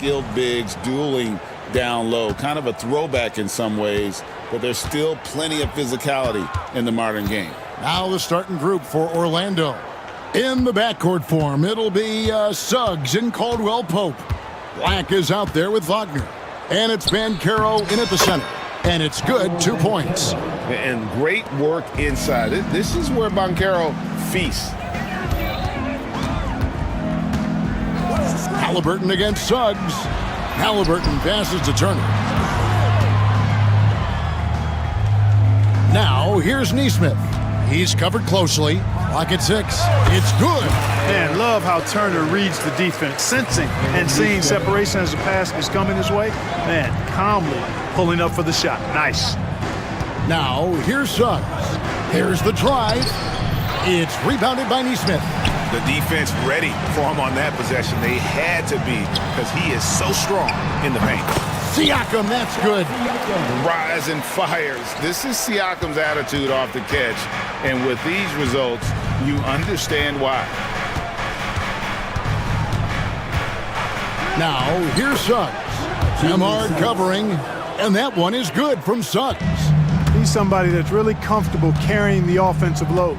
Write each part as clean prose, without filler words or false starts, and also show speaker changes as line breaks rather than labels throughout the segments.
skilled bigs dueling down low. Kind of a throwback in some ways, but there's still plenty of physicality in the modern game.
Now the starting group for Orlando. In the backcourt form, it'll be Suggs and Caldwell Pope. Black is out there with Wagner. And it's Banchero in at the center. And it's good, 2 points.
And great work inside. This is where Banchero feasts.
Halliburton against Suggs. Halliburton passes to Turner. Now, here's Nesmith. He's covered closely. Clock at 6. It's good.
Man, love how Turner reads the defense, sensing and seeing separation as the pass is coming his way. Man, calmly pulling up for the shot. Nice.
Now, here's Suggs. Here's the drive. It's rebounded by Nesmith.
The defense ready for him on that possession. They had to be because he is so strong in the paint.
Siakam, that's good.
Rise and fires. This is Siakam's attitude off the catch. And with these results, you understand why.
Now, here's Suggs. Hard covering, and that one is good from Suggs.
He's somebody that's really comfortable carrying the offensive load.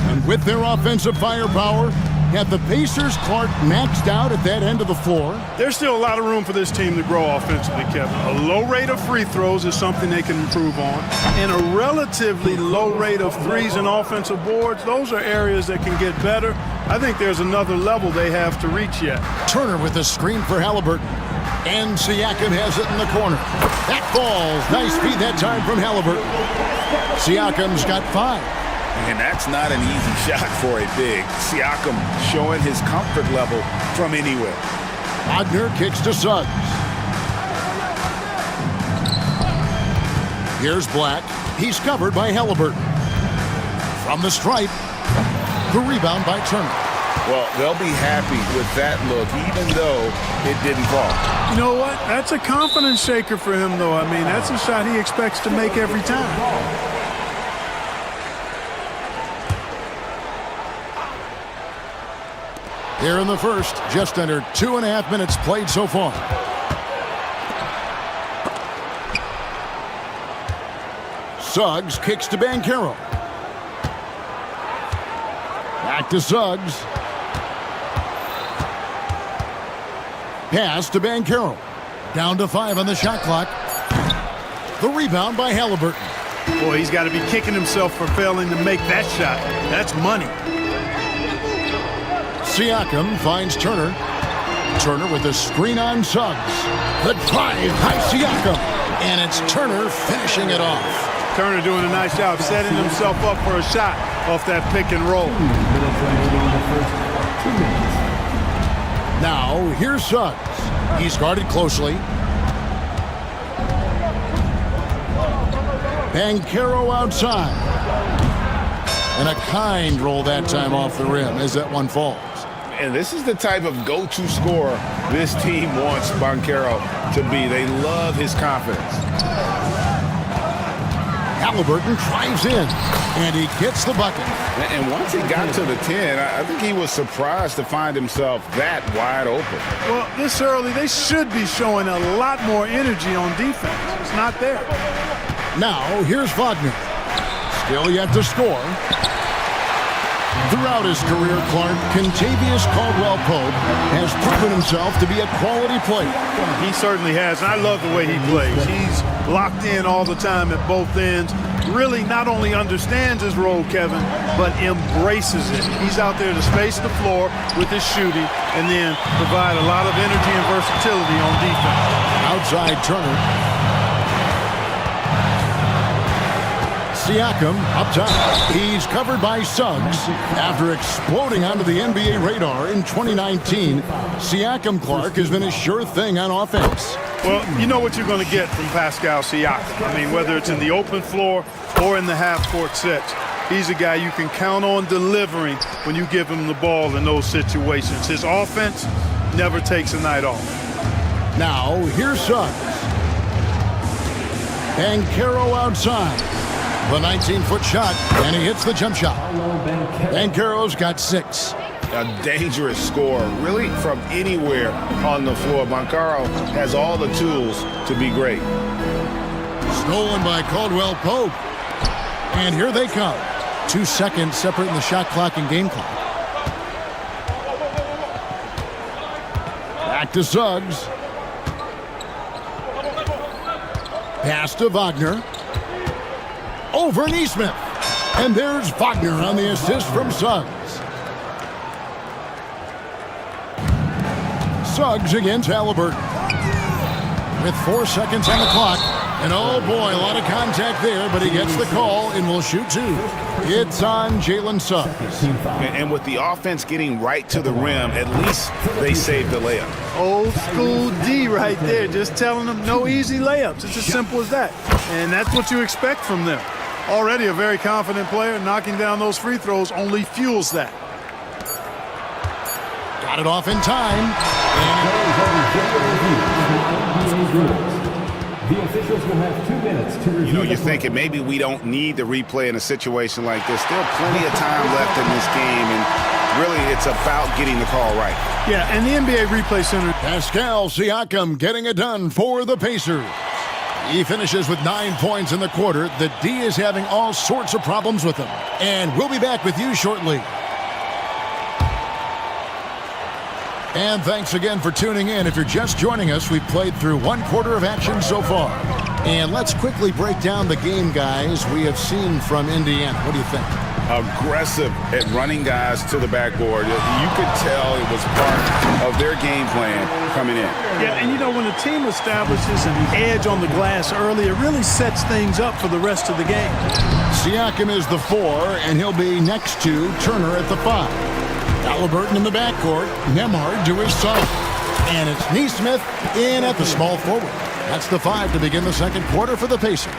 And with their offensive firepower, have the Pacers Clark maxed out at that end of the floor.
There's still a lot of room for this team to grow offensively, Kevin. A low rate of free throws is something they can improve on. And a relatively low rate of threes and offensive boards, those are areas that can get better. I think there's another level they have to reach yet.
Turner with a screen for Halliburton. And Siakam has it in the corner. That falls. Nice feed that time from Halliburton. Siakam's got 5.
And that's not an easy shot for a big. Siakam showing his comfort level from anywhere.
Wagner kicks to Suggs. Here's Black. He's covered by Halliburton. From the stripe, the rebound by Turner.
Well, they'll be happy with that look, even though it didn't fall.
You know what? That's a confidence shaker for him, though. I mean, that's a shot he expects to make every time.
Here in the first, just under 2.5 minutes played so far. Suggs kicks to Banchero. Back to Suggs. Pass to Banchero. Down to 5 on the shot clock. The rebound by Halliburton.
Boy, he's got to be kicking himself for failing to make that shot. That's money.
Siakam finds Turner. Turner with a screen on Suggs. The drive by Siakam. And it's Turner finishing it off.
Turner doing a nice job setting himself up for a shot off that pick and roll.
Now, here's Suggs. He's guarded closely. Banchero outside. And a kind roll that time off the rim as that one falls.
And this is the type of go-to scorer this team wants Banchero to be. They love his confidence.
Halliburton drives in, and he gets the bucket.
And once he got to the 10, I think he was surprised to find himself that wide open.
Well, this early, they should be showing a lot more energy on defense. It's not there.
Now, here's Wagner. Still yet to score. Throughout his career, Clark, Kentavious Caldwell-Pope has proven himself to be a quality player.
He certainly has, and I love the way he plays. He's locked in all the time at both ends. Really not only understands his role, Kevin, but embraces it. He's out there to space the floor with his shooting and then provide a lot of energy and versatility on defense.
Outside Turner. Siakam up top. He's covered by Suggs. After exploding onto the NBA radar in 2019, Siakam, Clark, has been a sure thing on offense.
Well, you know what you're going to get from Pascal Siakam. I mean, whether it's in the open floor or in the half-court sets, he's a guy you can count on delivering when you give him the ball in those situations. His offense never takes a night off.
Now, here's Suggs. Banchero outside. The 19-foot shot, and he hits the jump shot. Banchero's got 6.
a dangerous scorer, really from anywhere on the floor. Bancaro has all the tools to be great.
Stolen by Caldwell Pope. And here they come. 2 seconds separating the shot clock and game clock. Back to Suggs. Pass to Wagner. Over Neesmith. And there's Wagner on the assist from Suggs. Suggs against Halliburton. With 4 seconds on the clock. And oh boy, a lot of contact there, but he gets the call and will shoot 2. It's on Jalen Suggs.
And with the offense getting right to the rim, at least they saved the layup.
Old school D right there, just telling them no easy layups. It's as simple as that. And that's what you expect from them. Already a very confident player, knocking down those free throws only fuels that.
Got it off in time.
The officials will have 2 minutes to review.
You're thinking maybe we don't need the replay in a situation like this. Still plenty of time left in this game, and really it's about getting the call right.
Yeah, and the NBA Replay Center.
Pascal Siakam getting it done for the Pacers. He finishes with 9 points in the quarter. The D is having all sorts of problems with him. And we'll be back with you shortly. And thanks again for tuning in. If you're just joining us, we've played through 1 quarter of action so far. And let's quickly break down the game, guys, we have seen from Indiana. What do you think?
Aggressive at running guys to the backboard. You could tell it was part of their game plan coming in.
Yeah, and you know, when a team establishes an edge on the glass early, it really sets things up for the rest of the game.
Siakam is the 4, and he'll be next to Turner at the 5. Halliburton in the backcourt, Nembhard to his side. And it's Neesmith in at the small forward. That's the 5 to begin the second quarter for the Pacers.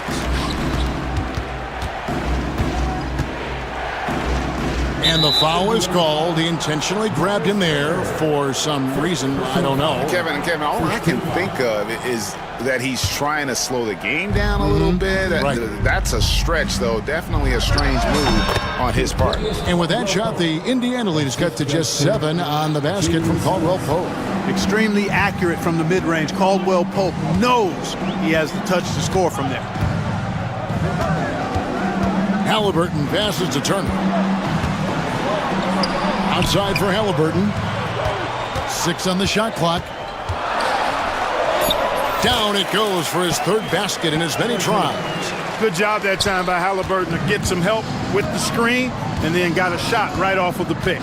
And the foul is called. He intentionally grabbed him there for some reason. I don't know.
Kevin, all I can think of is that he's trying to slow the game down a little bit.
Right.
That's a stretch, though. Definitely a strange move on his part.
And with that shot, the Indiana lead is cut to just 7 on the basket from Caldwell Pope.
Extremely accurate from the mid-range. Caldwell Pope knows he has the touch to score from there.
Halliburton passes to Turner. Outside for Halliburton. 6 on the shot clock. Down it goes for his 3rd basket in as many tries.
Good job that time by Halliburton to get some help with the screen and then got a shot right off of the pick.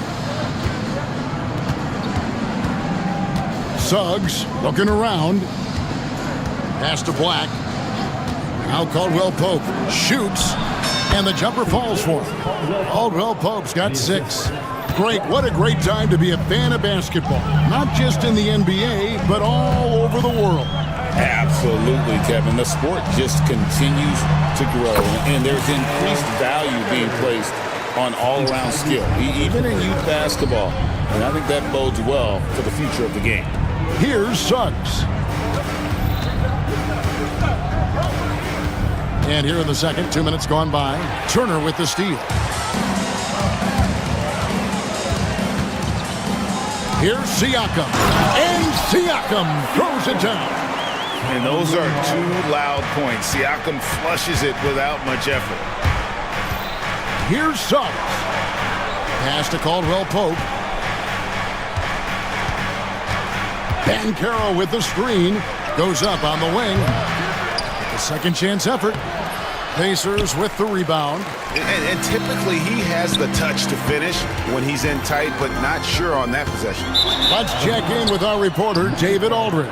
Suggs looking around. Pass to Black. Now Caldwell Pope shoots, and the jumper falls for him. Caldwell Pope's got 6. Great, what a great time to be a fan of basketball. Not just in the NBA, but all over the world.
Absolutely, Kevin. The sport just continues to grow, and there's increased value being placed on all-around skill, even in youth basketball. And I think that bodes well for the future of the game.
Here's Suggs. And here in the second, 2 minutes gone by. Turner with the steal. Here's Siakam. And Siakam throws it down.
And those are 2 loud points. Siakam flushes it without much effort.
Here's Suggs. Pass to Caldwell Pope. Bancaro with the screen. Goes up on the wing. A second chance effort. Pacers with the rebound.
And typically he has the touch to finish when he's in tight, but not sure on that possession.
Let's check in with our reporter, David Aldridge.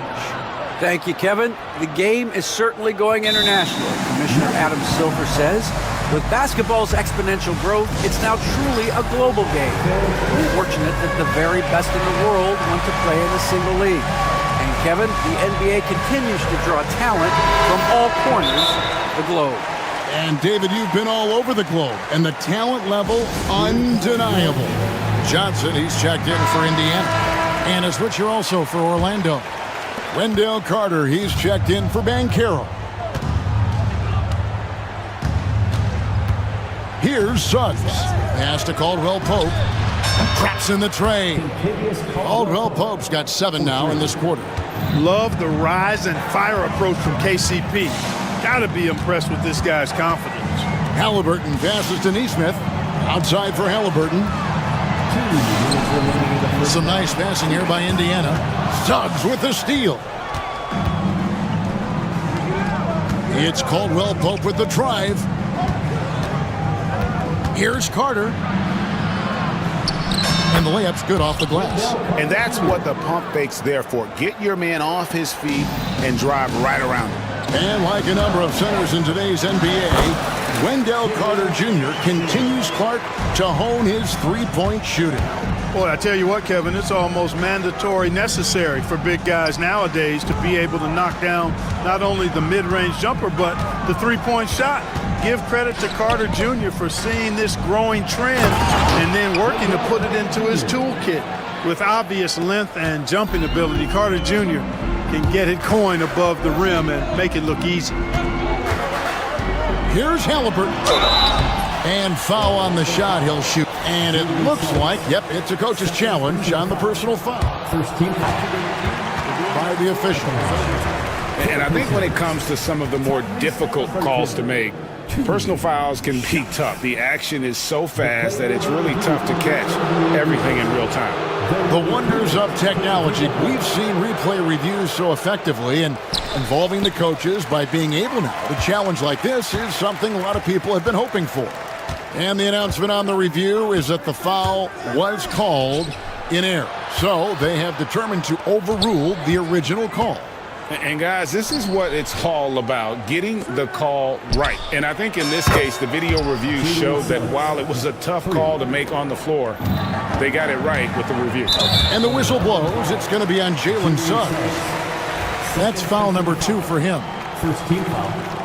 Thank you, Kevin. The game is certainly going international. Commissioner Adam Silver says, with basketball's exponential growth, it's now truly a global game. We're fortunate that the very best in the world want to play in a single league. And Kevin, the NBA continues to draw talent from all corners of the globe.
And David, you've been all over the globe, and the talent level, undeniable. Johnson, he's checked in for Indiana. And a switcher also for Orlando. Wendell Carter, he's checked in for Bancaro. Here's Suggs. Pass to Caldwell Pope. Traps in the tray. Caldwell Pope's got 7 now in this quarter.
Love the rise and fire approach from KCP. Gotta be impressed with this guy's confidence.
Halliburton passes to Neesmith. Outside for Halliburton. Some nice passing here by Indiana. Suggs with the steal. It's Caldwell Pope with the drive. Here's Carter. And the layup's good off the glass.
And that's what the pump fake's there for. Get your man off his feet and drive right around him.
And like a number of centers in today's NBA, Wendell Carter Jr. continues, Clark, to hone his three-point shooting.
Boy, I tell you what, Kevin, it's almost mandatory necessary for big guys nowadays to be able to knock down not only the mid-range jumper, but the three-point shot. Give credit to Carter Jr. for seeing this growing trend and then working to put it into his toolkit. With obvious length and jumping ability, Carter Jr. can get it going above the rim and make it look easy.
Here's Halliburton. And foul on the shot, he'll shoot. And it looks like, yep, it's a coach's challenge on the personal foul.
First team
By the official.
And I think when it comes to some of the more difficult calls to make, personal fouls can be tough. The action is so fast that it's really tough to catch everything in real time.
The wonders of technology. We've seen replay reviews so effectively, and involving the coaches by being able now to challenge like this is something a lot of people have been hoping for. And the announcement on the review is that the foul was called in error. So they have determined to overrule the original call.
And guys, this is what it's all about, getting the call right. And I think in this case, the video review showed that while it was a tough call to make on the floor, they got it right with the review.
And the whistle blows. It's going to be on Jalen Suggs. That's foul number 2 for him.
First team foul.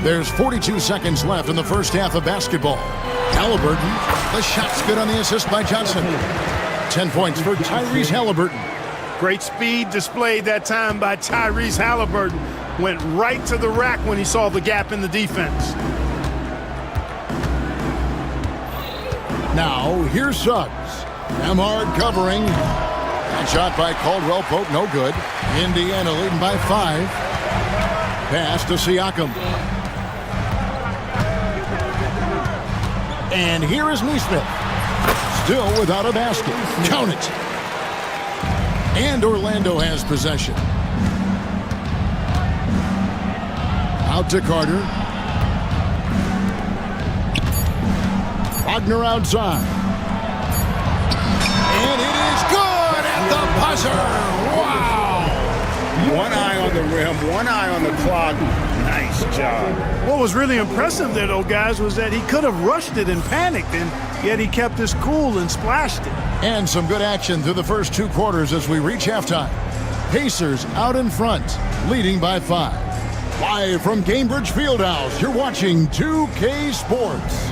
There's 42 seconds left in the first half of basketball. Halliburton, the shot's good on the assist by Johnson. 10 points for Tyrese Halliburton.
Great speed displayed that time by Tyrese Halliburton. Went right to the rack when he saw the gap in the defense.
Now, here's Suggs. Emhard covering. That shot by Caldwell Pope, no good. Indiana leading by 5. Pass to Siakam. And here is Neesmith. Still without a basket. Count it. And Orlando has possession. Out to Carter. Wagner outside. And it is good at the buzzer. Wow.
One eye on the rim, one eye on the clock. Nice job.
What was really impressive there, though, guys, was that he could have rushed it and panicked, and yet he kept his cool and splashed it.
And some good action through the first 2 quarters as we reach halftime. Pacers out in front, leading by 5. Live from Cambridge Fieldhouse, you're watching 2K Sports.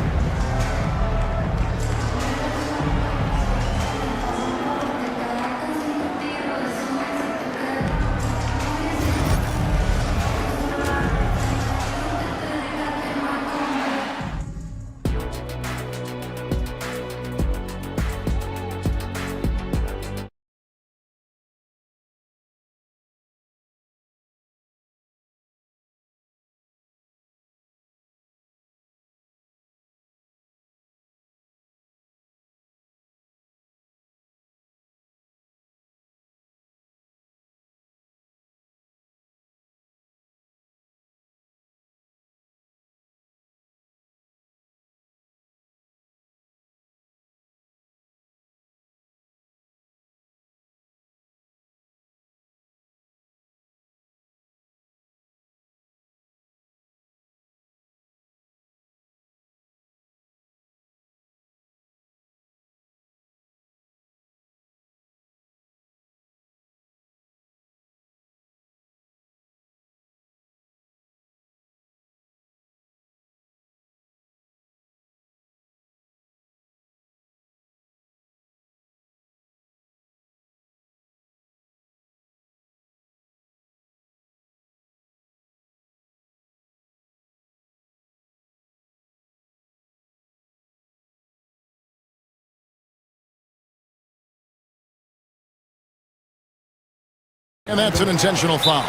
And that's an intentional foul.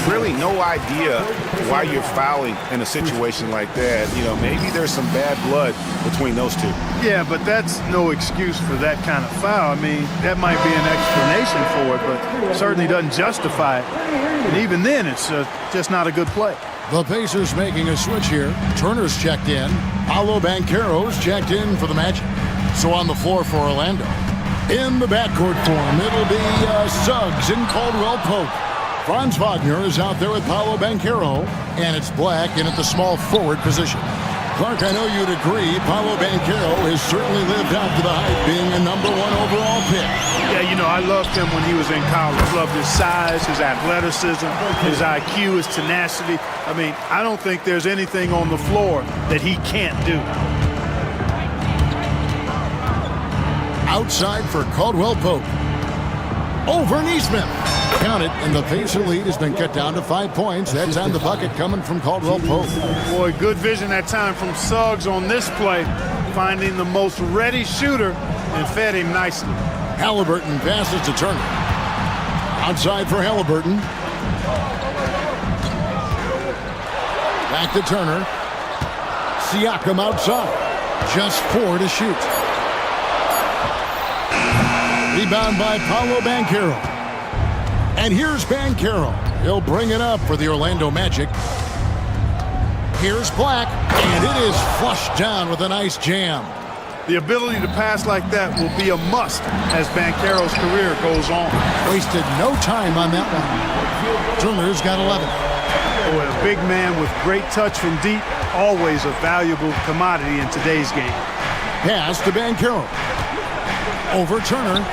Really no idea why you're fouling in a situation like that. You know, maybe there's some bad blood between those two.
Yeah, but that's no excuse for that kind of foul. I mean, that might be an explanation for it, but certainly doesn't justify it. And even then, it's just not a good play.
The Pacers making a switch here. Turner's checked in. Paolo Banchero's checked in for the Magic. So on the floor for Orlando. In the backcourt form, it'll be Suggs and Caldwell Pope. Franz Wagner is out there with Paolo Banchero, and it's Black in at the small forward position. Clark, I know you'd agree, Paolo Banchero has certainly lived up to the hype, being a #1 overall pick.
Yeah, you know, I loved him when he was in college. Loved his size, his athleticism, his IQ, his tenacity. I mean, I don't think there's anything on the floor that he can't do.
Outside for Caldwell Pope. Over Neesmith. Count it, and the Pacer lead has been cut down to 5 points. That time the bucket coming from Caldwell Pope.
Boy, good vision that time from Suggs on this play, finding the most ready shooter and fed him nicely.
Halliburton passes to Turner. Outside for Halliburton. Back to Turner. Siakam outside. Just 4 to shoot. Rebound by Paolo Banchero. And here's Banchero. He'll bring it up for the Orlando Magic. Here's Black, and it is flushed down with a nice jam.
The ability to pass like that will be a must as Banchero's career goes on.
Wasted no time on that one. Turner's got 11.
Boy, a big man with great touch from deep, always a valuable commodity in today's game.
Pass to Banchero. Over Turner.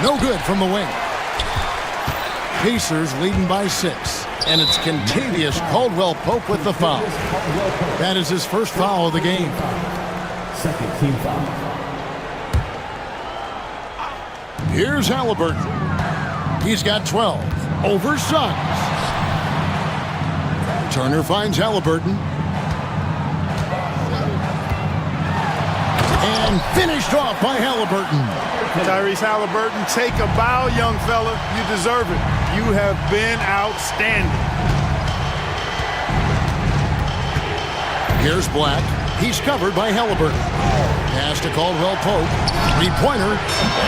No good from the wing. Pacers leading by 6. And it's Contavious Caldwell Pope with the foul. That is his first foul of the game.
Second team foul.
Here's Halliburton. He's got 12. Over Suggs. Turner finds Halliburton. And finished off by Halliburton.
Tyrese Halliburton, take a bow, young fella. You deserve it. You have been outstanding.
Here's Black. He's covered by Halliburton. Pass to Caldwell Pope. 3-pointer.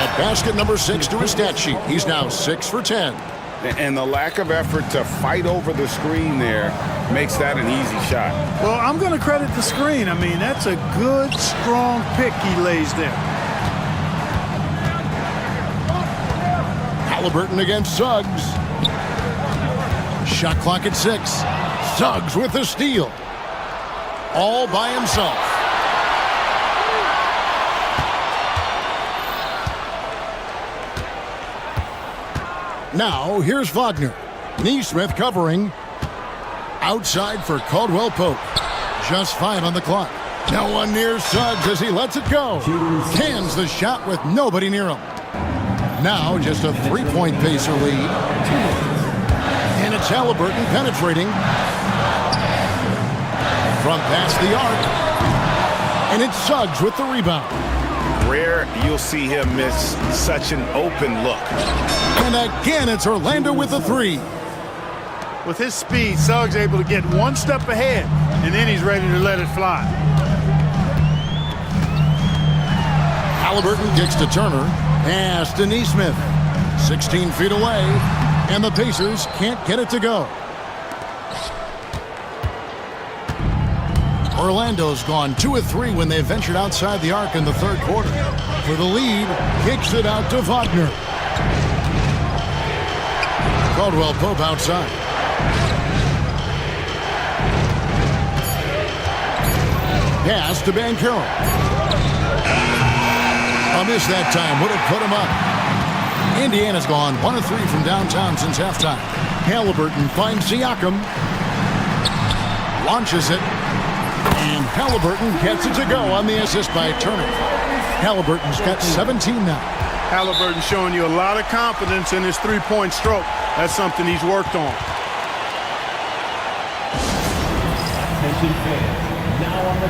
At basket number 6 to his stat sheet. He's now 6 for 10.
And the lack of effort to fight over the screen there makes that an easy shot.
Well, I'm going to credit the screen. I mean, that's a good, strong pick he lays there.
Halliburton against Suggs. Shot clock at 6. Suggs with the steal. All by himself. Now, here's Wagner. Neesmith covering. Outside for Caldwell Pope. Just 5 on the clock. No one near Suggs as he lets it go. Cans the shot with nobody near him. Now just a 3-point Pacer lead. And it's Halliburton penetrating. From past the arc. And it's Suggs with the rebound.
Rare you'll see him miss such an open look.
And again, it's Orlando with the 3.
With his speed, Suggs able to get one step ahead, and then he's ready to let it fly.
Halliburton kicks to Turner. Pass to Neesmith. 16 feet away, and the Pacers can't get it to go. Orlando's gone 2 of 3 when they ventured outside the arc in the third quarter. For the lead, kicks it out to Wagner. Caldwell Pope outside. Pass to Banchero. A miss that time would have put him up. Indiana's gone 1 of 3 from downtown since halftime. Halliburton finds Siakam. Launches it. And Halliburton gets it to go on the assist by Turner. Halliburton's got 17 now.
Halliburton showing you a lot of confidence in his three-point stroke. That's something he's worked on.
Attention fans. Now on the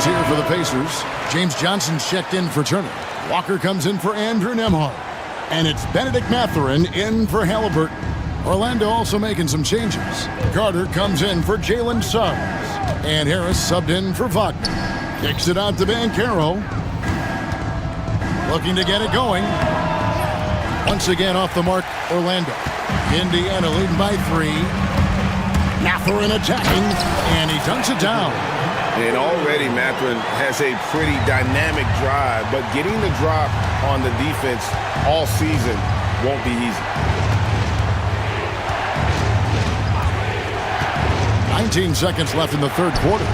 here for the Pacers. James Johnson's checked in for Turner. Walker comes in for Andrew Nembhard. And it's Benedict Mathurin in for Halliburton. Orlando also making some changes. Carter comes in for Jalen Suggs. And Harris subbed in for Wagner. Kicks it out to Banchero. Looking to get it going. Once again off the mark, Orlando. Indiana leading by 3. Mathurin attacking, and he dunks it down.
And already Mathurin has a pretty dynamic drive, but getting the drop on the defense all season won't be easy.
19 seconds left in the third quarter.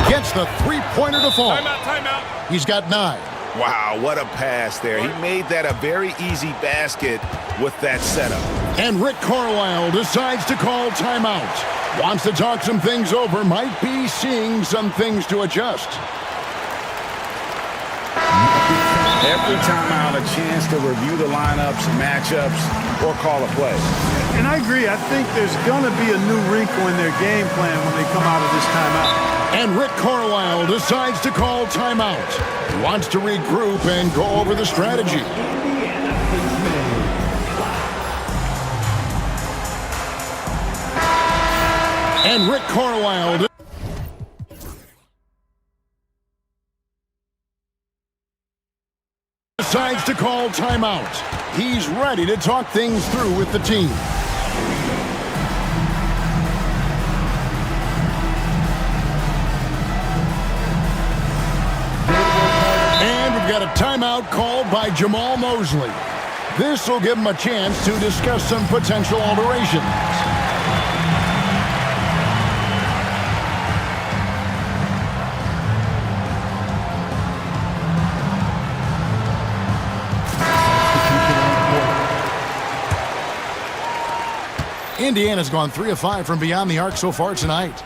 Gets the three-pointer to fall.
Timeout.
He's got 9.
Wow, what a pass there. He made that a very easy basket with that setup.
And Rick Carlisle decides to call timeout. Wants to talk some things over. Might be seeing some things to adjust.
Every timeout, a chance to review the lineups, matchups, or call a play.
And I agree. I think there's going to be a new wrinkle in their game plan when they come out of this timeout.
And Rick Carlisle decides to call timeout. He wants to regroup and go over the strategy. And Rick Carlisle decides to call timeout. He's ready to talk things through with the team. And we've got a timeout called by Jamal Mosley. This will give him a chance to discuss some potential alterations. Indiana's gone 3 of 5 from beyond the arc so far tonight.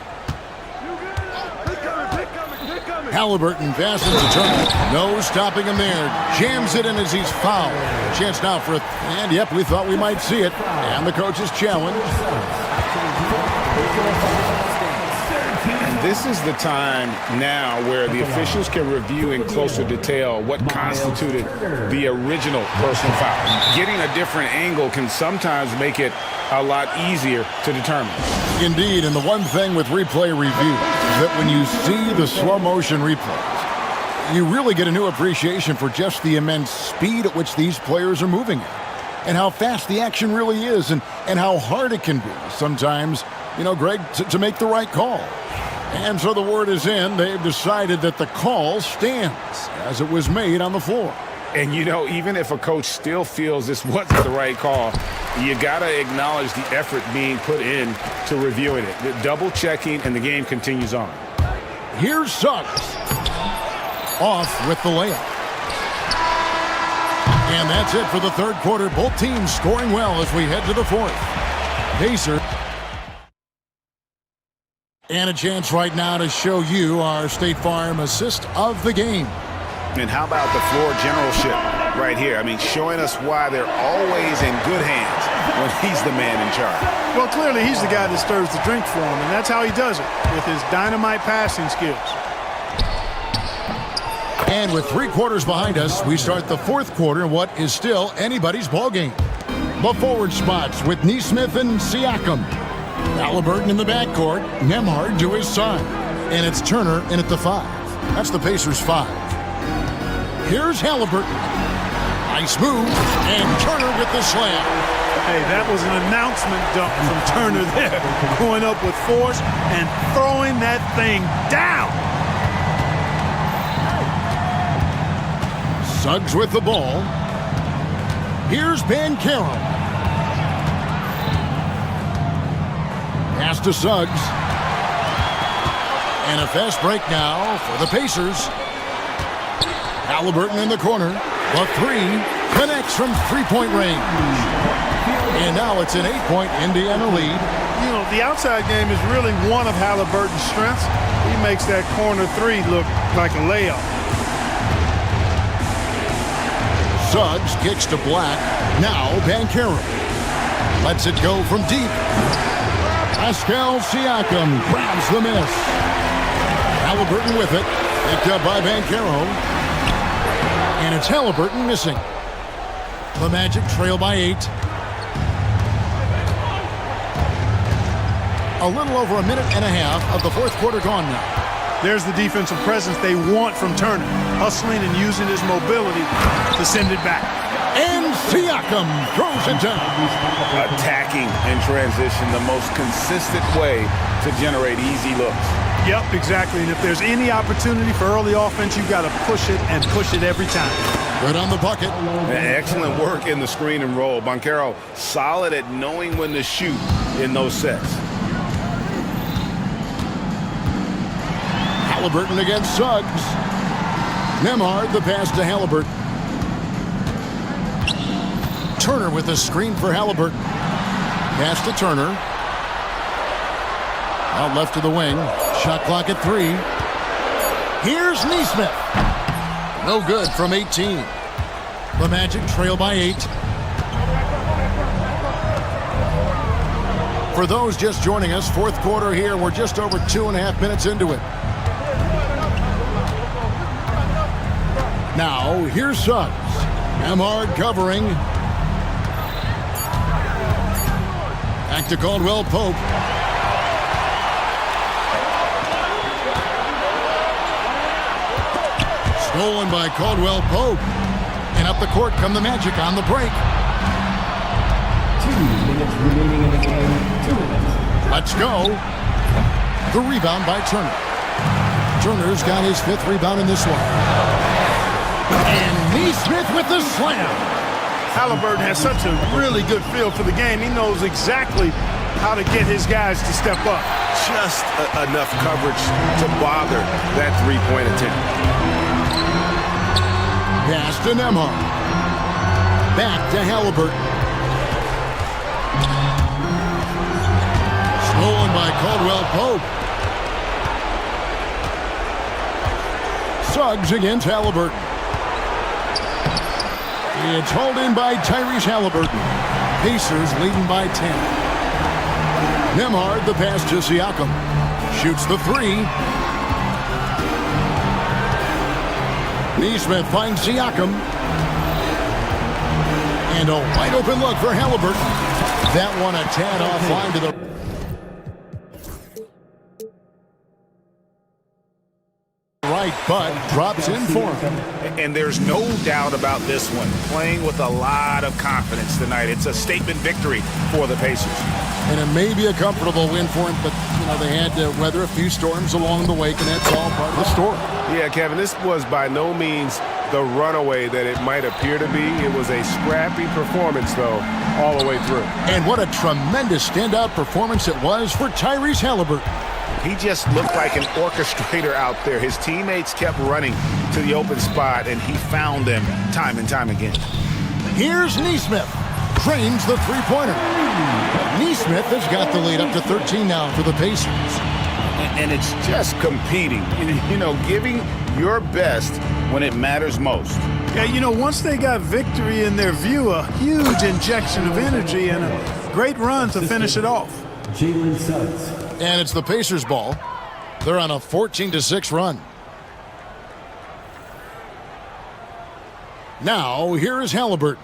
Halliburton passes to Turner. No stopping him there. Jams it in as he's fouled. Chance now for and yep, we thought we might see it. And the coach's challenge.
And this is the time now where the officials can review in closer detail what constituted the original personal foul. Getting a different angle can sometimes make it a lot easier to determine.
Indeed, and the one thing with replay review is that when you see the slow motion replays, you really get a new appreciation for just the immense speed at which these players are moving at, and how fast the action really is, and how hard it can be sometimes, you know, Greg, to make the right call. And so the word is in. They've decided that the call stands as it was made on the floor.
And, you know, even if a coach still feels this wasn't the right call, you got to acknowledge the effort being put in to reviewing it. The double checking, and the game continues on.
Here's Suggs. Off with the layup. And that's it for the third quarter. Both teams scoring well as we head to the fourth. Pacers. And a chance right now to show you our State Farm assist of the game.
And how about the floor generalship right here? I mean, showing us why they're always in good hands when he's the man in charge.
Well, clearly he's the guy that stirs the drink for him, and that's how he does it, with his dynamite passing skills.
And with 3 quarters behind us, we start the fourth quarter in what is still anybody's ballgame. The forward spots with Neesmith and Siakam. Halliburton in the backcourt, Nembhard to his side. And it's Turner in at the 5. That's the Pacers' 5. Here's Halliburton. Nice move, and Turner with the slam.
Hey, that was an announcement dunk from Turner there. Going up with force and throwing that thing down.
Suggs with the ball. Here's Banchero. Pass to Suggs. And a fast break now for the Pacers. Halliburton in the corner. The 3 connects from three-point range. And now it's an 8-point Indiana lead.
You know, the outside game is really one of Halliburton's strengths. He makes that corner 3 look like a layup.
Suggs kicks to Black. Now Banchero lets it go from deep. Pascal Siakam grabs the miss. Halliburton with it. Picked up by Banchero. And it's Halliburton missing. The Magic trail by 8. A little over a minute and a half of the fourth quarter gone now.
There's the defensive presence they want from Turner, hustling and using his mobility to send it back.
And Siakam throws it down.
Attacking in transition, the most consistent way to generate easy looks.
Yep, exactly. And if there's any opportunity for early offense, you've got to push it and push it every time.
Good on the bucket.
Excellent work in the screen and roll. Banchero solid at knowing when to shoot in those sets.
Halliburton against Suggs. Nembhard the pass to Halliburton. Turner with a screen for Halliburton. Pass to Turner. Out left to the wing. Shot clock at 3. Here's Nesmith. No good from 18. The Magic trail by 8. For those just joining us, fourth quarter here. We're just over 2.5 minutes into it. Now, here's Suggs. Nembhard covering. Back to Caldwell Pope. Stolen by Caldwell Pope. And up the court come the Magic on the break.
2 minutes remaining in the game. 2 minutes.
Let's go. The rebound by Turner. Turner's got his 5th rebound in this one. And Nesmith with the slam.
Halliburton has such a really good feel for the game. He knows exactly how to get his guys to step up.
Just enough coverage to bother that three-point attempt.
Pass to Nembhard. Back to Halliburton. Stolen by Caldwell Pope. Suggs against Halliburton. It's hauled in by Tyrese Halliburton. Pacers leading by 10. Nembhard the pass to Siakam. Shoots the 3. Nesmith finds Siakam. And a wide open look for Halliburton. That one a tad offline to the... right, but drops in for him.
And there's no doubt about this one. Playing with a lot of confidence tonight. It's a statement victory for the Pacers.
And it may be a comfortable win for him, but, you know, they had to weather a few storms along the way, and that's all part of the story.
Yeah, Kevin, this was by no means the runaway that it might appear to be. It was a scrappy performance, though, all the way through.
And what a tremendous standout performance it was for Tyrese Halliburton.
He just looked like an orchestrator out there. His teammates kept running to the open spot, and he found them time and time again.
Here's Nesmith. Drains the three-pointer. Nesmith has got the lead up to 13 now for the Pacers.
And it's just competing, you know, giving your best when it matters most.
Yeah, you know, once they got victory in their view, a huge injection of energy and a great run to finish it off.
Jalen Suggs.
And it's the Pacers' ball. They're on a 14-6 run. Now, here is Halliburton.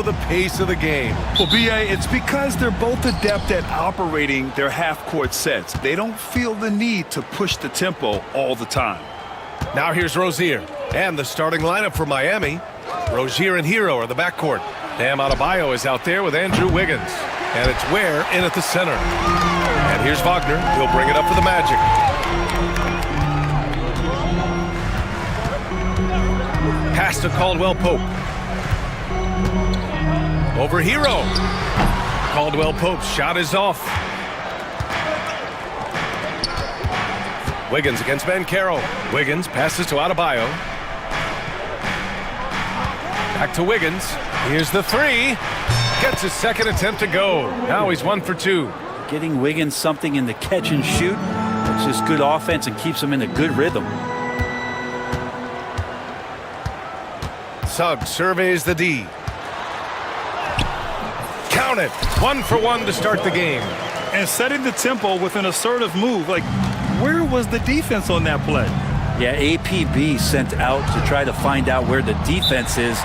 the pace of the game.
Well, B.A., it's because they're both adept at operating their half-court sets. They don't feel the need to push the tempo all the time.
Now here's Rozier. And the starting lineup for Miami. Rozier and Hero are the backcourt. Bam Adebayo is out there with Andrew Wiggins. And it's Ware in at the center. And here's Wagner. He'll bring it up for the Magic. Pass to Caldwell Pope. Over Hero. Caldwell Pope's shot is off. Wiggins against Banchero. Wiggins passes to Adebayo. Back to Wiggins. Here's the three. Gets his second attempt to go. Now he's 1 for 2.
Getting Wiggins something in the catch and shoot. It's just good offense and keeps him in a good rhythm.
Suggs surveys the D. Count it. 1 for 1 to start the game.
And setting the tempo with an assertive move. Like, where was the defense on that play?
Yeah, APB sent out to try to find out where the defense is.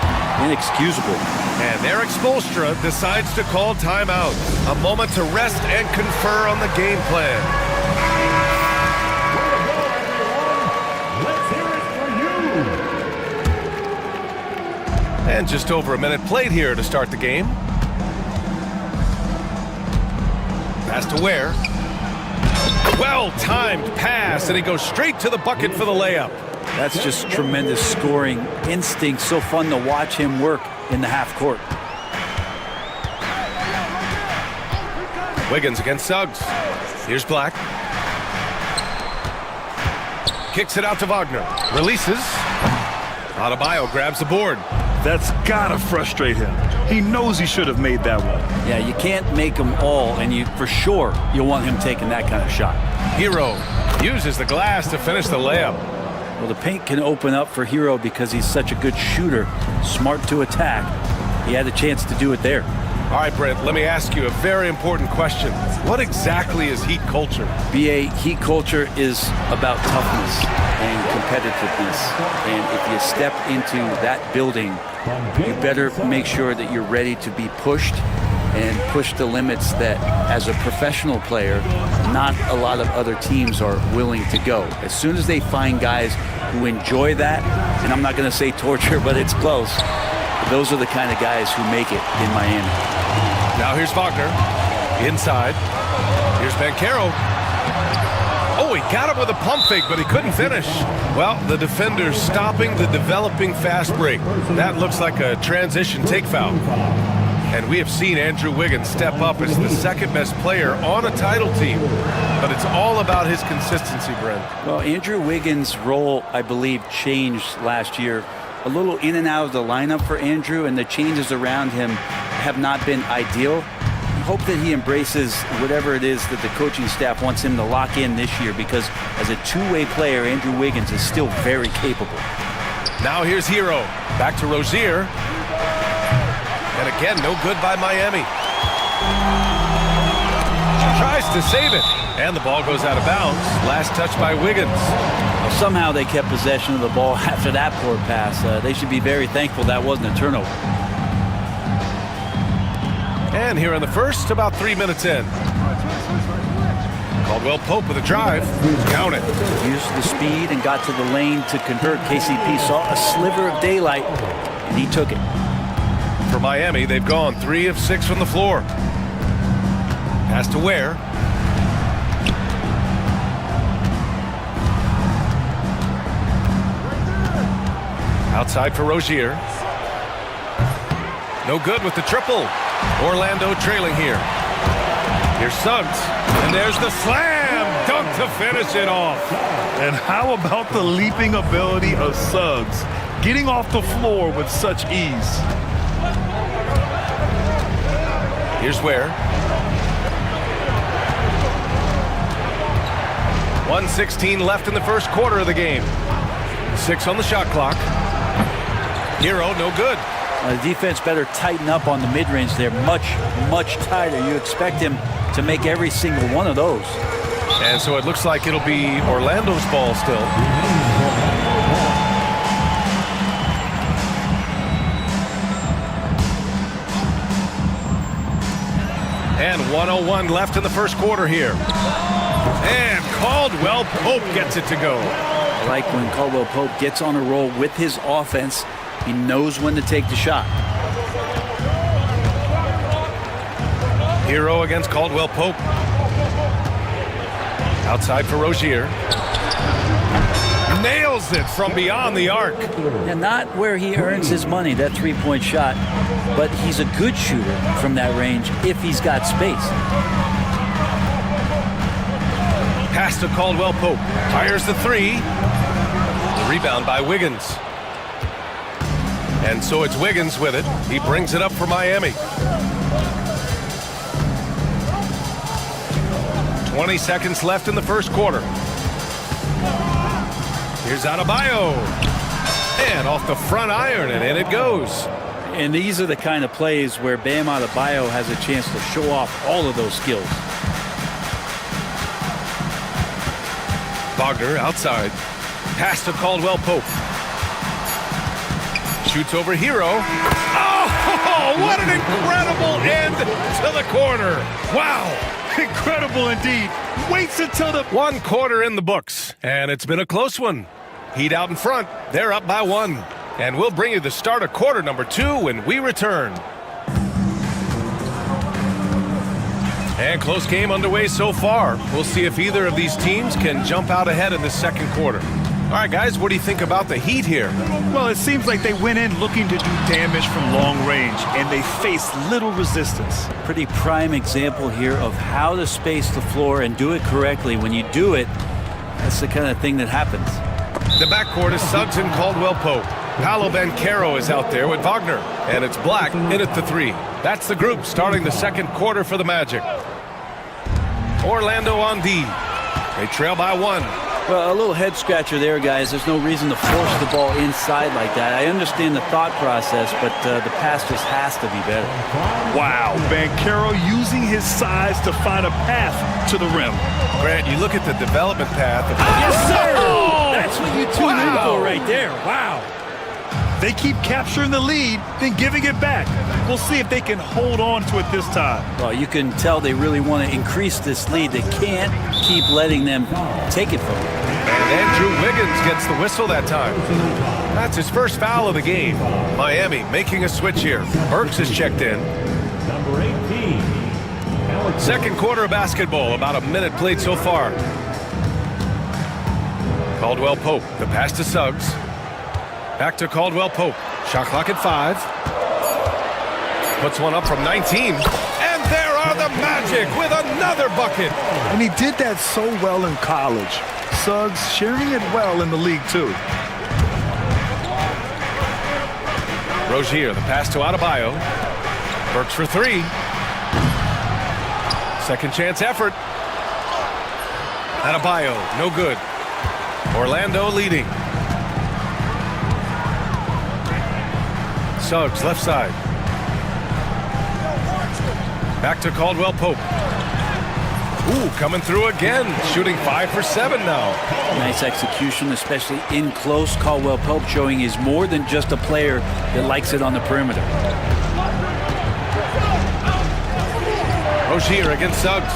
Inexcusable.
And Eric Spoelstra decides to call timeout. A moment to rest and confer on the game plan.
Let's hear it for you.
And just over a minute played here to start the game. Pass to Ware. Well-timed pass, and he goes straight to the bucket for the layup.
That's just tremendous scoring instinct. So fun to watch him work in the half court.
Wiggins against Suggs. Here's Black. Kicks it out to Wagner. Releases. Adebayo grabs the board.
That's gotta frustrate him. He knows he should have made that one.
Yeah, you can't make them all, and for sure you'll want him taking that kind of shot.
Hero uses the glass to finish the layup.
Well, the paint can open up for Hero because he's such a good shooter, smart to attack. He had a chance to do it there.
All right, Brent, let me ask you a very important question. What exactly is Heat culture?
BA, Heat culture is about toughness and competitiveness. And if you step into that building, you better make sure that you're ready to be pushed and push the limits that, as a professional player, not a lot of other teams are willing to go. As soon as they find guys who enjoy that, and I'm not going to say torture, but it's close, those are the kind of guys who make it in Miami.
Now here's Wagner. Inside. Here's Banchero. Oh, he got him with a pump fake, but he couldn't finish. Well, the defender's stopping the developing fast break. That looks like a transition take foul. And we have seen Andrew Wiggins step up as the second-best player on a title team. But it's all about his consistency, Brent.
Well, Andrew Wiggins' role, I believe, changed last year. A little in and out of the lineup for Andrew, and the changes around him have not been ideal. I hope that he embraces whatever it is that the coaching staff wants him to lock in this year, because as a two-way player, Andrew Wiggins is still very capable.
Now here's Hero. Back to Rozier. And again, no good by Miami. Tries to save it. And the ball goes out of bounds. Last touch by Wiggins.
Well, somehow they kept possession of the ball after that poor pass. They should be very thankful that wasn't a turnover.
And here in the first, about 3 minutes in. Caldwell Pope with a drive. Count it.
Used the speed and got to the lane to convert. KCP saw a sliver of daylight, and he took it.
For Miami, they've gone 3 of 6 from the floor. Pass to Ware. Outside for Rozier. No good with the triple. Orlando trailing here. Here's Suggs. And there's the slam dunk to finish it off.
And how about the leaping ability of Suggs? Getting off the floor with such ease.
Here's Ware. 1:16 left in the first quarter of the game. 6 on the shot clock. Hero, no good.
The defense better tighten up on the mid-range there. Much tighter. You expect him to make every single one of those.
And so it looks like it'll be Orlando's ball still. And 1:01 left in the first quarter here. And Caldwell Pope gets it to go.
I like when Caldwell Pope gets on a roll with his offense. He knows when to take the shot.
Hero against Caldwell Pope. Outside for Rozier. Nails it from beyond the arc.
And not where he earns his money, that three-point shot, but he's a good shooter from that range if he's got space.
Pass to Caldwell Pope. Fires the three. The rebound by Wiggins. And so it's Wiggins with it. He brings it up for Miami. 20 seconds left in the first quarter. Here's Adebayo. And off the front iron, and in it goes.
And these are the kind of plays where Bam Adebayo has a chance to show off all of those skills.
Wagner outside. Pass to Caldwell Pope. Shoots over Hero. Oh, what an incredible end to the quarter. Wow.
Incredible indeed. Waits until the...
One quarter in the books, and it's been a close one. Heat out in front. They're up by one. And we'll bring you the start of quarter number 2 when we return. And close game underway so far. We'll see if either of these teams can jump out ahead in the second quarter. All right, guys, what do you think about the Heat here?
Well, it seems like they went in looking to do damage from long range, and they faced little resistance.
Pretty prime example here of how to space the floor and do it correctly. When you do it, that's the kind of thing that happens.
The backcourt is Suggs and Caldwell Pope. Paolo Banchero is out there with Wagner, and it's Black in at the 3. That's the group starting the second quarter for the Magic. Orlando on D. They trail by 1.
Well, a little head scratcher there, guys. There's no reason to force the ball inside like that. I understand the thought process, but the pass just has to be better.
Wow, Banchero using his size to find a path to the rim.
Grant, you look at the development path.
Yes, sir! That's what you tune in for right there. Wow.
They keep capturing the lead, then giving it back. We'll see if they can hold on to it this time.
Well, you can tell they really want to increase this lead. They can't keep letting them take it from them.
And Andrew Wiggins gets the whistle that time. That's his first foul of the game. Miami making a switch here. Burks is checked in.
Number 18.
Second quarter of basketball, about a minute played so far. Caldwell Pope, the pass to Suggs. Back to Caldwell Pope. Shot clock at 5. Puts one up from 19. And there are the Magic with another bucket.
And he did that so well in college. Suggs sharing it well in the league, too.
Rozier, the pass to Adebayo. Burks for 3. Second chance effort. Adebayo, no good. Orlando leading. Suggs, left side. Back to Caldwell Pope. Ooh, coming through again. Shooting 5 for 7 now.
Nice execution, especially in close. Caldwell Pope showing he's more than just a player that likes it on the perimeter.
Rozier against Suggs.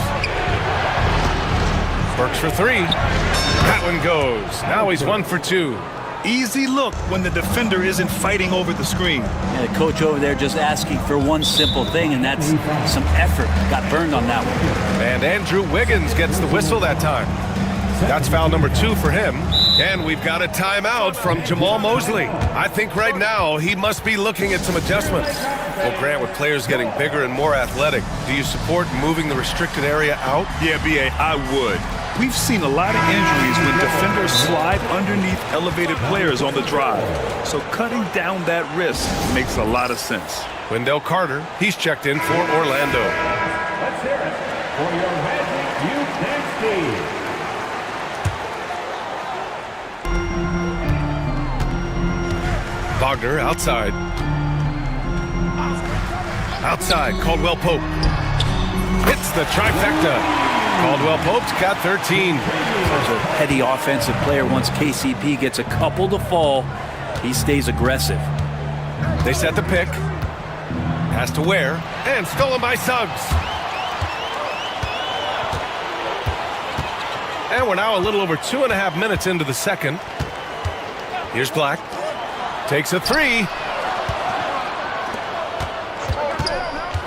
Burks for 3. That one goes. Now he's 1 for 2.
Easy look when the defender isn't fighting over the screen.
Yeah, the coach over there just asking for one simple thing, and that's some effort. Got burned on that one.
And Andrew Wiggins gets the whistle that time. That's foul number 2 for him. And we've got a timeout from Jamal Mosley. I think right now he must be looking at some adjustments. Well, Grant, with players getting bigger and more athletic, do you support moving the restricted area out?
Yeah, B.A., I would. We've seen a lot of injuries when defenders slide underneath elevated players on the drive. So cutting down that risk makes a lot of sense.
Wendell Carter, he's checked in for Orlando.
Let's hear it for your Magic Youth team.
Wagner outside. Outside, Caldwell Pope. Hits the trifecta. Caldwell Pope's got 13.
There's a heady offensive player. Once KCP gets a couple to fall, he stays aggressive.
They set the pick. Pass to Ware. And stolen by Suggs. And we're now a little over 2.5 minutes into the second. Here's Black. Takes a three.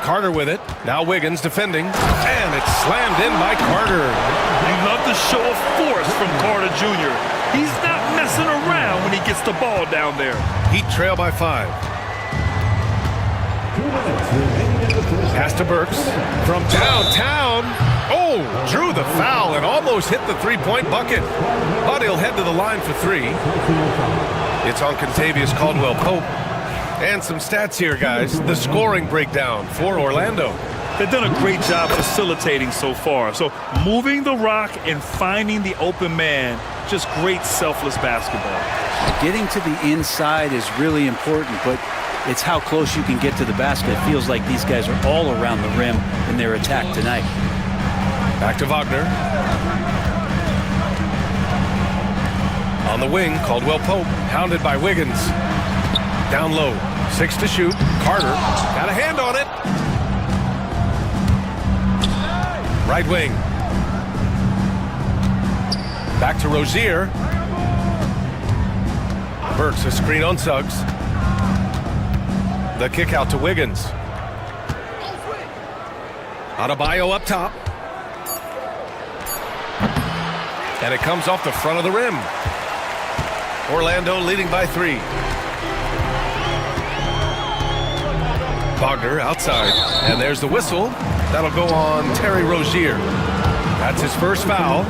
Carter with it. Now Wiggins defending. And it's slammed in by Carter.
You love the show of force from Carter Jr. He's not messing around when he gets the ball down there.
Heat trail by 5. Pass to Burks from downtown. Oh, drew the foul and almost hit the three-point bucket. But he'll head to the line for 3. It's on Contavious Caldwell-Pope. And some stats here, guys. The scoring breakdown for Orlando.
They've done a great job facilitating so far. So moving the rock and finding the open man, just great selfless basketball.
Getting to the inside is really important, but it's how close you can get to the basket. It feels like these guys are all around the rim in their attack tonight.
Back to Wagner. On the wing, Caldwell-Pope, hounded by Wiggins. Down low, 6 to shoot. Carter got a hand on it. Right wing. Back to Rozier. Burks a screen on Suggs. The kick out to Wiggins. Adebayo up top. And it comes off the front of the rim. Orlando leading by 3. Wagner outside. And there's the whistle. That'll go on Terry Rozier. That's his first foul.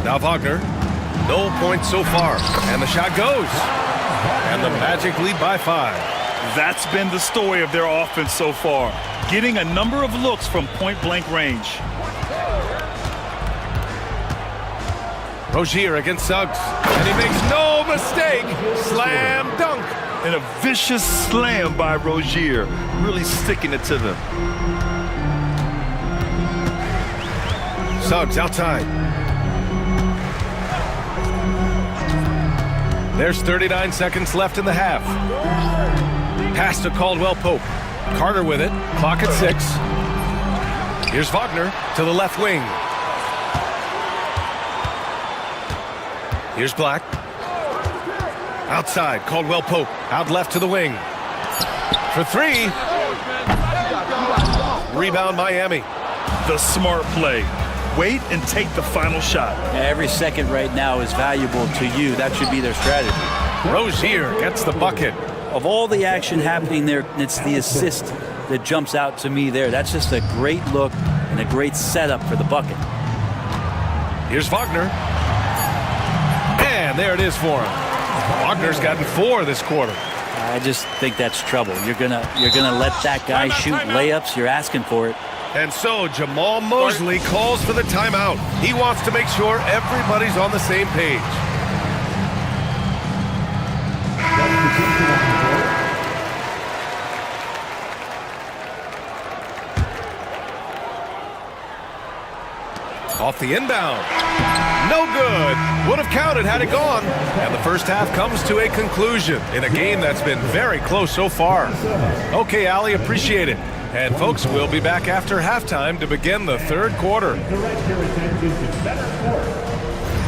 Now Wagner. No points so far. And the shot goes. And the Magic lead by 5.
That's been the story of their offense so far. Getting a number of looks from point-blank range.
Rozier against Suggs. And he makes no mistake. Slam dunk.
And a vicious slam by Rozier. Really sticking it to them.
Suggs outside. There's 39 seconds left in the half. Pass to Caldwell-Pope. Carter with it. Clock at 6. Here's Wagner to the left wing. Here's Black. Outside, Caldwell-Pope. Out left to the wing. For 3. Rebound Miami.
The smart play. Wait and take the final shot.
Every second right now is valuable to you. That should be their strategy.
Rozier gets the bucket.
Of all the action happening there, it's the assist that jumps out to me there. That's just a great look and a great setup for the bucket.
Here's Wagner. And there it is for him. Wagner's gotten 4 this quarter.
I just think that's trouble. You're gonna let that guy shoot layups. You're asking for it.
And so Jamal Mosley calls for the timeout. He wants to make sure everybody's on the same page. Off the inbound. No good. Would have counted had it gone. And the first half comes to a conclusion in a game that's been very close so far. Okay, Allie, appreciate it. And folks, we'll be back after halftime to begin the third quarter.
Direct your attention to center court.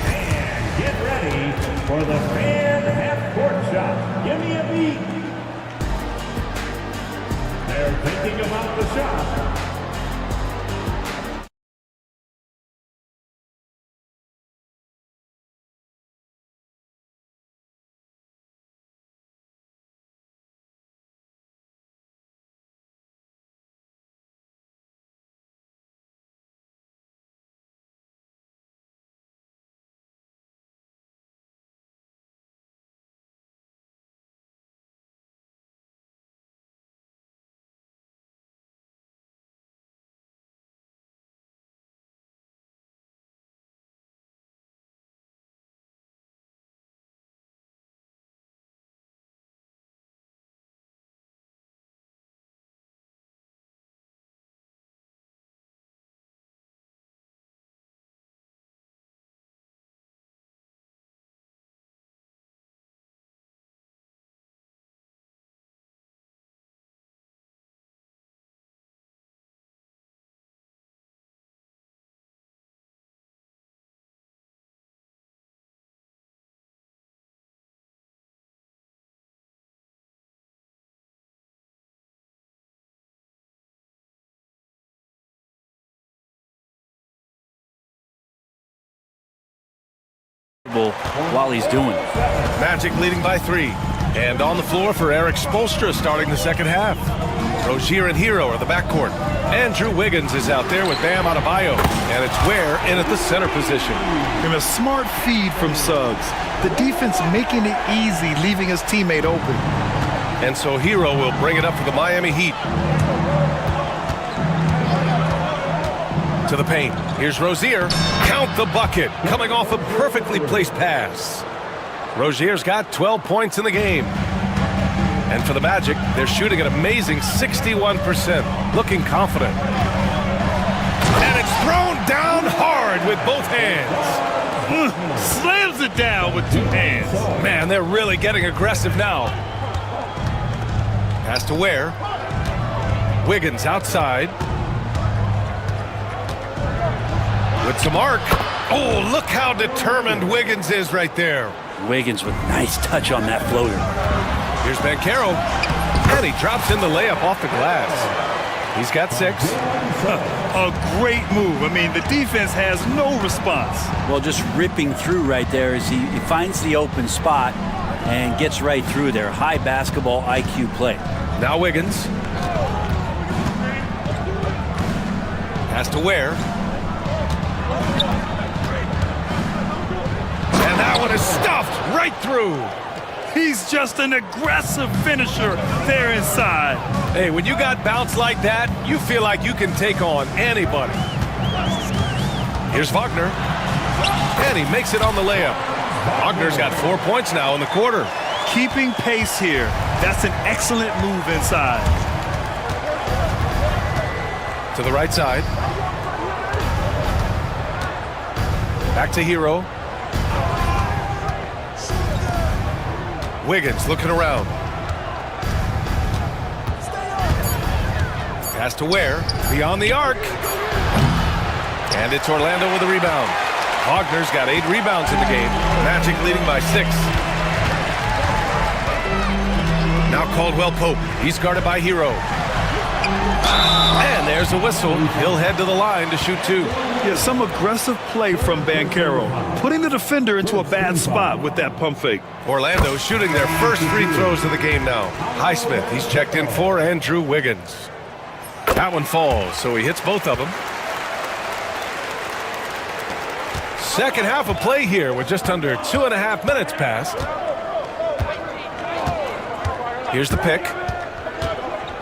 And get ready for the fan half-court shot. Give me a beat. They're thinking about the shot.
while he's doing it.
Magic leading by 3. And on the floor for Eric Spoelstra starting the second half. Rozier and Hero are the backcourt. Andrew Wiggins is out there with Bam Adebayo. And it's Ware in at the center position.
And a smart feed from Suggs. The defense making it easy, leaving his teammate open.
And so Hero will bring it up for the Miami Heat. To the paint. Here's Rozier. Count the bucket. Coming off a perfectly placed pass. Rozier's got 12 points in the game. And for the Magic, they're shooting an amazing 61%. Looking confident. And it's thrown down hard with both hands.
Slams it down with 2 hands.
Man, they're really getting aggressive now. Pass to Ware. Wiggins outside. With some arc. Oh, look how determined Wiggins is right there.
Wiggins with nice touch on that floater.
Here's Banchero. And he drops in the layup off the glass. He's got 6.
A great move. I mean, the defense has no response.
Well, just ripping through right there as he finds the open spot and gets right through there. High basketball IQ play.
Now Wiggins. Pass to Ware. And that one is stuffed right through.
He's just an aggressive finisher there inside.
Hey, when you got bounce like that, you feel like you can take on anybody. Here's Wagner. And he makes it on the layup. Wagner's got 4 points now in the quarter.
Keeping pace here. That's an excellent move inside.
To the right side. Back to Hero. Wiggins looking around. Pass to Ware. Beyond the arc. And it's Orlando with a rebound. Wagner's got 8 rebounds in the game. Magic leading by 6. Now Caldwell Pope. He's guarded by Hero. And there's a whistle. He'll head to the line to shoot 2.
Yeah, some aggressive play from Banchero, putting the defender into a bad spot with that pump fake.
Orlando shooting their first free throws of the game now. Highsmith, he's checked in for Andrew Wiggins. That one falls, so he hits both of them. Second half of play here with just under 2.5 minutes passed. Here's the pick.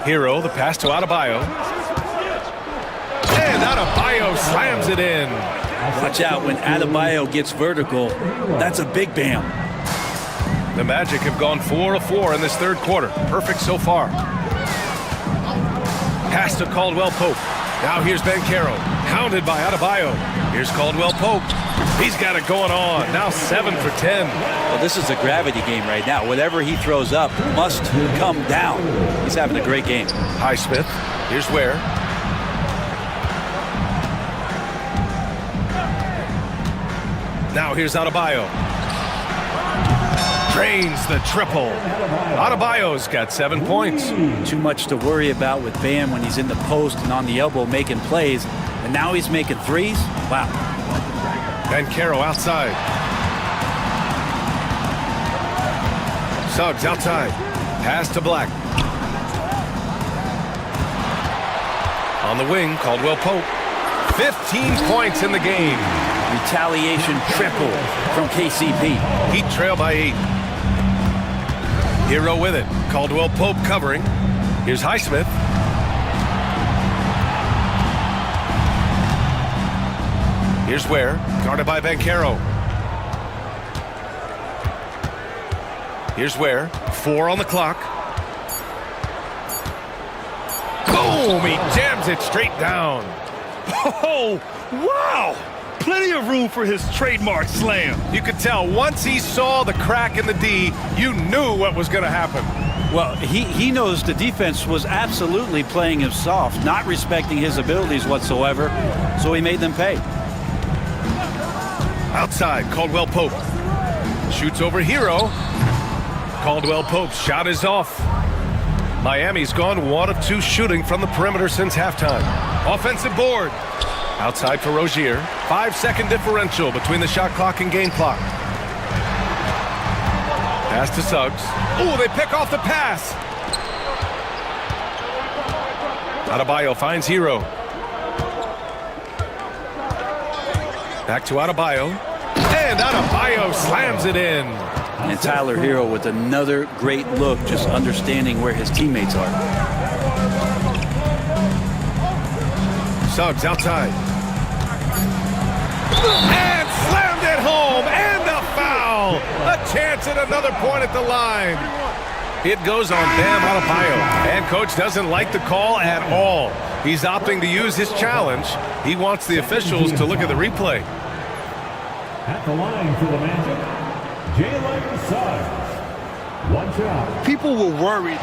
Hero, the pass to Adebayo. And Adebayo slams it in.
Watch out when Adebayo gets vertical. That's a big bam.
The Magic have gone 4 of 4 in this third quarter. Perfect so far. Pass to Caldwell Pope. Now here's Banchero. Hounded by Adebayo. Here's Caldwell Pope. He's got it going on. Now 7 for 10.
Well, this is a gravity game right now. Whatever he throws up must come down. He's having a great game.
Highsmith. Here's Ware. Now here's Adebayo. Drains the triple. Adebayo's got 7 points.
Too much to worry about with Bam when he's in the post and on the elbow making plays. And now he's making threes? Wow.
Banchero outside. Suggs outside. Pass to Black. On the wing, Caldwell Pope. 15 points in the game.
Retaliation triple from KCP.
Heat trail by 8. Hero with it. Caldwell Pope covering. Here's Highsmith. Here's Ware, guarded by Banchero. Here's Ware, 4 on the clock. Boom! He jams it straight down.
Oh, wow! Plenty of room for his trademark slam.
You could tell once he saw the crack in the D, you knew what was going to happen.
Well, he knows the defense was absolutely playing him soft, not respecting his abilities whatsoever, so he made them pay.
Outside, Caldwell Pope. Shoots over Hero. Caldwell Pope's shot is off. Miami's gone 1 of 2 shooting from the perimeter since halftime. Offensive board. Outside for Rozier. 5-second differential between the shot clock and game clock. Pass to Suggs. Oh, they pick off the pass. Adebayo finds Hero. Back to Adebayo. And Adebayo slams it in.
And Tyler Hero with another great look, just understanding where his teammates are.
Suggs outside. And slammed it home. And a foul. A chance at another point at the line. It goes on Bam Adebayo. And coach doesn't like the call at all. He's opting to use his challenge. He wants the officials to look at the replay.
At the line for the Magic, Jalen Suggs. One shot.
People were worried.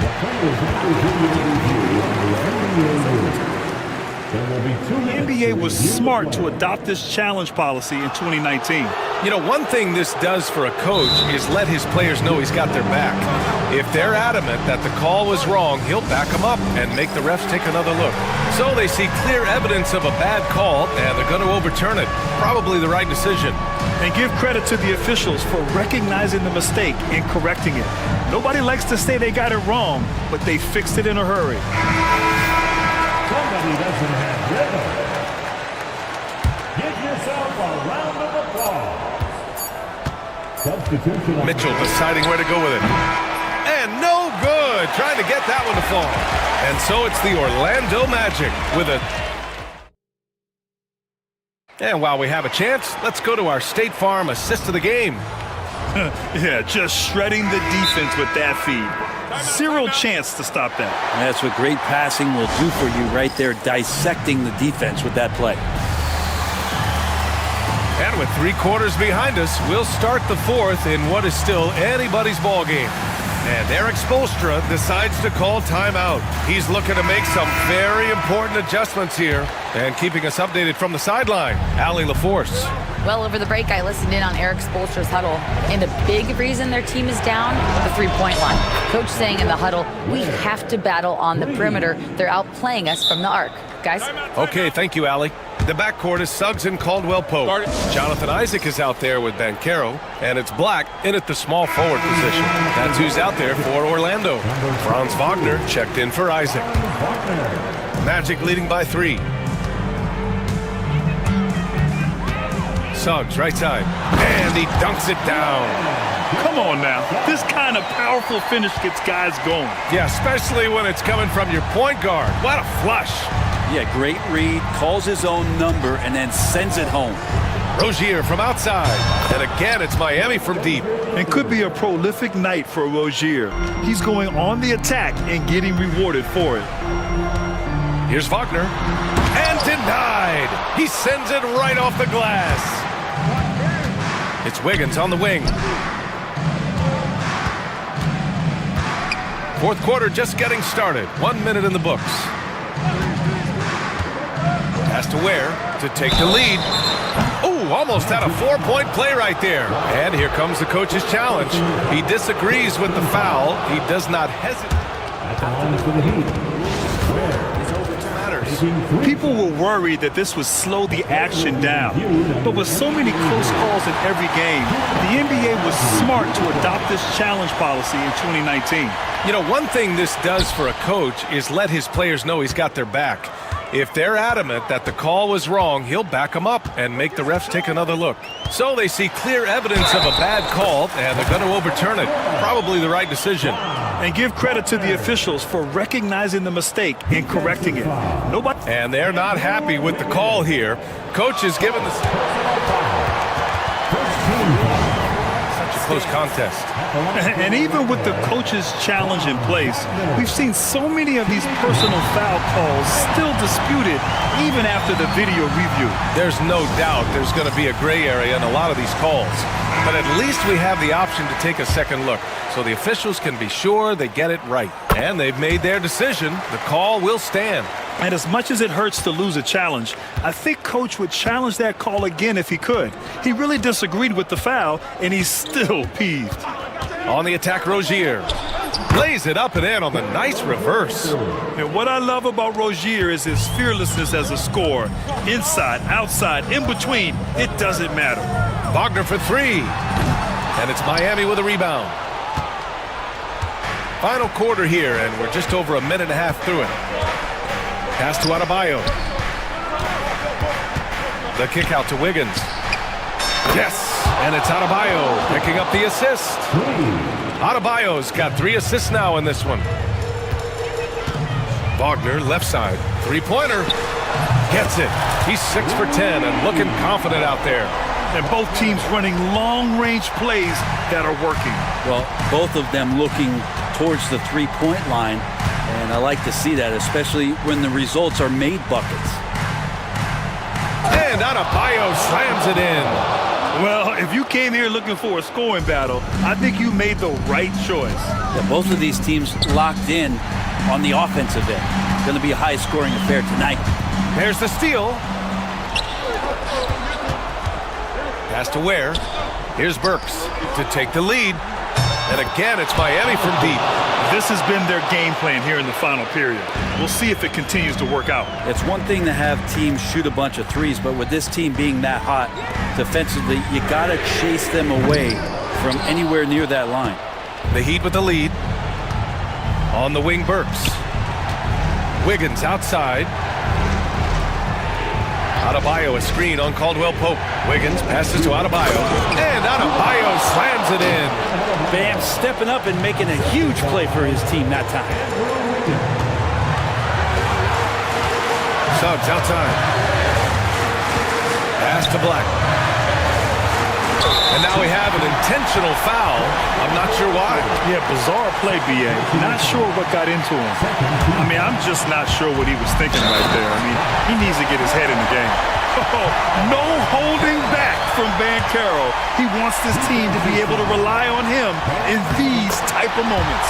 The NBA was smart to adopt this challenge policy in 2019.
You know, one thing this does for a coach is let his players know he's got their back. If they're adamant that the call was wrong, he'll back them up and make the refs take another look. So they see clear evidence of a bad call, and they're going to overturn it. Probably the right decision.
And give credit to the officials for recognizing the mistake and correcting it. Nobody likes to say they got it wrong, but they fixed it in a hurry.
Somebody doesn't have rhythm. Give yourself a round of applause. Substitution.
Mitchell deciding where to go with it. And no good. Trying to get that one to fall. And so it's the Orlando Magic with a... And while we have a chance, let's go to our State Farm assist of the game.
Yeah, just shredding the defense with that feed. Zero chance to stop that.
That's what great passing will do for you right there, dissecting the defense with that play.
And with 3 quarters behind us, we'll start the fourth in what is still anybody's ball game. And Eric Spoelstra decides to call timeout. He's looking to make some very important adjustments here. And keeping us updated from the sideline, Allie LaForce.
Well, over the break, I listened in on Eric Spoelstra's huddle, and a big reason their team is down, the three-point line. Coach saying in the huddle, we have to battle on the perimeter. They're outplaying us from the arc. Guys?
Okay, thank you, Allie. The backcourt is Suggs and Caldwell-Pope. Jonathan Isaac is out there with Banchero, and it's Black in at the small forward position. That's who's out there for Orlando. Franz Wagner checked in for Isaac. Magic leading by 3. Suggs, right side. And he dunks it down.
Come on now. This kind of powerful finish gets guys going.
Yeah, especially when it's coming from your point guard. What a flush.
Yeah, great read, calls his own number, and then sends it home.
Rozier from outside. And again, it's Miami from deep.
It could be a prolific night for Rozier. He's going on the attack and getting rewarded for it.
Here's Wagner. And denied. He sends it right off the glass. It's Wiggins on the wing. Fourth quarter just getting started. 1 minute in the books. Pass to Ware to take the lead. Oh, almost had a 4-point play right there. And here comes the coach's challenge. He disagrees with the foul. He does not hesitate.
At the line for the Heat,
People were worried that this would slow the action down. But with so many close calls in every game, the NBA was smart to adopt this challenge policy in 2019.
You know, one thing this does for a coach is let his players know he's got their back. If they're adamant that the call was wrong, he'll back them up and make the refs take another look. So they see clear evidence of a bad call, and they're going to overturn it. Probably the right decision.
And give credit to the officials for recognizing the mistake and correcting it.
And they're not happy with the call here. Coach is given the... Such a close contest.
And even with the coach's challenge in place, we've seen so many of these personal foul calls still disputed even after the video review.
There's no doubt there's going to be a gray area in a lot of these calls. But at least we have the option to take a second look, so the officials can be sure they get it right. And they've made their decision. The call will stand.
And as much as it hurts to lose a challenge, I think Coach would challenge that call again if he could. He really disagreed with the foul, and he's still peeved.
On the attack, Rozier. Plays it up and in on the nice reverse.
And what I love about Rozier is his fearlessness as a scorer. Inside, outside, in between, it doesn't matter.
Wagner for 3. And it's Miami with a rebound. Final quarter here, and we're just over a minute and a half through it. Pass to Adebayo. The kick out to Wiggins. Yes, and it's Adebayo picking up the assist. Adebayo's got 3 assists now in this one. Wagner, left side, three-pointer. Gets it. He's 6 for 10 and looking confident out there.
And both teams running long-range plays that are working.
Well, both of them looking towards the three-point line, and I like to see that, especially when the results are made buckets.
And Adebayo slams it in.
Well, if you came here looking for a scoring battle, I think you made the right choice.
Yeah, both of these teams locked in on the offensive end. It's going to be a high-scoring affair tonight.
There's the steal. Pass to Ware. Here's Burks to take the lead. And again, it's Miami from deep.
This has been their game plan here in the final period. We'll see if it continues to work out.
It's one thing to have teams shoot a bunch of threes, but with this team being that hot defensively, you got to chase them away from anywhere near that line.
The Heat with the lead. On the wing, Burks. Wiggins outside. Adebayo, a screen on Caldwell Pope. Wiggins passes to Adebayo. And Adebayo slams it in.
Bam stepping up and making a huge play for his team that time.
Suggs outside. Pass to Black. And now we have an intentional foul. I'm not sure why.
Yeah, bizarre play, B.A. Not sure what got into him. I mean, I'm just not sure what he was thinking right there. I mean, he needs to get his head in the game. Oh, no holding back from Banchero. He wants this team to be able to rely on him in these type of moments.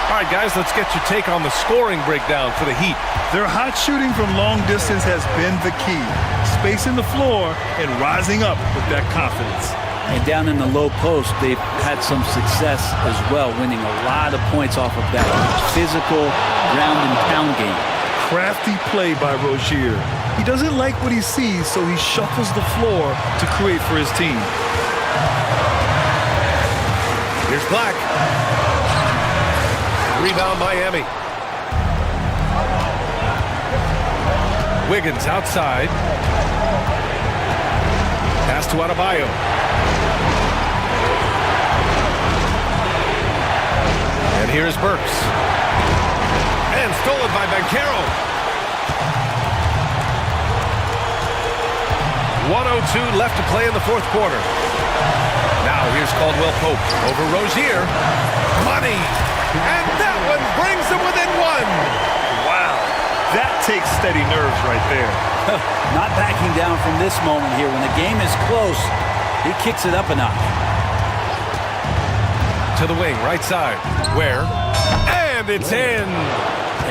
All right, guys, let's get your take on the scoring breakdown for the Heat.
Their hot shooting from long distance has been the key. Spacing the floor and rising up with that confidence.
And down in the low post, they've had some success as well, winning a lot of points off of that physical ground and pound game.
Crafty play by Rozier. He doesn't like what he sees, so he shuffles the floor to create for his team.
Here's Black. Rebound Miami. Wiggins outside. Pass to Adebayo. And here's Burks. And stolen by Banchero. 1:02 left to play in the fourth quarter. Now here's Caldwell Pope over Rozier. Money. And that one brings them within one.
Wow. That takes steady nerves right there.
Not backing down from this moment here. When the game is close, he kicks it up a notch.
To the wing, right side. Where? And it's in.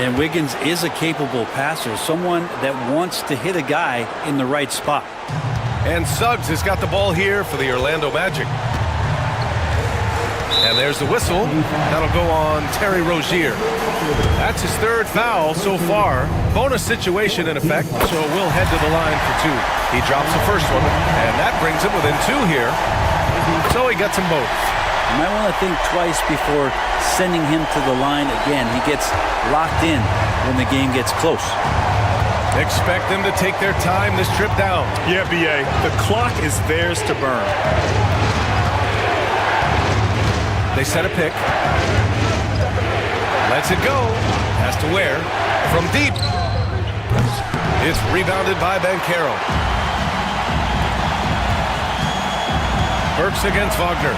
And Wiggins is a capable passer, someone that wants to hit a guy in the right spot.
And Suggs has got the ball here for the Orlando Magic. And there's the whistle. That'll go on Terry Rozier. That's his third foul so far. Bonus situation in effect, so we'll head to the line for 2. He drops the first one, and that brings him within 2 here. So he gets them both.
You might want to think twice before sending him to the line again. He gets locked in when the game gets close.
Expect them to take their time this trip down.
Yeah, B.A. The clock is theirs to burn.
They set a pick. Lets it go. Has to Ware. From deep. It's rebounded by Banchero. Burks against Wagner.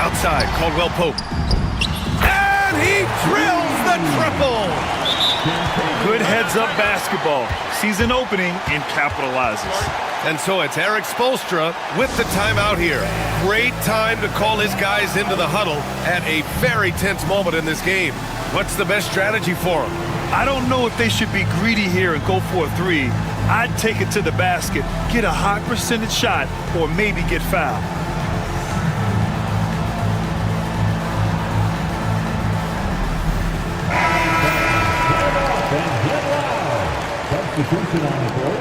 Outside, Caldwell Pope. And he drills the triple!
Good heads-up basketball. Sees an opening and capitalizes.
And so it's Eric Spoelstra with the timeout here. Great time to call his guys into the huddle at a very tense moment in this game. What's the best strategy for him?
I don't know if they should be greedy here and go for a 3. I'd take it to the basket, get a high percentage shot, or maybe get fouled.
Substitution on the court.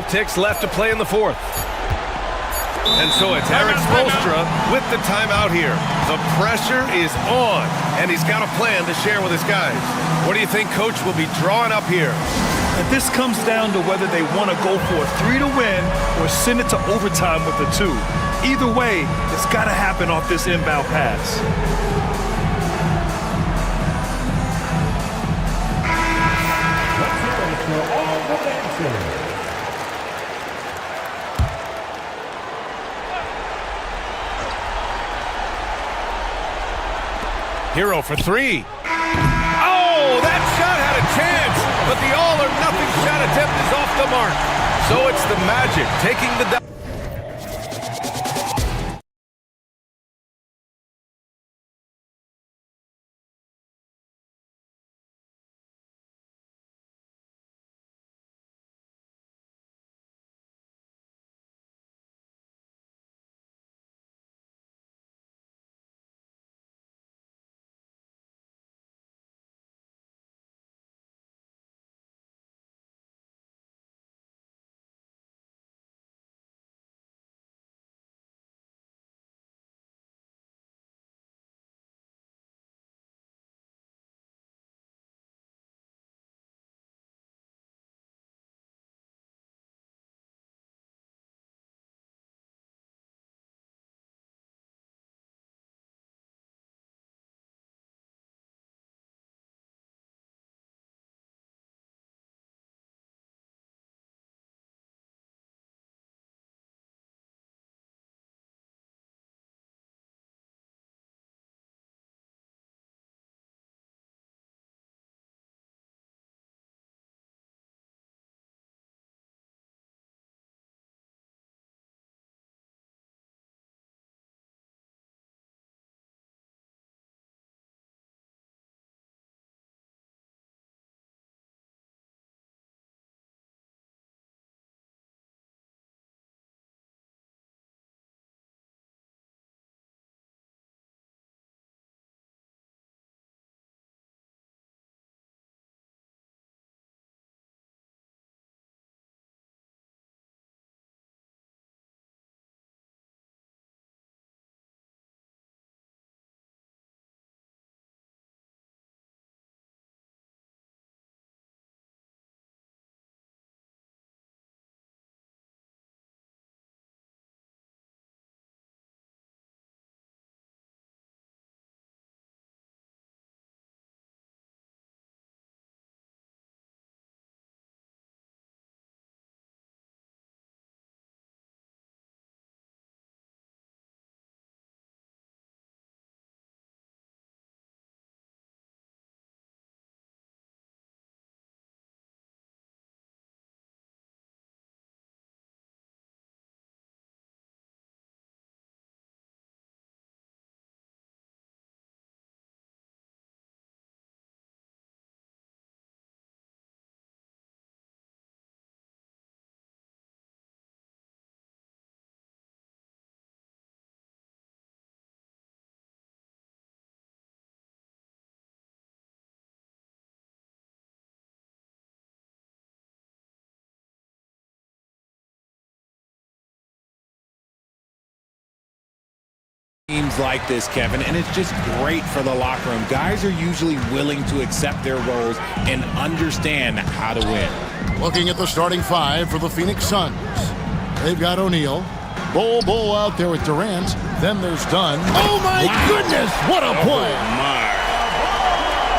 5 ticks left to play in the fourth. And so it's Eric Spoelstra with the timeout here. The pressure is on, and he's got a plan to share with his guys. What do you think Coach will be drawing up here?
And this comes down to whether they want to go for a 3 to win or send it to overtime with a 2. Either way, it's got to happen off this inbound pass.
Hero for 3. Oh, that shot had a chance, but the all-or-nothing shot attempt is off the mark. So it's the Magic taking the...
Teams like this, Kevin, and it's just great for the locker room. Guys are usually willing to accept their roles and understand how to win.
Looking at the starting 5 for the Phoenix Suns. They've got O'Neal. Bull out there with Durant. Then there's Dunn. Oh, my goodness! What a play!
Oh, my.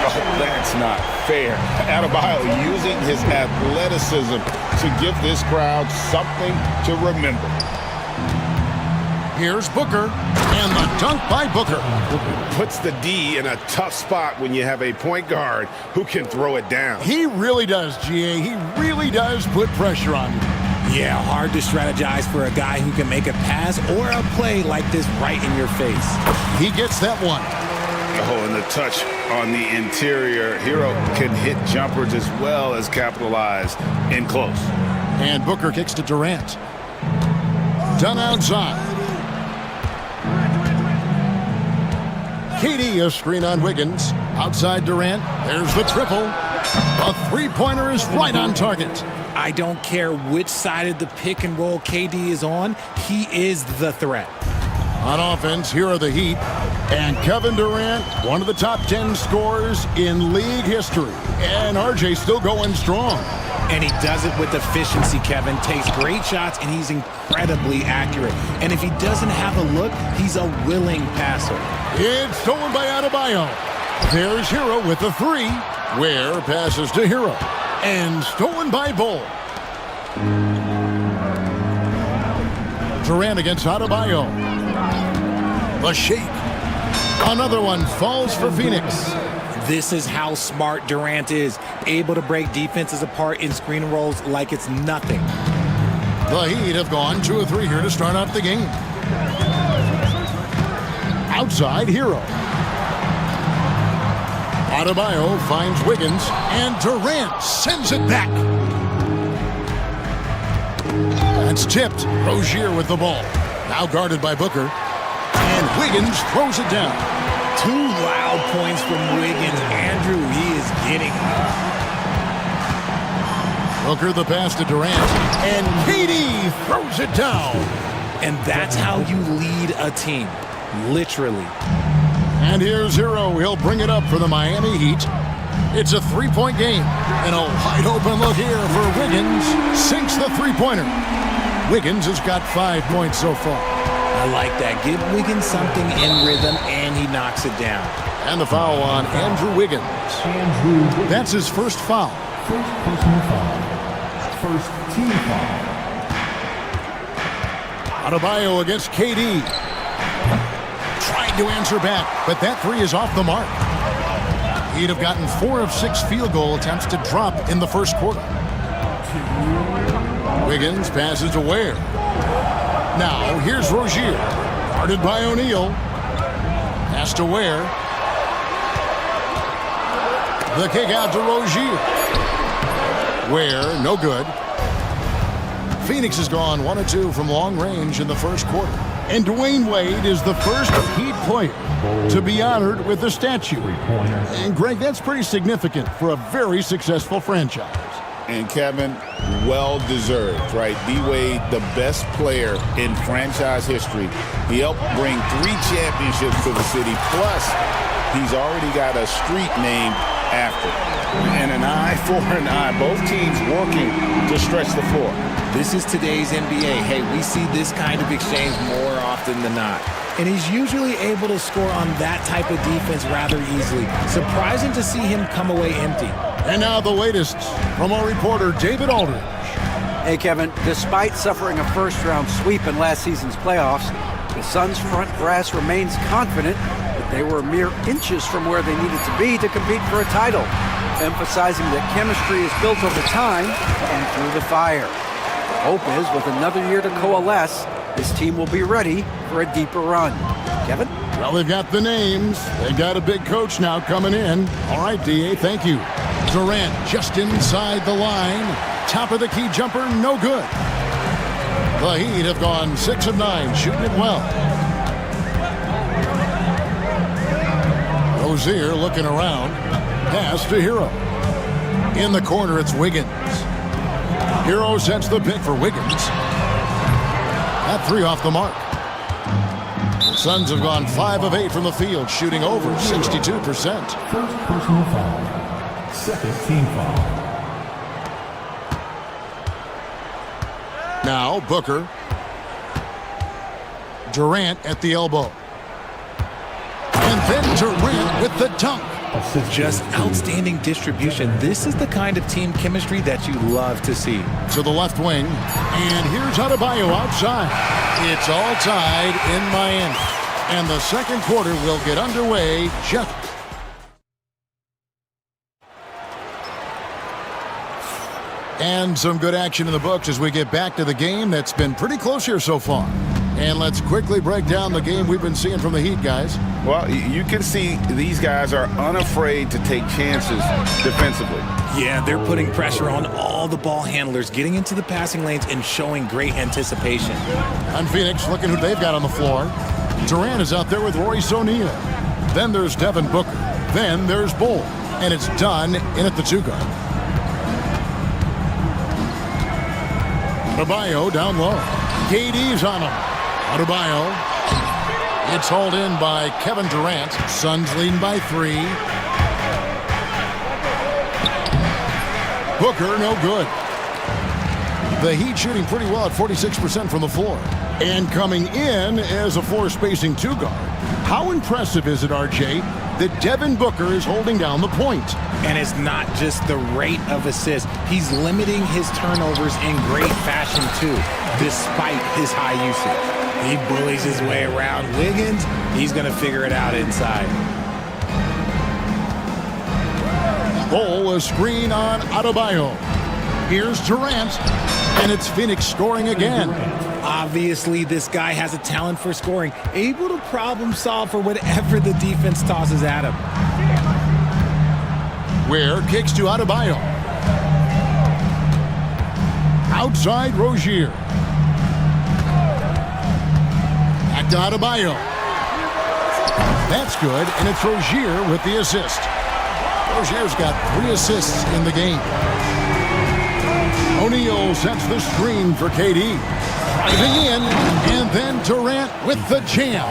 Oh, that's not fair. Adebayo using his athleticism to give this crowd something to remember.
Here's Booker, and the dunk by Booker.
Puts the D in a tough spot when you have a point guard who can throw it down.
He really does, GA. He really does put pressure on you.
Yeah, hard to strategize for a guy who can make a pass or a play like this right in your face.
He gets that one.
Oh, and the touch on the interior. Hero can hit jumpers as well as capitalize in close.
And Booker kicks to Durant. Done outside. KD, a screen on Wiggins. Outside Durant. There's the triple. A three-pointer is right on target.
I don't care which side of the pick and roll KD is on, he is the threat.
On offense, here are the Heat. And Kevin Durant, one of the top 10 scorers in league history. And RJ still going strong.
And he does it with efficiency, Kevin. Takes great shots, and he's incredibly accurate. And if he doesn't have a look, he's a willing passer.
It's stolen by Adebayo. There's Hero with the three. Ware passes to Hero. And stolen by Bull. Durant against Adebayo. The shake. Another one falls for Phoenix.
This is how smart Durant is, able to break defenses apart in screen rolls like it's nothing.
The Heat have gone 2 of 3 here to start out the game. Outside, Hero. Adebayo finds Wiggins, and Durant sends it back. That's tipped. Rozier with the ball. Now guarded by Booker. And Wiggins throws it down.
2 loud points from Wiggins. Andrew, he is getting up.
Booker the pass to Durant. And KD throws it down.
And that's how you lead a team. Literally.
And here's Hero. He'll bring it up for the Miami Heat. It's a three-point game. And a wide-open look here for Wiggins. Sinks the three-pointer. Wiggins has got 5 points so far.
I like that. Give Wiggins something in rhythm, and he knocks it down.
And the foul on Andrew Wiggins. That's his first foul.
First personal foul. First team foul.
Adebayo against KD. Tried to answer back, but that three is off the mark. He'd have gotten 4 of 6 field goal attempts to drop in the first quarter. Wiggins passes to Ware. Now, here's Rozier. Guarded by O'Neal. Pass to Ware. The kick out to Rozier. Ware, no good. Phoenix has gone 1 of 2 from long range in the first quarter. And Dwayne Wade is the first Heat player to be honored with a statue. And Greg, that's pretty significant for a very successful franchise.
And Kevin, well-deserved, right? D-Wade, the best player in franchise history. He helped bring 3 championships to the city. Plus, he's already got a street named after. And an eye for an eye. Both teams working to stretch the floor.
This is today's NBA. Hey, we see this kind of exchange more often than not. And he's usually able to score on that type of defense rather easily. Surprising to see him come away empty.
And now the latest from our reporter, David Aldridge.
Hey, Kevin, despite suffering a first-round sweep in last season's playoffs, the Suns' front brass remains confident that they were mere inches from where they needed to be to compete for a title, emphasizing that chemistry is built over time and through the fire. Hope is, with another year to coalesce, this team will be ready for a deeper run. Kevin?
Well, they've got the names. They've got a big coach now coming in. All right, D.A., thank you. Durant just inside the line. Top of the key jumper, no good. The Heat have gone 6 of 9, shooting it well. Rozier looking around. Pass to Hero. In the corner, it's Wiggins. Hero sets the pick for Wiggins. That 3 off the mark. The Suns have gone 5 of 8 from the field, shooting over 62%.
First personal foul. Second team foul.
Now Booker. Durant at the elbow. And then Durant with the dunk.
Just outstanding distribution. This is the kind of team chemistry that you love to see.
To the left wing. And here's Adebayo outside. It's all tied in Miami. And the second quarter will get underway just... And some good action in the books as we get back to the game that's been pretty close here so far. And let's quickly break down the game we've been seeing from the Heat, guys.
Well, you can see these guys are unafraid to take chances defensively.
Yeah, they're putting pressure on all the ball handlers, getting into the passing lanes and showing great anticipation.
And Phoenix, looking who they've got on the floor. Durant is out there with Royce O'Neal. Then there's Devin Booker. Then there's Bull. And it's done in at the 2-guard. Adebayo down low. KD's on him. Adebayo. It's hauled in by Kevin Durant. Suns leading by 3. Booker, no good. The Heat shooting pretty well at 46% from the floor. And coming in as a floor-spacing 2-guard. How impressive is it, RJ, that Devin Booker is holding down the point?
And it's not just the rate of assists. He's limiting his turnovers in great fashion, too, despite his high usage. He bullies his way around Wiggins. He's going to figure it out inside.
Roll a screen on Adebayo. Here's Durant, and it's Phoenix scoring again.
Obviously, this guy has a talent for scoring, able to problem solve for whatever the defense tosses at him.
Ware kicks to Adebayo. Outside Rozier. Back to Adebayo. That's good, and it's Rozier with the assist. Rozier's got 3 assists in the game. O'Neal sets the screen for KD. Driving in, and then Durant with the jam.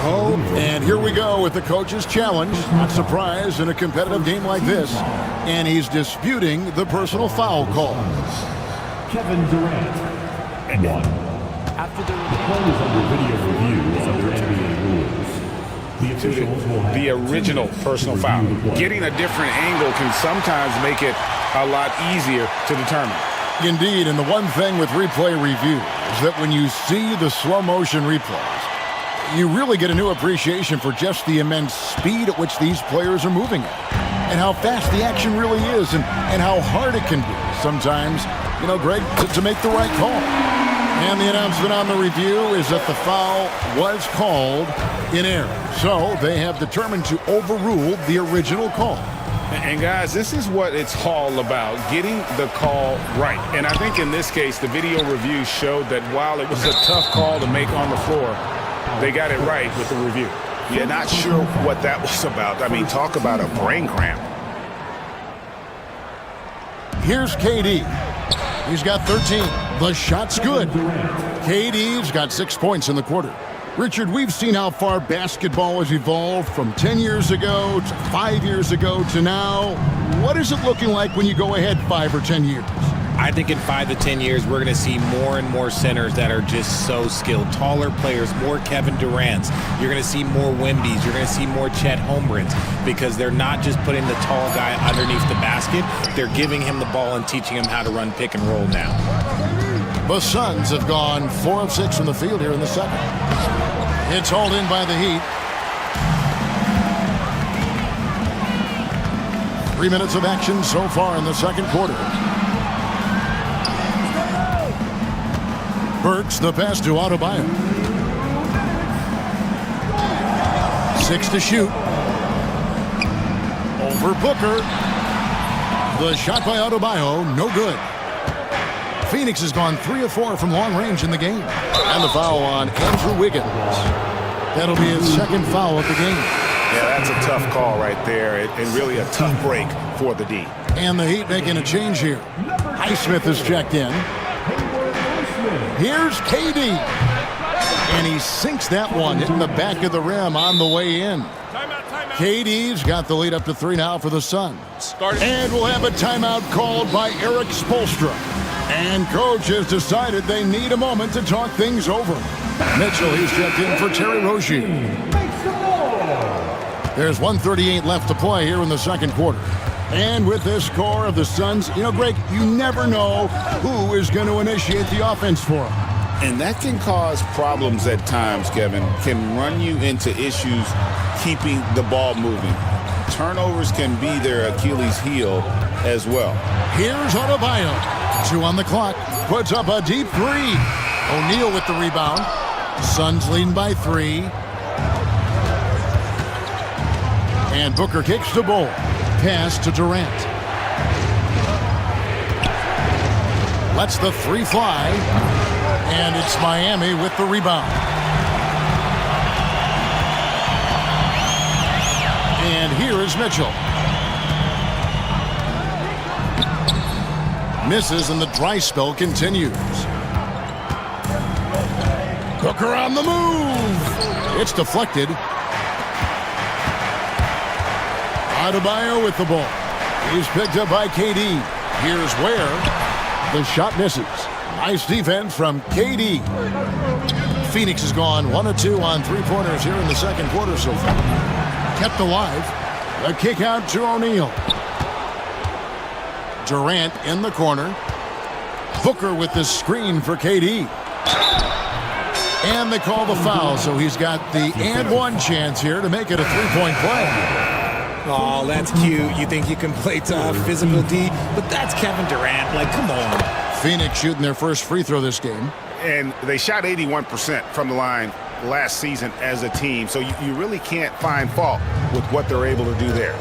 Oh, and here we go with the coach's challenge. Not surprised in a competitive game like this. And he's disputing the personal foul call.
Kevin Durant. 1.
After the
Play is under video review under NBA rules. The officials will have
the original personal foul. Getting a different angle can sometimes make it a lot easier to determine.
Indeed, and the one thing with replay review is that when you see the slow motion replays, you really get a new appreciation for just the immense speed at which these players are moving at, and how fast the action really is, and how hard it can be sometimes, you know, Greg, to make the right call. And the announcement on the review is that the foul was called in error. So they have determined to overrule the original call.
And guys, this is what it's all about, getting the call right. And I think in this case, the video review showed that while it was a tough call to make on the floor, they got it right with the review.
Yeah, not sure what that was about. I mean, talk about a brain cramp.
Here's KD. He's got 13. The shot's good. KD's got 6 points in the quarter. Richard, we've seen how far basketball has evolved from 10 years ago to 5 years ago to now. What is it looking like when you go ahead 5 or 10 years?
I think in 5 to 10 years, we're going to see more and more centers that are just so skilled. Taller players, more Kevin Durants. You're going to see more Wemby's. You're going to see more Chet Holmgrens because they're not just putting the tall guy underneath the basket. They're giving him the ball and teaching him how to run pick and roll now.
The Suns have gone 4 of 6 from the field here in the second. It's hauled in by the Heat. 3 minutes of action so far in the second quarter. Burks the pass to Adebayo. 6 to shoot. Over Booker. The shot by Adebayo, no good. Phoenix has gone 3 of 4 from long range in the game. And the foul on Andrew Wiggins. That'll be his second foul of the game.
Yeah, that's a tough call right there, and really a tough break for the D.
And the Heat making a change here. Highsmith is checked in. Here's KD. And he sinks that one, hitting the back of the rim on the way in. KD's got the lead up to 3 now for the Suns. And we'll have a timeout called by Eric Spoelstra. And coach has decided they need a moment to talk things over. Mitchell, he's checked in for Terry Rozier. There's 1:38 left to play here in the second quarter. And with this score of the Suns, you know, Greg, you never know who is going to initiate the offense for them.
And that can cause problems at times, Kevin. Can run you into issues keeping the ball moving. Turnovers can be their Achilles heel as well.
Here's Adebayo. 2 on the clock. Puts up a deep 3. O'Neal with the rebound. Suns leading by 3. And Booker kicks the ball. Pass to Durant. Lets the 3 fly. And it's Miami with the rebound. And here is Mitchell. Misses, and the dry spell continues. Hooker on the move. It's deflected. Adebayo with the ball. He's picked up by KD. Here's where the shot misses. Nice defense from KD. Phoenix has gone 1 of 2 on three-pointers here in the second quarter so far. Kept alive. A kick out to O'Neal. Durant in the corner. Booker with the screen for KD. And they call the foul, so he's got the and one chance here to make it a three-point play.
Oh, that's cute. You think you can play tough, physical D, but that's Kevin Durant. Like, come on.
Phoenix shooting their first free throw this game.
And they shot 81% from the line last season as a team, so you really can't find fault with what they're able to do there.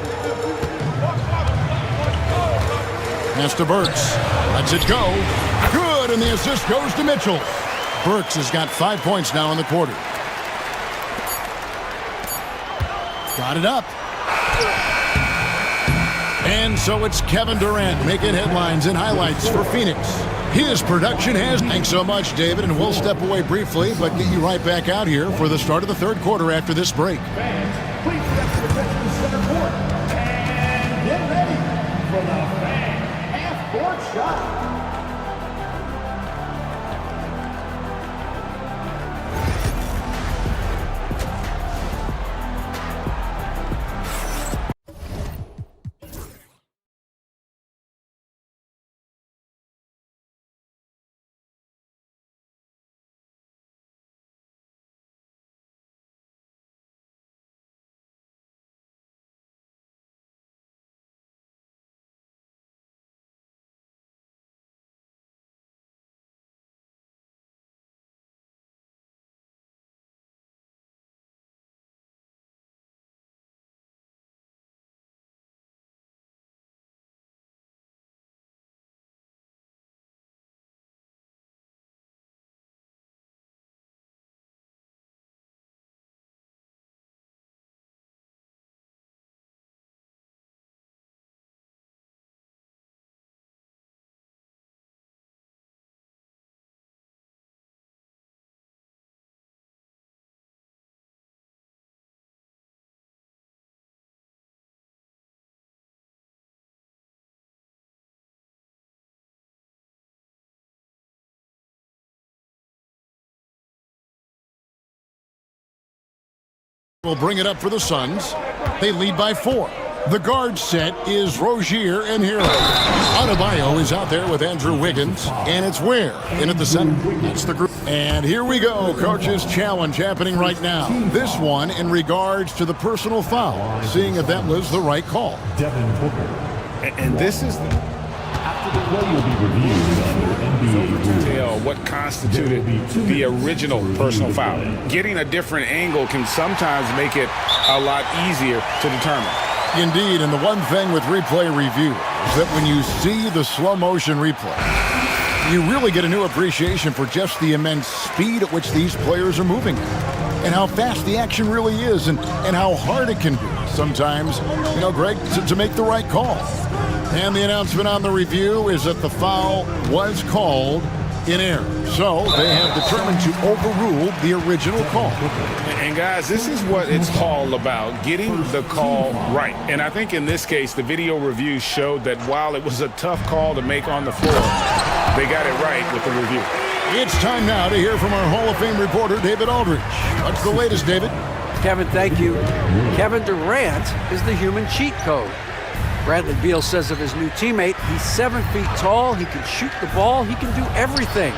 Pass to Burks. Lets it go. Good, and the assist goes to Mitchell. Burks has got 5 points now in the quarter. Got it up. And so it's Kevin Durant making headlines and highlights for Phoenix. His production has... Thanks so much, David, and we'll step away briefly, but get you right back out here for the start of the third quarter after this break.
Fans, please step to the center court and get ready for the fan half-court shot.
Will bring it up for the Suns. They lead by 4. The guard set is Rozier and Hero. Adebayo is out there with Andrew Wiggins, and it's Ware in at the center. That's the group. And here we go. Coach's challenge happening right now. This one in regards to the personal foul, seeing if that was the right call.
And this is
After the play will be reviewed under NBA
detail what constituted the original personal foul. Getting a different angle can sometimes make it a lot easier to determine.
Indeed, and the one thing with replay review is that when you see the slow motion replay, you really get a new appreciation for just the immense speed at which these players are moving at, and how fast the action really is, and how hard it can be sometimes, Greg, to make the right call. And the announcement on the review is that the foul was called in error. So they have determined to overrule the original call.
And guys, this is what it's all about, getting the call right. And I think in this case, the video review showed that while it was a tough call to make on the floor, they got it right with the review.
It's time now to hear from our Hall of Fame reporter, David Aldridge. What's the latest, David?
Kevin, thank you. Kevin Durant is the human cheat code. Bradley Beal says of his new teammate, he's 7 feet tall, he can shoot the ball, he can do everything.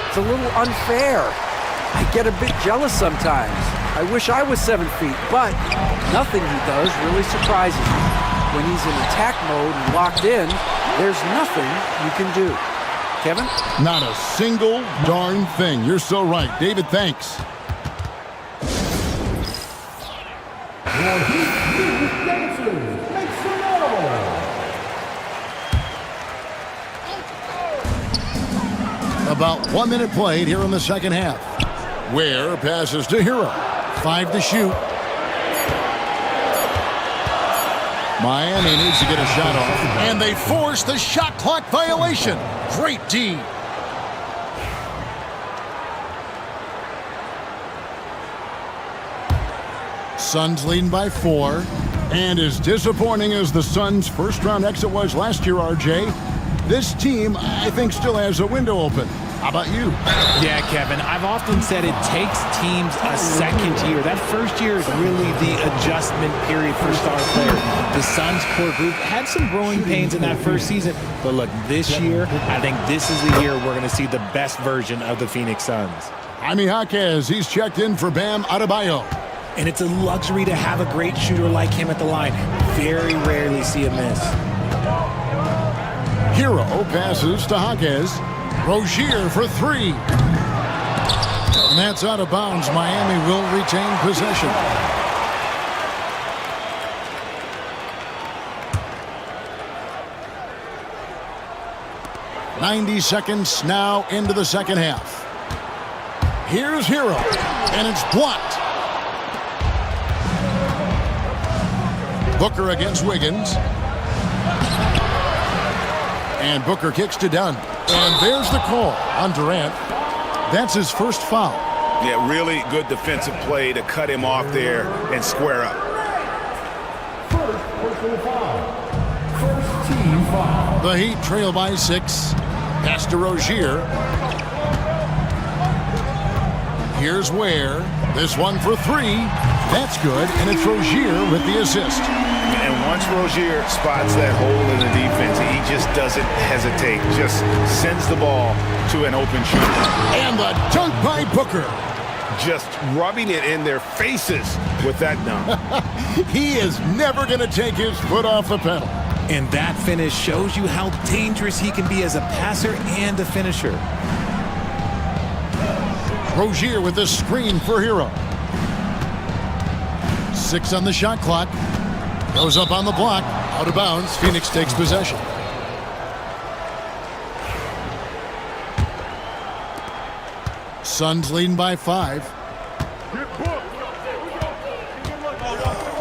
It's a little unfair. I get a bit jealous sometimes. I wish I was 7 feet, but nothing he does really surprises me. When he's in attack mode and locked in, there's nothing you can do. Kevin?
Not a single darn thing. You're so right. David, thanks. About 1 minute played here in the second half. Ware passes to Hero. 5 to shoot. Miami needs to get a shot off. And they force the shot clock violation. Great D. Suns leading by 4. And as disappointing as the Suns' first-round exit was last year, RJ, this team, I think, still has a window open. How about you?
Yeah, Kevin, I've often said it takes teams a second year. That first year is really the adjustment period for star players. The Suns core group had some growing pains in that first season, but look, this year, I think this is the year we're going to see the best version of the Phoenix Suns.
Jaime Jaquez, he's checked in for Bam Adebayo.
And it's a luxury to have a great shooter like him at the line. Very rarely see a miss.
Hero passes to Jaquez. Rozier for 3. And that's out of bounds. Miami will retain possession. .90 seconds now into the second half. Here's Hero, and it's blocked. Booker against Wiggins. And Booker kicks to Dunn. And there's the call on Durant. That's his first foul.
Yeah, really good defensive play to cut him off there and square up.
The Heat trail by 6. Pass to Rozier. Here's Ware. This one for 3. That's good, and it's Rozier with the assist.
And once Rozier spots that hole in the defense, he just doesn't hesitate. Just sends the ball to an open shooter.
And the dunk by Booker.
Just rubbing it in their faces with that dunk.
He is never going to take his foot off the pedal.
And that finish shows you how dangerous he can be as a passer and a finisher.
Rozier with the screen for Hero. 6 on the shot clock. Goes up on the block. Out of bounds. Phoenix takes possession. Suns leading by 5.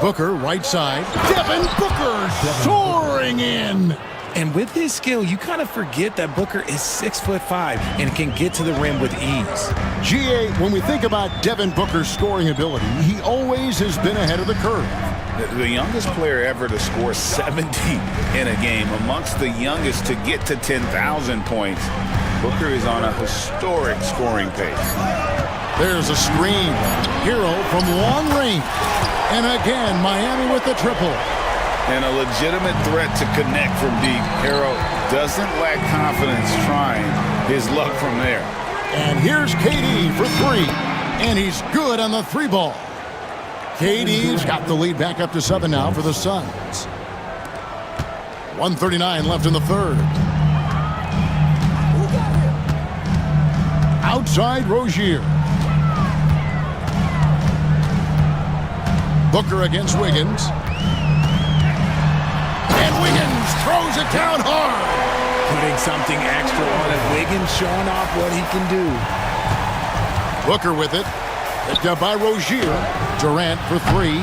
Booker, right side. Devin Booker soaring in.
And with his skill, you kind of forget that Booker is 6'5" and can get to the rim with ease.
GA, when we think about Devin Booker's scoring ability, he always has been ahead of the curve.
The youngest player ever to score 70 in a game, amongst the youngest to get to 10,000 points. Booker is on a historic scoring pace.
There's a screen. Hero from long range. And again, Miami with the triple.
And a legitimate threat to connect from deep. Hero doesn't lack confidence trying his luck from there.
And here's KD for 3. And he's good on the 3 ball. KD's got the lead back up to 7 now for the Suns. 1:39 left in the third. Outside Rozier. Booker against Wiggins. And Wiggins throws it down hard.
Putting something extra on it. Wiggins showing off what he can do.
Booker with it. Picked up by Rozier. Durant for 3.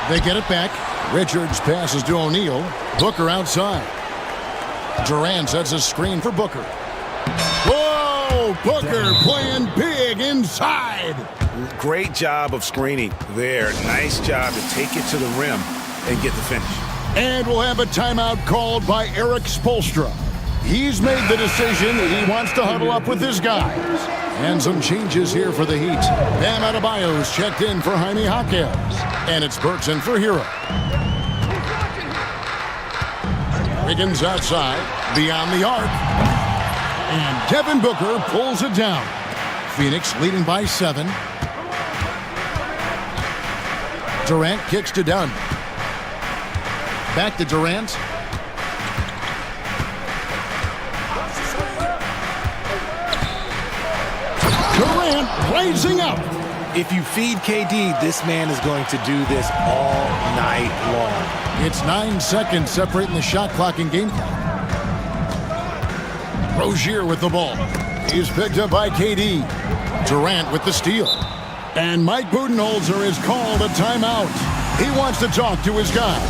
They get it back. Richards passes to O'Neal. Booker outside. Durant sets a screen for Booker. Whoa! Booker playing big inside.
Great job of screening there. Nice job to take it to the rim and get the finish.
And we'll have a timeout called by Eric Spoelstra. He's made the decision that he wants to huddle up with his guys. And some changes here for the Heat. Bam Adebayo's checked in for Jaime Jaquez. And it's Burton for Hero. Wiggins outside, beyond the arc. And Devin Booker pulls it down. Phoenix leading by 7. Durant kicks to Dunn. Back to Durant. Durant raising up.
If you feed KD, this man is going to do this all night long.
It's 9 seconds separating the shot clock and game clock. Rozier with the ball. He's picked up by KD. Durant with the steal. And Mike Budenholzer has called a timeout. He wants to talk to his guys.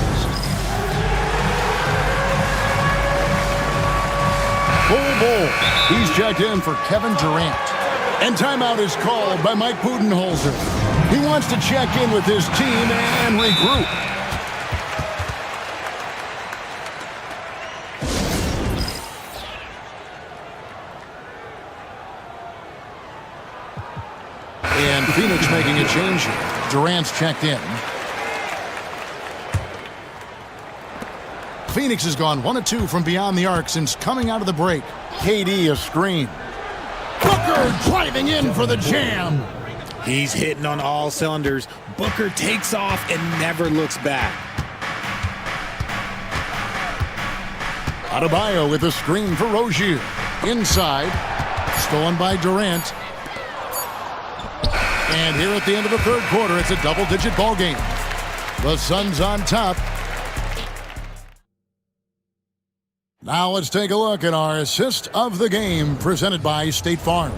Bull. He's checked in for Kevin Durant. And timeout is called by Mike Budenholzer. He wants to check in with his team and regroup. And Phoenix making a change here. Durant's checked in. Phoenix has gone 1 of 2 from beyond the arc since coming out of the break. KD a screen. Booker driving in for the jam.
He's hitting on all cylinders. Booker takes off and never looks back.
Adebayo with a screen for Rozier. Inside. Stolen by Durant. And here at the end of the third quarter, it's a double-digit ball game. The Suns on top. Now let's take a look at our assist of the game presented by State Farm.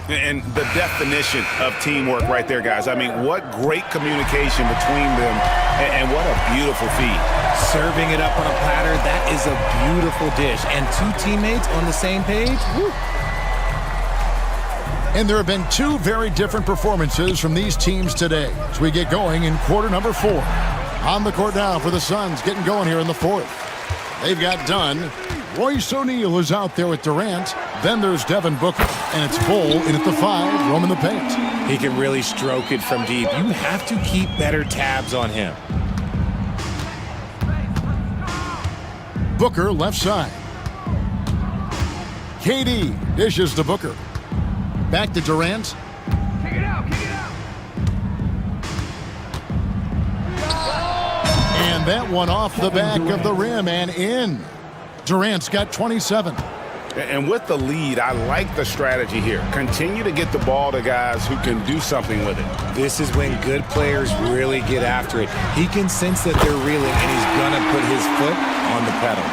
And the definition of teamwork right there, guys. I mean, what great communication between them, and what a beautiful feed.
Serving it up on a platter, that is a beautiful dish. And 2 teammates on the same page. Woo.
And there have been 2 very different performances from these teams today as we get going in quarter number 4. On the court now for the Suns, getting going here in the 4th. They've got done. Royce O'Neal is out there with Durant. Then there's Devin Booker, and it's Bull in at the 5, roaming the paint.
He can really stroke it from deep. You have to keep better tabs on him.
Booker left side. KD dishes to Booker. Back to Durant.
Kick it out, kick it out.
And that one off the back of the rim and in. Durant's got 27.
And with the lead, I like the strategy here. Continue to get the ball to guys who can do something with it.
This is when good players really get after it. He can sense that they're reeling, and he's going to put his foot on the pedal.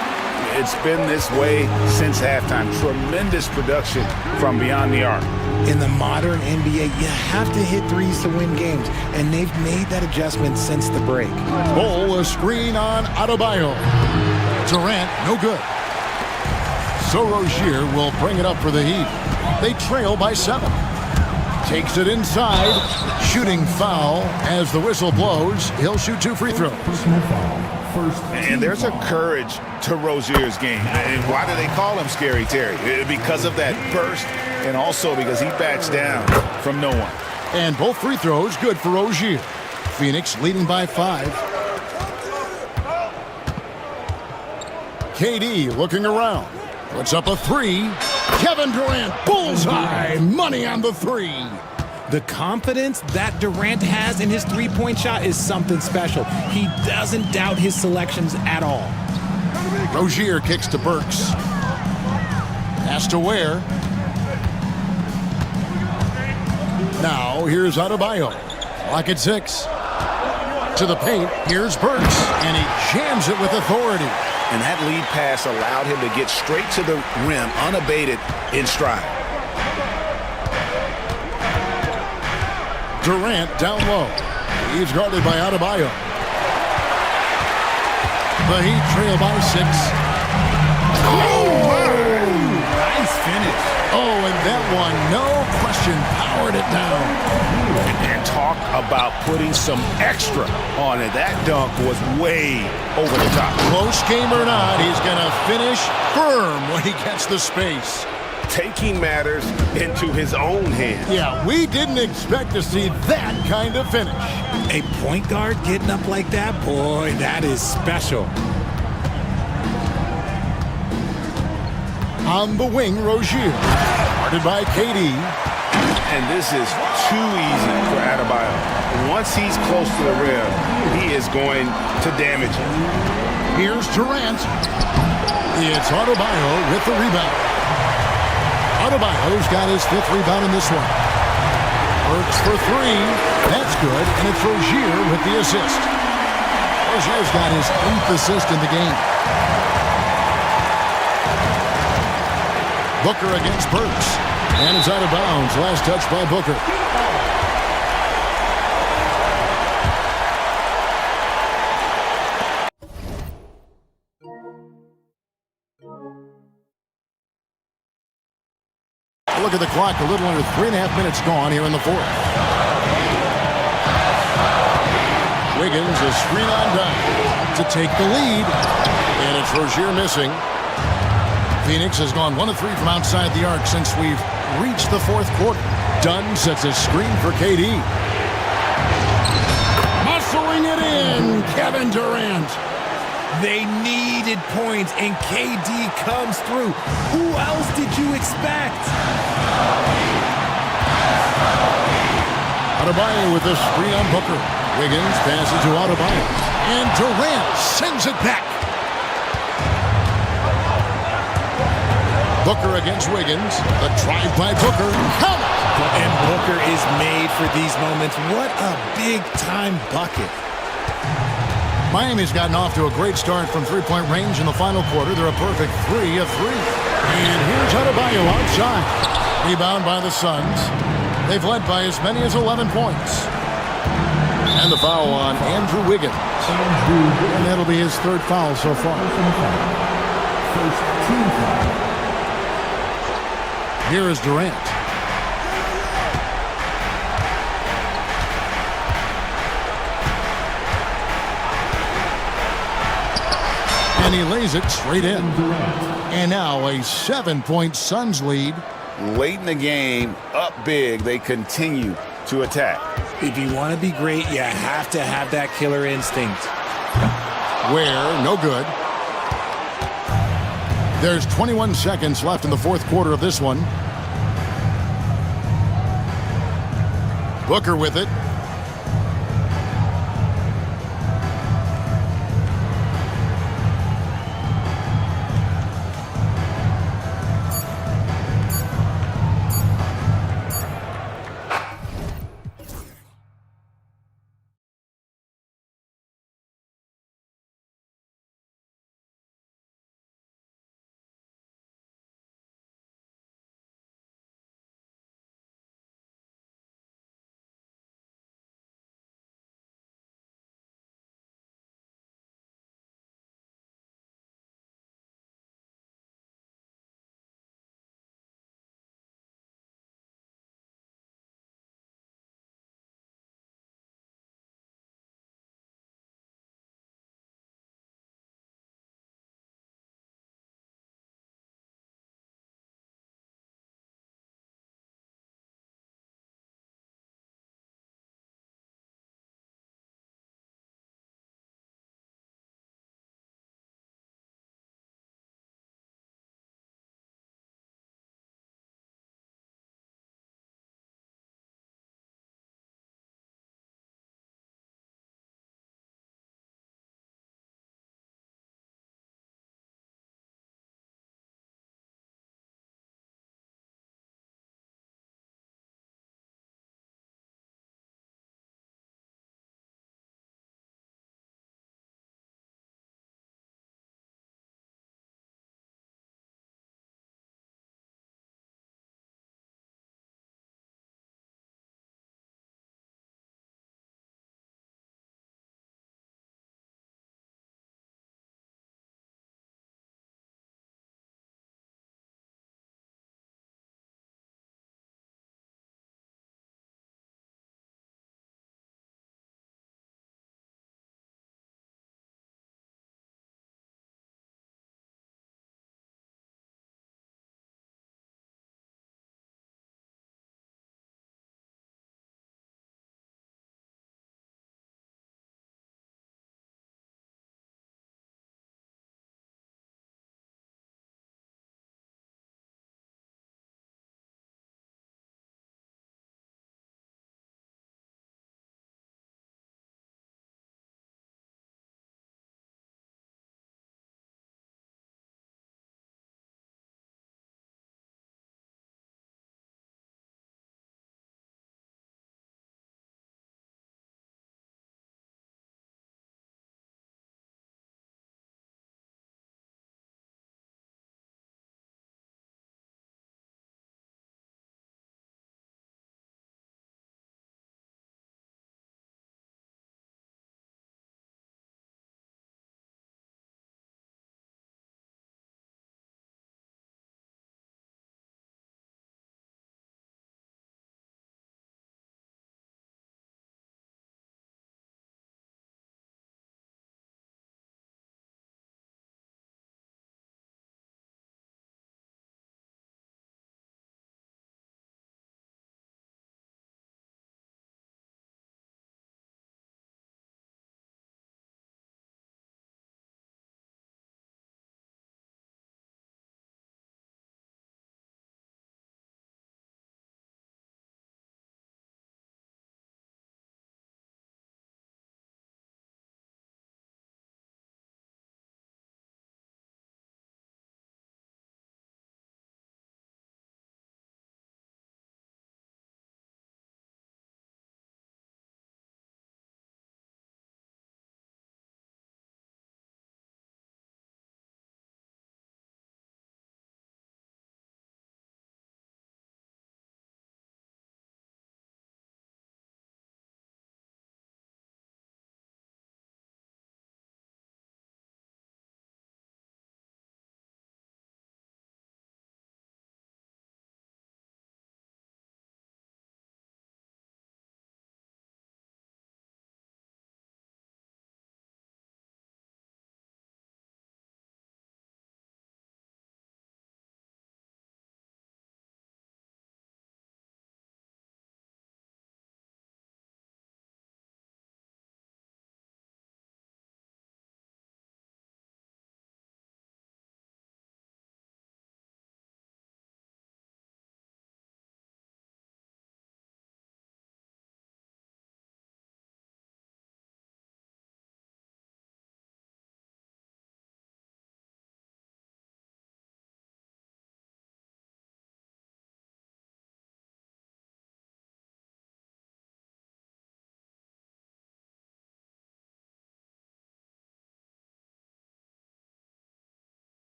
It's been this way since halftime. Tremendous production from beyond the arc.
In the modern NBA, you have to hit threes to win games, and they've made that adjustment since the break.
Bull a screen on Adebayo. Durant, no good. So Rozier will bring it up for the Heat. They trail by 7. Takes it inside. Shooting foul as the whistle blows. He'll shoot 2 free throws.
And there's a courage to Rozier's game. And why do they call him Scary Terry? Because of that burst, and also because he backs down from no one.
And both free throws good for Rozier. Phoenix leading by 5. KD looking around. Puts up a 3. Kevin Durant, bullseye. Money on the 3.
The confidence that Durant has in his three-point shot is something special. He doesn't doubt his selections at all.
Rozier kicks to Burks. Pass to Ware. Now here's Adebayo. Lock at 6. To the paint. Here's Burks. And he jams it with authority.
And that lead pass allowed him to get straight to the rim, unabated, in stride.
Durant down low. He's guarded by Adebayo. The Heat trail by 6. Oh!
Nice finish.
Oh, and that one, no question, powered it down.
And talk about putting some extra on it. That dunk was way over the top.
Close game or not, he's going to finish firm when he gets the space.
Taking matters into his own hands.
Yeah, we didn't expect to see that kind of finish.
A point guard getting up like that, boy, that is special.
On the wing, Rozier. Guarded by KD.
And this is too easy for Adebayo. Once he's close to the rim, he is going to damage it.
Here's Durant. It's Adebayo with the rebound. Adebayo's got his 5th rebound in this one. Works for 3. That's good, and it's Rozier with the assist. Rozier's got his 8th assist in the game. Booker against Burks. And it's out of bounds. Last touch by Booker. Look at the clock, a little under 3.5 minutes gone here in the fourth. Wiggins is screen on down to take the lead. And it's Rozier missing. Phoenix has gone 1 of 3 from outside the arc since we've reached the fourth quarter. Dunn sets a screen for KD. Muscling it in, Kevin Durant.
They needed points, and KD comes through. Who else did you expect?
Adebayo with a screen on Booker. Wiggins passes to Adebayo. And Durant sends it back. Booker against Wiggins. The drive by Booker. Count it!
And Booker is made for these moments. What a big-time bucket.
Miami's gotten off to a great start from three-point range in the final quarter. They're a perfect 3 of 3. And here's Adebayo outside. Rebound by the Suns. They've led by as many as 11 points. And the foul on Andrew Wiggins. And that'll be his third foul so far. Here is Durant. And he lays it straight in. And now a 7-point Suns lead.
Late in the game, up big, they continue to attack.
If you want to be great, you have to have that killer instinct.
Where, no good. There's 21 seconds left in the fourth quarter of this one. Booker with it.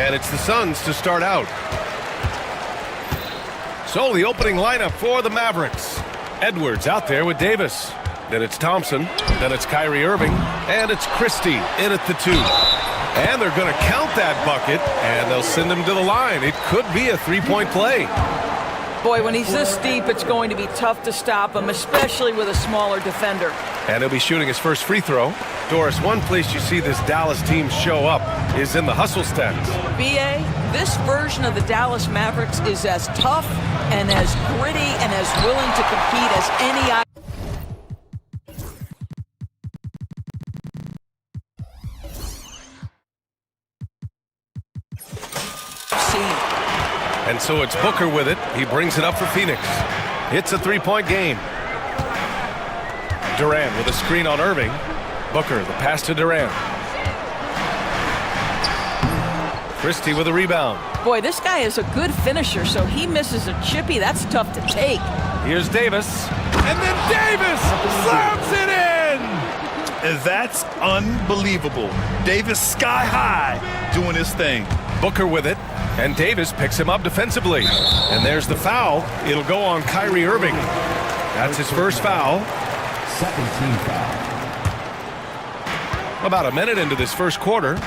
And it's the Suns to start out. So the opening lineup for the Mavericks. Edwards out there with Davis. Then it's Thompson. Then it's Kyrie Irving. And it's Christie in at the 2. And they're going to count that bucket, and they'll send him to the line. It could be a three-point play.
Boy, when he's this deep, it's going to be tough to stop him, especially with a smaller defender.
And he'll be shooting his first free throw. Doris, one place you see this Dallas team show up is in the hustle stats.
B.A., this version of the Dallas Mavericks is as tough and as gritty and as willing to compete as any I've seen.
And so it's Booker with it. He brings it up for Phoenix. It's a three-point game. Durant with a screen on Irving. Booker, the pass to Durant. Christie with a rebound.
Boy, this guy is a good finisher, so he misses a chippy. That's tough to take.
Here's Davis. And then Davis slams it in!
And that's unbelievable. Davis sky high doing his thing.
Booker with it. And Davis picks him up defensively. And there's the foul. It'll go on Kyrie Irving. That's his first foul.
17 foul.
About a minute into this first quarter.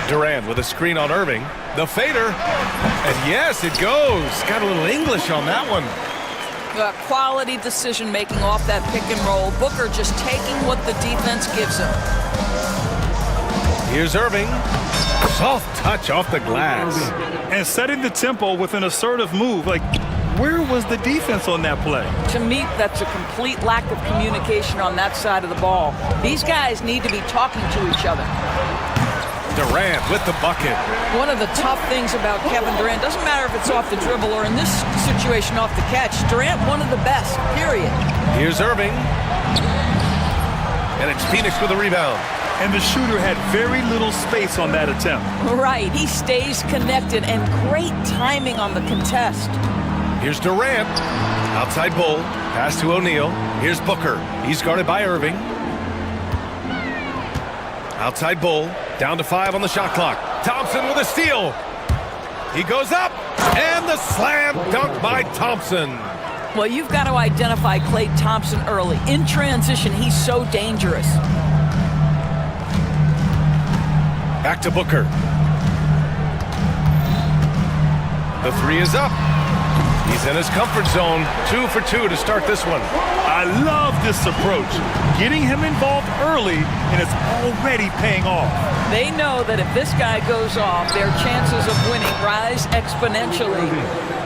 Durant with a screen on Irving. The fader. And yes, it goes. Got a little English on that one.
Quality decision-making off that pick and roll. Booker just taking what the defense gives him.
Here's Irving. Soft touch off the glass.
And setting the tempo with an assertive move. Like, where was the defense on that play?
To me, that's a complete lack of communication on that side of the ball. These guys need to be talking to each other.
Durant with the bucket.
One of the tough things about Kevin Durant, doesn't matter if it's off the dribble or in this situation off the catch, Durant one of the best, period.
Here's Irving. And it's Phoenix with a rebound.
And the shooter had very little space on that attempt.
Right, he stays connected and great timing on the contest.
Here's Durant. Outside Bull. Pass to O'Neal. Here's Booker. He's guarded by Irving. Outside Bull. Down to 5 on the shot clock. Thompson with a steal. He goes up. And the slam dunk by Thompson.
Well, you've got to identify Klay Thompson early. In transition, he's so dangerous.
Back to Booker. The 3 is up. He's in his comfort zone. 2 for 2 to start this one.
I love this approach. Getting him involved early, and it's already paying off.
They know that if this guy goes off, their chances of winning rise exponentially.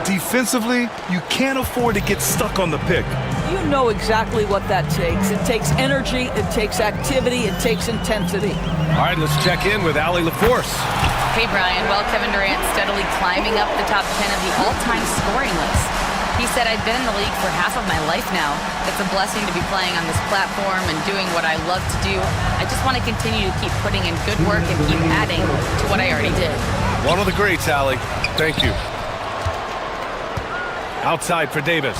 Defensively, you can't afford to get stuck on the pick.
You know exactly what that takes. It takes energy, it takes activity, it takes intensity.
All right, let's check in with Allie LaForce.
Hey, Brian. Well, Kevin Durant steadily climbing up the top 10 of the all-time scoring list. He said, I've been in the league for half of my life now. It's a blessing to be playing on this platform and doing what I love to do. I just want to continue to keep putting in good work and keep adding to what I already did.
One of the greats, Allie. Thank you. Outside for Davis.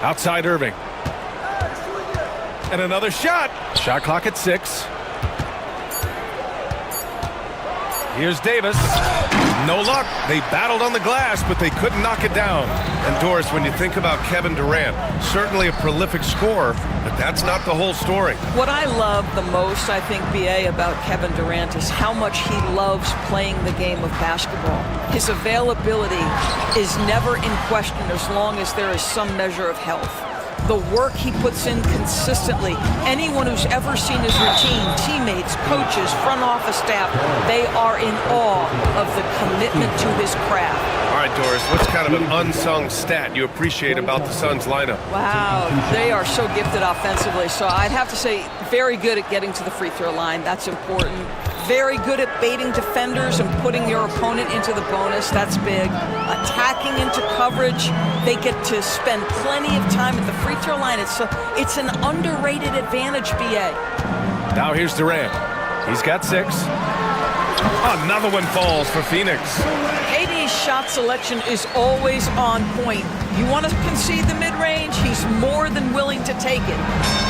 Outside Irving. And another shot. Shot clock at 6. Here's Davis. No luck. They battled on the glass, but they couldn't knock it down. And Doris, when you think about Kevin Durant, certainly a prolific scorer, but that's not the whole story.
What I love the most, I think, B.A., about Kevin Durant is how much he loves playing the game of basketball. His availability is never in question as long as there is some measure of health. The work he puts in consistently. Anyone who's ever seen his routine, teammates, coaches, front office staff, they are in awe of the commitment to his craft.
All right, Doris, what's kind of an unsung stat you appreciate about the Suns lineup?
Wow, they are so gifted offensively. So I'd have to say very good at getting to the free throw line. That's important. Very good at baiting defenders and putting your opponent into the bonus. That's big. Attacking into coverage. They get to spend plenty of time at the free throw line. It's an underrated advantage, B.A.
Now here's Durant. He's got 6. Another one falls for Phoenix.
KD's shot selection is always on point. You want to concede the mid-range? He's more than willing to take it.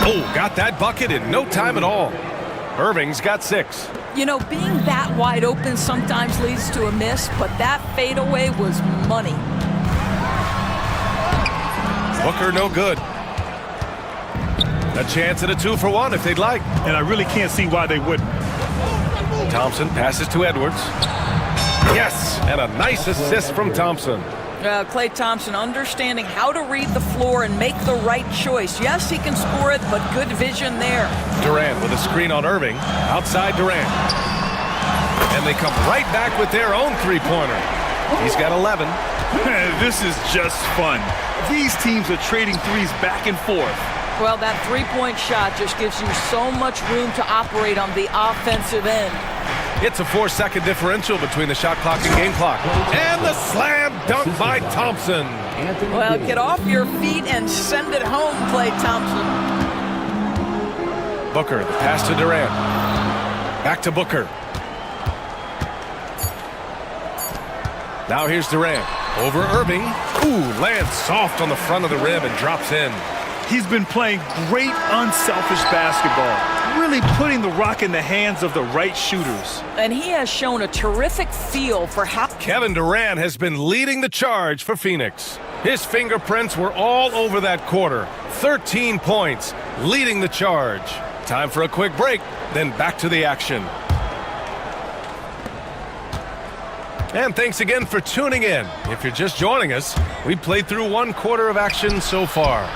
Oh, got that bucket in no time at all. Irving's got 6.
You know, being that wide open sometimes leads to a miss, but that fadeaway was money.
Booker no good. A chance at a 2-for-1 if they'd like.
And I really can't see why they wouldn't.
Thompson passes to Edwards. Yes, and a nice assist from Thompson.
Klay Thompson understanding how to read the floor and make the right choice. Yes, he can score it, but good vision there.
Durant with a screen on Irving. Outside Durant. And they come right back with their own three-pointer. He's got 11.
This is just fun. These teams are trading threes back and forth.
Well, that three-point shot just gives you so much room to operate on the offensive end.
It's a 4-second differential between the shot clock and game clock. And the slam dunk by Thompson.
Well, get off your feet and send it home, Klay Thompson.
Booker, the pass to Durant. Back to Booker. Now here's Durant. Over Irving. Ooh, lands soft on the front of the rim and drops in.
He's been playing great unselfish basketball, really putting the rock in the hands of the right shooters.
And he has shown a terrific feel for how...
Kevin Durant has been leading the charge for Phoenix. His fingerprints were all over that quarter. 13 points, leading the charge. Time for a quick break, then back to the action. And thanks again for tuning in. If you're just joining us, we played through one quarter of action so far.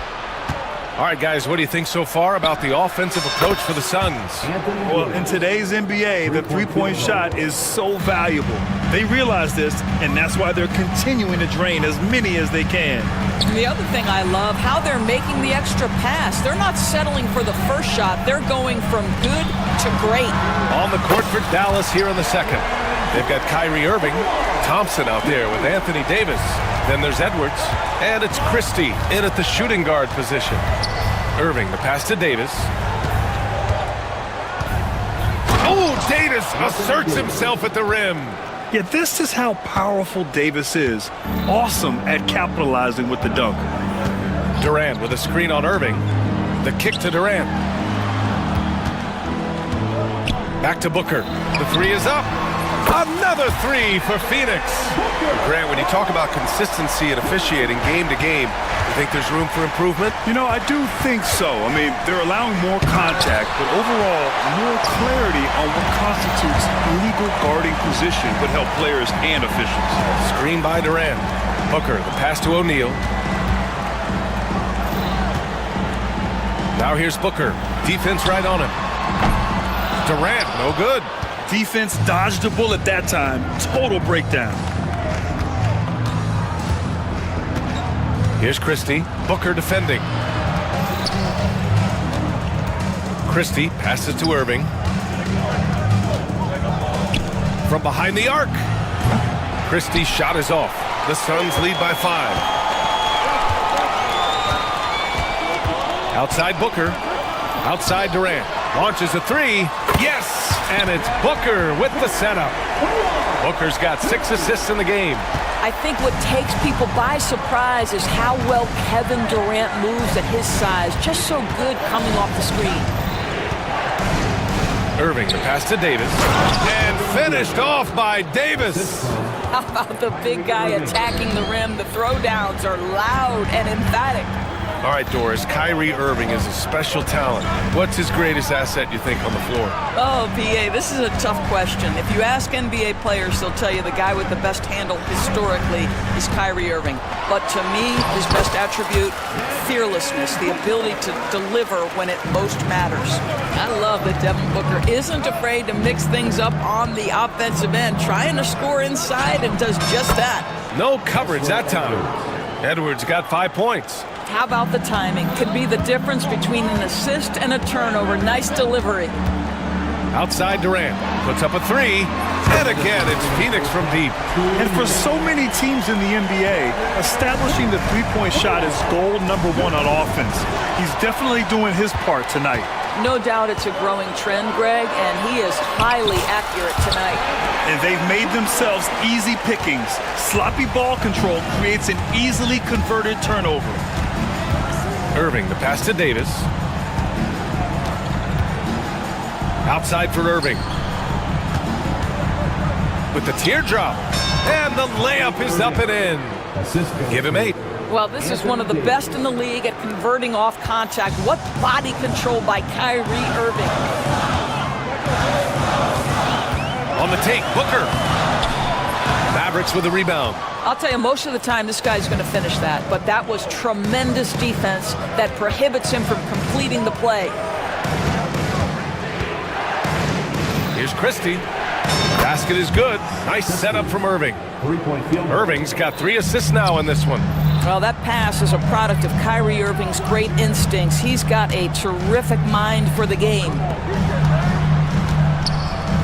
All right, guys, what do you think so far about the offensive approach for the Suns?
Well, in today's NBA, the three-point shot is so valuable. They realize this, and that's why they're continuing to drain as many as they can.
The other thing I love, how they're making the extra pass. They're not settling for the first shot. They're going from good to great.
On the court for Dallas here in the second. They've got Kyrie Irving, Thompson out there with Anthony Davis. Then there's Edwards, and it's Christie in at the shooting guard position. Irving, the pass to Davis. Oh, Davis asserts himself at the rim.
Yeah, this is how powerful Davis is. Awesome at capitalizing with the dunk.
Durant with a screen on Irving. The kick to Durant. Back to Booker. The three is up. Another three for Phoenix. Grant, when you talk about consistency and officiating game to game, you think there's room for improvement?
You know, I do think so. I mean, they're allowing more contact, but overall, more clarity on what constitutes legal guarding position would help players and officials.
Screen by Durant. Booker, the pass to O'Neal. Now here's Booker. Defense right on him. Durant, no good.
Defense dodged a bullet that time. Total breakdown.
Here's Christie. Booker defending. Christie passes to Irving. From behind the arc. Christie's shot is off. The Suns lead by 5. Outside Booker. Outside Durant. Launches a three. Yes! And it's Booker with the setup. Booker's got 6 assists in the game.
I think what takes people by surprise is how well Kevin Durant moves at his size. Just so good coming off the screen.
Irving, the pass to Davis. And finished off by Davis.
How about the big guy attacking the rim? The throwdowns are loud and emphatic.
All right, Doris, Kyrie Irving is a special talent. What's his greatest asset, you think, on the floor?
Oh, PA, this is a tough question. If you ask NBA players, they'll tell you the guy with the best handle historically is Kyrie Irving. But to me, his best attribute, fearlessness, the ability to deliver when it most matters. I love that Devin Booker isn't afraid to mix things up on the offensive end, trying to score inside and does just that.
No coverage that time. Edwards got 5 points.
How about the timing? Could be the difference between an assist and a turnover. Nice delivery.
Outside Durant. Puts up a three. And again, it's Phoenix from deep.
And for so many teams in the NBA, establishing the three-point shot is goal number 1 on offense. He's definitely doing his part tonight.
No doubt it's a growing trend, Greg, and he is highly accurate tonight.
And they've made themselves easy pickings. Sloppy ball control creates an easily converted turnover.
Irving, the pass to Davis. Outside for Irving. with the teardrop. And the layup is up and in. Give him 8.
Well, this is one of the best in the league at converting off contact. What body control by Kyrie Irving.
On the take, Booker. Mavericks with the rebound.
I'll tell you, most of the time this guy's going to finish that, but that was tremendous defense that prohibits him from completing the play.
Here's Christie. Basket is good. Nice setup from Irving. Irving's got 3 assists now in this one.
Well, that pass is a product of Kyrie Irving's great instincts. He's got a terrific mind for the game.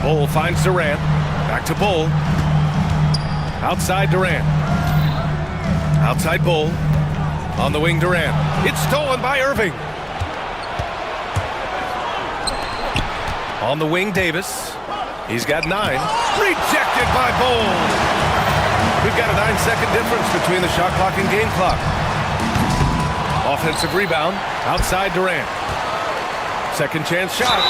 Bull finds Durant. Back to Bull. Outside Durant. Outside Bull. On the wing, Durant. It's stolen by Irving. On the wing, Davis. He's got 9. Rejected by Bull. We've got a 9-second difference between the shot clock and game clock. Offensive rebound. Outside Durant. Second chance shot.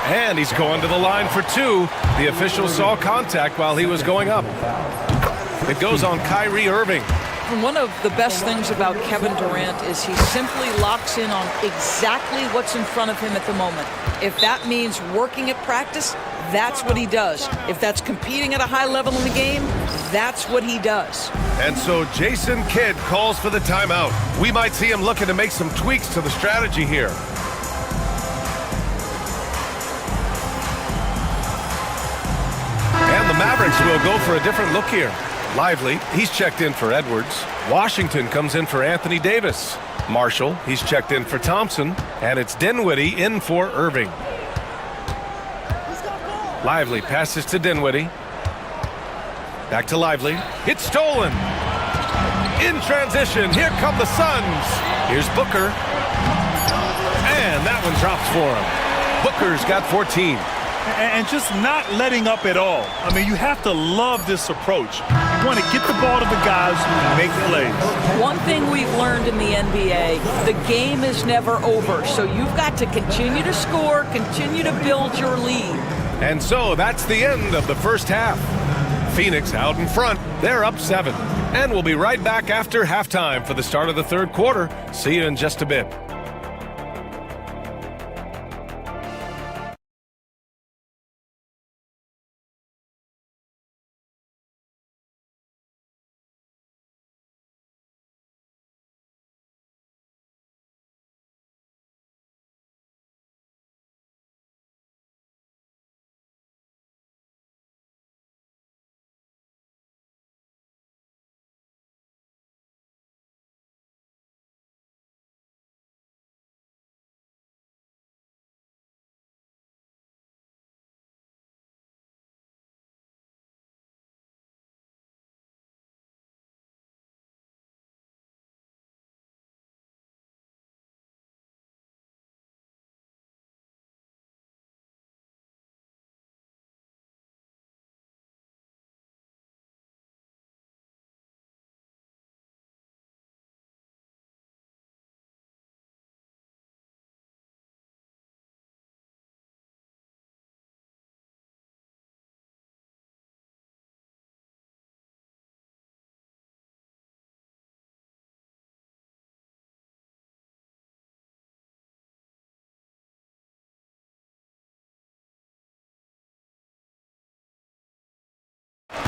And he's going to the line for 2. The official saw contact while he was going up. It goes on Kyrie Irving.
And one of the best things about Kevin Durant is he simply locks in on exactly what's in front of him at the moment. If that means working at practice, that's what he does. If that's competing at a high level in the game, that's what he does.
And so Jason Kidd calls for the timeout. We might see him looking to make some tweaks to the strategy here. And the Mavericks will go for a different look here. Lively, he's checked in for Edwards. Washington comes in for Anthony Davis. Marshall, he's checked in for Thompson. And it's Dinwiddie in for Irving. Lively passes to Dinwiddie. Back to Lively. It's stolen. In transition, here come the Suns. Here's Booker. And that one drops for him. Booker's got 14.
And just not letting up at all. I mean, you have to love this approach. You want to get the ball to the guys who make plays.
One thing we've learned in the NBA, the game is never over. So you've got to continue to score, continue to build your lead.
And so that's the end of the first half. Phoenix out in front. They're up 7. And we'll be right back after halftime for the start of the third quarter. See you in just a bit.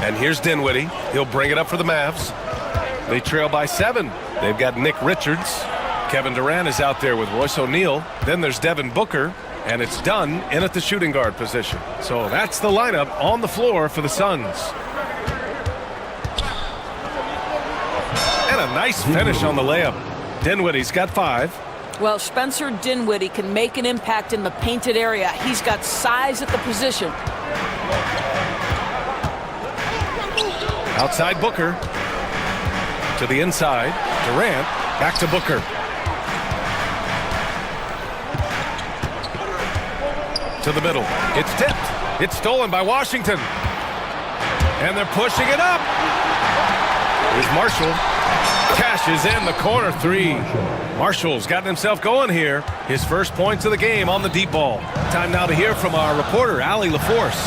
And here's Dinwiddie. He'll bring it up for the Mavs. They trail by 7. They've got Nick Richards. Kevin Durant is out there with Royce O'Neal. Then there's Devin Booker. And it's Dunn in at the shooting guard position. So that's the lineup on the floor for the Suns. And a nice finish on the layup. Dinwiddie's got 5.
Well, Spencer Dinwiddie can make an impact in the painted area. He's got size at the position.
Outside Booker. To the inside. Durant. Back to Booker. To the middle. It's tipped. It's stolen by Washington. And they're pushing it up. Here's Marshall. Cashes in the corner three. Marshall's gotten himself going here. His first points of the game on the deep ball. Time now to hear from our reporter, Allie LaForce.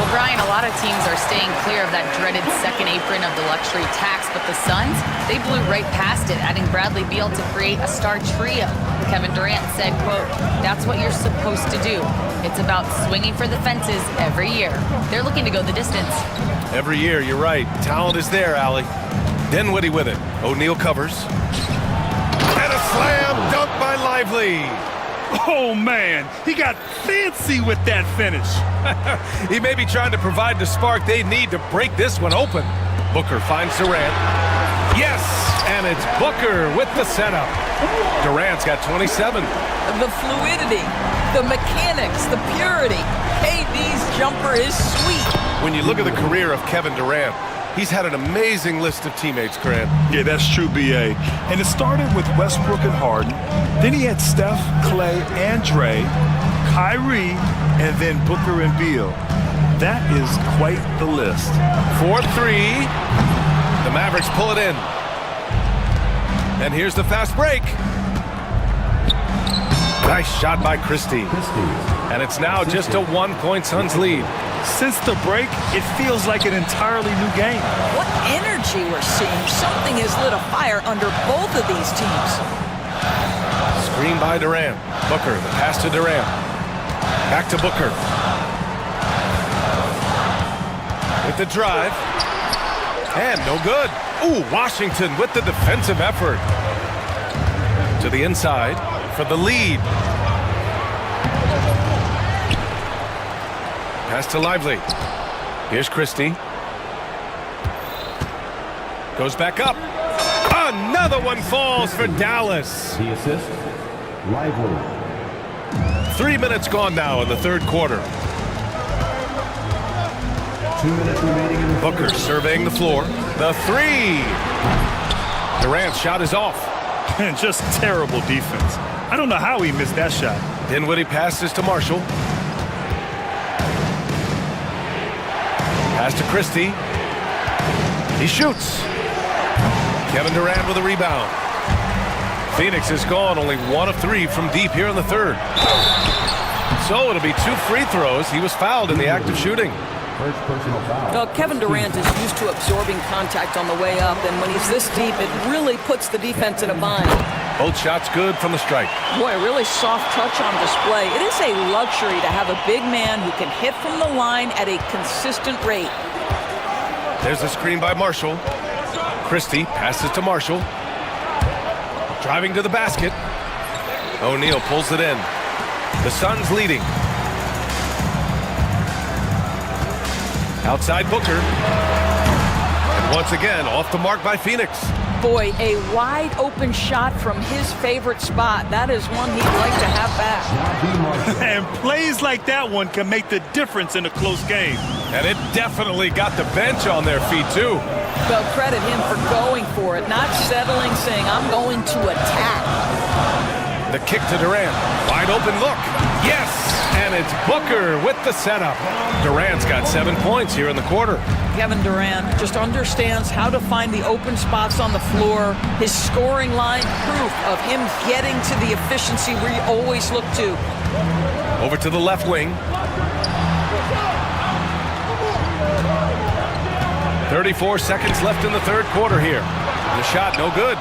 Well, Brian, a lot of teams are staying clear of that dreaded second apron of the luxury tax, but the Suns, they blew right past it, adding Bradley Beal to create a star trio. Kevin Durant said, quote, "That's what you're supposed to do. It's about swinging for the fences every year." They're looking to go the distance.
Every year, you're right. Talent is there, Allie. Dinwiddie with it. O'Neal covers. And a slam dunk by Lively.
Oh, man, he got fancy with that finish.
He may be trying to provide the spark they need to break this one open. Booker finds Durant. Yes, and it's Booker with the setup. Durant's got 27.
The fluidity, the mechanics, the purity. KD's jumper is sweet.
When you look at the career of Kevin Durant, he's had an amazing list of teammates, Grant.
Yeah, that's true, B.A. And it started with Westbrook and Harden. Then he had Steph, Clay, and Dre, Kyrie, and then Booker and Beal. That is quite the list.
4-3. The Mavericks pull it in. And here's the fast break. Nice shot by Christie. And it's now just a 1-point Suns lead.
Since the break, it feels like an entirely new game.
What energy we're seeing. Something has lit a fire under both of these teams.
Screen by Durant. Booker, the pass to Durant. Back to Booker. With the drive. And no good. Ooh, Washington with the defensive effort. To the inside for the lead. Pass to Lively. Here's Christie. Goes back up. Another one falls for Dallas.
The assist, Lively.
3 minutes gone now in the third quarter.
2 minutes remaining in the
Booker surveying the floor. The three. Durant's shot is off.
Just terrible defense. I don't know how he missed that shot.
Dinwiddie passes to Marshall. Pass to Christie. He shoots. Kevin Durant with a rebound. Phoenix has gone only 1 of 3 from deep here in the third. So it'll be 2 free throws. He was fouled in the act of shooting.
first personal foul.
Well, Kevin Durant is used to absorbing contact on the way up, and when he's this deep, it really puts the defense in a bind.
Both shots good from the strike.
Boy, a really soft touch on display. It is a luxury to have a big man who can hit from the line at a consistent rate.
There's a screen by Marshall. Christie passes to Marshall. Driving to the basket. O'Neal pulls it in. The Suns leading. Outside Booker. And once again, off the mark by Phoenix.
Boy, a wide open shot from his favorite spot. That is one he'd like to have back.
And plays like that one can make the difference in a close game.
And it definitely got the bench on their feet, too.
Well, credit him for going for it, not settling, saying, I'm going to attack.
The kick to Durant. Wide open look. Yes! And it's Booker with the setup. Durant's got 7 points here in the quarter.
Kevin Durant just understands how to find the open spots on the floor. His scoring line, proof of him getting to the efficiency we always look to.
Over to the left wing. 34 seconds left in the third quarter here. The shot no good.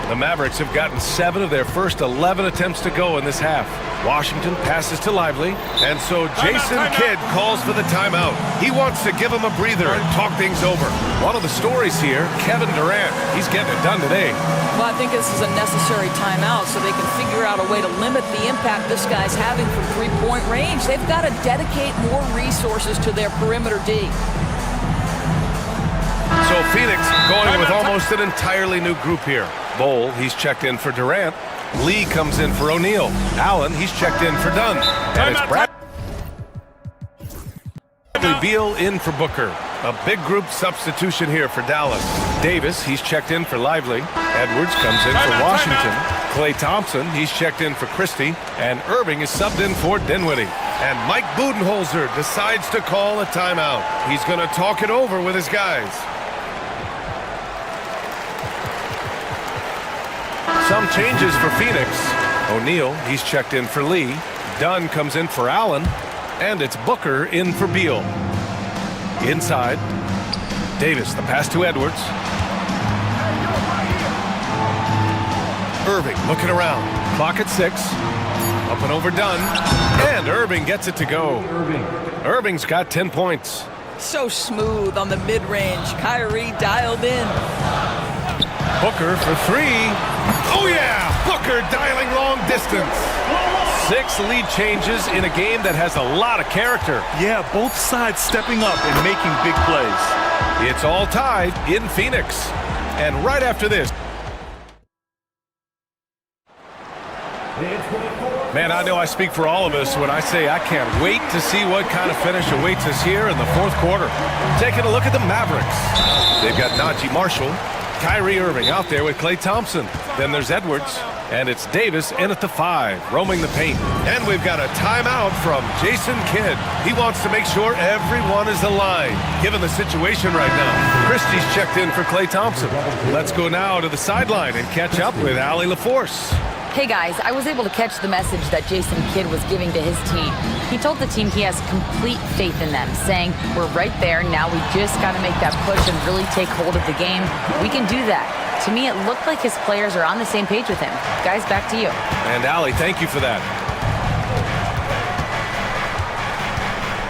The Mavericks have gotten 7 of their first 11 attempts to go in this half. Washington passes to Lively, and so Jason Kidd calls for the timeout. He wants to give him a breather and talk things over. One of the stories here, Kevin Durant, he's getting it done today.
Well, I think this is a necessary timeout so they can figure out a way to limit the impact this guy's having from three-point range. They've got to dedicate more resources to their perimeter D.
So Phoenix going with almost an entirely new group here. Bowl, he's checked in for Durant. Lee comes in for O'Neal. Allen, he's checked in for Dunn. And it's Bradley Beal in for Booker. A big group substitution here for Dallas. Davis, he's checked in for Lively. Edwards comes in for Washington. Klay Thompson, he's checked in for Christie. And Irving is subbed in for Dinwiddie. And Mike Budenholzer decides to call a timeout. He's going to talk it over with his guys. Some changes for Phoenix. O'Neal, he's checked in for Lee. Dunn comes in for Allen. And it's Booker in for Beal. Inside. Davis, the pass to Edwards. Irving looking around. Clock at 6. Up and over Dunn. And Irving gets it to go. Irving's got 10 points.
So smooth on the mid-range. Kyrie dialed in.
Booker for 3. Oh yeah! Booker dialing long distance. 6 lead changes in a game that has a lot of character.
Yeah, both sides stepping up and making big plays.
It's all tied in Phoenix. And right after this, man, I know I speak for all of us when I say I can't wait to see what kind of finish awaits us here in the fourth quarter. Taking a look at the Mavericks. They've got Najee Marshall, Kyrie Irving out there with Klay Thompson. Then there's Edwards, and it's Davis in at the 5, roaming the paint. And we've got a timeout from Jason Kidd. He wants to make sure everyone is aligned, given the situation right now. Christie's checked in for Klay Thompson. Let's go now to the sideline and catch up with Allie LaForce.
Hey guys, I was able to catch the message that Jason Kidd was giving to his team. He told the team he has complete faith in them, saying, we're right there, now we just got to make that push and really take hold of the game. We can do that. To me, it looked like his players are on the same page with him. Guys, back to you.
And Allie, thank you for that.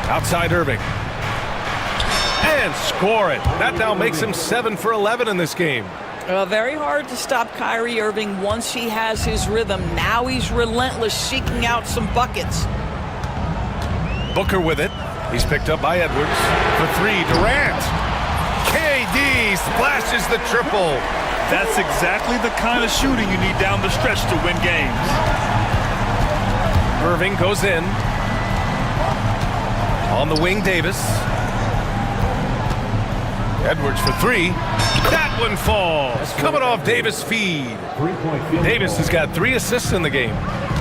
Outside Irving. And score it. That now makes him 7 for 11 in this game.
Very hard to stop Kyrie Irving once he has his rhythm. Now he's relentless, seeking out some buckets.
Booker with it. He's picked up by Edwards. For 3, Durant. KD splashes the triple.
That's exactly the kind of shooting you need down the stretch to win games.
Irving goes in. On the wing, Davis. Edwards for 3. That one falls. Coming off Davis' feed. Davis has got 3 assists in the game.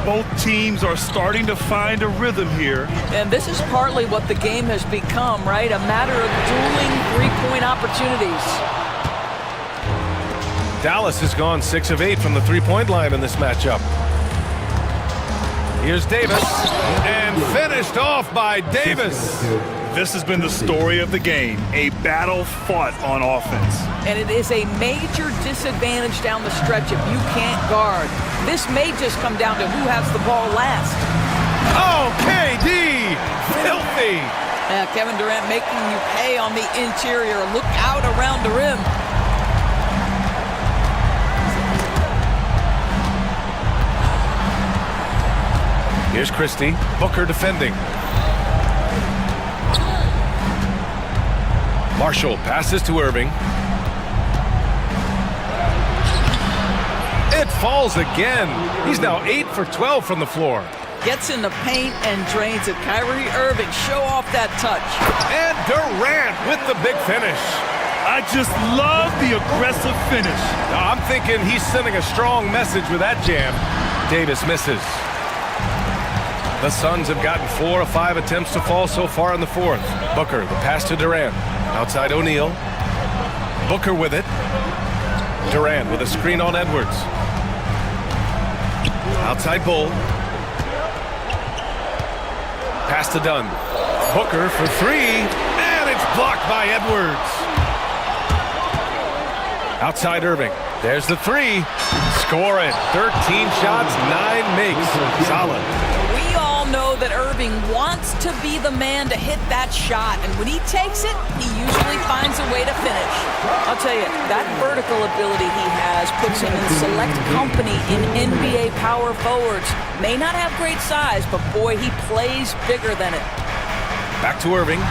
Both teams are starting to find a rhythm here.
And this is partly what the game has become, right? A matter of dueling three-point opportunities.
Dallas has gone 6 of 8 from the three-point line in this matchup. Here's Davis. And finished off by Davis.
This has been the story of the game, a battle fought on offense.
And it is a major disadvantage down the stretch if you can't guard. This may just come down to who has the ball last.
Oh, KD! Filthy!
Kevin Durant making you pay on the interior. Look out around the rim.
Here's Christie. Booker defending. Marshall passes to Irving. It falls again. He's now 8 for 12 from the floor.
Gets in the paint and drains it. Kyrie Irving, show off that touch.
And Durant with the big finish.
I just love the aggressive finish.
Now, I'm thinking he's sending a strong message with that jam. Davis misses. The Suns have gotten 4 of 5 attempts to fall so far in the fourth. Booker, the pass to Durant. Outside O'Neal. Booker with it. Durant with a screen on Edwards. Outside Bull. Pass to Dunn. Booker for 3. And it's blocked by Edwards. Outside Irving. There's the 3. Score it. 13 shots, 9 makes. Solid.
We all know that Irving wants to be the man to hit that shot, and when he takes it, he usually finds a way to finish. I'll tell you, that vertical ability he has puts him in select company in NBA power forwards. May not have great size, but boy, he plays bigger than it.
Back to Irving.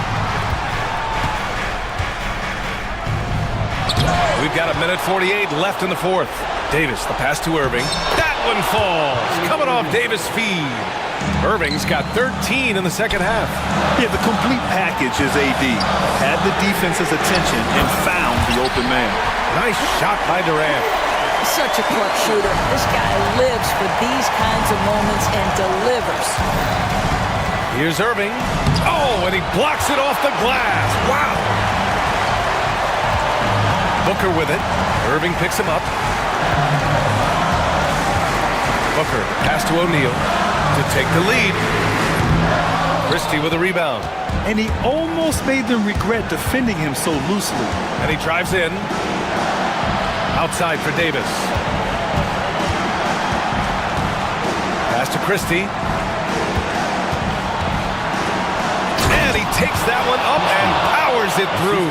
We've got 1:48 left in the fourth. Davis, the pass to Irving. That one falls. Coming off Davis' feed. Irving's got 13 in the second half.
Yeah, the complete package is AD. Had the defense's attention and found the open man.
Nice shot by Durant.
Such a clutch shooter. This guy lives for these kinds of moments and delivers.
Here's Irving. Oh, and he blocks it off the glass. Wow. Booker with it. Irving picks him up. Booker, pass to O'Neal to take the lead. Christie with a rebound.
And he almost made them regret defending him so loosely.
And he drives in. Outside for Davis. Pass to Christie. And he takes that one up and powers it through.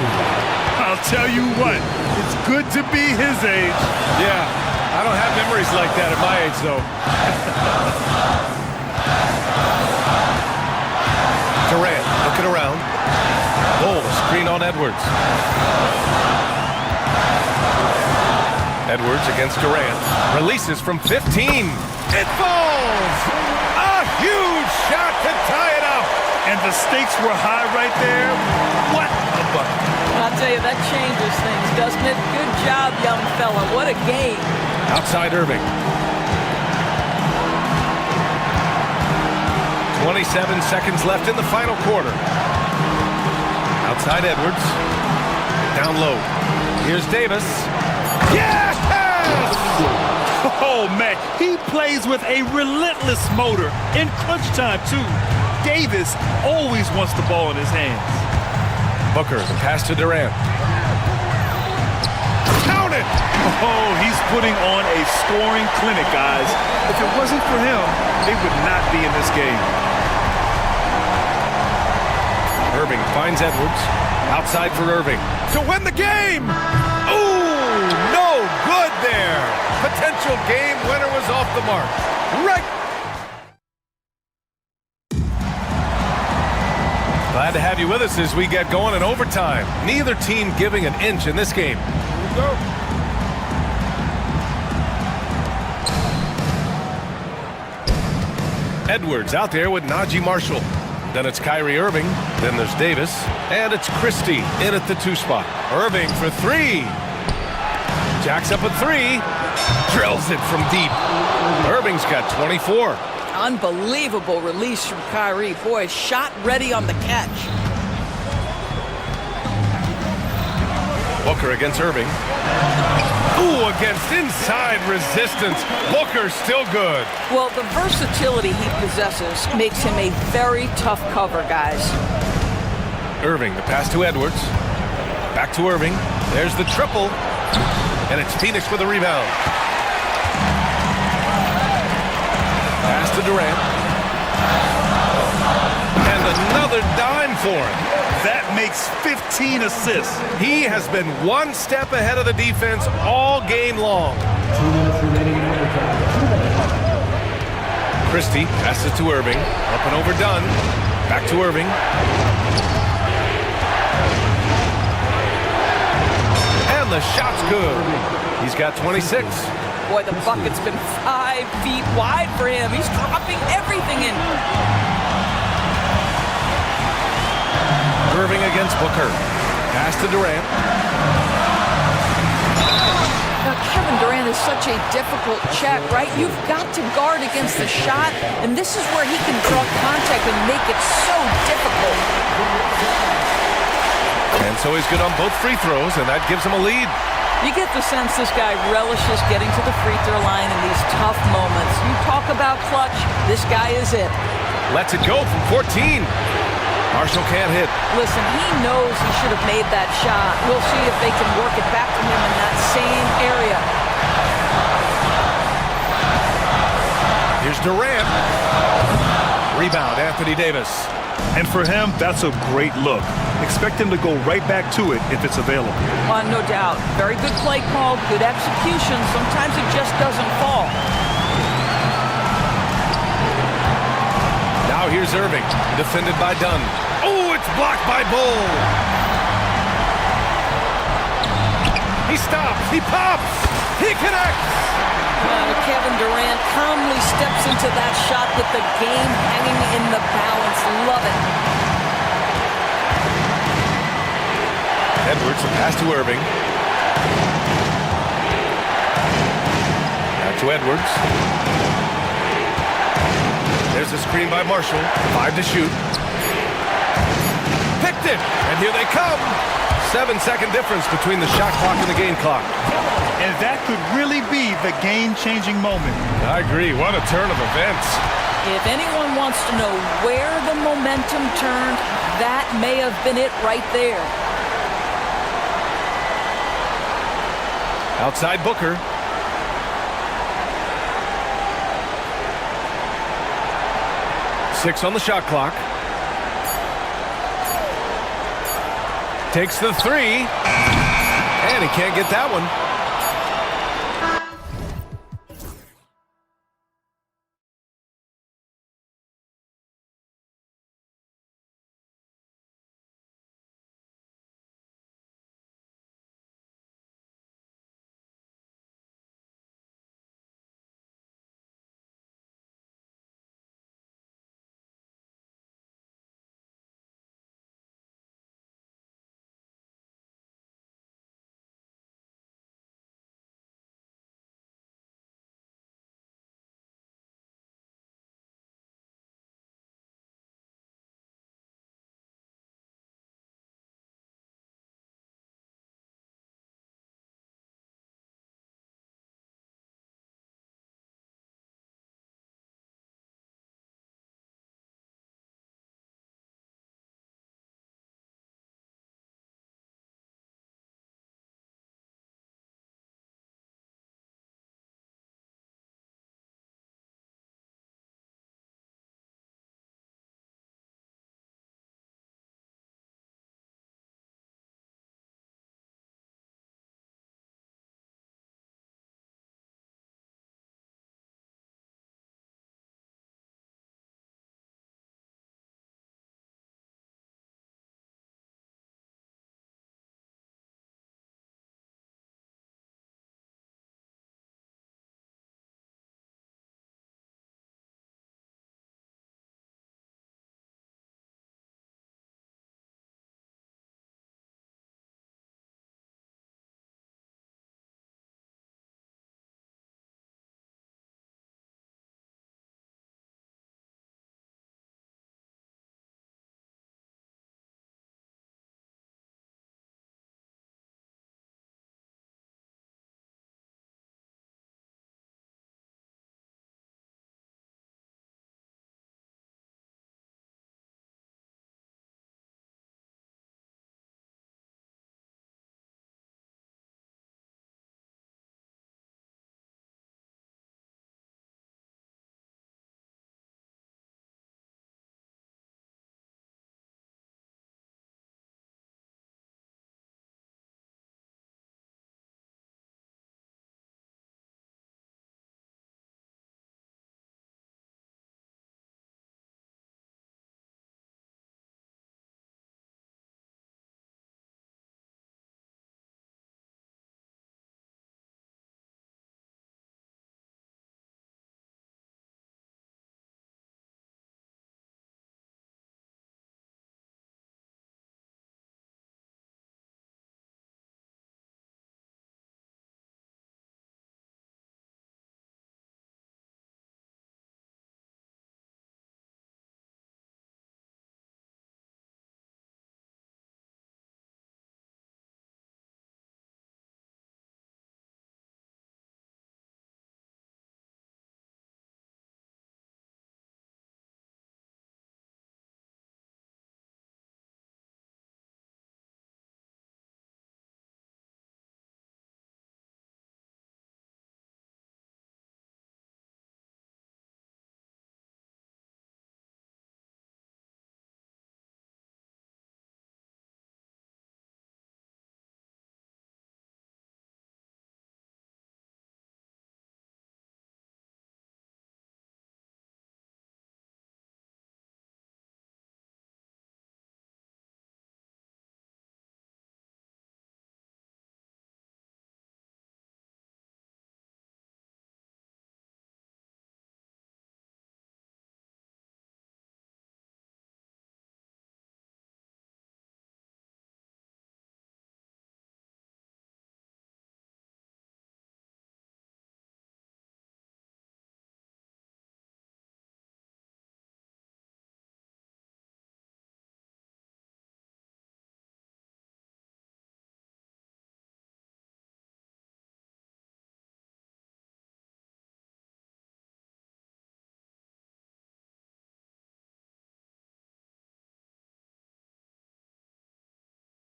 I'll tell you what, it's good to be his age.
Yeah, I don't have memories like that at my age, though. Durant looking around. Bull screen on Edwards. Edwards against Durant. Releases from 15. It falls! A huge shot to tie it up!
And the stakes were high right there. What a bucket.
I'll tell you, that changes things, doesn't it? Good job, young fella. What a game.
Outside Irving. 27 seconds left in the final quarter. Outside Edwards. Down low. Here's Davis. Yes!
Oh, man, he plays with a relentless motor in crunch time, too. Davis always wants the ball in his hands.
Booker, the pass to Durant. Count it!
Oh, he's putting on a scoring clinic, guys. If it wasn't for him, they would not be in this game.
Irving finds Edwards. Outside for Irving. To win the game! Ooh, no good there. Potential game winner was off the mark. Right. Glad to have you with us as we get going in overtime. Neither team giving an inch in this game. Here we go. Edwards out there with Najee Marshall. Then it's Kyrie Irving. Then there's Davis. And it's Christie in at the 2 spot. Irving for 3. Jacks up at 3. Drills it from deep. Irving's got 24.
Unbelievable release from Kyrie. Boy, shot ready on the catch.
Booker against Irving. Ooh, against inside resistance. Booker still good.
Well, the versatility he possesses makes him a very tough cover, guys.
Irving, the pass to Edwards. Back to Irving. There's the triple. And it's Phoenix with a rebound. Pass to Durant. And another dime for him.
That makes 15 assists.
He has been one step ahead of the defense all game long.
2 minutes remaining in overtime.
Christie passes to Irving. Up and over Dunn. Back to Irving. And the shot's good. He's got 26.
Boy, the bucket's been 5 feet wide for him. He's dropping everything in.
Irving against Booker. Pass to Durant.
Now, Kevin Durant is such a difficult check, right? You've got to guard against the shot, and this is where he can draw contact and make it so difficult.
And so he's good on both free throws, and that gives him a lead.
You get the sense this guy relishes getting to the free throw line in these tough moments. You talk about clutch, this guy is it.
Lets it go from 14. Marshall can't hit.
Listen, he knows he should have made that shot. We'll see if they can work it back to him in that same area.
Here's Durant. Rebound, Anthony Davis.
And for him, that's a great look. Expect him to go right back to it if it's available.
No doubt. Very good play call, good execution. Sometimes it just doesn't fall.
Now here's Irving, defended by Dunn. Oh, it's blocked by Bull. He stops, he pops, he connects.
Kevin Durant calmly steps into that shot with the game hanging in the balance. Love it.
Edwards, the pass to Irving. Back to Edwards. There's a screen by Marshall. 5 to shoot. Picked it, and here they come. 7-second difference between the shot clock and the game clock.
And that could really be the game-changing moment.
I agree. What a turn of events.
If anyone wants to know where the momentum turned, that may have been it right there.
Outside Booker. Six on the shot clock. Takes the three. And he can't get that one.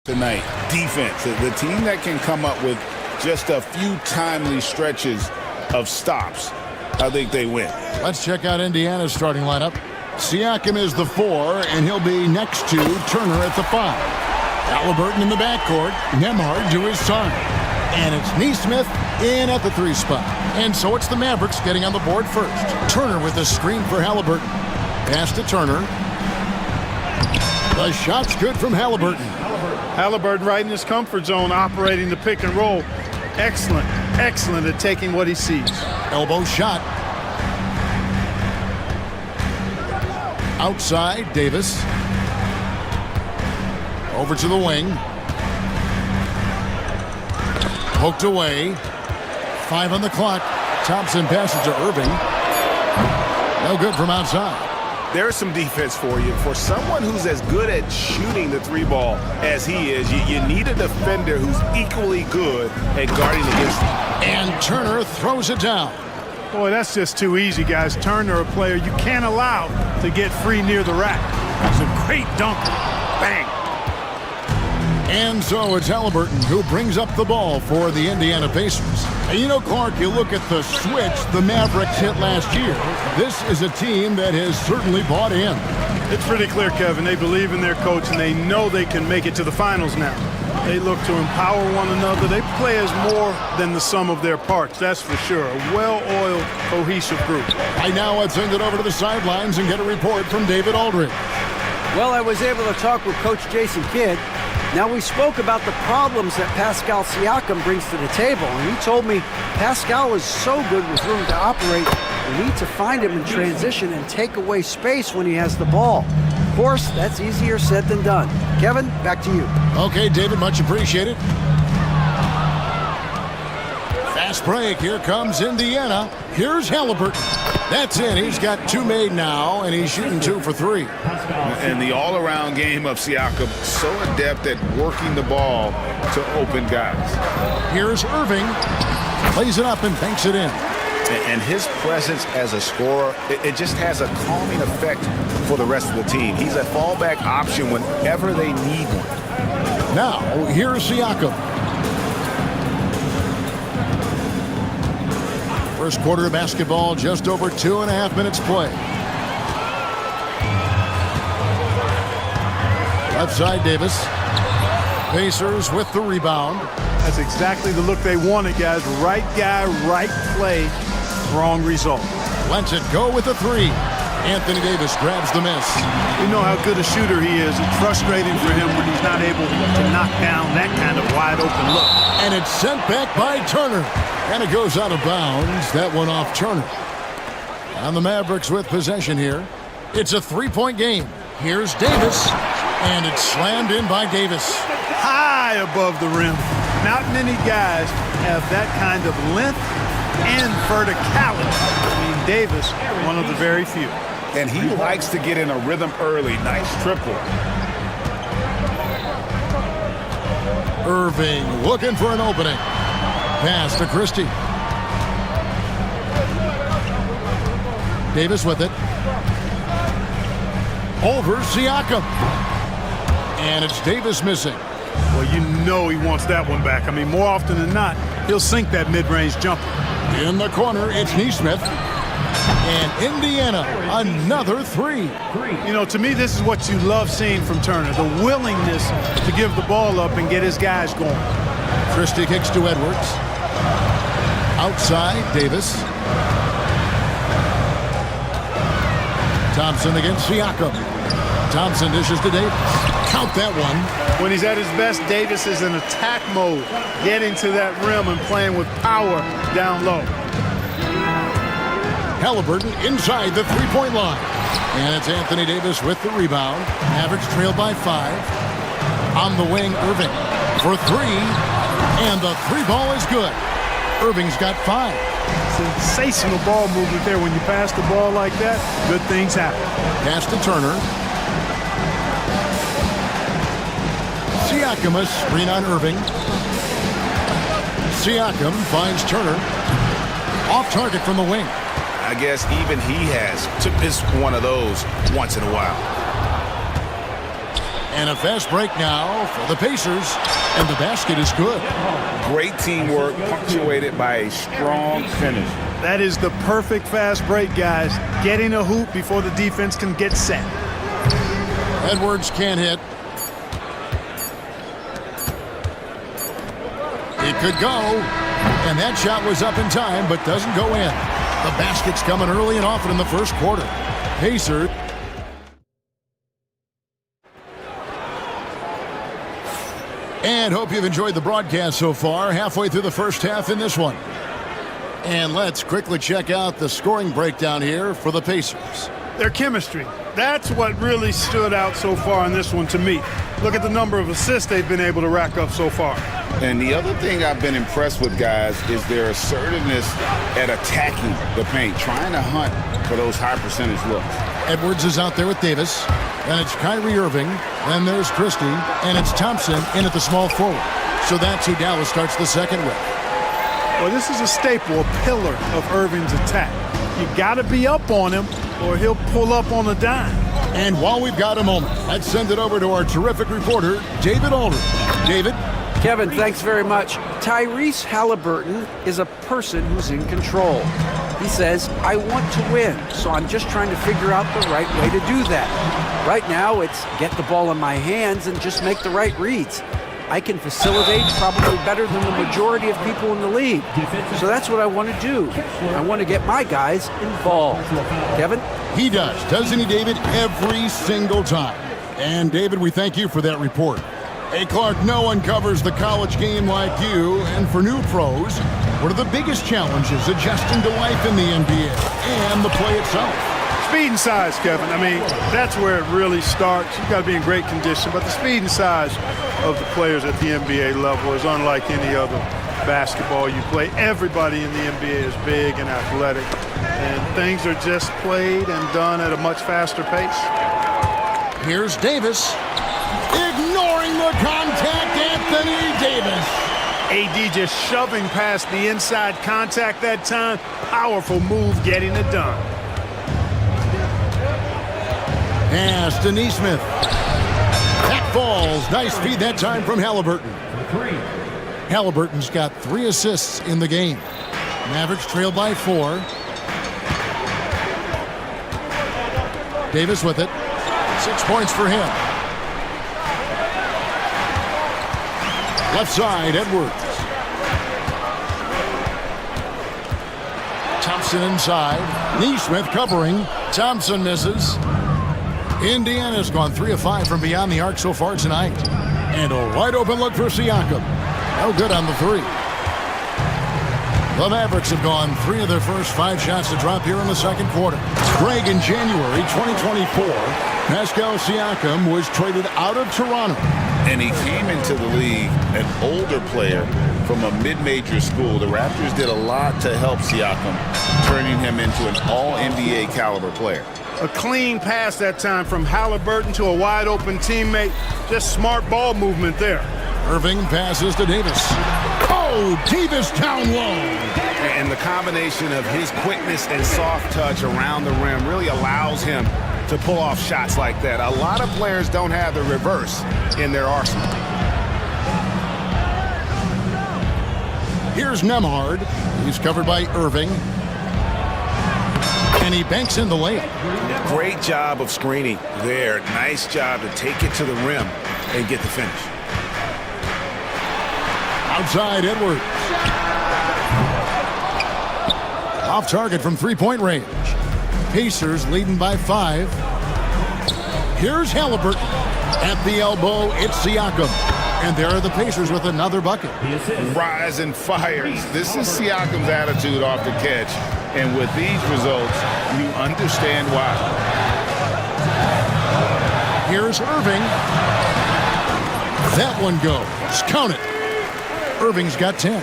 tonight. Defense, the team that can come up with just a few timely stretches of stops, I think they win.
Let's check out Indiana's starting lineup. Siakam is the 4, and he'll be next to Turner at the 5. Halliburton in the backcourt, Nembhard to his side. And it's Nesmith in at the 3 spot. And so it's the Mavericks getting on the board first. Turner with the screen for Halliburton. Pass to Turner. The shot's good from Halliburton.
Halliburton right in his comfort zone, operating the pick and roll. Excellent, excellent at taking what he sees.
Elbow shot. Outside, Davis. Over to the wing. Poked away. 5 on the clock. Thompson passes to Irving. No good from outside.
There's some defense for you. For someone who's as good at shooting the 3 ball as he is, you need a defender who's equally good at guarding against him.
And Turner throws it down.
Boy, that's just too easy, guys. Turner, a player you can't allow to get free near the rack. He's a great dunker. Bang.
And so it's Halliburton who brings up the ball for the Indiana Pacers. And you know, Clark, you look at the switch the Mavericks hit last year. This is a team that has certainly bought in.
It's pretty clear, Kevin. They believe in their coach, and they know they can make it to the finals now. They look to empower one another. They play as more than the sum of their parts, that's for sure. A well-oiled, cohesive group.
Right now, let's send it over to the sidelines and get a report from David Aldridge.
Well, I was able to talk with Coach Jason Kidd. Now, we spoke about the problems that Pascal Siakam brings to the table, and he told me Pascal is so good with room to operate, we need to find him in transition and take away space when he has the ball. Of course, that's easier said than done. Kevin, back to you.
Okay, David, much appreciated. Fast break. Here comes Indiana. Here's Halliburton. That's it. He's got 2 made now, and he's shooting 2 for 3.
And the all-around game of Siakam, so adept at working the ball to open guys.
Here's Irving. Plays it up and banks it in.
And his presence as a scorer, it just has a calming effect for the rest of the team. He's a fallback option whenever they need one.
Now, here's Siakam. First quarter of basketball, just over 2.5 minutes play. Left side, Davis. Pacers with the rebound.
That's exactly the look they wanted, guys. Right guy, right play, wrong result.
Lets it go with the 3. Anthony Davis grabs the miss.
You know how good a shooter he is. It's frustrating for him when he's not able to knock down that kind of wide open look.
And it's sent back by Turner. And it goes out of bounds. That one off Turner. And the Mavericks with possession here. It's a 3-point game. Here's Davis. And it's slammed in by Davis.
High above the rim. Not many guys have that kind of length and verticality. I mean, Davis, one of the very few.
And he likes to get in a rhythm early. Nice triple.
Irving looking for an opening. Pass to Christie. Davis with it. Over Siakam. And it's Davis missing.
Well, you know he wants that one back. I mean, more often than not, he'll sink that mid-range jumper.
In the corner, it's Nesmith. And Indiana, another 3.
You know, to me, this is what you love seeing from Turner, the willingness to give the ball up and get his guys going.
Christie kicks to Edwards. Outside, Davis. Thompson against Siakam. Thompson dishes to Davis. Count that one.
When he's at his best, Davis is in attack mode, getting to that rim and playing with power down low.
Halliburton inside the 3-point line. And it's Anthony Davis with the rebound. Mavericks trail by 5. On the wing, Irving for 3. And the 3-ball is good. Irving's got 5.
Sensational ball movement there. When you pass the ball like that, good things happen.
Pass to Turner. Siakam, a screen on Irving. Siakam finds Turner. Off target from the wing.
I guess even he has to miss one of those once in a while.
And a fast break now for the Pacers. And the basket is good.
Great teamwork punctuated by a strong finish.
That is the perfect fast break, guys. Getting a hoop before the defense can get set.
Edwards can't hit. It could go. And that shot was up in time, but doesn't go in. The basket's coming early and often in the first quarter. Pacers. And hope you've enjoyed the broadcast so far. Halfway through the first half in this one. And let's quickly check out the scoring breakdown here for the Pacers.
Their chemistry. That's what really stood out so far in this one to me. Look at the number of assists they've been able to rack up so far.
And the other thing I've been impressed with, guys, is their assertiveness at attacking the paint, trying to hunt for those high percentage looks.
Edwards is out there with Davis. Then it's Kyrie Irving. Then there's Christie. And it's Thompson in at the small forward. So that's who Dallas starts the second with.
Well, this is a staple, a pillar of Irving's attack. You got to be up on him or he'll pull up on a dime.
And while we've got a moment, let's send it over to our terrific reporter, David Aldridge. David?
Kevin, thanks very much. Tyrese Halliburton is a person who's in control. He says, I want to win, so I'm just trying to figure out the right way to do that. Right now, it's get the ball in my hands and just make the right reads. I can facilitate probably better than the majority of people in the league. So that's what I want to do. I want to get my guys involved. Kevin?
He does, doesn't he, David? Every single time. And, David, we thank you for that report. Hey, Clark, no one covers the college game like you. And for new pros, what are the biggest challenges adjusting to life in the NBA and the play itself?
Speed and size, Kevin. I mean, that's where it really starts. You've got to be in great condition. But the speed and size of the players at the NBA level is unlike any other basketball you play. Everybody in the NBA is big and athletic. And things are just played and done at a much faster pace.
Here's Davis. Ignoring the contact, Anthony Davis.
AD just shoving past the inside contact that time. Powerful move getting it done.
Pass to Neesmith. That falls. Nice feed that time from Halliburton. Halliburton's got 3 assists in the game. Mavericks trail by 4. Davis with it. 6 points for him. Left side, Edwards. Thompson inside. Neesmith covering. Thompson misses. Indiana's gone 3 of 5 from beyond the arc so far tonight. And a wide open look for Siakam. No good on the 3. The Mavericks have gone 3 of their first 5 shots to drop here in the second quarter. Greg, in January 2024, Pascal Siakam was traded out of Toronto.
And he came into the league an older player from a mid-major school. The Raptors did a lot to help Siakam, turning him into an all-NBA caliber player.
A clean pass that time from Halliburton to a wide-open teammate. Just smart ball movement there.
Irving passes to Davis. Oh, Davis down low.
And the combination of his quickness and soft touch around the rim really allows him to pull off shots like that. A lot of players don't have the reverse in their arsenal.
Here's Nembhard. He's covered by Irving. And he banks in the layup.
Great job of screening there. Nice job to take it to the rim and get the finish.
Outside, Edwards. Off target from three-point range. Pacers leading by 5. Here's Halliburton. At the elbow, it's Siakam. And there are the Pacers with another bucket.
Rise and fires. This is Siakam's attitude off the catch. And with these results, you understand why.
Here's Irving. That one goes. Count it. Irving's got 10.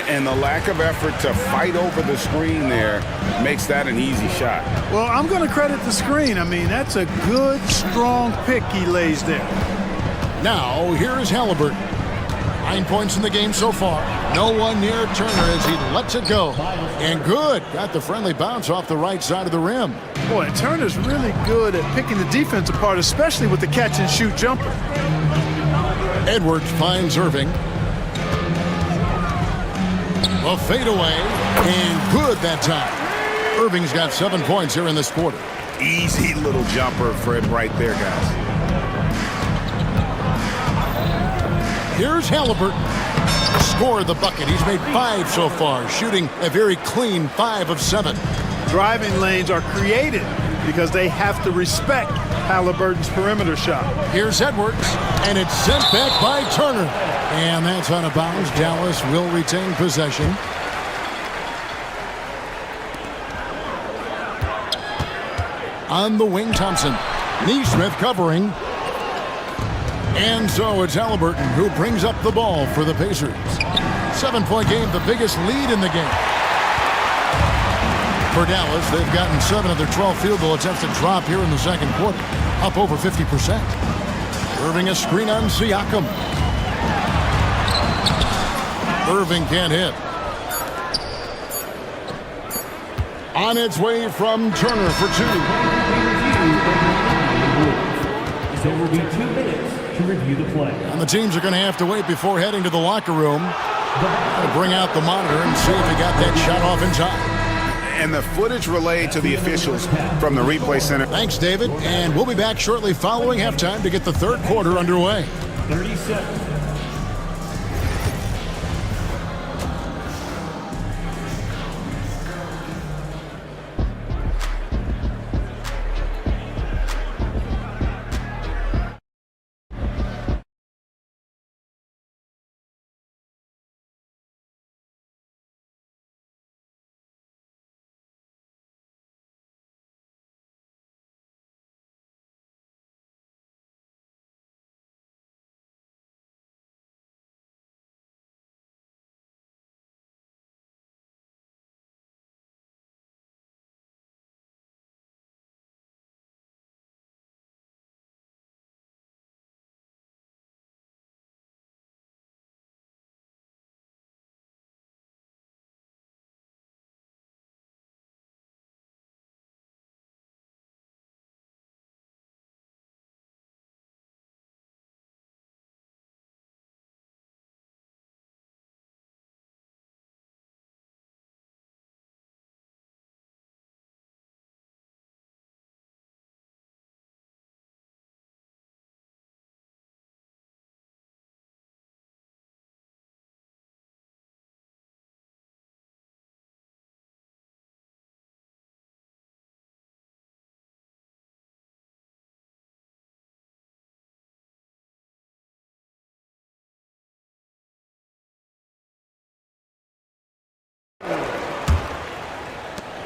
And the lack of effort to fight over the screen there makes that an easy shot.
Well, I'm going to credit the screen. I mean, that's a good, strong pick he lays there.
Now, here's Halliburton. 9 points in the game so far. No one near Turner as he lets it go. And good. Got the friendly bounce off the right side of the rim.
Boy, Turner's really good at picking the defense apart, especially with the catch-and-shoot jumper.
Edwards finds Irving. A fadeaway, and good that time. Irving's got 7 points here in this quarter.
Easy little jumper for him right there, guys.
Here's Halliburton. Scored the bucket. He's made 5 so far, shooting a very clean 5 of 7.
Driving lanes are created because they have to respect Halliburton's perimeter shot.
Here's Edwards, and it's sent back by Turner. And that's out of bounds. Dallas will retain possession. On the wing, Thompson. Neesmith covering. And so it's Halliburton who brings up the ball for the Pacers. 7-point game, the biggest lead in the game. For Dallas, they've gotten 7 of their 12 field goal attempts to drop here in the second quarter, up over 50%. Irving a screen on Siakam. Irving can't hit. On its way from Turner for 2.
There will be 2 minutes to review the play.
And the teams are going to have to wait before heading to the locker room to bring out the monitor and see if he got that shot off in time.
And the footage relayed to the officials from the replay center.
Thanks, David. And we'll be back shortly following halftime to get the third quarter underway.
30 seconds.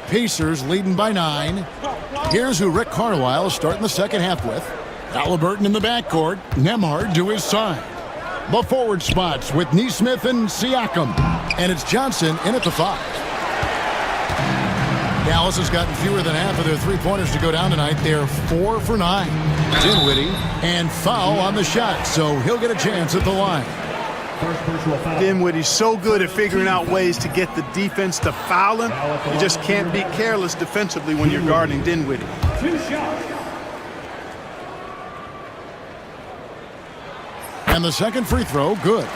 Pacers leading by 9. Here's who Rick Carlisle is starting the second half with. Halliburton in the backcourt. Nembhard to his side. The forward spots with Neesmith and Siakam. And it's Johnson in at the 5. Dallas has gotten fewer than half of their three-pointers to go down tonight. They're 4 for 9. Dinwiddie and foul on the shot, so he'll get a chance at the line.
Dinwiddie's so good at figuring out ways to get the defense to foul him. You just can't be careless defensively when you're guarding Dinwiddie.
2 shots.
And the second free throw, good.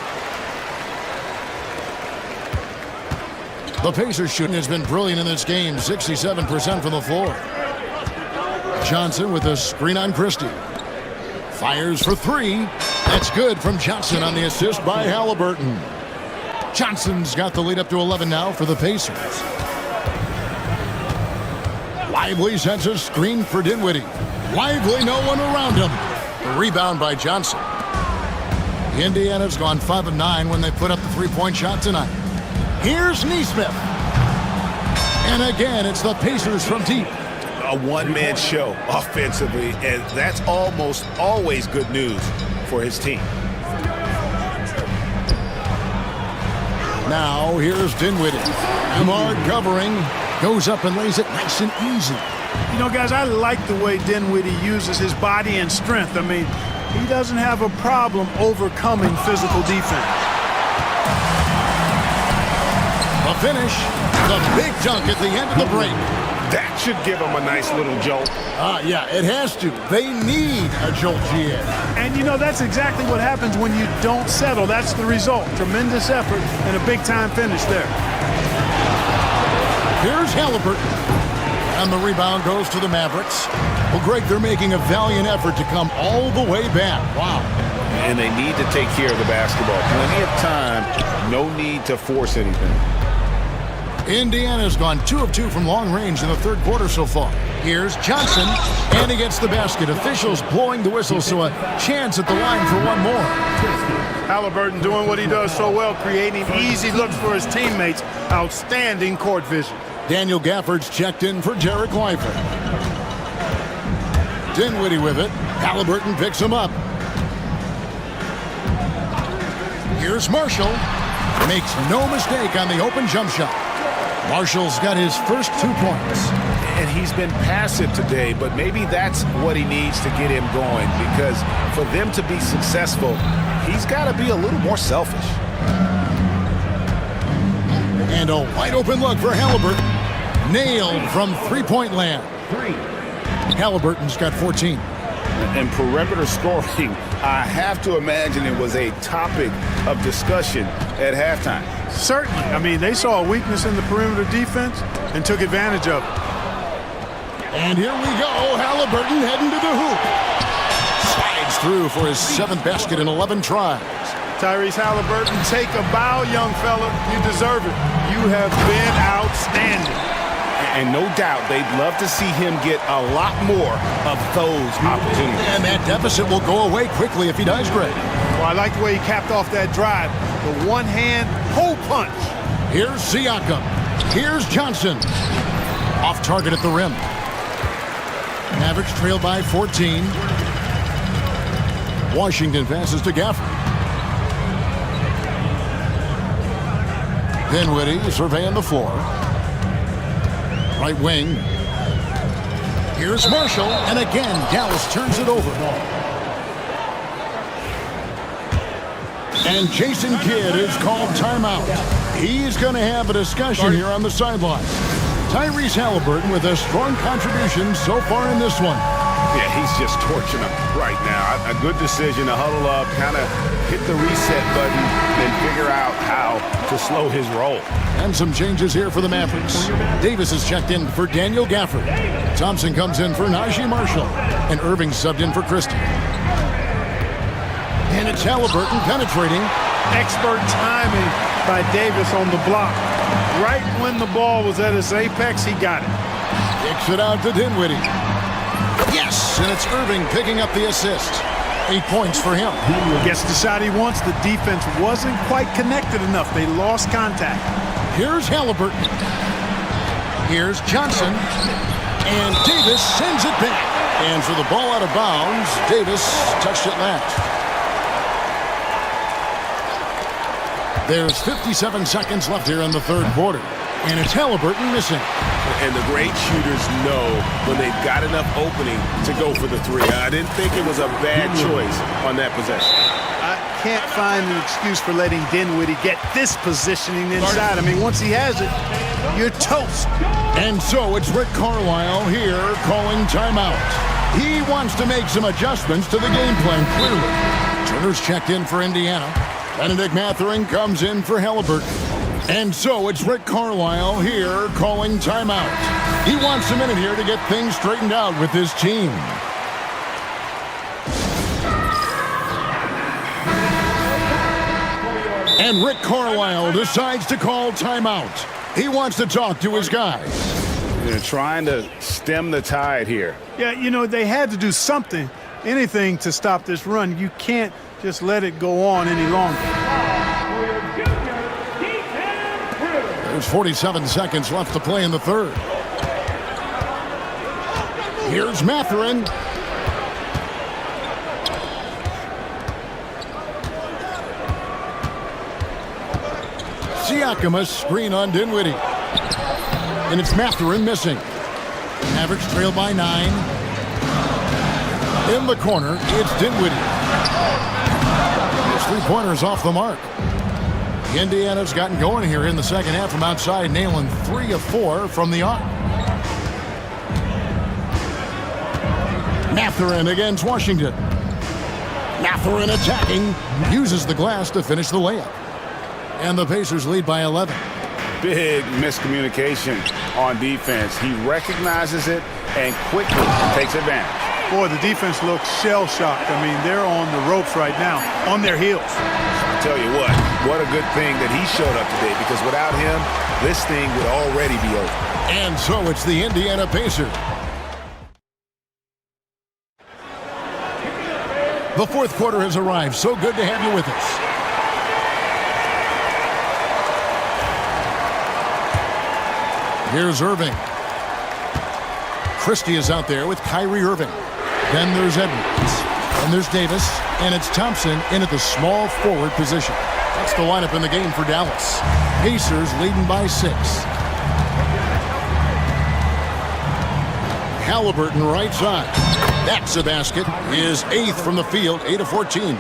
The Pacers shooting has been brilliant in this game, 67% from the floor. Johnson with a screen on Christie. Fires for 3. That's good from Johnson on the assist by Halliburton. Johnson's got the lead up to 11 now for the Pacers. Lively sends a screen for Dinwiddie. Lively, no one around him. The rebound by Johnson. Indiana's gone 5 of 9 when they put up the three-point shot tonight. Here's Neesmith. And again, it's the Pacers from deep.
A one-man show offensively, and that's almost always good news for his team.
Now, here's Dinwiddie. Nembhard covering. Goes up and lays it nice and easy.
You know, guys, I like the way Dinwiddie uses his body and strength. I mean, he doesn't have a problem overcoming physical defense.
finish. The big dunk at the end of the break.
That should give them a nice little jolt.
Yeah, it has to. They need a jolt, GA.
And, you know, that's exactly what happens when you don't settle. That's the result. Tremendous effort and a big-time finish there.
Here's Halliburton. And the rebound goes to the Mavericks. Well, Greg, they're making a valiant effort to come all the way back. Wow.
And they need to take care of the basketball. Plenty of time. No need to force anything.
Indiana's gone 2 of 2 from long range in the third quarter so far. Here's Johnson, and he gets the basket. Officials blowing the whistle, so a chance at the line for one more.
Halliburton doing what he does so well, creating easy looks for his teammates. Outstanding court vision.
Daniel Gafford's checked in for Jarek Leifert. Dinwiddie with it. Halliburton picks him up. Here's Marshall. Makes no mistake on the open jump shot. Marshall's got his first 2 points.
And he's been passive today, but maybe that's what he needs to get him going, because for them to be successful, he's got to be a little more selfish.
And a wide open look for Halliburton. Nailed from three-point land. Halliburton's got 14.
And perimeter scoring, I have to imagine it was a topic of discussion at halftime.
Certainly. I mean, they saw a weakness in the perimeter defense and took advantage of it.
And here we go. Halliburton heading to the hoop. Slides through for his 7th basket in 11 tries.
Tyrese Halliburton, take a bow, young fella. You deserve it. You have been outstanding.
And no doubt they'd love to see him get a lot more of those opportunities.
And that deficit will go away quickly if he does, Greg.
Well, I like the way he capped off that drive. The one-hand hole punch.
Here's Siakam. Here's Johnson. Off target at the rim. Mavericks trail by 14. Washington passes to Gafford. Dinwiddie surveying the floor. Right wing. Here's Marshall, and again, Dallas turns it over. And Jason Kidd is called timeout. He's going to have a discussion here on the sideline. Tyrese Halliburton with a strong contribution so far in this one.
Yeah, he's just torching them right now. A good decision to huddle up, kind of hit the reset button, and figure out how to slow his roll.
And some changes here for the Mavericks. Davis is checked in for Daniel Gafford. Thompson comes in for Najee Marshall. And Irving subbed in for Christie. And it's Halliburton penetrating.
Expert timing by Davis on the block. Right when the ball was at its apex, he got it.
Kicks it out to Dinwiddie. Yes, and it's Irving picking up the assist. 8 points for him.
Gets the shot he wants. The defense wasn't quite connected enough. They lost contact.
Here's Halliburton. Here's Johnson. And Davis sends it back. And for the ball out of bounds, Davis touched it last. There's 57 seconds left here in the third quarter. And it's Halliburton missing.
And the great shooters know when they've got enough opening to go for the three. I didn't think it was a bad choice on that possession.
I can't find an excuse for letting Dinwiddie get this positioning inside. I mean, once he has it, you're toast.
And so it's Rick Carlisle here calling timeout. He wants to make some adjustments to the game plan, clearly. Turner's checked in for Indiana. Benedict Mathurin comes in for Halliburton. And so it's Rick Carlisle here calling timeout. He wants a minute here to get things straightened out with his team. And Rick Carlisle decides to call timeout. He wants to talk to his guys.
They're trying to stem the tide here.
Yeah, you know, they had to do something, anything to stop this run. You can't just let it go on any longer.
There's 47 seconds left to play in the third. Here's Mathurin. Siakam, a screen on Dinwiddie. And it's Mathurin missing. Mavericks trail by 9. In the corner, it's Dinwiddie. His three-pointer's off the mark. Indiana's gotten going here in the second half from outside, nailing 3 of 4 from the arc. Mathurin against Washington. Mathurin attacking, uses the glass to finish the layup. And the Pacers lead by 11.
Big miscommunication on defense. He recognizes it and quickly takes advantage.
Boy, the defense looks shell-shocked. I mean, they're on the ropes right now, on their heels.
I'll tell you what a good thing that he showed up today, because without him, this thing would already be over.
And so it's the Indiana Pacers. The fourth quarter has arrived. So good to have you with us. Here's Irving. Christie is out there with Kyrie Irving. Then there's Edwards. And there's Davis. And it's Thompson in at the small forward position. That's the lineup in the game for Dallas. Pacers leading by 6. Halliburton right side. That's a basket. His 8th from the field, 8 of 14.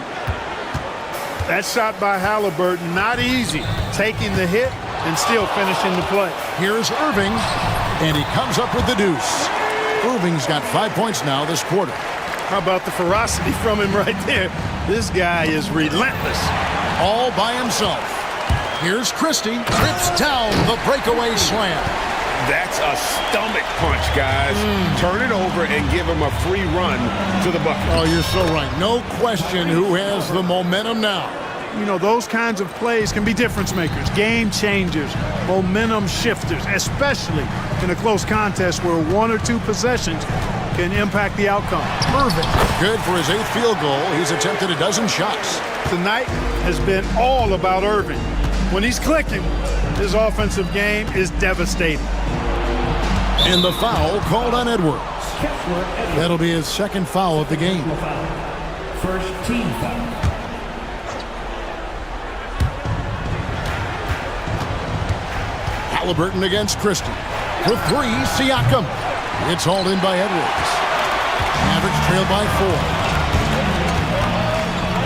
That shot by Halliburton, not easy. Taking the hit and still finishing the play.
Here's Irving, and he comes up with the deuce. Irving's got 5 points now this quarter.
How about the ferocity from him right there? This guy is relentless.
All by himself. Here's Christie, trips down the breakaway slam.
That's a stomach punch, guys. Turn it over and give him a free run to the bucket.
Oh, you're so right. No question who has the momentum now.
You know, those kinds of plays can be difference makers, game changers, momentum shifters, especially in a close contest where 1 or 2 possessions can impact the outcome.
Irving, good for his 8th field goal. He's attempted a dozen shots.
Tonight has been all about Irving. When he's clicking, his offensive game is devastating.
And the foul called on Edwards. That'll be his 2nd foul of the game.
First team foul.
Halliburton against Christie. For 3, Siakam. It's hauled in by Edwards. Mavericks trail by 4.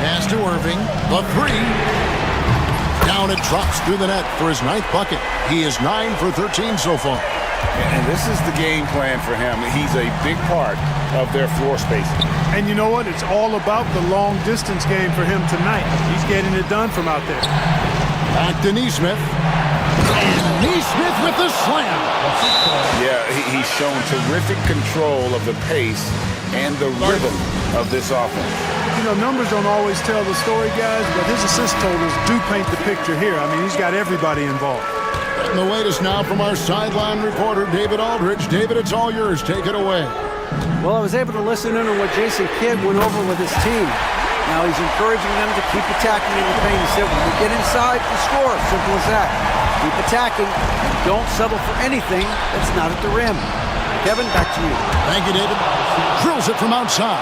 Pass to Irving. The 3. Down it drops through the net for his 9th bucket. He is 9 for 13 so far.
And this is the game plan for him. He's a big part of their floor spacing.
And you know what? It's all about the long distance game for him tonight. He's getting it done from out there.
Back to Nesmith. And Nesmith with the slam.
Yeah, he's shown terrific control of the pace and the rhythm of this offense.
You know, numbers don't always tell the story, guys, but his assist totals do paint the picture here. I mean, he's got everybody involved.
And the latest now from our sideline reporter, David Aldridge. David, it's all yours. Take it away.
Well, I was able to listen in on what Jason Kidd went over with his team. Now he's encouraging them to keep attacking in the paint. He said, when we get inside, we score. Simple as that. Keep attacking and don't settle for anything that's not at the rim. Kevin, back to you.
Thank you, David. Drills it from outside.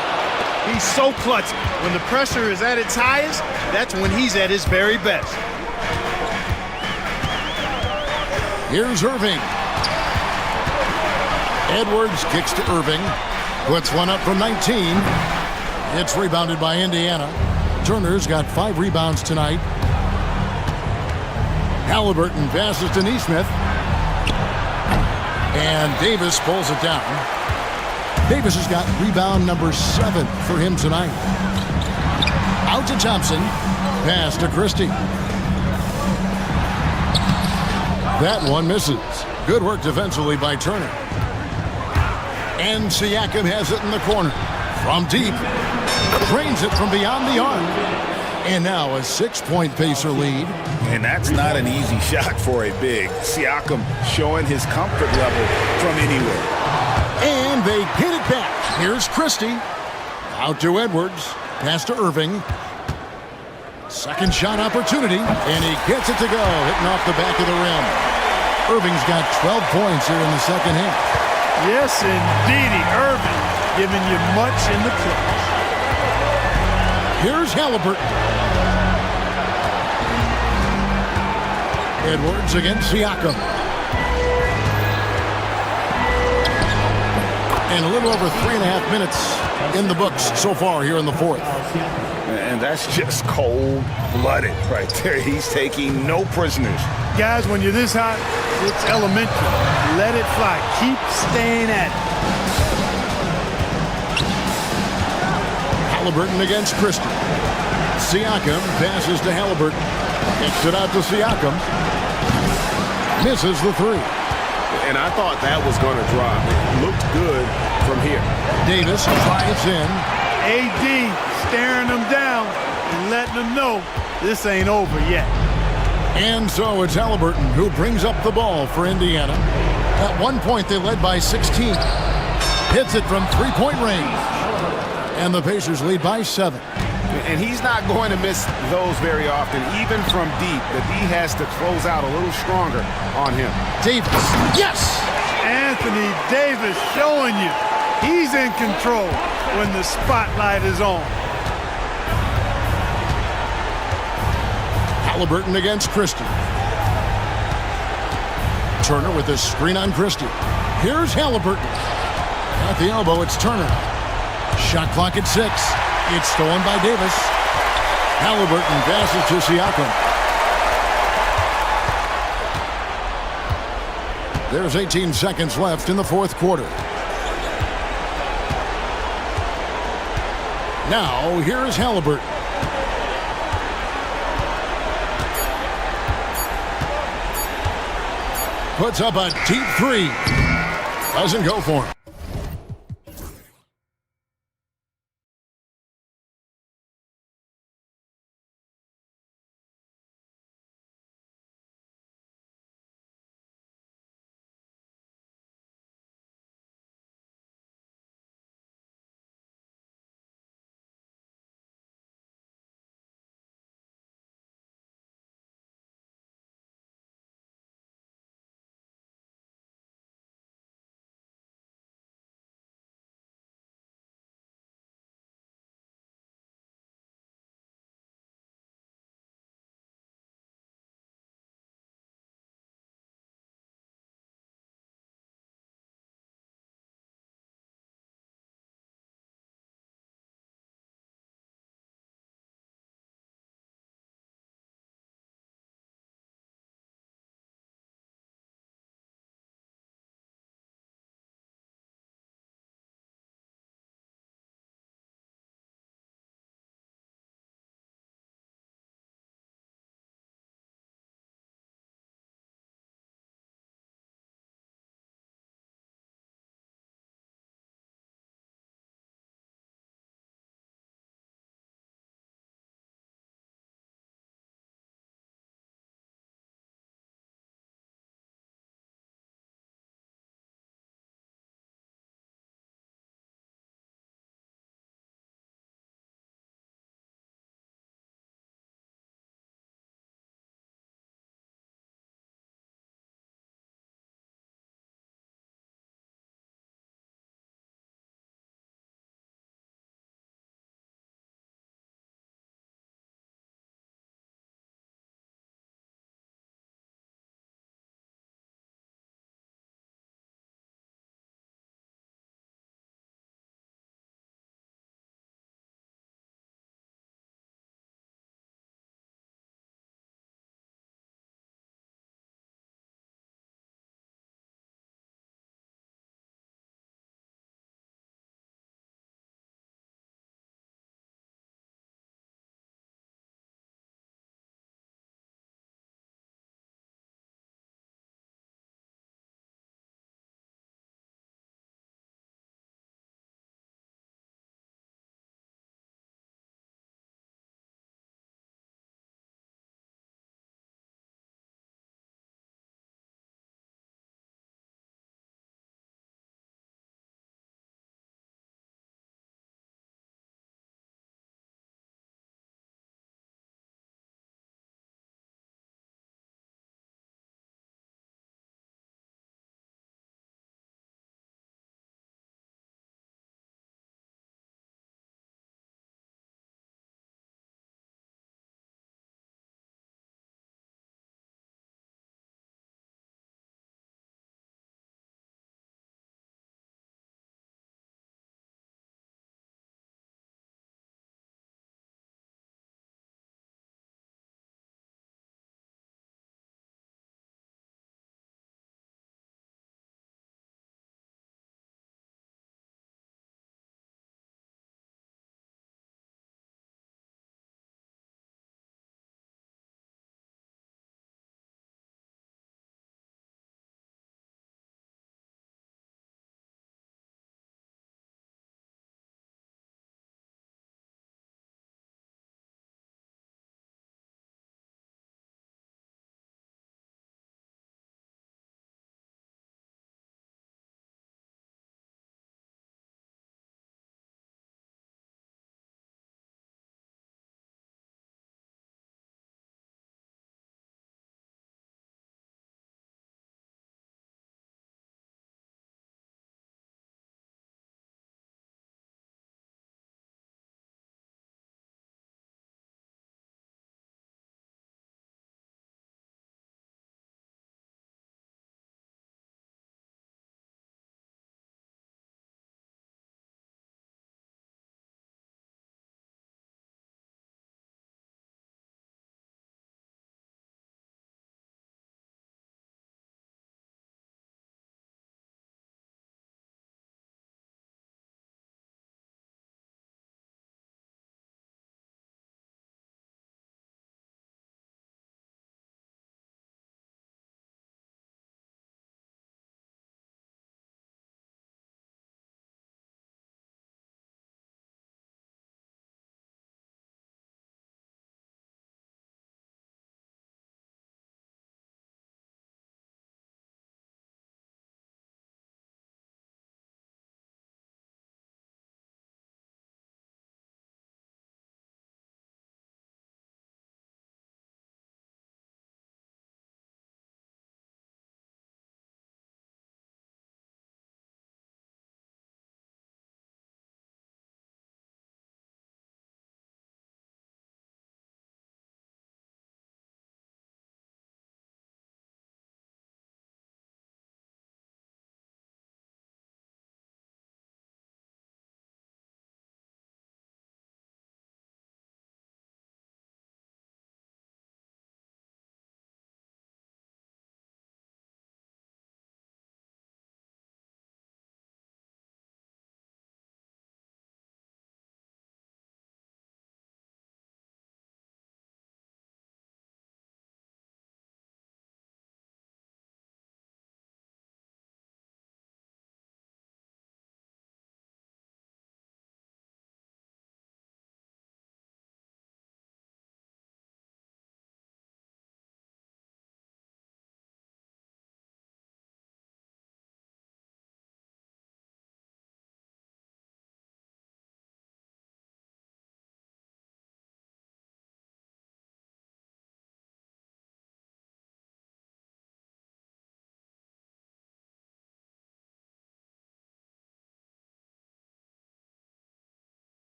He's so clutchy. When the pressure is at its highest, that's when he's at his very best.
Here's Irving. Edwards kicks to Irving. Puts one up from 19. It's rebounded by Indiana. Turner's got 5 rebounds tonight. Halliburton passes to Nesmith. And Davis pulls it down. Davis has got rebound number 7 for him tonight. Out to Thompson. Pass to Christie. That one misses. Good work defensively by Turner. And Siakam has it in the corner. From deep. Drains it from beyond the arc. And now a 6-point Pacer lead.
And that's not an easy shot for a big. Siakam showing his comfort level from anywhere.
And they get it back. Here's Christie. Out to Edwards. Pass to Irving. Second shot opportunity. And he gets it to go. Hitting off the back of the rim. Irving's got 12 points here in the second half.
Yes, indeedy. Irving giving you much in the clutch.
Here's Halliburton. Edwards against Siakam. And a little over 3.5 minutes in the books so far here in the fourth.
And that's just cold-blooded right there. He's taking no prisoners.
Guys, when you're this hot, it's elementary. Let it fly. Keep staying at it.
Halliburton against Christie. Siakam passes to Halliburton. Kicks it out to Siakam. Misses the three.
And I thought that was going to drop. It looked good from here.
Davis drives in.
AD staring them down and letting them know this ain't over yet.
And so it's Halliburton who brings up the ball for Indiana. At one point, they led by 16. Hits it from three-point range. And the Pacers lead by 7.
And he's not going to miss those very often, even from deep, that he has to close out a little stronger on him.
Davis. Yes!
Anthony Davis showing you he's in control when the spotlight is on.
Halliburton against Christie. Turner with a screen on Christie. Here's Halliburton. At the elbow, it's Turner. Shot clock at 6. It's stolen by Davis. Halliburton passes to Siakam. There's 18 seconds left in the fourth quarter. Now, here's Halliburton. Puts up a deep three. Doesn't go for him.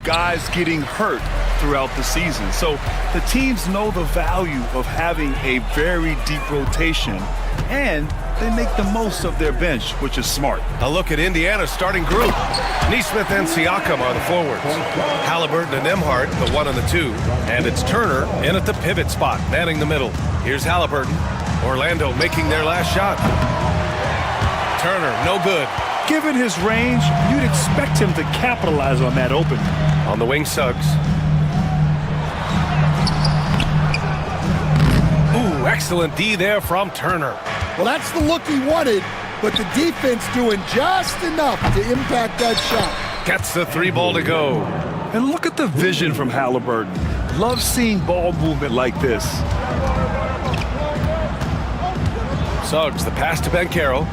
guys getting hurt throughout the season. So the teams know the value of having a very deep rotation, and they make the most of their bench, which is smart.
A look at Indiana's starting group. Neesmith and Siakam are the forwards. Halliburton and Nembhard, the 1 and the 2. And it's Turner in at the pivot spot, manning the middle. Here's Halliburton. Orlando making their last shot. Turner, no good.
Given his range, you'd expect him to capitalize on that opening.
On the wing, Suggs. Ooh, excellent D there from Turner.
Well, that's the look he wanted, but the defense doing just enough to impact that shot.
Gets the 3 ball to go.
And look at the vision from Halliburton. Love seeing ball movement like this.
Suggs, the pass to Banchero.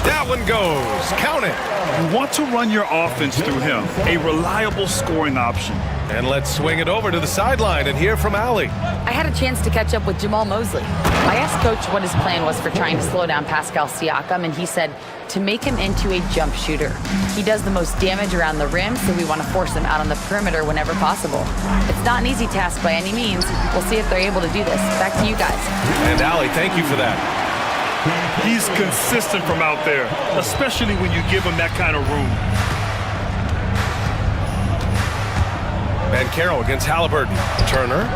That one goes. Count it.
You want to run your offense through him, a reliable scoring option.
And let's swing it over to the sideline and hear from Allie.
I had a chance to catch up with Jamal Mosley. I asked Coach what his plan was for trying to slow down Pascal Siakam, and he said to make him into a jump shooter. He does the most damage around the rim, so we want to force him out on the perimeter whenever possible. It's not an easy task by any means. We'll see if they're able to do this. Back to you guys.
And Allie, thank you for that.
He's consistent from out there, especially when you give him that kind of room.
Banchero against Halliburton. Turner.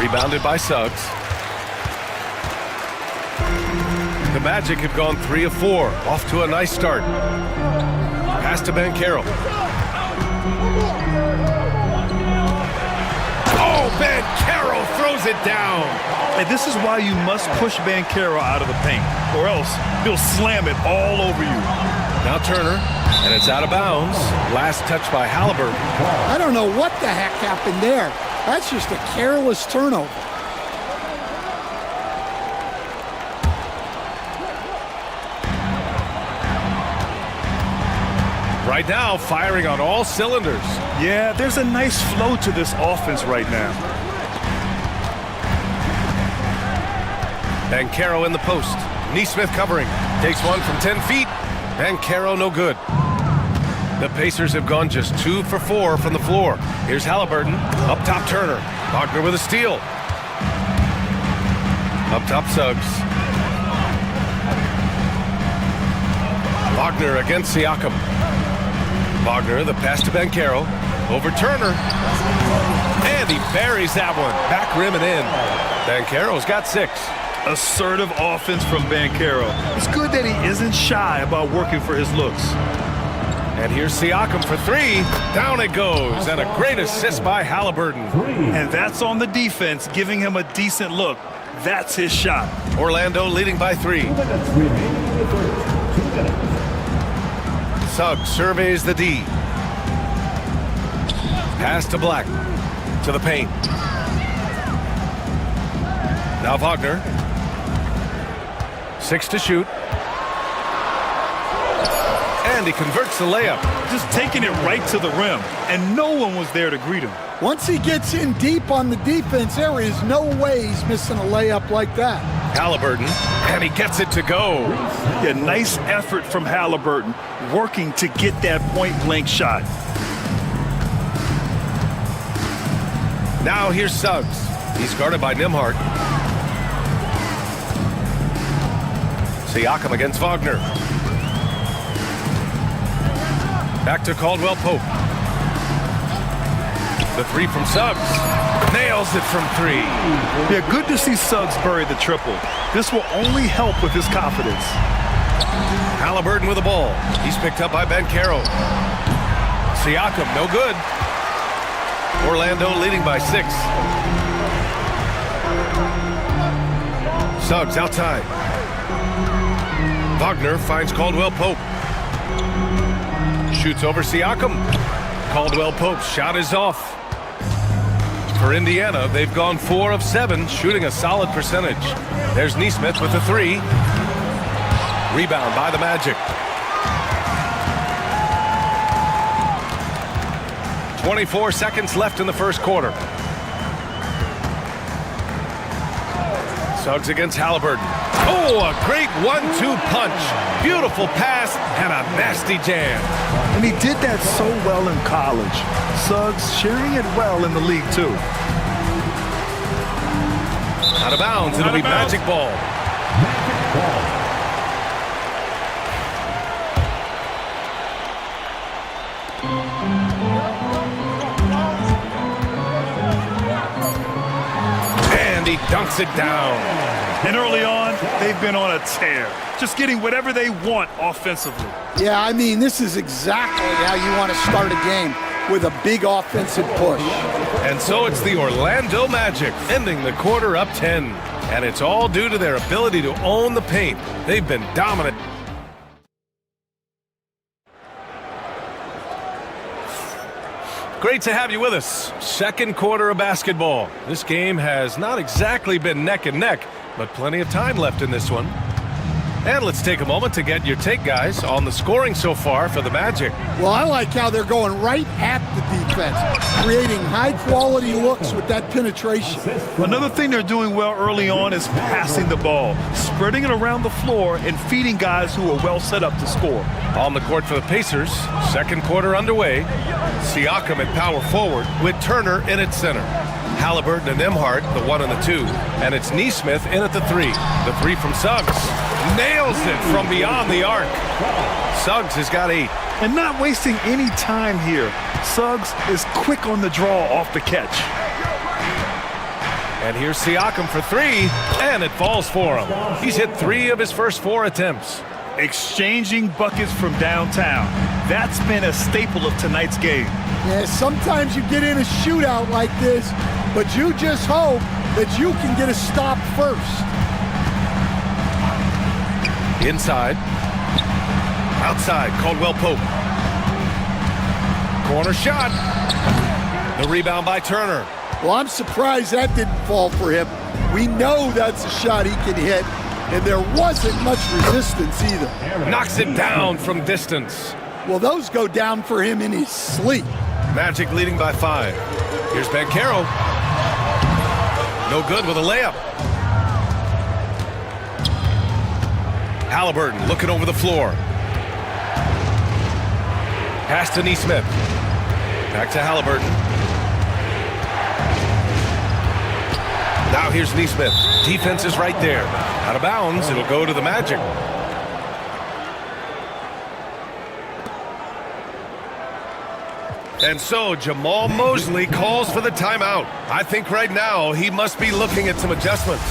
Rebounded by Suggs. The Magic have gone 3 of 4. Off to a nice start. Pass to Banchero. Oh, Banchero throws it down.
And this is why you must push Banchero out of the paint, or else he'll slam it all over you.
Now Turner, and it's out of bounds. Last touch by Halliburton.
I don't know what the heck happened there. That's just a careless turnover.
Right now, firing on all cylinders.
Yeah, there's a nice flow to this offense right now.
Banchero in the post. Neesmith covering. Takes one from 10 feet. Banchero no good. The Pacers have gone just 2 for 4 from the floor. Here's Halliburton. Up top, Turner. Wagner with a steal. Up top, Suggs. Wagner against Siakam. Wagner, the pass to Banchero. Over Turner. And he buries that one. Back rim and in. Banchero's got 6.
Assertive offense from Banchero. It's good that he isn't shy about working for his looks.
And here's Siakam for 3. Down it goes. And a great assist by Halliburton.
And that's on the defense, giving him a decent look. That's his shot.
Orlando leading by 3. Suggs surveys the D. Pass to Black. To the paint. Now Wagner. 6 to shoot. And he converts the layup.
Just taking it right to the rim. And no one was there to greet him.
Once he gets in deep on the defense, there is no way he's missing a layup like that.
Halliburton, and he gets it to go.
Yeah, nice effort from Halliburton, working to get that point-blank shot.
Now here's Suggs. He's guarded by Nembhard. Siakam against Wagner. Back to Caldwell Pope. The 3 from Suggs. Nails it from 3.
Yeah, good to see Suggs bury the triple. This will only help with his confidence.
Halliburton with the ball. He's picked up by Banchero. Siakam, no good. Orlando leading by 6. Suggs outside. Wagner finds Caldwell Pope. Shoots over Siakam. Caldwell Pope's shot is off. For Indiana, they've gone 4 of 7, shooting a solid percentage. There's Neesmith with the 3. Rebound by the Magic. 24 seconds left in the first quarter. Suggs against Halliburton. Oh, a great 1-2 punch. Beautiful pass and a nasty jam.
And he did that so well in college. Suggs sharing it well in the league, too.
Out of bounds, it'll be magic ball. And he dunks it down.
And early on, they've been on a tear, just getting whatever they want offensively.
Yeah, I mean, this is exactly how you want to start a game, with a big offensive push.
And so it's the Orlando Magic, ending the quarter up 10. And it's all due to their ability to own the paint. They've been dominant. Great to have you with us. Second quarter of basketball. This game has not exactly been neck and neck, but plenty of time left in this one. And let's take a moment to get your take, guys, on the scoring so far for the Magic.
Well, I like how they're going right at the defense, creating high-quality looks with that penetration.
Another thing they're doing well early on is passing the ball, spreading it around the floor and feeding guys who are well set up to score.
On the court for the Pacers, second quarter underway. Siakam at power forward with Turner in at center. Halliburton and Nembhard, the 1 and the 2. And it's Nesmith in at the 3. The 3 from Suggs. Nails it from beyond the arc. Suggs has got 8.
And not wasting any time here. Suggs is quick on the draw off the catch.
And here's Siakam for 3, and it falls for him. He's hit 3 of his first 4 attempts.
Exchanging buckets from downtown. That's been a staple of tonight's game.
Yeah, sometimes you get in a shootout like this, but you just hope that you can get a stop first.
Inside. Outside, Caldwell Pope. Corner shot. The rebound by Turner.
Well, I'm surprised that didn't fall for him. We know that's a shot he can hit, and there wasn't much resistance either.
Knocks it down from distance.
Well, those go down for him in his sleep.
Magic leading by 5. Here's Banchero. No good with a layup. Halliburton looking over the floor. Pass to Nesmith. Back to Halliburton. Now here's Nesmith. Defense is right there. Out of bounds, it'll go to the Magic. And so Jamal Mosley calls for the timeout. I think right now he must be looking at some adjustments.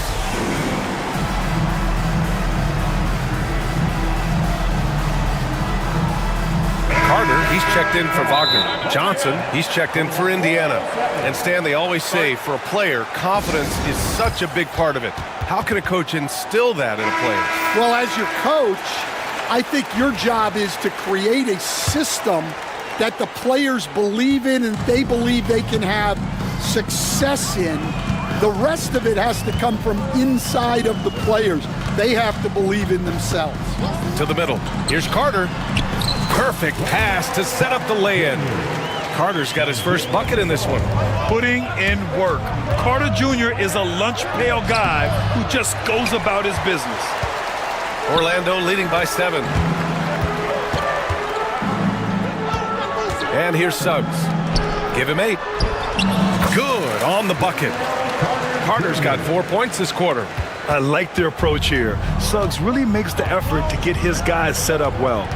Carter, he's checked in for Wagner. Johnson, he's checked in for Indiana. And Stan, they always say for a player, confidence is such a big part of it. How can a coach instill that in a player?
Well, as your coach, I think your job is to create a system that the players believe in and they believe they can have success in. The rest of it has to come from inside of the players. They have to believe in themselves.
To the middle. Here's Carter. Perfect pass to set up the lay-in. Carter's got his first bucket in this one.
Putting in work. Carter Jr. is a lunch pail guy who just goes about his business.
Orlando leading by 7. And here's Suggs. Give him 8. Good on the bucket. Carter's got 4 points this quarter.
I like their approach here. Suggs really makes the effort to get his guys set up well.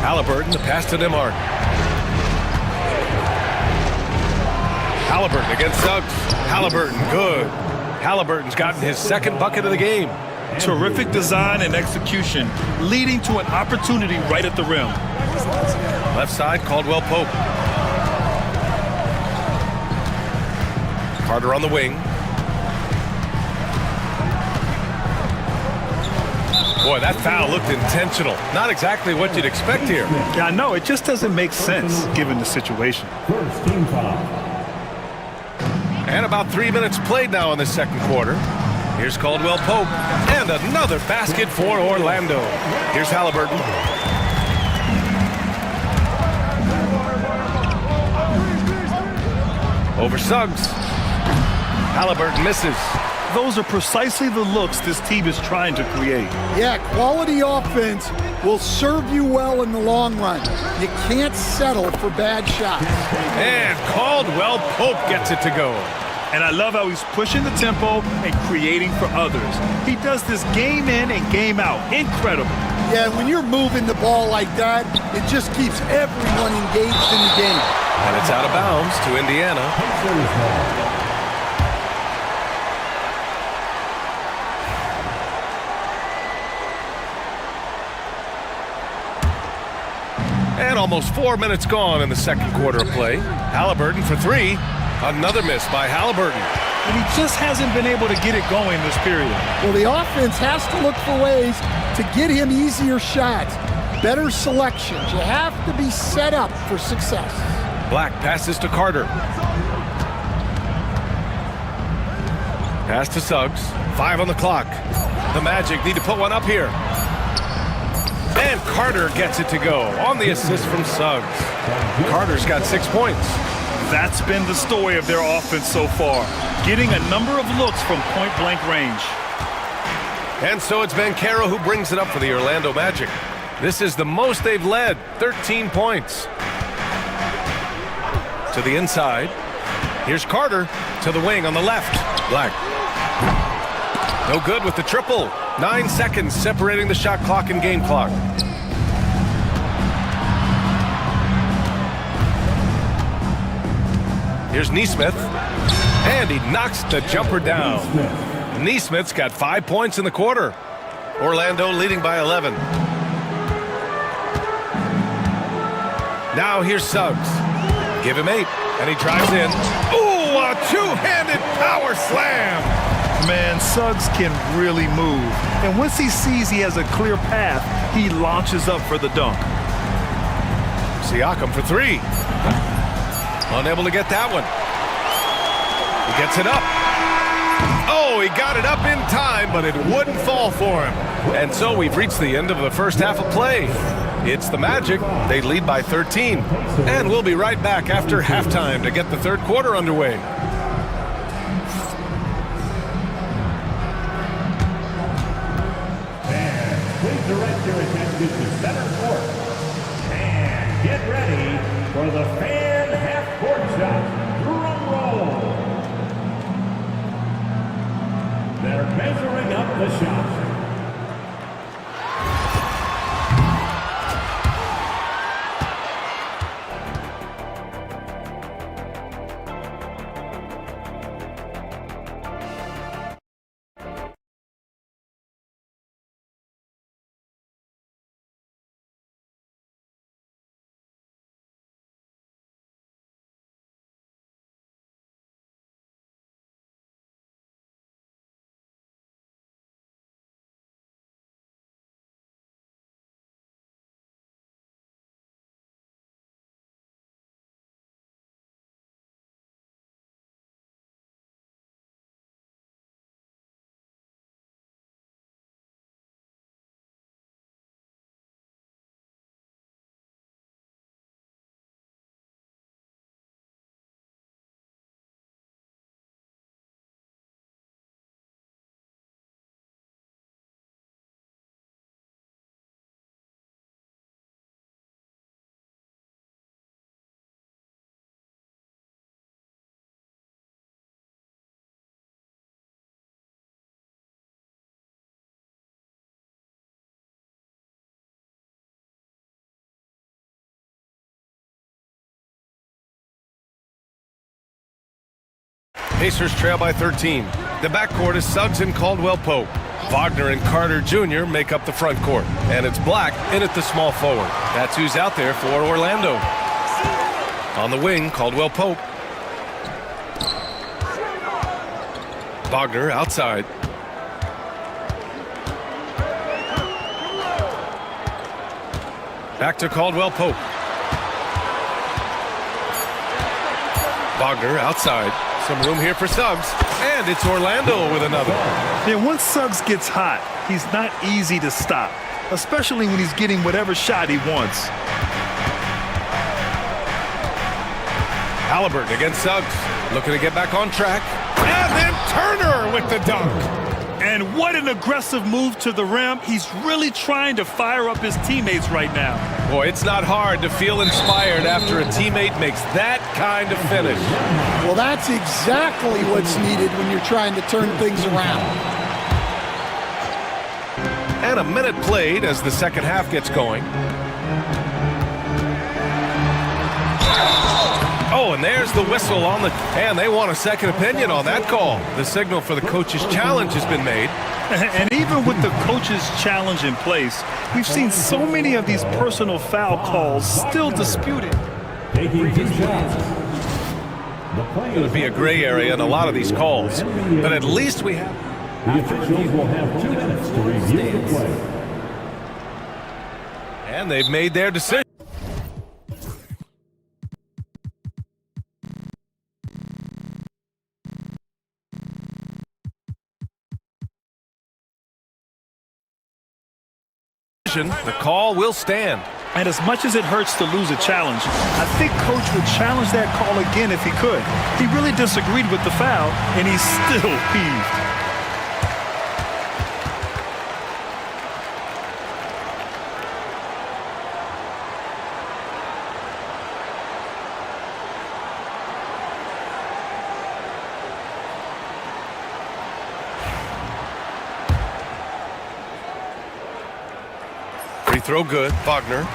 Halliburton, the pass to Nembhard. Halliburton against Suggs. Halliburton, good. Halliburton's gotten his second bucket of the game.
Terrific design and execution, leading to an opportunity right at the rim.
Left side, Caldwell Pope. Carter on the wing. Boy, that foul looked intentional. Not exactly what you'd expect here.
Yeah, I know. It just doesn't make sense given the situation.
First team foul.
And about 3 minutes played now in the second quarter. Here's Caldwell Pope. And another basket for Orlando. Here's Halliburton. Over Suggs. Halliburton misses.
those are precisely the looks this team is trying to create.
Yeah, quality offense will serve you well in the long run. You can't settle for bad shots.
And Caldwell Pope gets it to go.
And I love how he's pushing the tempo and creating for others. He does this game in and game out. Incredible.
Yeah, when you're moving the ball like that, it just keeps everyone engaged in the game.
And it's out of bounds to Indiana. And almost 4 minutes gone in the second quarter of play. Halliburton for three. Another miss by Halliburton.
And he just hasn't been able to get it going this period.
Well, the offense has to look for ways to get him easier shots, better selections. You have to be set up for success.
Black passes to Carter. Pass to Suggs. 5 on the clock. The Magic need to put one up here. And Carter gets it to go on the assist from Suggs. Carter's got 6 points.
That's been the story of their offense so far, getting a number of looks from point-blank range.
And so it's Banchero who brings it up for the Orlando Magic. This is the most they've led, 13 points. To the inside. Here's Carter to the wing on the left. Black. No good with the triple. 9 seconds separating the shot clock and game clock. Here's Neesmith, and he knocks the jumper down. Neesmith's got 5 points in the quarter. Orlando leading by 11. Now here's Suggs. Give him 8, and he drives in. Ooh, a two-handed power slam.
Man, Suggs can really move. And once he sees he has a clear path, he launches up for the dunk.
Siakam for three. Unable to get that one. He gets it up. Oh, he got it up in time, but it wouldn't fall for him. And so we've reached the end of the first half of play. It's the Magic. They lead by 13. And we'll be right back after halftime to get the third quarter underway.
And please direct your attention to center court. And get ready for the fan half-court shot. Drum roll. They're measuring up the shot.
Pacers trail by 13. The backcourt is Suggs and Caldwell Pope. Wagner and Carter Jr. make up the front court. And it's Black in at the small forward. That's who's out there for Orlando. On the wing, Caldwell Pope. Wagner outside. Back to Caldwell Pope. Wagner outside. Some room here for Suggs. And it's Orlando with another.
Yeah, once Suggs gets hot, he's not easy to stop, especially when he's getting whatever shot he wants.
Halliburton against Suggs. Looking to get back on track. And Then Turner with the dunk.
And what an aggressive move to the rim. He's really trying to fire up his teammates right now.
Boy, it's not hard to feel inspired after a teammate makes that kind of finish.
Well, that's exactly what's needed when you're trying to turn things around.
And a minute played as the second half gets going. Oh, and there's the whistle on the... And they want a second opinion on that call. The signal for the coach's challenge has been made.
And even with the coach's challenge in place, we've seen so many of these personal foul calls still disputed.
Taking 2 shots.
It would be a gray area in a lot of these calls. But at least we have...
The officials will have 2 minutes to review the play.
And they've made their decision. The call will stand.
And as much as it hurts to lose a challenge, I think Coach would challenge that call again if he could. He really disagreed with the foul, and he's still peeved.
Free throw good. Wagner.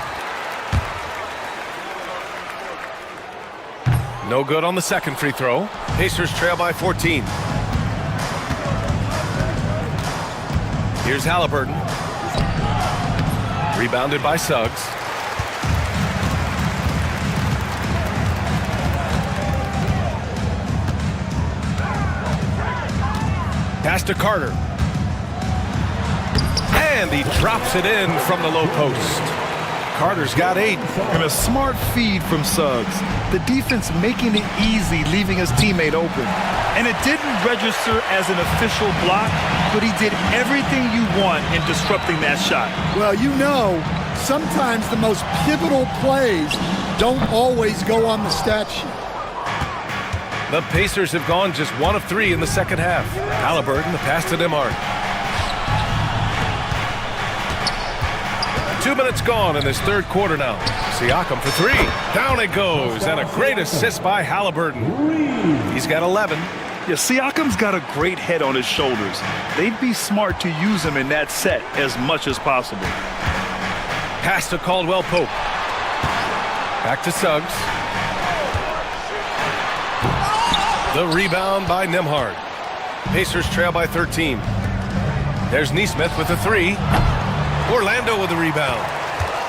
No good on the second free throw. Pacers trail by 14. Here's Halliburton. Rebounded by Suggs. Pass to Carter. And he drops it in from the low post. Carter's got 8.
And a smart feed from Suggs. The defense making it easy, leaving his teammate open. And it didn't register as an official block, but he did everything you want in disrupting that shot.
Well, you know, sometimes the most pivotal plays don't always go on the stat sheet.
The Pacers have gone just 1 of 3 in the second half. Halliburton, the pass to Nembhard. 2 minutes gone in this third quarter now. Siakam for 3. Down it goes, and a great assist by Halliburton. He's got 11.
Yeah, Siakam's got a great head on his shoulders. They'd be smart to use him in that set as much as possible.
Pass to Caldwell Pope. Back to Suggs. The rebound by Nembhard. Pacers trail by 13. There's Nesmith with the 3. Orlando with the rebound.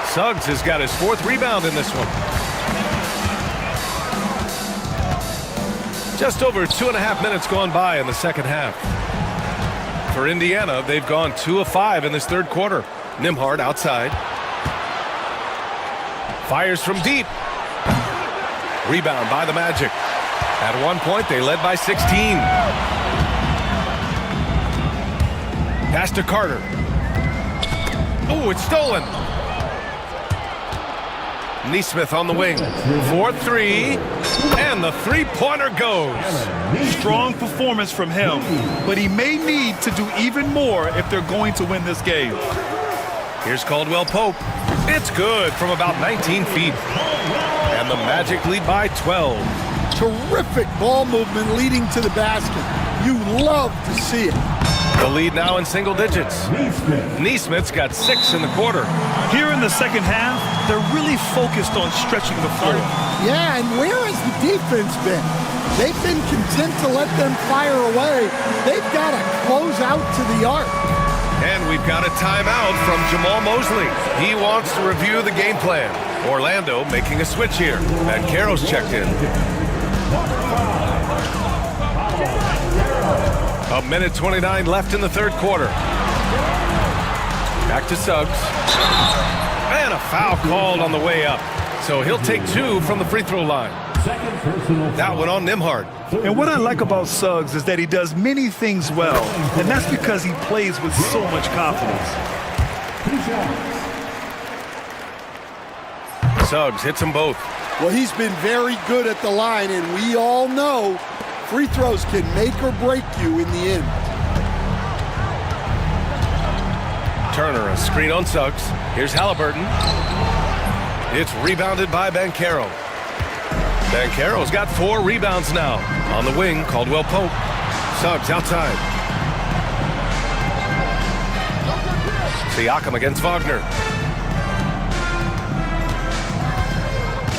Suggs has got his 4th rebound in this one. Just over 2.5 minutes gone by in the second half. For Indiana, they've gone 2 of 5 in this third quarter. Nembhard outside. Fires from deep. Rebound by the Magic. At one point, they led by 16. Pass to Carter. Oh, it's stolen. Nesmith on the wing. 4-3. And the three-pointer goes.
Strong performance from him, but he may need to do even more if they're going to win this game.
Here's Caldwell Pope. It's good from about 19 feet. And the Magic lead by 12.
Terrific ball movement leading to the basket. You love to see it.
The lead now in single digits. Nesmith's got 6 in the quarter.
Here in the second half, they're really focused on stretching the floor.
Yeah, and where has the defense been? They've been content to let them fire away. They've got to close out to the arc.
And we've got a timeout from Jamal Mosley. He wants to review the game plan. Orlando making a switch here. And Caro's checked in. A minute 29 left in the third quarter. Back to Suggs. And a foul called on the way up. So he'll take 2 from the free throw line. That one on Nembhard.
And what I like about Suggs is that he does many things well, and that's because he plays with so much confidence.
Suggs hits them both.
Well, he's been very good at the line, and we all know Free throws can make or break you in the end.
Turner, a screen on Suggs. Here's Halliburton. It's rebounded by Banchero. Banchero's got 4 rebounds now. On the wing, Caldwell Pope. Suggs outside. Siakam against Wagner.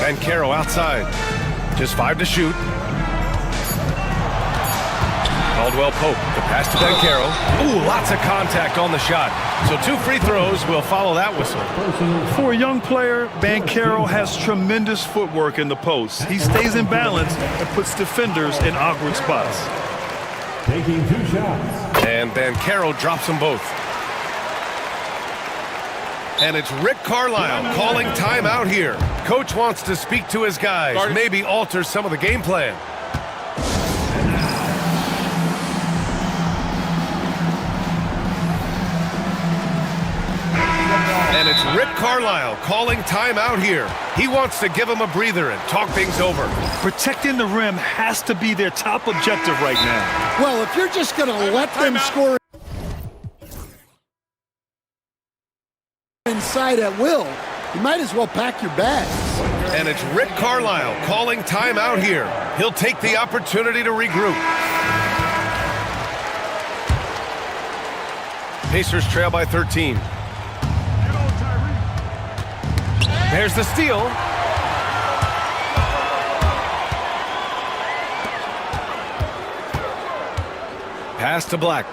Banchero outside. Just 5 to shoot. Caldwell Pope, the pass to Banchero. Ooh, lots of contact on the shot. So 2 free throws will follow that whistle.
For a young player, Banchero has tremendous footwork in the post. He stays in balance and puts defenders in awkward spots.
Taking 2 shots.
And Banchero drops them both. And it's Rick Carlisle calling timeout here. Coach wants to speak to his guys, maybe alter some of the game plan. And it's Rick Carlisle calling timeout here. He wants to give him a breather and talk things over.
Protecting the rim has to be their top objective right now.
Well, if you're just going to let them score inside at will, you might as well pack your bags.
And it's Rick Carlisle calling timeout here. He'll take the opportunity to regroup. Pacers trail by 13. There's the steal. Pass to Black.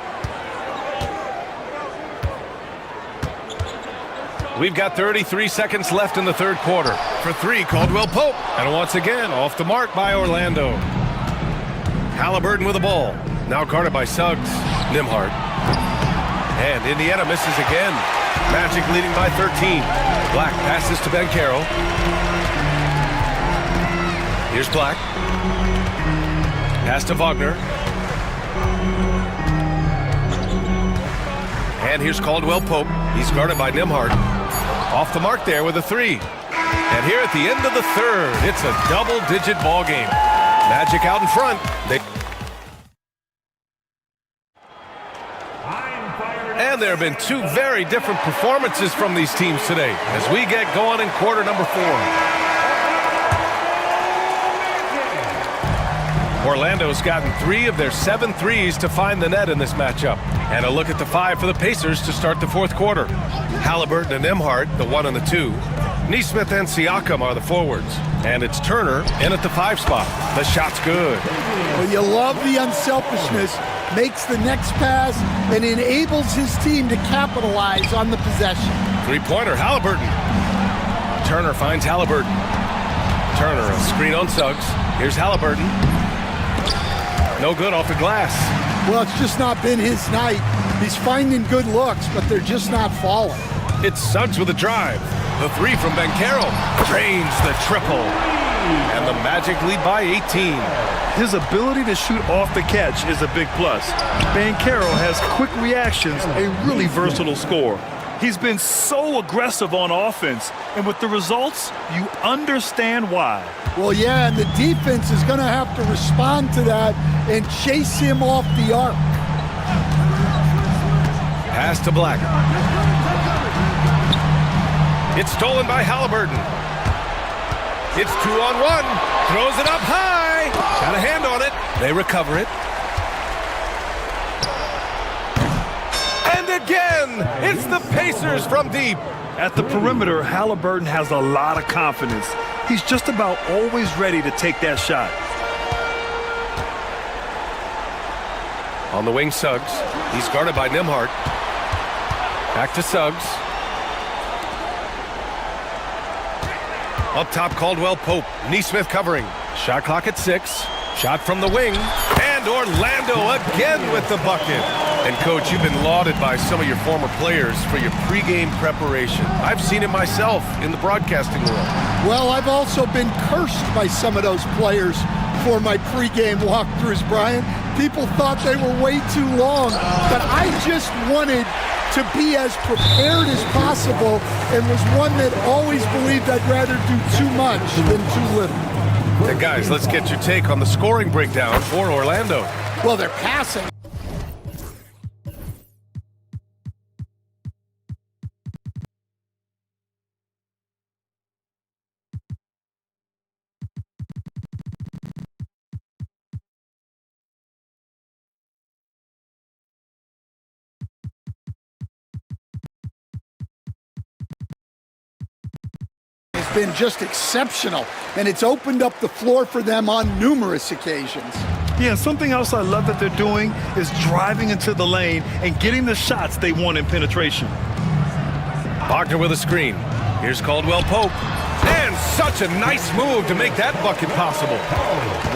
We've got 33 seconds left in the third quarter. For 3, Caldwell Pope. And once again, off the mark by Orlando. Halliburton with the ball. Now guarded by Suggs. Nembhard. And Indiana misses again. Magic leading by 13. Black passes to Banchero. Here's Black. Pass to Wagner. And here's Caldwell Pope. He's guarded by Nembhard. Off the mark there with a 3. And here at the end of the third, it's a double-digit ball game. Magic out in front. And there have been 2 very different performances from these teams today as we get going in quarter number 4. Orlando's gotten 3 of their 7 threes to find the net in this matchup. And a look at the 5 for the Pacers to start the fourth quarter. Halliburton and Nembhard, the 1 and the 2. Nesmith and Siakam are the forwards. And it's Turner in at the 5 spot. The shot's good.
Well, you love the unselfishness. Makes the next pass and enables his team to capitalize on the possession.
3-pointer, Halliburton. Turner finds Halliburton. Turner, a screen on Suggs. Here's Halliburton. No good off the glass.
Well, it's just not been his night. He's finding good looks, but they're just not falling.
It's Suggs with a drive. The 3 from Banchero drains the triple. And the Magic lead by 18.
His ability to shoot off the catch is a big plus. Banchero has quick reactions, a really versatile scorer. He's been so aggressive on offense, and with the results, you understand why.
Well, yeah, and the defense is going to have to respond to that and chase him off the arc.
Pass to Black. It's stolen by Halliburton. It's 2-on-1. Throws it up high. Got a hand on it. They recover it. And again, it's the Pacers from deep.
At the perimeter, Halliburton has a lot of confidence. He's just about always ready to take that shot.
On the wing, Suggs. He's guarded by Nembhard. Back to Suggs. Up top, Caldwell Pope. Nesmith covering. Shot clock at 6. Shot from the wing. And Orlando again with the bucket. And, Coach, you've been lauded by some of your former players for your pregame preparation. I've seen it myself in the broadcasting world.
Well, I've also been cursed by some of those players for my pregame walkthroughs, Brian. People thought they were way too long, but I just wanted to be as prepared as possible and was one that always believed I'd rather do too much than too little.
And guys, let's get your take on the scoring breakdown for Orlando.
Well, they're passing. Been just exceptional, and it's opened up the floor for them on numerous occasions.
Yeah, something else I love that they're doing is driving into the lane and getting the shots they want in penetration.
Wagner with a screen. Here's Caldwell Pope. And such a nice move to make that bucket possible.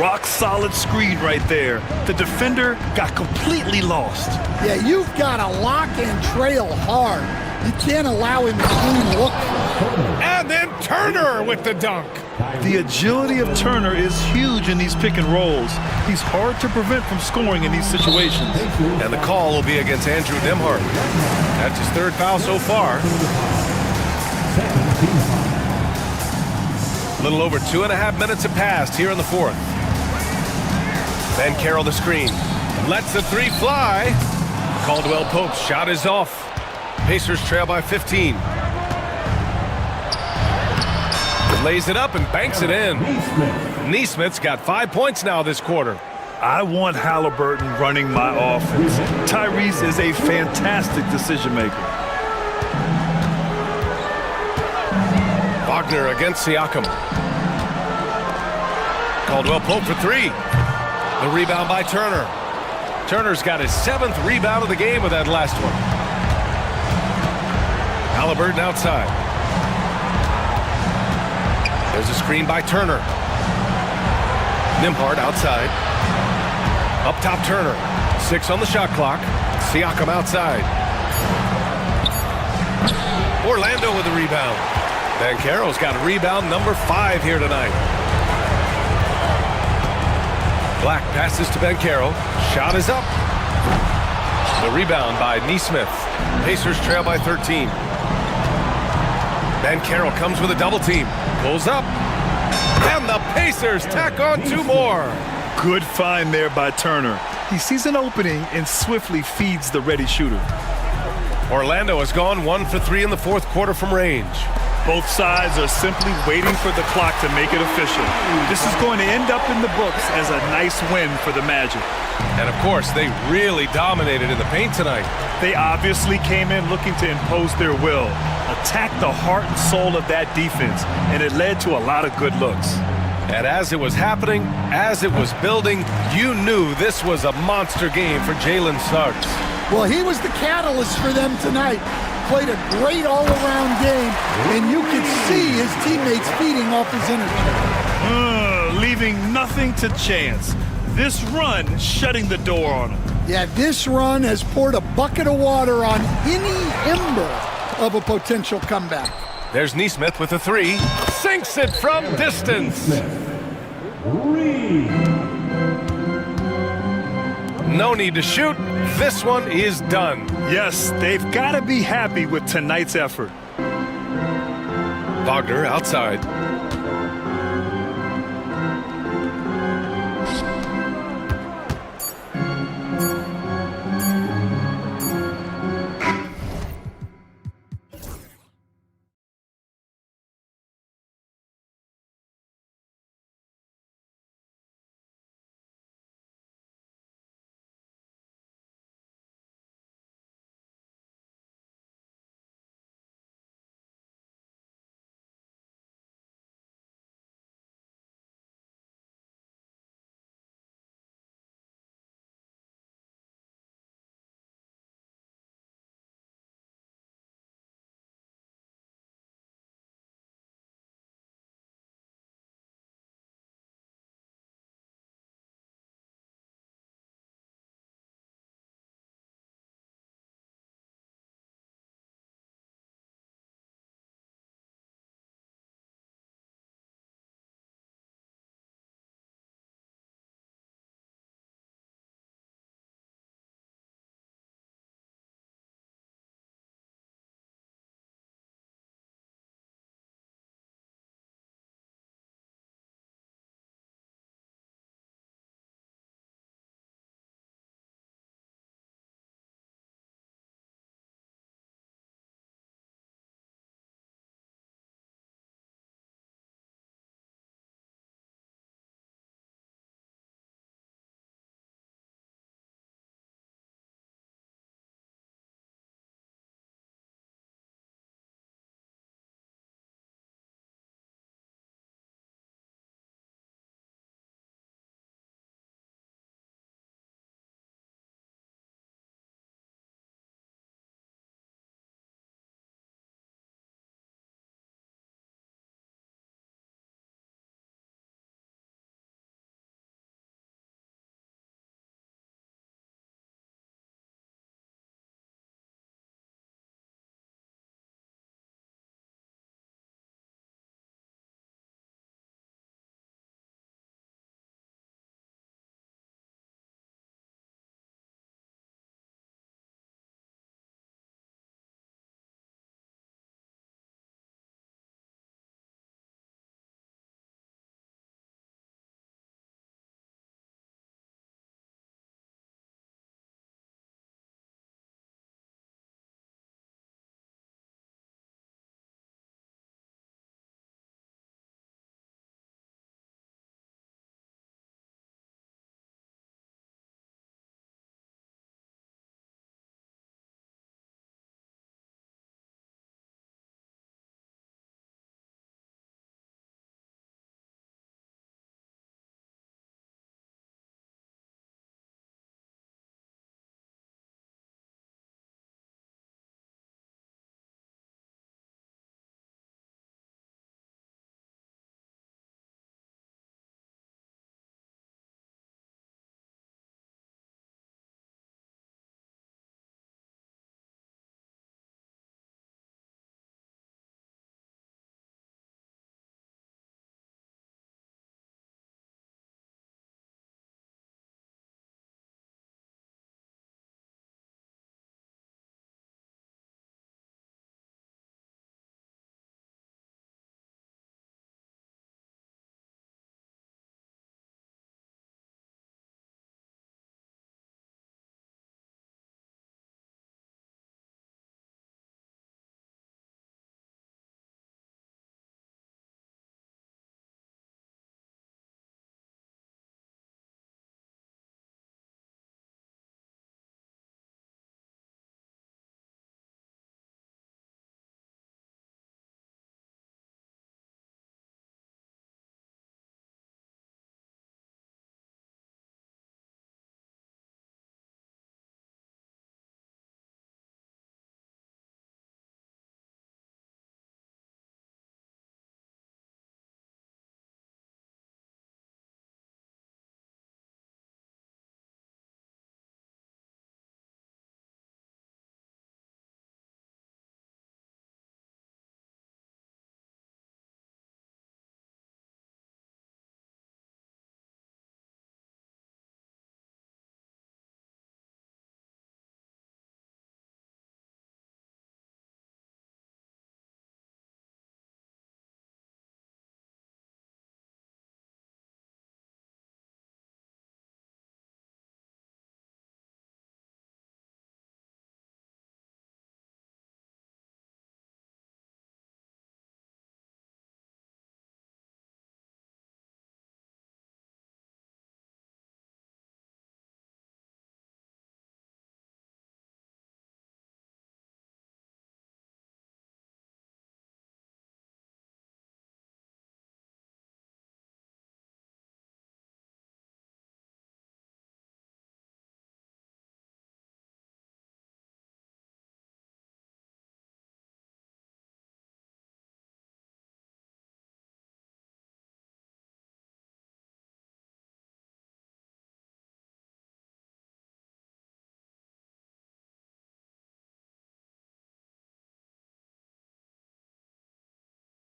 Rock solid screen right there. The defender got completely lost.
Yeah, you've got to lock and trail hard. You can't allow him to clean look.
And then Turner with the dunk.
The agility of Turner is huge in these pick and rolls. He's hard to prevent from scoring in these situations.
And the call will be against Andrew Demhart. That's his third foul so far. A little over 2.5 minutes have passed here in the fourth. Van Carroll the screen. Lets the three fly. Caldwell Pope's shot is off. Pacers trail by 15. Lays it up and banks it in. Neesmith's got 5 points now this quarter.
I want Halliburton running my offense. Tyrese is a fantastic decision maker.
Wagner against Siakam. Caldwell Pope for three. The rebound by Turner. Turner's got his 7th rebound of the game with that last one. Halliburton outside. There's a screen by Turner. Nembhard outside. Up top Turner. 6 on the shot clock. Siakam outside. Orlando with the rebound. Van Carroll's got rebound number 5 here tonight. Black passes to Ben Carroll. Shot is up. The rebound by Neesmith. Pacers trail by 13. Ben Carroll comes with a double team. Pulls up. And the Pacers tack on 2 more.
Good find there by Turner. He sees an opening and swiftly feeds the ready shooter.
Orlando has gone 1 for 3 in the fourth quarter from range.
Both sides are simply waiting for the clock to make it official. This is going to end up in the books as a nice win for the Magic.
And of course, they really dominated in the paint tonight.
They obviously came in looking to impose their will, attack the heart and soul of that defense, and it led to a lot of good looks.
And as it was happening, as it was building, you knew this was a monster game for Jalen Suggs.
Well, he was the catalyst for them tonight. Played a great all-around game, and you could see his teammates feeding off his energy.
Leaving nothing to chance. This run shutting the door on him.
Yeah, this run has poured a bucket of water on any ember of a potential comeback.
There's Neesmith with a 3. Sinks it from distance. No need to shoot. This one is done.
Yes, they've got to be happy with tonight's effort.
Wagner outside.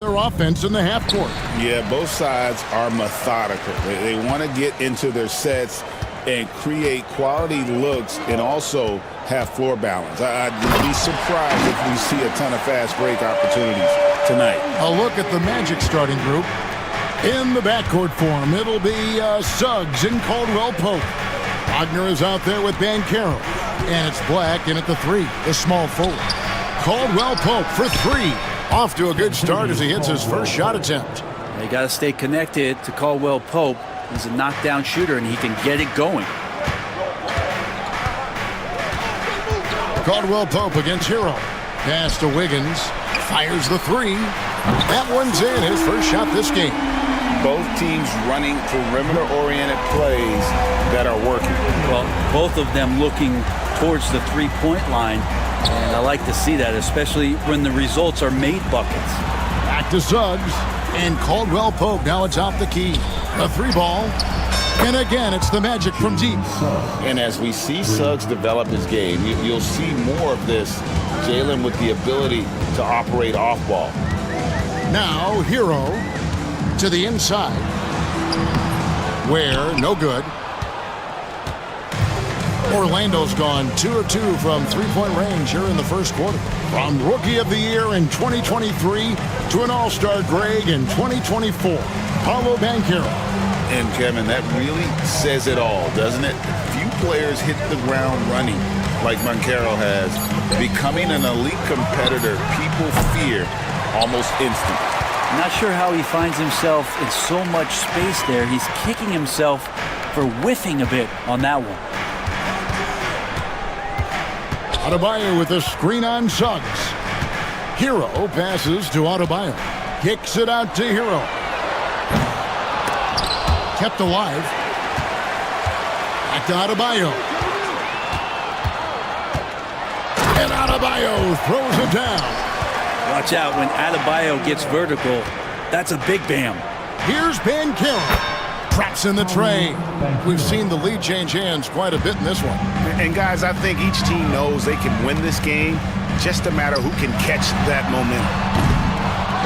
their offense in the half court.
Yeah, both sides are methodical. They want to get into their sets and create quality looks and also have floor balance. I'd be surprised if we see a ton of fast break opportunities tonight.
A look at the Magic starting group. In the backcourt form, it'll be Suggs and Caldwell Pope. Wagner is out there with Banchero. And it's Black in at the 3, the small forward. Caldwell Pope for 3. Off to a good start as he hits his first shot attempt.
They got to stay connected to Caldwell Pope. He's a knockdown shooter, and he can get it going.
Caldwell Pope against Hero. Pass to Wiggins. Fires the 3. That one's in, his first shot this game.
Both teams running perimeter-oriented plays that are working.
Well, both of them looking towards the three-point line, and I like to see that, especially when the results are made buckets.
Back to Suggs, and Caldwell Pope, now it's off the key. A 3 ball, and again, it's the Magic from deep.
And as we see Suggs develop his game, you'll see more of this. Jalen with the ability to operate off ball.
Now, Hero to the inside. Where, no good. Orlando's gone 2 of 2 from three-point range here in the first quarter. From Rookie of the Year in 2023 to an All-Star Greg in 2024, Paolo Banchero.
And Kevin, that really says it all, doesn't it? Few players hit the ground running like Banchero has. Becoming an elite competitor, people fear almost instantly.
I'm not sure how he finds himself in so much space there. He's kicking himself for whiffing a bit on that one.
Adebayo with a screen on Suggs. Hero passes to Adebayo. Kicks it out to Hero. Kept alive. Back to Adebayo. And Adebayo throws it down.
Watch out when Adebayo gets vertical. That's a big bam.
Here's Banchero. Traps in the tray. We've seen the lead change hands quite a bit in this one.
And guys, I think each team knows they can win this game. Just a matter who can catch that momentum.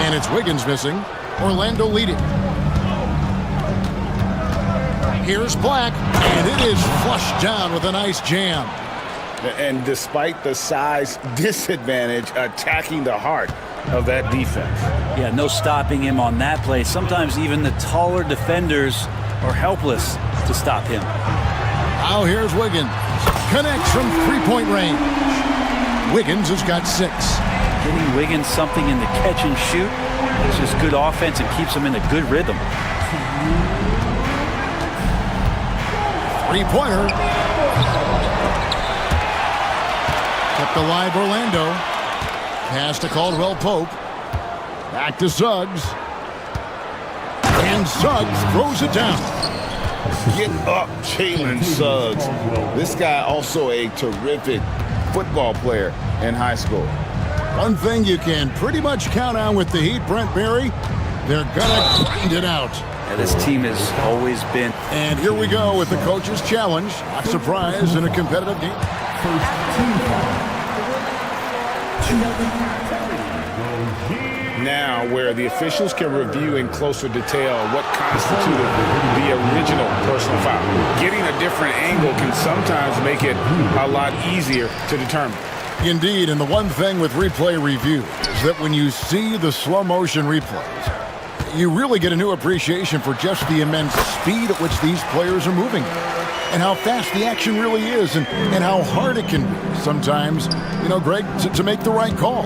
And it's Wiggins missing. Orlando leading. Here's Black, and it is flushed down with a nice jam.
And despite the size disadvantage, attacking the heart of that defense.
Yeah, no stopping him on that play. Sometimes even the taller defenders are helpless to stop him.
Now here's Wiggins. Connects from three-point range. Wiggins has got 6.
Getting Wiggins something in the catch and shoot. It's just good offense and keeps him in a good rhythm.
Three-pointer. Kept alive Orlando. Pass to Caldwell Pope. Back to Suggs. And Suggs throws it down.
Get up, Jalen Suggs. This guy also a terrific football player in high school.
One thing you can pretty much count on with the Heat, Brent Berry, they're gonna grind it out.
Yeah, this team has always been.
And here we go with the coach's challenge. Not surprise in a competitive game.
Now, where the officials can review in closer detail what constituted the original personal foul. Getting a different angle can sometimes make it a lot easier to determine.
Indeed, and the one thing with replay review is that when you see the slow motion replays, you really get a new appreciation for just the immense speed at which these players are moving and how fast the action really is and how hard it can be sometimes, Greg, to make the right call.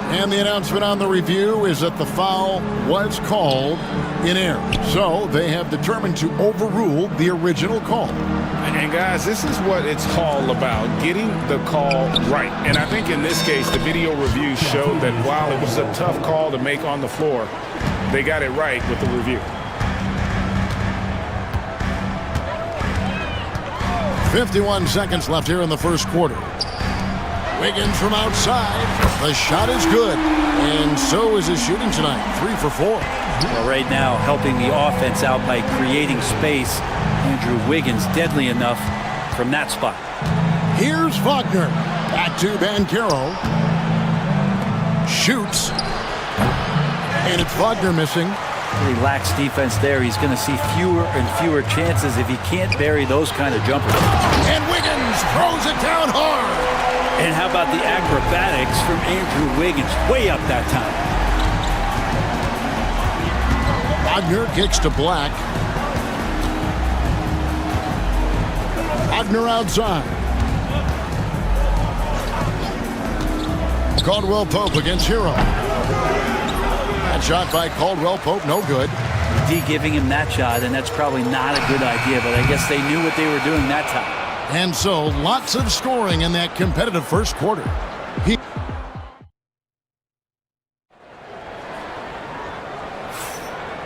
And the announcement on the review is that the foul was called in error. So they have determined to overrule the original call.
And guys, this is what it's all about, getting the call right. And I think in this case, the video review showed that while it was a tough call to make on the floor, they got it right with the review.
51 seconds left here in the first quarter. Wiggins from outside. The shot is good. And so is his shooting tonight. 3 for 4.
Well, right now, helping the offense out by creating space. Andrew Wiggins deadly enough from that spot.
Here's Wagner. Back to Banchero. Shoots. And it's Wagner missing.
He lacks defense there. He's going to see fewer and fewer chances if he can't bury those kind of jumpers.
And Wiggins throws it down hard.
And how about the acrobatics from Andrew Wiggins? Way up that time.
Wagner kicks to Black. Wagner outside. Caldwell Pope against Hero. That shot by Caldwell Pope, no good.
D giving him that shot, and that's probably not a good idea, but I guess they knew what they were doing that time.
And so, lots of scoring in that competitive first quarter.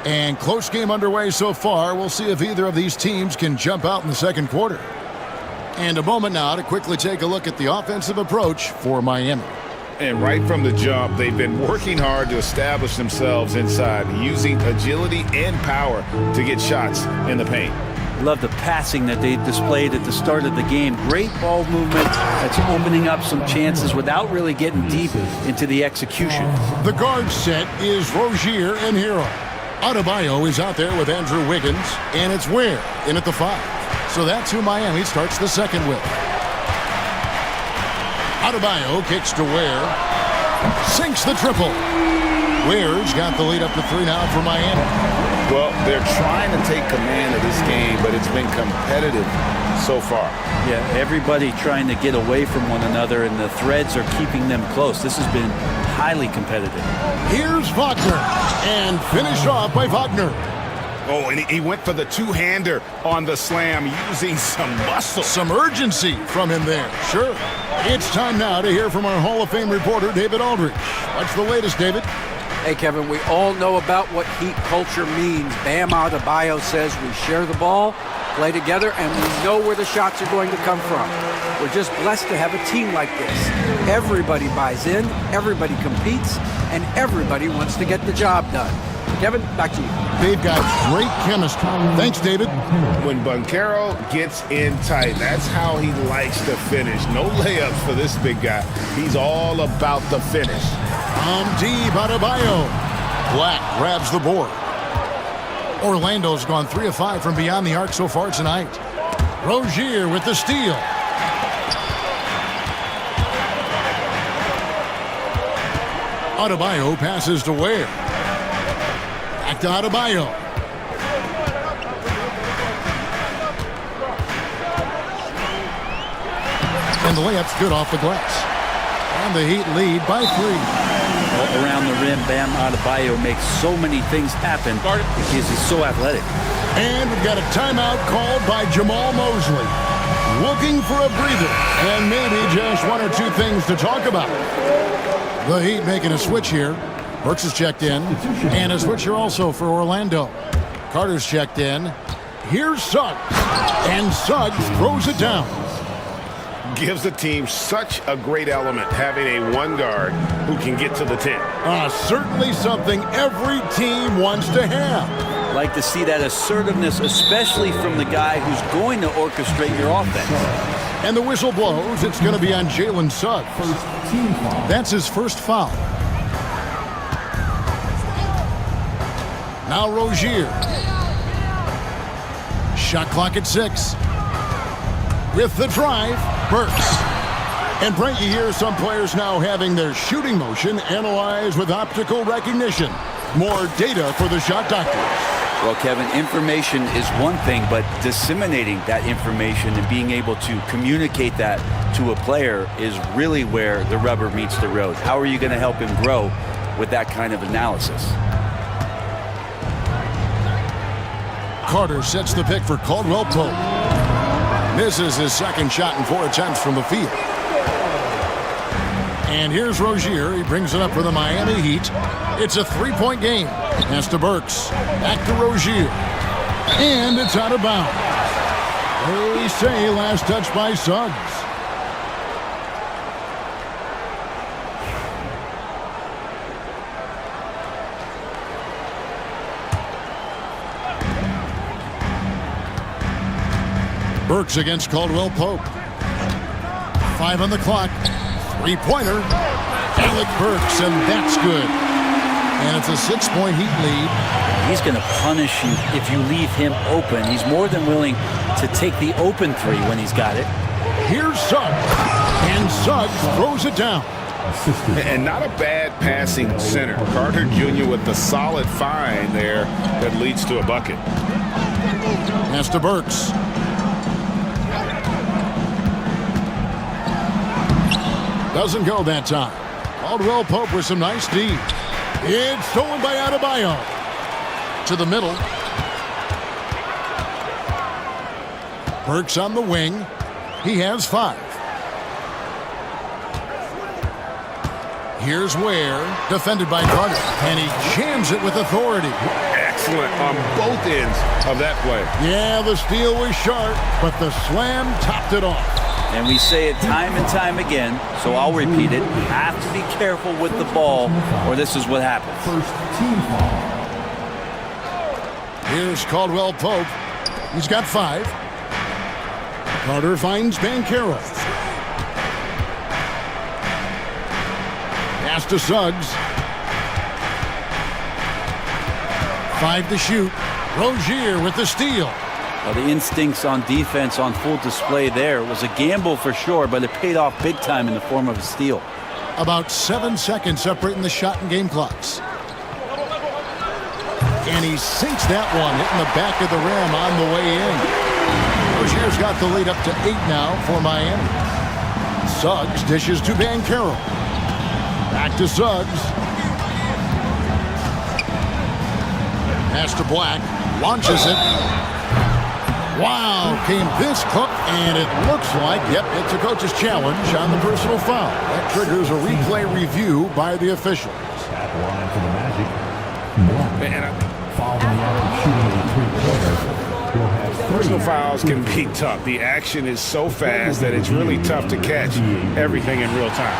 And close game underway so far. We'll see if either of these teams can jump out in the second quarter. And a moment now to quickly take a look at the offensive approach for Miami.
And right from the jump, they've been working hard to establish themselves inside, using agility and power to get shots in the paint.
Love the passing that they displayed at the start of the game. Great ball movement that's opening up some chances without really getting deep into the execution.
The guard set is Rozier and Hero. Adebayo is out there with Andrew Wiggins, and it's Ware in at the 5. So that's who Miami starts the second with. Adebayo kicks to Ware. Sinks the triple. Ware's got the lead up to 3 now for Miami.
Well, they're trying to take command of this game, but it's been competitive so far.
Yeah, everybody trying to get away from one another, and the threads are keeping them close. This has been highly competitive.
Here's Wagner, and finished off by Wagner.
Oh, and he went for the two-hander on the slam, using some muscle.
Some urgency from him there, sure. It's time now to hear from our Hall of Fame reporter, David Aldridge. What's the latest, David?
Hey, Kevin, we all know about what Heat culture means. Bam Adebayo says we share the ball, play together, and we know where the shots are going to come from. We're just blessed to have a team like this. Everybody buys in, everybody competes, and everybody wants to get the job done. Kevin, back to you.
They've got great chemistry. Thanks, David.
When Banchero gets in tight, that's how he likes to finish. No layups for this big guy. He's all about the finish.
Deep Adebayo. Black grabs the board. Orlando's gone 3 of 5 from beyond the arc so far tonight. Rozier with the steal. Adebayo passes to Ware. Back to Adebayo. And the layup's good off the glass. And the Heat lead by 3.
Around the rim, Bam Adebayo makes so many things happen because he's so athletic.
And we've got a timeout called by Jamal Mosley. Looking for a breather and maybe just 1 or 2 things to talk about. The Heat making a switch here. Burks is checked in. And a switch here also for Orlando. Carter's checked in. Here's Suggs. And Suggs throws it down.
Gives the team such a great element, having a one guard who can get to the 10.
Certainly something every team wants to have.
Like to see that assertiveness, especially from the guy who's going to orchestrate your offense.
And the whistle blows. It's going to be on Jalen Suggs. That's his first foul. Now Rozier. Shot clock at 6. With the drive, Burks. And Brent, you hear some players now having their shooting motion analyzed with optical recognition. More data for the shot doctors.
Well, Kevin, information is one thing, but disseminating that information and being able to communicate that to a player is really where the rubber meets the road. How are you going to help him grow with that kind of analysis?
Carter sets the pick for Caldwell Pope. Misses his second shot in 4 attempts from the field. And here's Rozier. He brings it up for the Miami Heat. It's a 3-point game. Pass to Burks. Back to Rozier. And it's out of bounds. They say last touch by Suggs. Burks against Caldwell Pope. 5 on the clock. 3-pointer. Alec Burks, and that's good. And it's a 6-point Heat lead.
He's going to punish you if you leave him open. He's more than willing to take the open three when he's got it.
Here's Suggs. And Suggs throws it down.
And not a bad passing center. Carter Jr. with the solid find there that leads to a bucket.
Pass to Burks. Doesn't go that time. Caldwell Pope with some nice D. It's stolen by Adebayo. To the middle. Burks on the wing. He has 5. Here's Ware, defended by Carter, and he jams it with authority.
Excellent on both ends of that play.
Yeah, the steal was sharp, but the slam topped it off.
And we say it time and time again, so I'll repeat it. You have to be careful with the ball, or this is what happens.
Here's Caldwell Pope. He's got 5. Carter finds Banchero. Pass to Suggs. 5 to shoot. Rozier with the steal.
Well, the instincts on defense on full display there. It was a gamble for sure, but it paid off big time in the form of a steal.
About 7 seconds separating the shot and game clocks. And he sinks that one, hitting the back of the rim on the way in. Rozier's got the lead up to 8 now for Miami. Suggs dishes to Banchero. Back to Suggs. Pass to Black. Launches it. Wow, came this close, and it looks like, yep, it's a coach's challenge on the personal foul. That triggers a replay review by the officials.
At the line for the Magic. Following the average shooting of the three-pointer, will have 3.
Personal fouls can be tough. The action is so fast that it's really tough to catch everything in real time.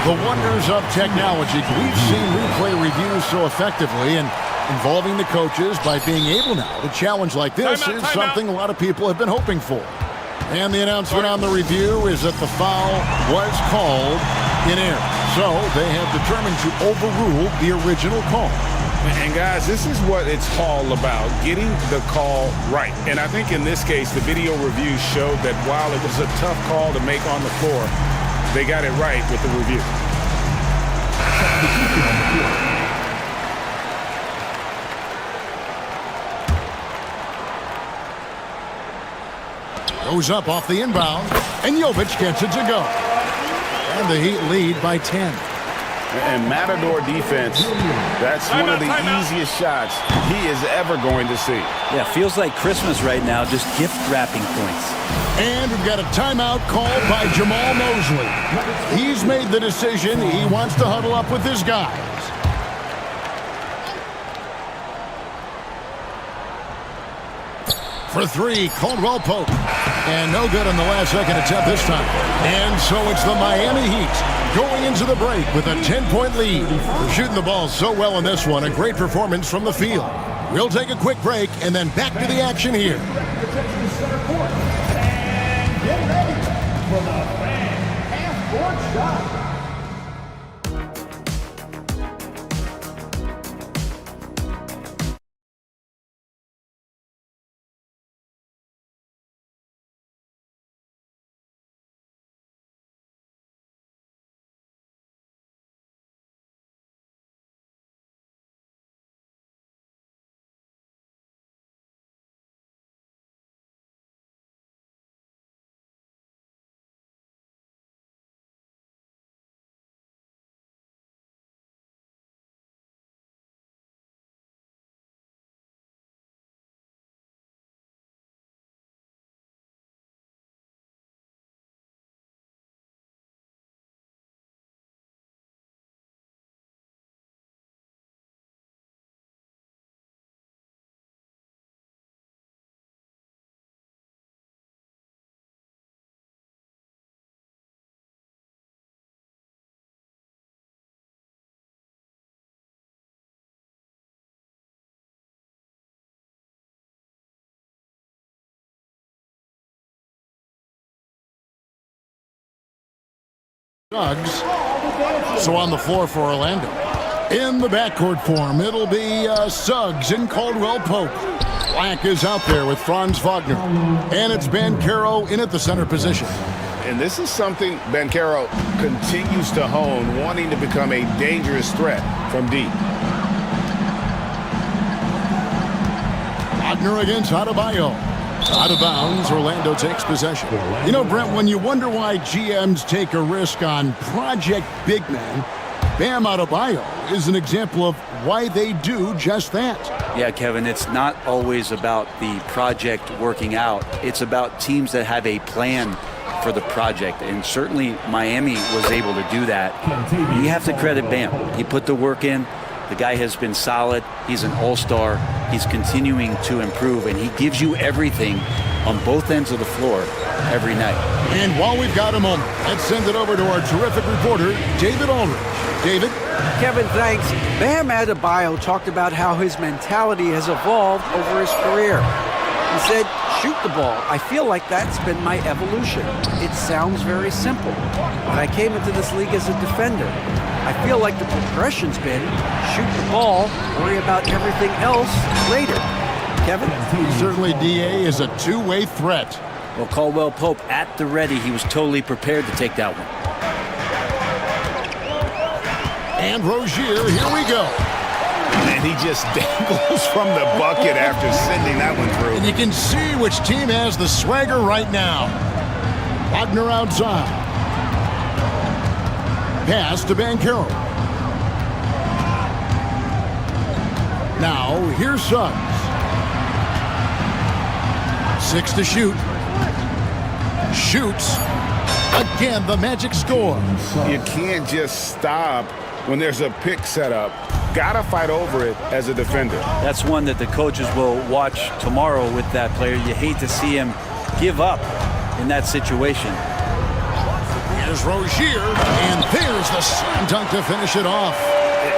The wonders of technology. We've seen replay reviews so effectively, and involving the coaches by being able now to challenge like this is something a lot of people have been hoping for. And the announcement on the review is that the foul was called in error. So they have determined to overrule the original call.
And guys, this is what it's all about, getting the call right. And I think in this case, the video review showed that while it was a tough call to make on the floor, they got it right with the review.
Goes up off the inbound, and Jovic gets it to go. And the Heat lead by 10.
And Matador defense, that's one of the easiest shots he is ever going to see.
Yeah, feels like Christmas right now, just gift wrapping points.
And we've got a timeout called by Jamal Mosley. He's made the decision. He wants to huddle up with his guys. For 3, Caldwell Pope. And no good on the last second attempt this time. And so it's the Miami Heat going into the break with a 10-point lead. They're shooting the ball so well in this one. A great performance from the field. We'll take a quick break and then back to the action here.
And get ready for the fan half-court shot.
Suggs. So on the floor for Orlando. In the backcourt form, it'll be Suggs and Caldwell Pope. Black is out there with Franz Wagner. And it's Banchero in at the center position.
And this is something Banchero continues to hone, wanting to become a dangerous threat from deep.
Wagner against Adebayo. Out of bounds, Orlando takes possession. You know, Brent, when you wonder why GMs take a risk on project big men, Bam Adebayo is an example of why they do just that.
Yeah, Kevin, it's not always about the project working out. It's about teams that have a plan for the project, and certainly Miami was able to do that. You have to credit Bam. He put the work in. The guy has been solid. He's an all-star. He's continuing to improve, and he gives you everything on both ends of the floor every night.
And while we've got a moment, let's send it over to our terrific reporter, David Aldridge. David?
Kevin, thanks. Bam Adebayo talked about how his mentality has evolved over his career. He said, shoot the ball. I feel like that's been my evolution. It sounds very simple, but I came into this league as a defender. I feel like the progression's been shoot the ball, worry about everything else later. Kevin?
Certainly DA is a two-way threat.
Well, Caldwell Pope at the ready. He was totally prepared to take that one.
And Rozier, here we go.
And he just dangles from the bucket after sending that one through.
And you can see which team has the swagger right now. Wagner outside. Pass to Banchero. Now, here's Suggs. 6 to shoot. Shoots. Again, the Magic score.
You can't just stop when there's a pick set up. Gotta fight over it as a defender.
That's one that the coaches will watch tomorrow with that player. You hate to see him give up in that situation.
Here's Rozier, and there's the slam dunk to finish it off.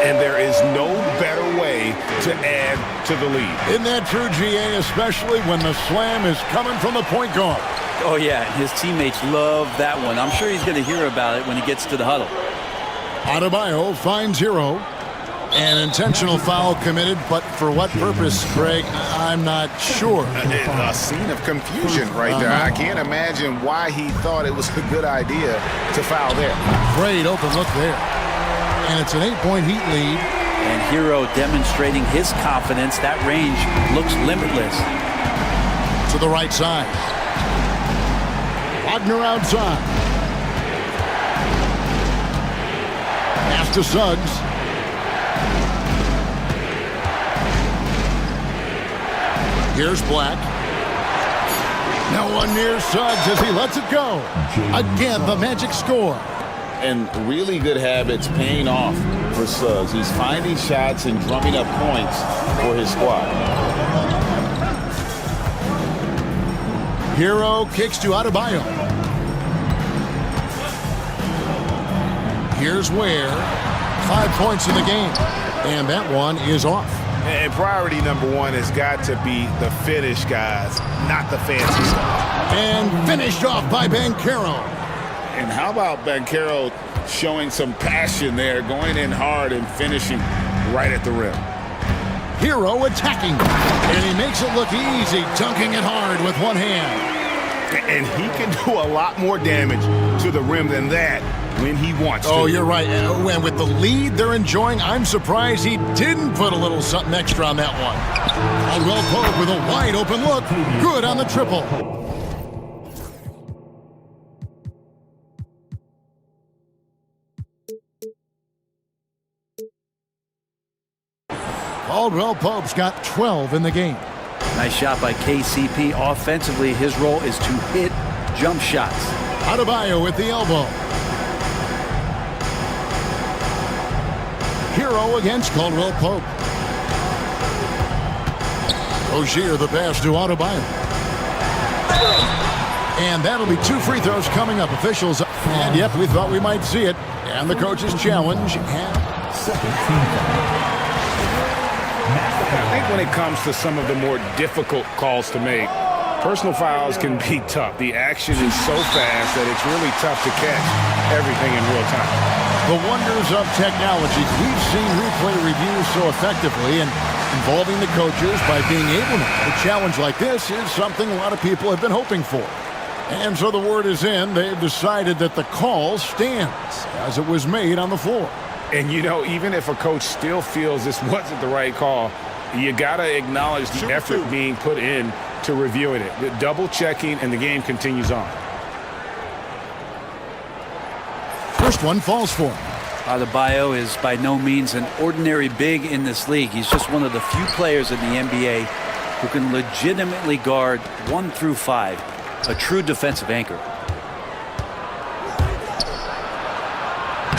And there is no better way to add to the lead.
Isn't that true, GA, especially when the slam is coming from the point guard?
Oh, yeah, his teammates love that one. I'm sure he's going to hear about it when he gets to the huddle.
Adebayo finds Hero. An intentional foul committed, but for what purpose, Greg, I'm not sure.
A scene of confusion right there. I can't imagine why he thought it was a good idea to foul there.
Great open look there. And it's an 8-point Heat lead.
And Hero demonstrating his confidence. That range looks limitless.
To the right side. Wagner outside. Pass to Suggs. Here's Black. No one near Suggs as he lets it go. Again, the Magic score.
And really good habits paying off for Suggs. He's finding shots and drumming up points for his squad.
Hero kicks to Adebayo. Here's Ware. 5 points in the game. And that one is off.
And priority number one has got to be the finish, guys, not the fancy stuff.
And finished off by Banchero.
And how about Banchero showing some passion there, going in hard and finishing right at the rim.
Hero attacking. And he makes it look easy, dunking it hard with one hand.
And he can do a lot more damage to the rim than that when he wants to.
Oh, you're right. And with the lead they're enjoying, I'm surprised he didn't put a little something extra on that one. Caldwell Pope with a wide open look. Good on the triple. Caldwell Pope's got 12 in the game.
Nice shot by KCP. Offensively, his role is to hit jump shots.
Adebayo with the elbow. Hero against Caldwell Pope. Rozier the pass to Adebayo. And that'll be 2 free throws coming up. Officials, and yep, we thought we might see it. And the coach's challenge.
I think when it comes to some of the more difficult calls to make, personal fouls can be tough. The action is so fast that it's really tough to catch everything in real time.
The wonders of technology. We've seen replay reviews so effectively, and involving the coaches by being able to. A challenge like this is something a lot of people have been hoping for. And so the word is in. They've decided that the call stands as it was made on the floor.
And, you know, even if a coach still feels this wasn't the right call, you got to acknowledge the effort being put in to reviewing it. The double checking, and the game continues on.
First one falls for him.
Adebayo is by no means an ordinary big in this league. He's just one of the few players in the NBA who can legitimately guard 1 through 5, a true defensive anchor.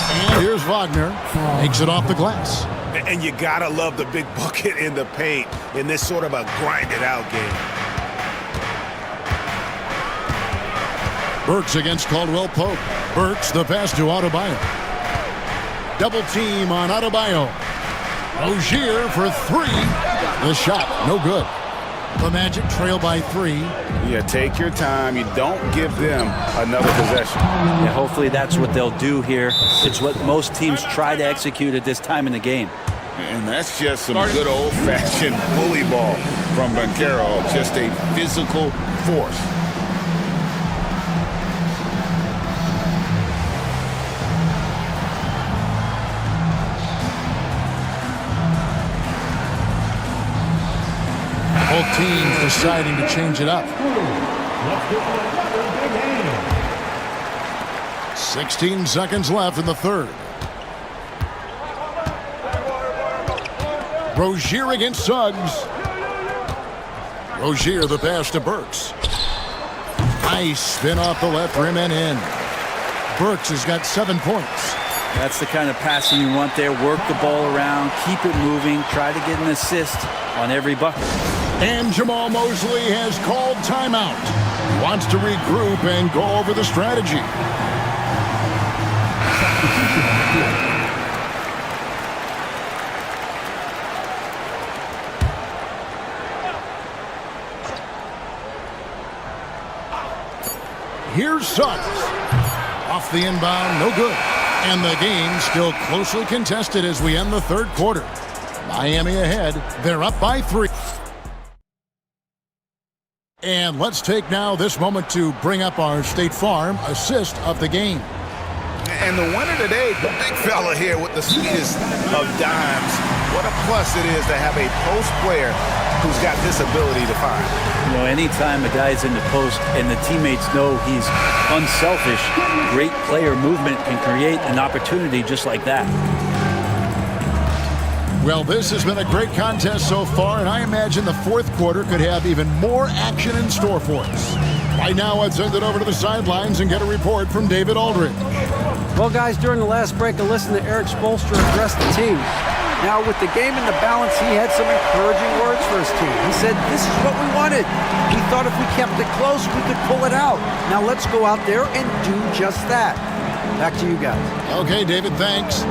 And here's Wagner, makes it off the glass.
And you gotta love the big bucket in the paint in this sort of a grinded-out game.
Burks against Caldwell Pope. Burks, the pass to Adebayo. Double team on Adebayo. Rozier for 3. The shot, no good. The Magic trail by 3.
Yeah, take your time. You don't give them another possession.
Yeah, hopefully that's what they'll do here. It's what most teams try to execute at this time in the game.
And that's just some good old-fashioned bully ball from Banchero. Just a physical force.
Both teams deciding to change it up. 16 seconds left in the third. Rozier against Suggs. Rozier, the pass to Burks. Nice spin off the left rim and in. Burks has got 7 points.
That's the kind of passing you want there. Work the ball around, keep it moving, try to get an assist on every bucket.
And Jamal Mosley has called timeout. He wants to regroup and go over the strategy. Here's Suggs. Off the inbound, no good. And the game still closely contested as we end the third quarter. Miami ahead. They're up by 3. And let's take now this moment to bring up our State Farm assist of the game.
And the winner today, the big fella here with the sweetest of dimes. What a plus it is to have a post player who's got this ability to find.
You know, anytime a guy's in the post and the teammates know he's unselfish, great player movement can create an opportunity just like that.
Well, this has been a great contest so far, and I imagine the fourth quarter could have even more action in store for us. Right now, let's send it over to the sidelines and get a report from David Aldridge.
Well, guys, during the last break, I listened to Eric Spoelstra address the team. Now, with the game in the balance, he had some encouraging words for his team. He said, this is what we wanted. We thought if we kept it close, we could pull it out. Now, let's go out there and do just that. Back to you guys.
Okay, David, thanks.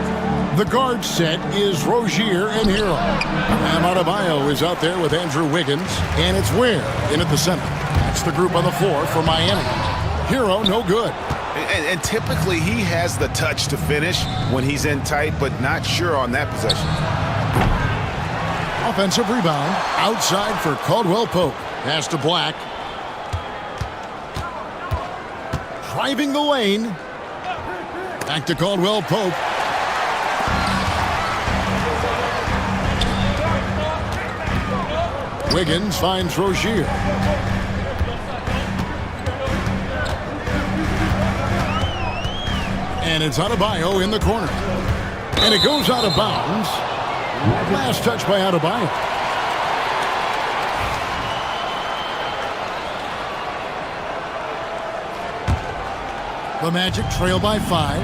The guard set is Rozier and Hero. And Adebayo is out there with Andrew Wiggins, and it's Ware in at the center. That's the group on the floor for Miami. Hero, no good.
And typically he has the touch to finish when he's in tight, but not sure on that possession.
Offensive rebound outside for Caldwell Pope. Pass to Black. Driving the lane. Back to Caldwell Pope. Wiggins finds Rozier. And it's Adebayo in the corner. And it goes out of bounds. Last touch by Adebayo. The Magic trail by 5.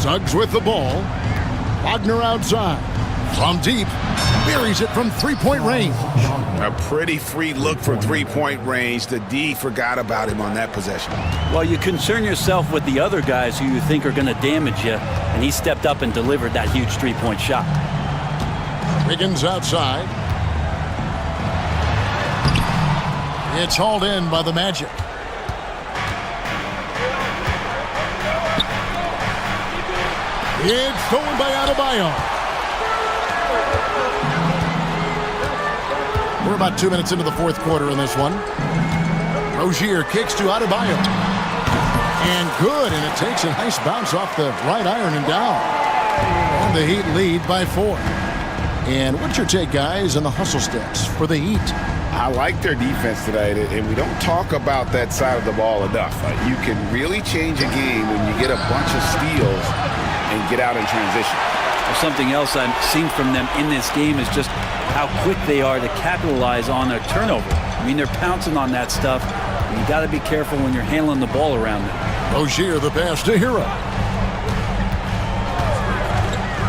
Suggs with the ball. Wagner outside. From deep. Buries it from three-point range.
A pretty free look from three-point range. The D forgot about him on that possession.
Well, you concern yourself with the other guys who you think are going to damage you, and he stepped up and delivered that huge three-point shot.
Wiggins outside. It's hauled in by the Magic. It's stolen by Adebayo. We're about 2 minutes into the fourth quarter in this one. Rozier kicks to Adebayo. And good, and it takes a nice bounce off the right iron and down. And the Heat lead by 4. And what's your take, guys, on the hustle steps for the Heat?
I like their defense tonight, and we don't talk about that side of the ball enough. You can really change a game when you get a bunch of steals and get out in transition.
Well, something else I'm seeing from them in this game is just how quick they are to capitalize on their turnover. I mean, they're pouncing on that stuff. You got to be careful when you're handling the ball around them.
Rozier, the pass to Hero.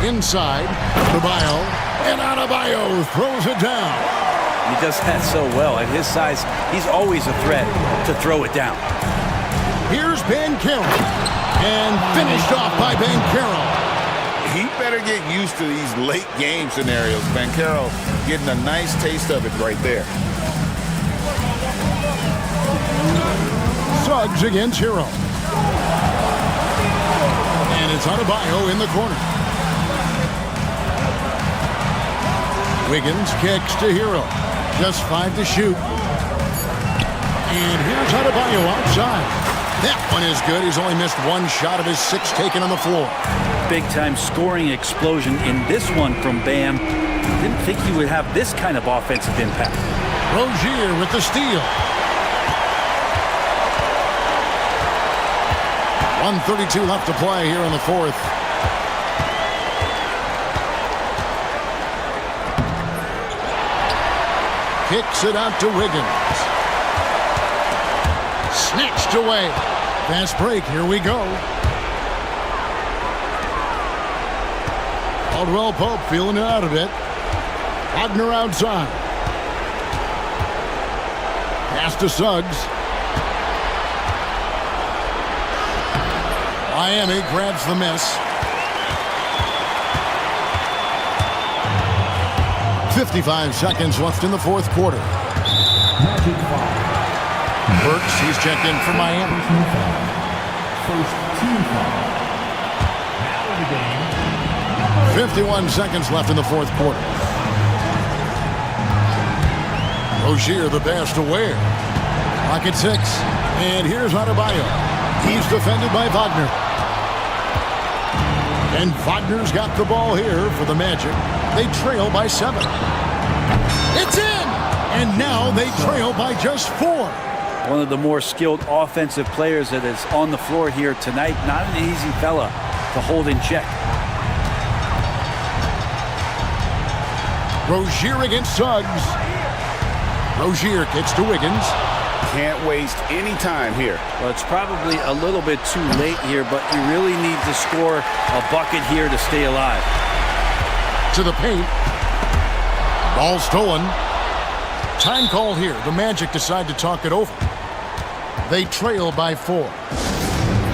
Inside, Adebayo, and Adebayo throws it down.
He does that so well. At his size, he's always a threat to throw it down.
Here's Banchero, and finished off by Banchero.
He better get used to these late game scenarios. Banchero getting a nice taste of it right there.
Suggs against Hero. And it's Adebayo in the corner. Wiggins kicks to Hero. Just 5 to shoot. And here's Adebayo outside. That one is good. He's only missed 1 shot of his 6 taken on the floor.
Big-time scoring explosion in this one from Bam. Didn't think he would have this kind of offensive impact.
Rozier with the steal. 1:32 left to play here in the fourth. Kicks it out to Wiggins. Snatched away. Fast break. Here we go. Caldwell Pope feeling it out a bit. Wagner outside. Pass to Suggs. Miami grabs the miss. 55 seconds left in the fourth quarter. Burks, he's checked in for Miami.
First team foul. Now in the game.
51 seconds left in the fourth quarter. Rozier, the pass to Ware. Pocket 6. And here's Adebayo. He's defended by Wagner. And Wagner's got the ball here for the Magic. They trail by 7. It's in! And now they trail by just 4.
One of the more skilled offensive players that is on the floor here tonight. Not an easy fella to hold in check.
Rozier against Suggs. Rozier kicks to Wiggins.
Can't waste any time here.
Well, it's probably a little bit too late here, but you really need to score a bucket here to stay alive.
To the paint. Ball stolen. Time call here. The Magic decide to talk it over. They trail by 4.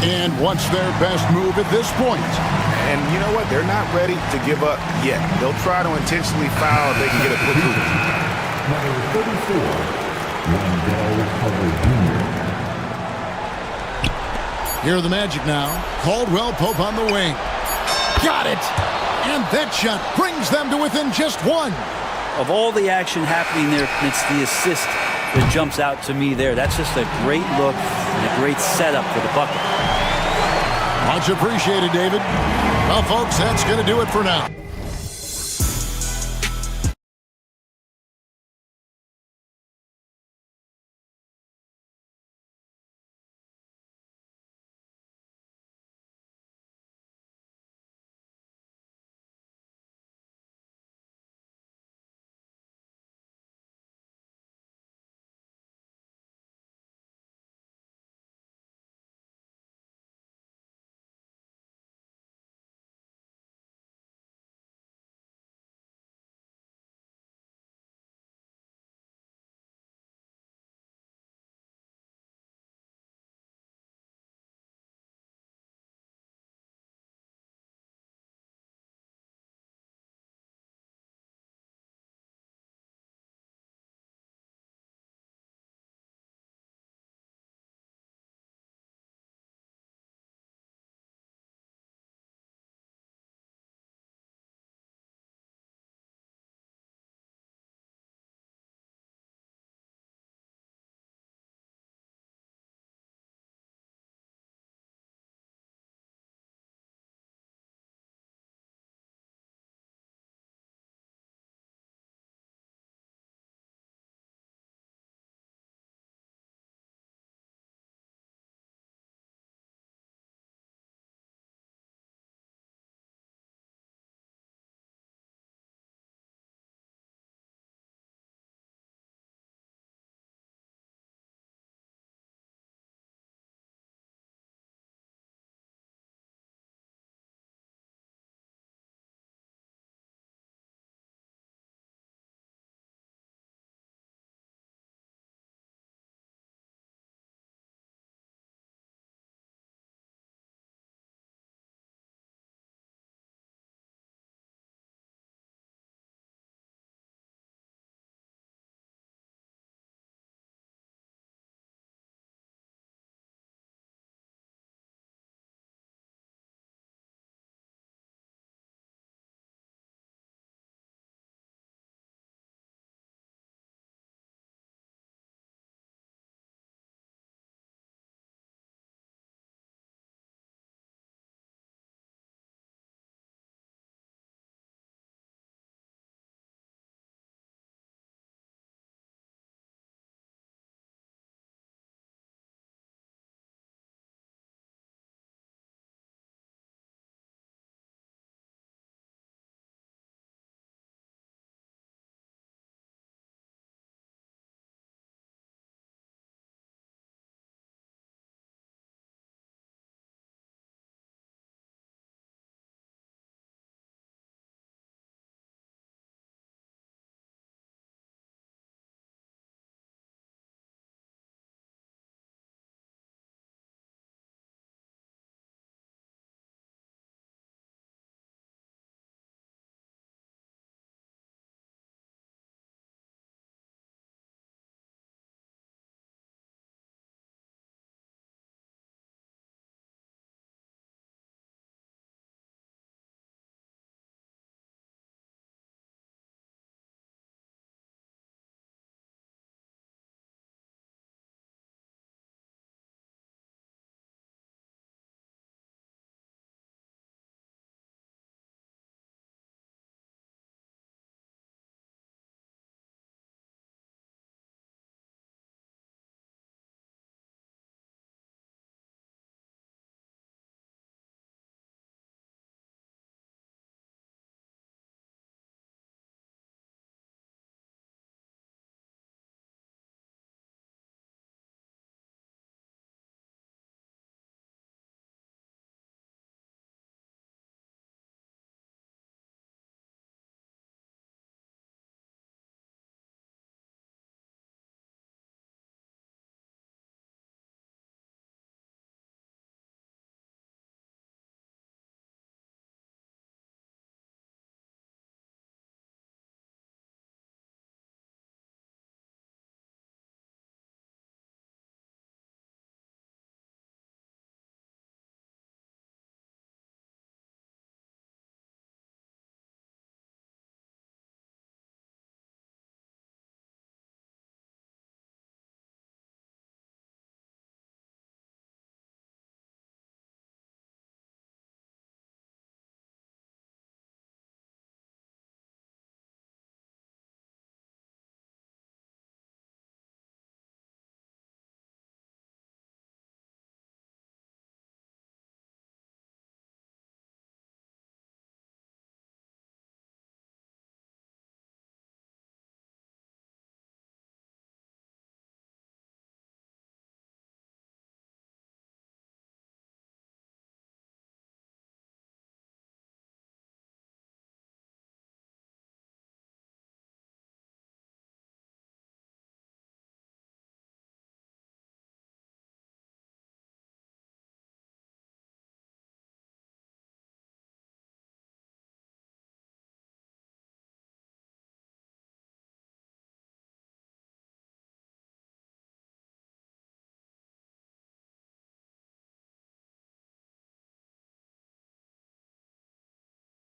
And what's their best move at this point?
And you know what? They're not ready to give up yet. They'll try to intentionally foul if they can get a quick move.
Number 34.
Here are the Magic now. Caldwell Pope on the wing. Got it! And that shot brings them to within just 1.
Of all the action happening there, it's the assist that jumps out to me there. That's just a great look and a great setup for the bucket.
Much appreciated, David. Well, folks, that's going to do it for now.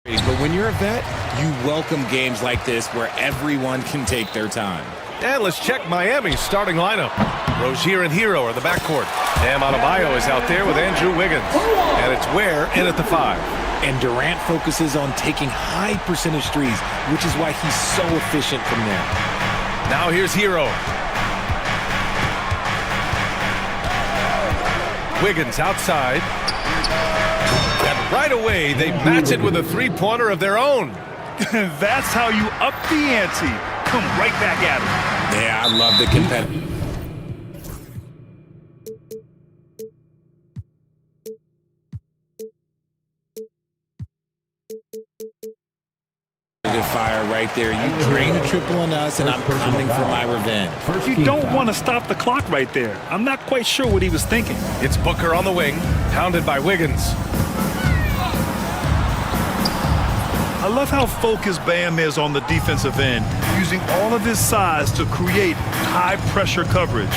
But when you're a vet, you welcome games like this where everyone can take their time.
And let's check Miami's starting lineup. Rozier and Hero are the backcourt. Bam Adebayo is out there with Andrew Wiggins. And it's Ware in at the 5.
And Durant focuses on taking high percentage threes, which is why he's so efficient from there.
Now here's Hero. Wiggins outside. And right away, they match it with a three-pointer of their own.
That's how you up the ante. Come right back at him.
Yeah, I love the competitive fire right there. You drain a triple on us, and I'm coming for my revenge.
You don't want to stop the clock right there. I'm not quite sure what he was thinking.
It's Booker on the wing, pounded by Wiggins.
I love how focused Bam is on the defensive end, using all of his size to create high-pressure coverage.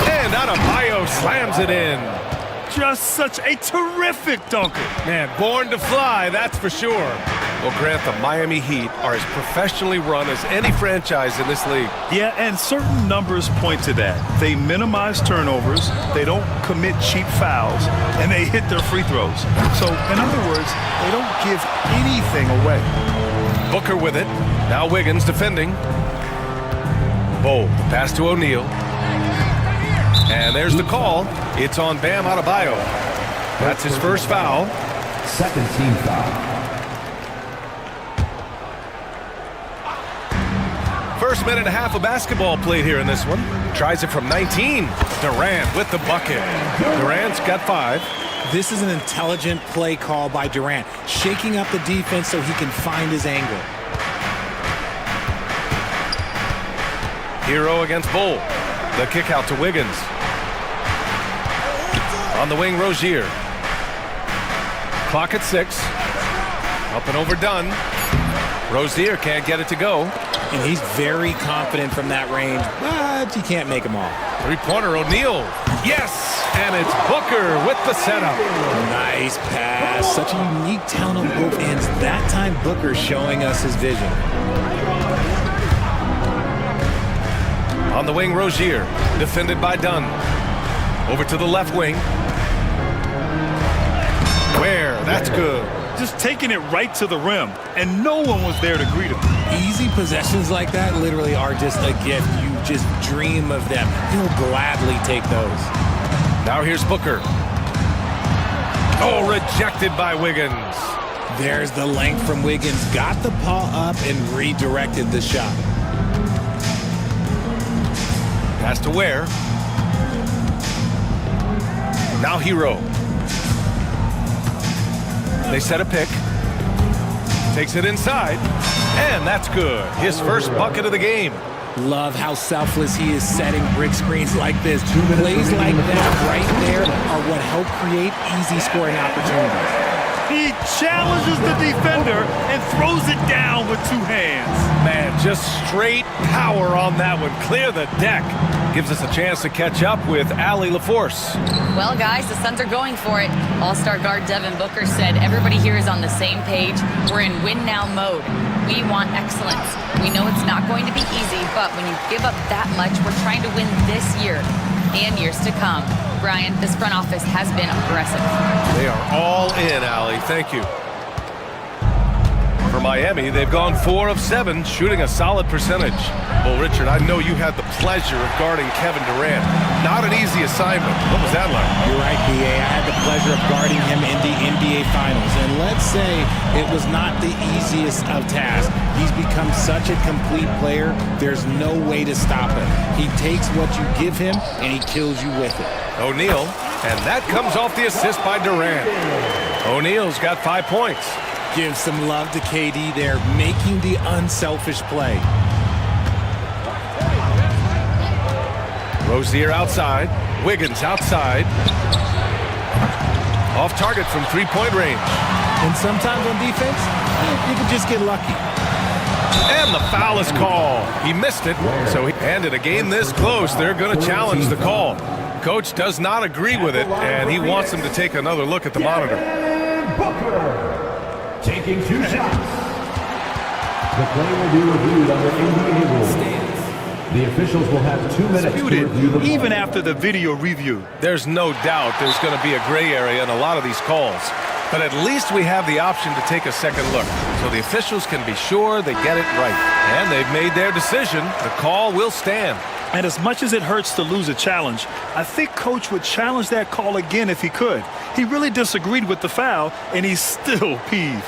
And Adebayo slams it in.
Just such a terrific dunker.
Man, born to fly, that's for sure. Well, Grant, the Miami Heat are as professionally run as any franchise in this league.
Yeah, and certain numbers point to that. They minimize turnovers, they don't commit cheap fouls, and they hit their free throws. So, in other words, they don't give anything away.
Booker with it. Now Wiggins defending. Bold, the pass to O'Neal. And there's the call. It's on Bam Adebayo. That's his first foul.
Second team foul.
First minute and a half of basketball played here in this one. Tries it from 19. Durant with the bucket. Durant's got 5.
This is an intelligent play call by Durant, shaking up the defense so he can find his angle.
Hero against Bull. The kick out to Wiggins. On the wing, Rozier. Clock at 6. Up and overdone. Rozier can't get it to go.
And he's very confident from that range, but he can't make them all.
Three-pointer, O'Neal. Yes! And it's Booker with the setup.
Nice pass. Such a unique talent on both ends. That time, Booker showing us his vision.
On the wing, Rozier. Defended by Dunn. Over to the left wing. Ware, that's good.
Just taking it right to the rim, and no one was there to greet him.
Easy possessions like that literally are just a gift. You just dream of them. He'll gladly take those.
Now here's Booker. Oh, rejected by Wiggins.
There's the length from Wiggins. Got the paw up and redirected the shot.
Pass to Ware. Now Hero. They set a pick. Takes it inside. And that's good. His first bucket of the game.
Love how selfless he is setting brick screens like this. Plays like that right there are what help create easy scoring opportunities.
He challenges the defender and throws it down with 2 hands.
Man, just straight power on that one. Clear the deck. Gives us a chance to catch up with Allie LaForce.
Well, guys, the Suns are going for it. All-star guard Devin Booker said everybody here is on the same page. We're in win-now mode. We want excellence. We know it's not going to be easy, but when you give up that much, we're trying to win this year and years to come. Brian, this front office has been aggressive.
They are all in, Allie. Thank you. For Miami, they've gone 4 of 7, shooting a solid percentage. Well, Richard, I know you had the pleasure of guarding Kevin Durant. Not an easy assignment. What was that like?
You're right, B.A. I had the pleasure of guarding him in the NBA Finals. And let's say it was not the easiest of tasks. He's become such a complete player, there's no way to stop him. He takes what you give him, and he kills you with it.
O'Neal, and that comes off the assist by Durant. O'Neal's got 5 points.
Give some love to KD there, making the unselfish play.
Rozier outside. Wiggins outside. Off target from three-point range.
And sometimes on defense, you can just get lucky.
And the foul is called. He missed it. And in a game this close, they're going to challenge the call. coach does not agree with it, and he wants him to take another look at the monitor.
Booker taking 2 shots. The play will be reviewed under NBA rules. The officials will have 2 minutes to review the
even after the video review.
There's no doubt there's going to be a gray area in a lot of these calls. But at least we have the option to take a second look, so the officials can be sure they get it right. And they've made their decision. The call will stand.
And as much as it hurts to lose a challenge, I think Coach would challenge that call again if he could. He really disagreed with the foul, and he's still peeved.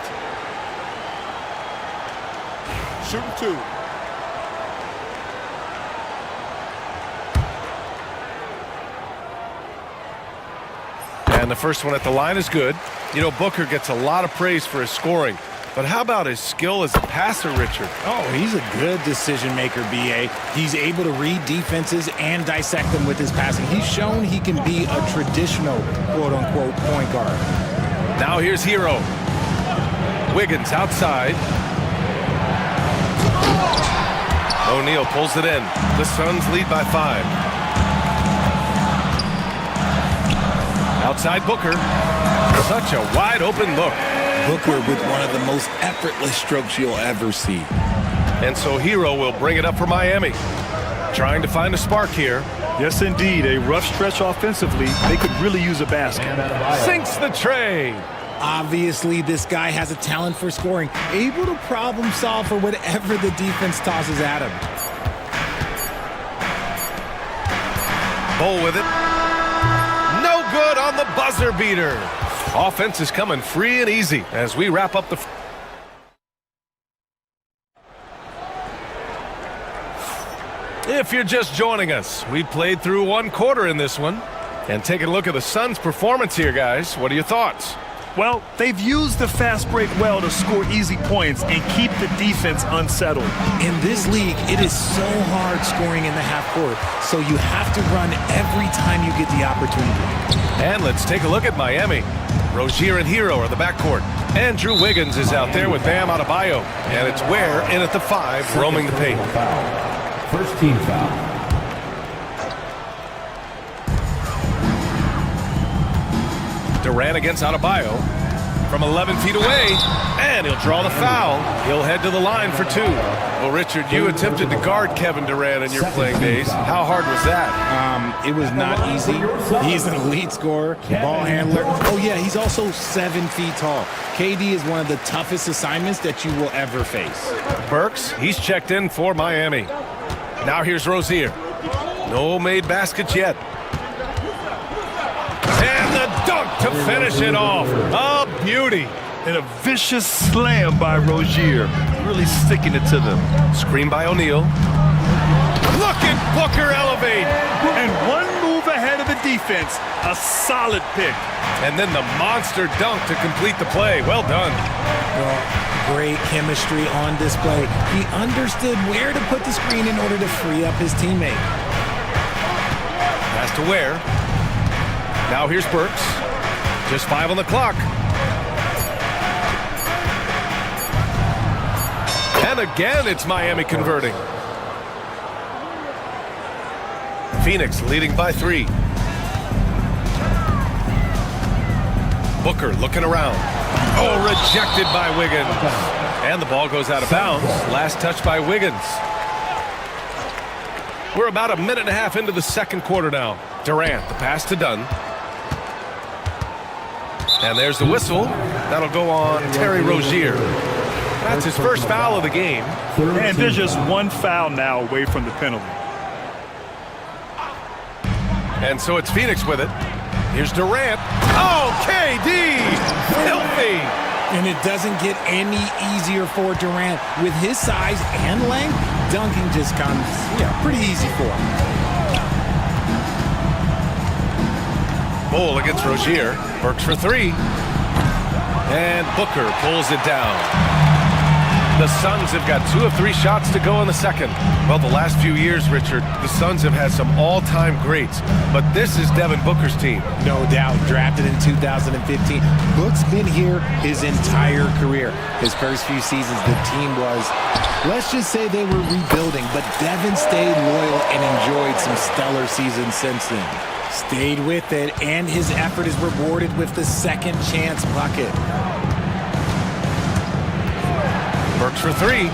Shooting 2.
And the first one at the line is good. You know, Booker gets a lot of praise for his scoring. But how about his skill as a passer, Richard?
Oh, he's a good decision maker, B.A. He's able to read defenses and dissect them with his passing. He's shown he can be a traditional, quote-unquote, point guard.
Now here's Hero. Wiggins outside. O'Neal pulls it in. The Suns lead by 5. Outside Booker. Such a wide open look.
Booker with one of the most effortless strokes you'll ever see.
And so Hero will bring it up for Miami. Trying to find a spark here.
Yes, indeed. A rough stretch offensively. They could really use a basket.
Sinks the tray.
Obviously, this guy has a talent for scoring. Able to problem solve for whatever the defense tosses at him.
Bull with it. No good on the buzzer beater. Offense is coming free and easy as we wrap up the... If you're just joining us, we played through 1 quarter in this one. And taking a look at the Suns' performance here, guys. What are your thoughts?
Well, they've used the fast break well to score easy points and keep the defense unsettled.
In this league, it is so hard scoring in the half court, so you have to run every time you get the opportunity.
And let's take a look at Miami. Rozier and Hero are the backcourt. Andrew Wiggins is out there with Bam Adebayo. And it's Ware in at the 5, roaming the paint.
First team foul.
Durant against Adebayo from 11 feet away, and he'll draw the foul. He'll head to the line for 2. Well, Richard, you attempted to guard Kevin Durant in your playing days. How hard was that?
It was not easy. He's an elite scorer, ball handler. Oh, yeah, he's also 7 feet tall. KD is one of the toughest assignments that you will ever face.
Burks, he's checked in for Miami. Now here's Rozier. No made baskets yet. And the dunk to finish it off. A beauty.
And a vicious slam by Rozier. Really sticking it to them.
Screen by O'Neal. Look at Booker elevate.
And 1 move ahead of the defense. A solid pick.
And then the monster dunk to complete the play. Well done.
Well, great chemistry on display. He understood where to put the screen in order to free up his teammate.
Pass to Ware. Now here's Burks. Just 5 on the clock. And again, it's Miami converting. Phoenix leading by 3. Booker looking around. Oh, rejected by Wiggins. And the ball goes out of bounds. Last touch by Wiggins. We're about a minute and a half into the second quarter now. Durant, the pass to Dunn. And there's the whistle. That'll go on Terry Rozier. That's his first foul of the game.
And there's just 1 foul now away from the penalty.
And so it's Phoenix with it. Here's Durant. Oh, KD! Filthy!
And it doesn't get any easier for Durant. With his size and length, dunking just comes, pretty easy for him.
Bull against Rozier. Works for 3. And Booker pulls it down. The Suns have got 2 of 3 shots to go in the second. Well, the last few years, Richard, the Suns have had some all-time greats. But this is Devin Booker's team.
No doubt. Drafted in 2015. Book's been here his entire career. His first few seasons, the team was, let's just say they were rebuilding. But Devin stayed loyal and enjoyed some stellar seasons since then. Stayed with it, and his effort is rewarded with the second chance bucket.
Works for three.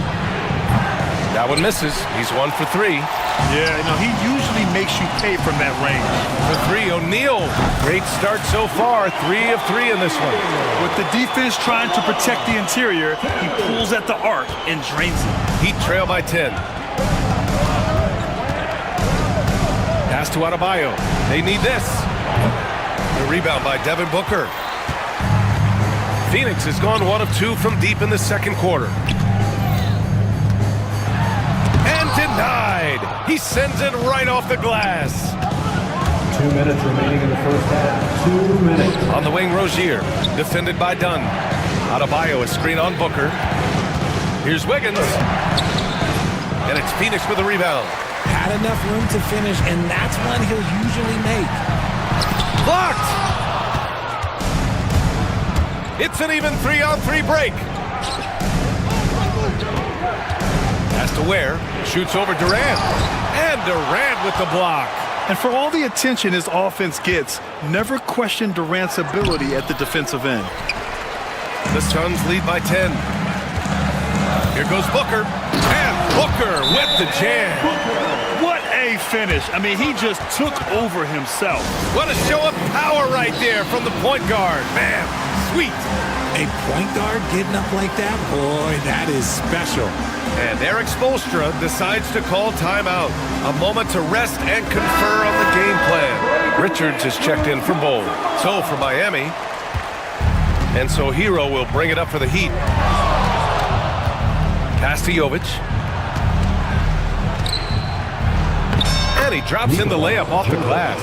That one misses. He's 1 for 3.
Yeah, he usually makes you pay from that range.
For 3, O'Neal. Great start so far. 3 of 3 in this one.
With the defense trying to protect the interior, he pulls at the arc and drains it.
Heat trail by 10. Pass to Adebayo. They need this. The rebound by Devin Booker. Phoenix has gone 1 of 2 from deep in the second quarter. And denied. He sends it right off the glass.
2 minutes remaining in the first half. 2 minutes.
On the wing, Rozier. Defended by Dunn. Adebayo, a screen on Booker. Here's Wiggins. And it's Phoenix with a rebound.
Had enough room to finish, and that's one he'll usually make.
Blocked! It's an even 3-on-3 break. Pass to Ware. Shoots over Durant. And Durant with the block.
And for all the attention his offense gets, never question Durant's ability at the defensive end.
The Suns lead by 10. Here goes Booker. And Booker with the jam.
What a finish. He just took over himself.
What a show of power right there from the point guard. Man, sweet.
A point guard getting up like that? Boy, that is special.
And Eric Spoelstra decides to call timeout. A moment to rest and confer on the game plan. Richards is checked in for Bowl. So for Miami. And so Hero will bring it up for the Heat. Pass to Jovic. And he drops in the layup off the glass.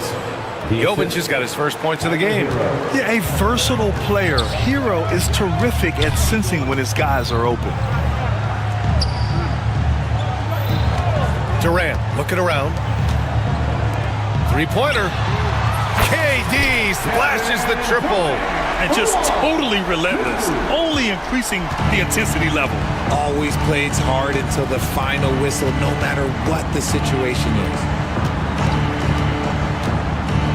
Jovic has got his first points of the game.
Yeah, a versatile player. Hero is terrific at sensing when his guys are open.
Durant looking around. Three-pointer. KD splashes the triple.
And just totally relentless, only increasing the intensity level.
Always plays hard until the final whistle, no matter what the situation is.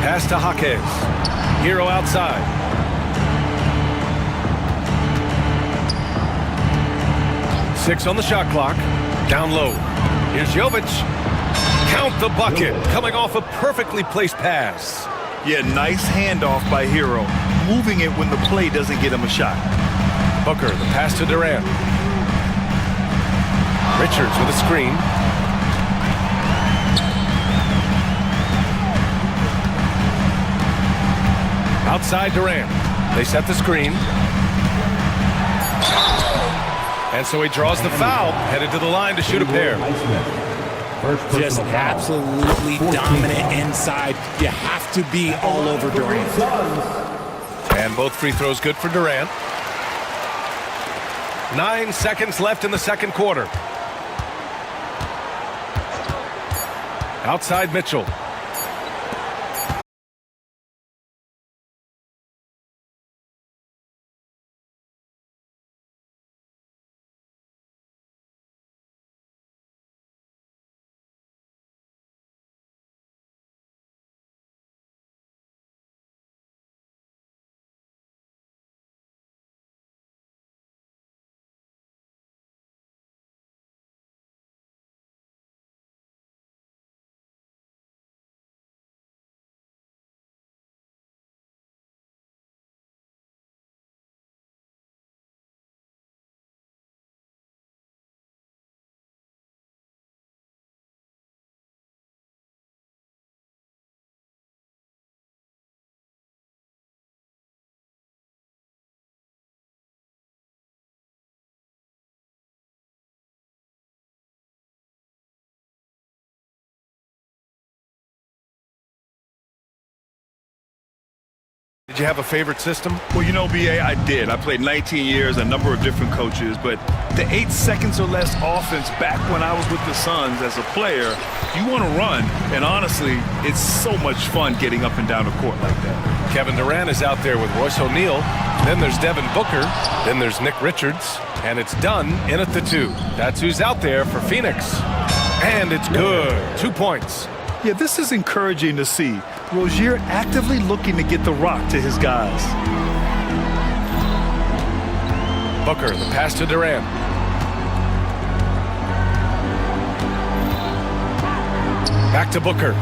Pass to Jaquez. Hero outside. Six on the shot clock. Down low. Here's Jovic. Count the bucket. Coming off a perfectly placed pass.
Yeah, nice handoff by Hero. Moving it when the play doesn't get him a shot.
Booker, the pass to Durant. Richards with a screen. Outside Durant. They set the screen. And so he draws the foul, headed to the line to shoot a pair.
Just absolutely dominant inside. You have to be all over Durant.
And both free throws good for Durant. 9 seconds left in the second quarter. Outside Mitchell. Did you have a favorite system?
Well, BA, I did. I played 19 years, a number of different coaches, but the 8 seconds or less offense back when I was with the Suns as a player, you want to run, and honestly, it's so much fun getting up and down the court like that.
Kevin Durant is out there with Royce O'Neal. Then there's Devin Booker. Then there's Nick Richards. And it's Dunn in at the 2. That's who's out there for Phoenix. And it's good. 2 points.
Yeah, this is encouraging to see. Rozier actively looking to get the rock to his guys.
Booker, the pass to Durant. Back to Booker.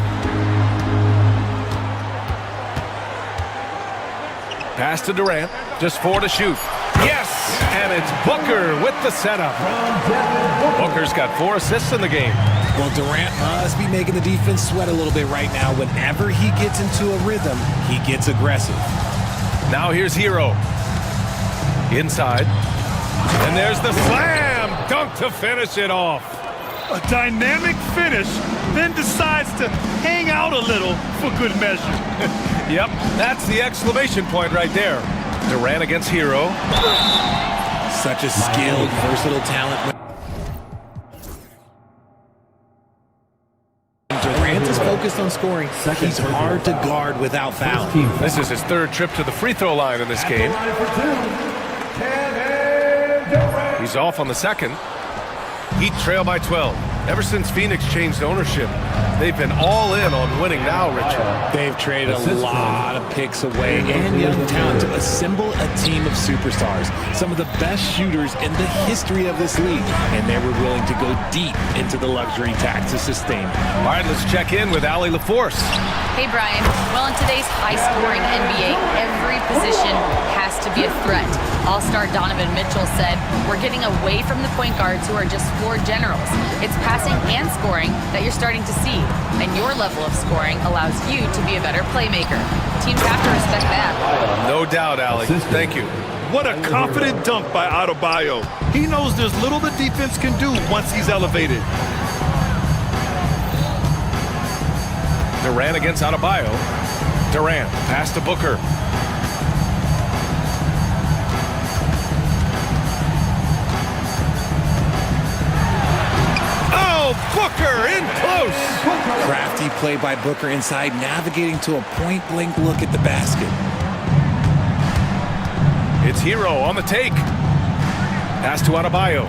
Pass to Durant. Just 4 to shoot. Yes! And it's Booker with the setup. Booker's got 4 assists in the game.
Well, Durant must be making the defense sweat a little bit right now. Whenever he gets into a rhythm, he gets aggressive.
Now here's Hero. Inside. And there's the slam dunk to finish it off.
A dynamic finish, then decides to hang out a little for good measure.
Yep, that's the exclamation point right there. Durant against Hero.
Such a skilled, versatile talent. Durant is focused on scoring. He's hard to guard without fouling.
This is his 3rd trip to the free throw line in this game. He's off on the 2nd. Heat trail by 12. Ever since Phoenix changed ownership, they've been all in on winning now, Richard.
They've traded a lot of picks away and young talent to assemble a team of superstars. Some of the best shooters in the history of this league. And they were willing to go deep into the luxury tax to sustain it.
All right, let's check in with Allie LaForce.
Hey, Brian. Well, in today's high-scoring NBA, every position has to be a threat. All-star Donovan Mitchell said, "We're getting away from the point guards who are just floor generals. It's passing and scoring that you're starting to see, and your level of scoring allows you to be a better playmaker. Teams have to respect that."
No doubt, Allie. Thank you.
What a confident dunk by Adebayo. He knows there's little the defense can do once he's elevated.
Durant against Adebayo. Durant, pass to Booker. Oh, Booker in close.
Crafty play by Booker inside, navigating to a point-blank look at the basket.
It's Hero on the take. Pass to Adebayo.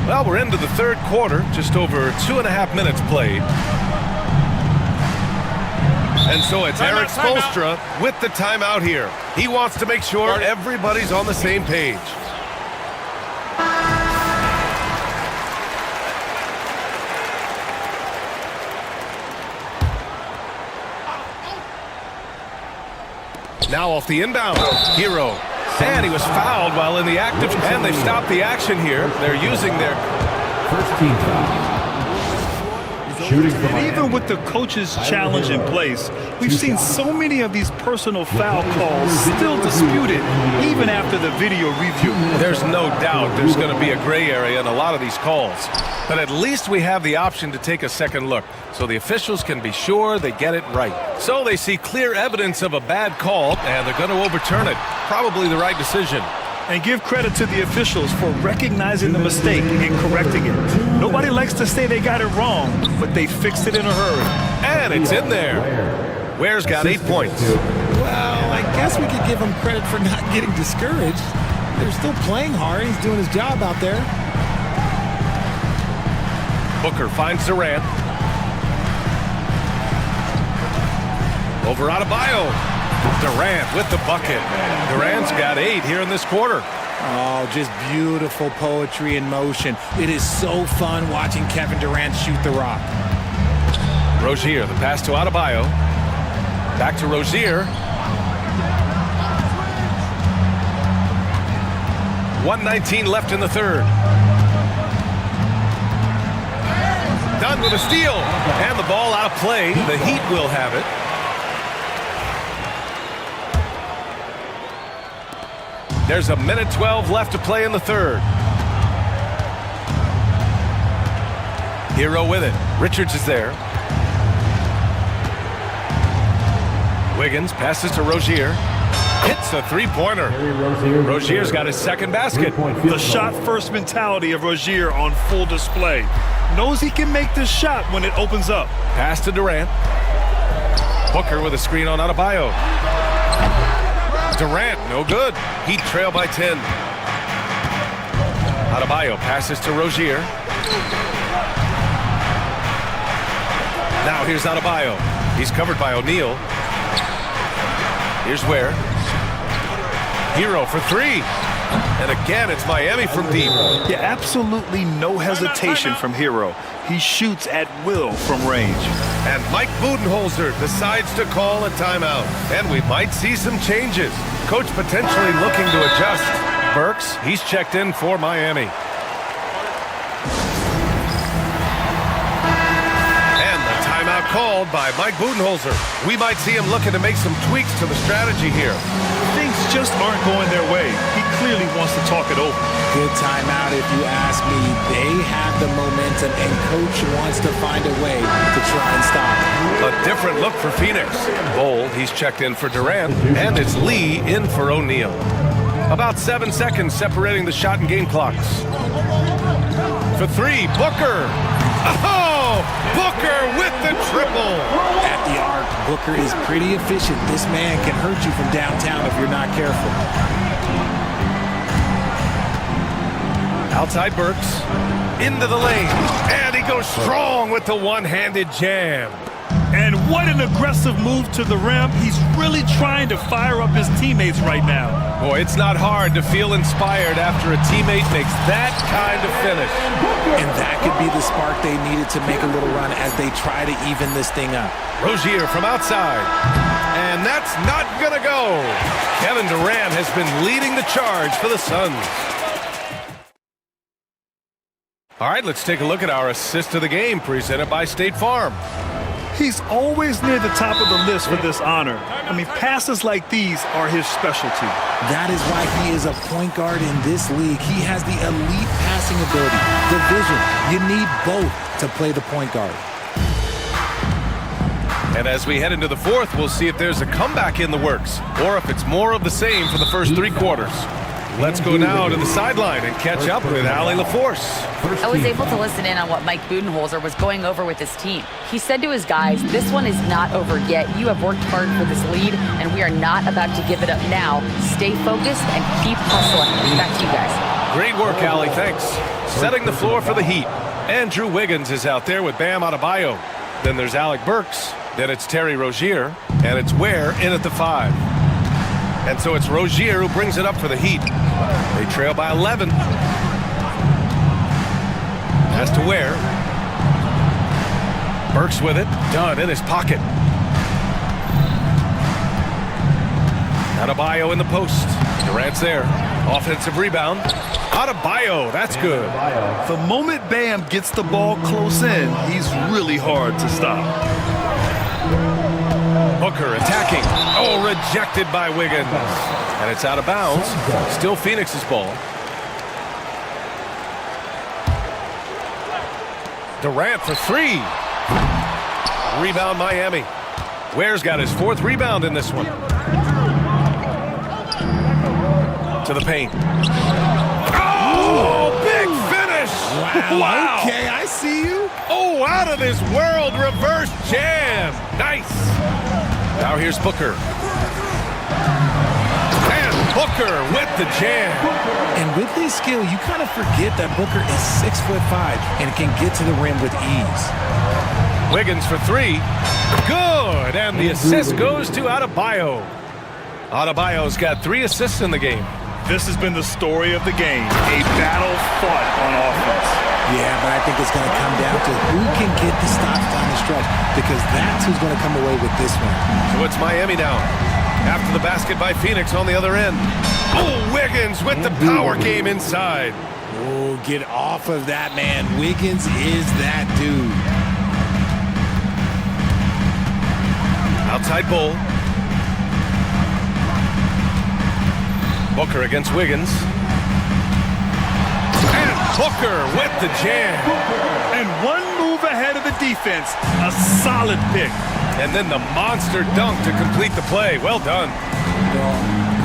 Well, we're into the 3rd quarter, just over 2.5 minutes played. And so it's Eric Spoelstra with the timeout here. He wants to make sure everybody's on the same page. Now off the inbound, Hero. And he was fouled while in the active, and they've stopped the action here. They're using their
first team foul.
And even with the coach's challenge in place, we've seen so many of these personal foul calls still disputed, even after the video review.
There's no doubt there's going to be a gray area in a lot of these calls. But at least we have the option to take a second look, so the officials can be sure they get it right. So they see clear evidence of a bad call, and they're going to overturn it. Probably the right decision.
And give credit to the officials for recognizing the mistake and correcting it. Nobody likes to say they got it wrong, but they fixed it in a hurry.
And it's in there. Ware's got 8 points.
Well, I guess we could give him credit for not getting discouraged. They're still playing hard. He's doing his job out there.
Booker finds Durant. Over Adebayo. Durant with the bucket. Durant's got 8 here in this quarter.
Oh, just beautiful poetry in motion. It is so fun watching Kevin Durant shoot the rock.
Rozier, the pass to Adebayo. Back to Rozier. 1:19 left in the 3rd. Done with a steal. And the ball out of play. The Heat will have it. There's 1:12 left to play in the 3rd. Hero with it. Richards is there. Wiggins passes to Rozier. Hits a three-pointer. Rozier's got his 2nd basket.
The shot-first mentality of Rozier on full display. Knows he can make this shot when it opens up.
Pass to Durant. Booker with a screen on Adebayo. Durant, no good. Heat trail by 10. Adebayo passes to Rozier. Now here's Adebayo. He's covered by O'Neal. Here's Ware. Hero for three. And again, it's Miami from deep.
Yeah, absolutely no hesitation from Hero. He shoots at will from range.
And Mike Budenholzer decides to call a timeout. And we might see some changes. Coach potentially looking to adjust. Burks, he's checked in for Miami. And the timeout called by Mike Budenholzer. We might see him looking to make some tweaks to the strategy here.
Things just aren't going their way. He clearly wants to talk it over.
Good timeout if you ask me. They have the momentum and coach wants to find a way to try and stop it.
A different look for Phoenix. Bold, he's checked in for Durant, and it's Lee in for O'Neal. About 7 seconds separating the shot and game clocks. For three, Booker. Oh, Booker with the triple.
At the arc, Booker is pretty efficient. This man can hurt you from downtown if you're not careful.
Outside Burks, into the lane, and he goes strong with the one-handed jam.
And what an aggressive move to the rim. He's really trying to fire up his teammates right now.
Boy, it's not hard to feel inspired after a teammate makes that kind of finish.
And that could be the spark they needed to make a little run as they try to even this thing up.
Rozier from outside. And that's not gonna go. Kevin Durant has been leading the charge for the Suns. All right, let's take a look at our assist of the game presented by State Farm.
He's always near the top of the list for this honor. I mean, passes like these are his specialty.
That is why he is a point guard in this league. He has the elite passing ability, the vision. You need both to play the point guard.
And as we head into the fourth, we'll see if there's a comeback in the works or if it's more of the same for the first three quarters. Let's go now to the sideline and catch up with Allie LaForce.
I was able to listen in on what Mike Budenholzer was going over with his team. He said to his guys, this one is not over yet. You have worked hard for this lead, and we are not about to give it up now. Stay focused and keep hustling. Back to you guys.
Great work, Allie. Thanks. Setting the floor for the Heat. Andrew Wiggins is out there with Bam Adebayo. Then there's Alec Burks. Then it's Terry Rozier. And it's Ware in at the 5. And so it's Rozier who brings it up for the Heat. They trail by 11. Has to Ware. Burks with it. Done in his pocket. Adebayo in the post. Durant's there. Offensive rebound. Adebayo, that's good.
The moment Bam gets the ball close in, he's really hard to stop.
Booker attacking. Oh, rejected by Wiggins. And it's out of bounds. Still Phoenix's ball. Durant for three. Rebound Miami. Ware's got his fourth rebound in this one. To the paint. Oh, big finish.
Wow. Okay, I see you.
Oh, out of this world reverse jam. Nice. Now here's Booker. And Booker with the jam.
And with his skill, you kind of forget that Booker is 6'5" and can get to the rim with ease.
Wiggins for three. Good. And the assist goes to Adebayo. Adebayo's got 3 assists in the game.
This has been the story of the game. A battle fought on offense.
Yeah, but I think it's going to come down to who can get the stops down the stretch, because that's who's going to come away with this one.
So it's Miami now. After the basket by Phoenix on the other end. Oh, Wiggins with the power game inside.
Oh, get off of that, man. Wiggins is that dude.
Outside Bull. Booker against Wiggins. And Booker with the jam.
And one move ahead of the defense. A solid pick.
And then the monster dunk to complete the play. Well done.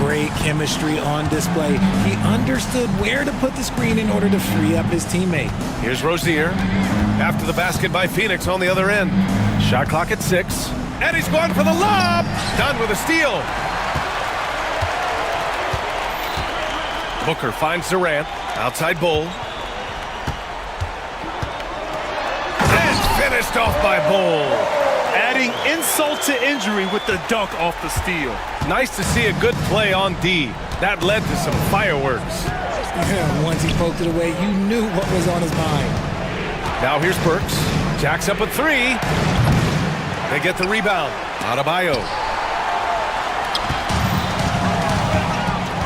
Great chemistry on display. He understood where to put the screen in order to free up his teammate.
Here's Rozier. After the basket by Phoenix on the other end. Shot clock at 6. And he's going for the lob. Done with a steal. Booker finds Durant. Outside Bull. And finished Finished off by Bowl.
Adding insult to injury with the dunk off the steal.
Nice to see a good play on D. That led to some fireworks.
Once he poked it away, you knew what was on his mind.
Now here's Burks. Jacks up a three. They get the rebound. Adebayo.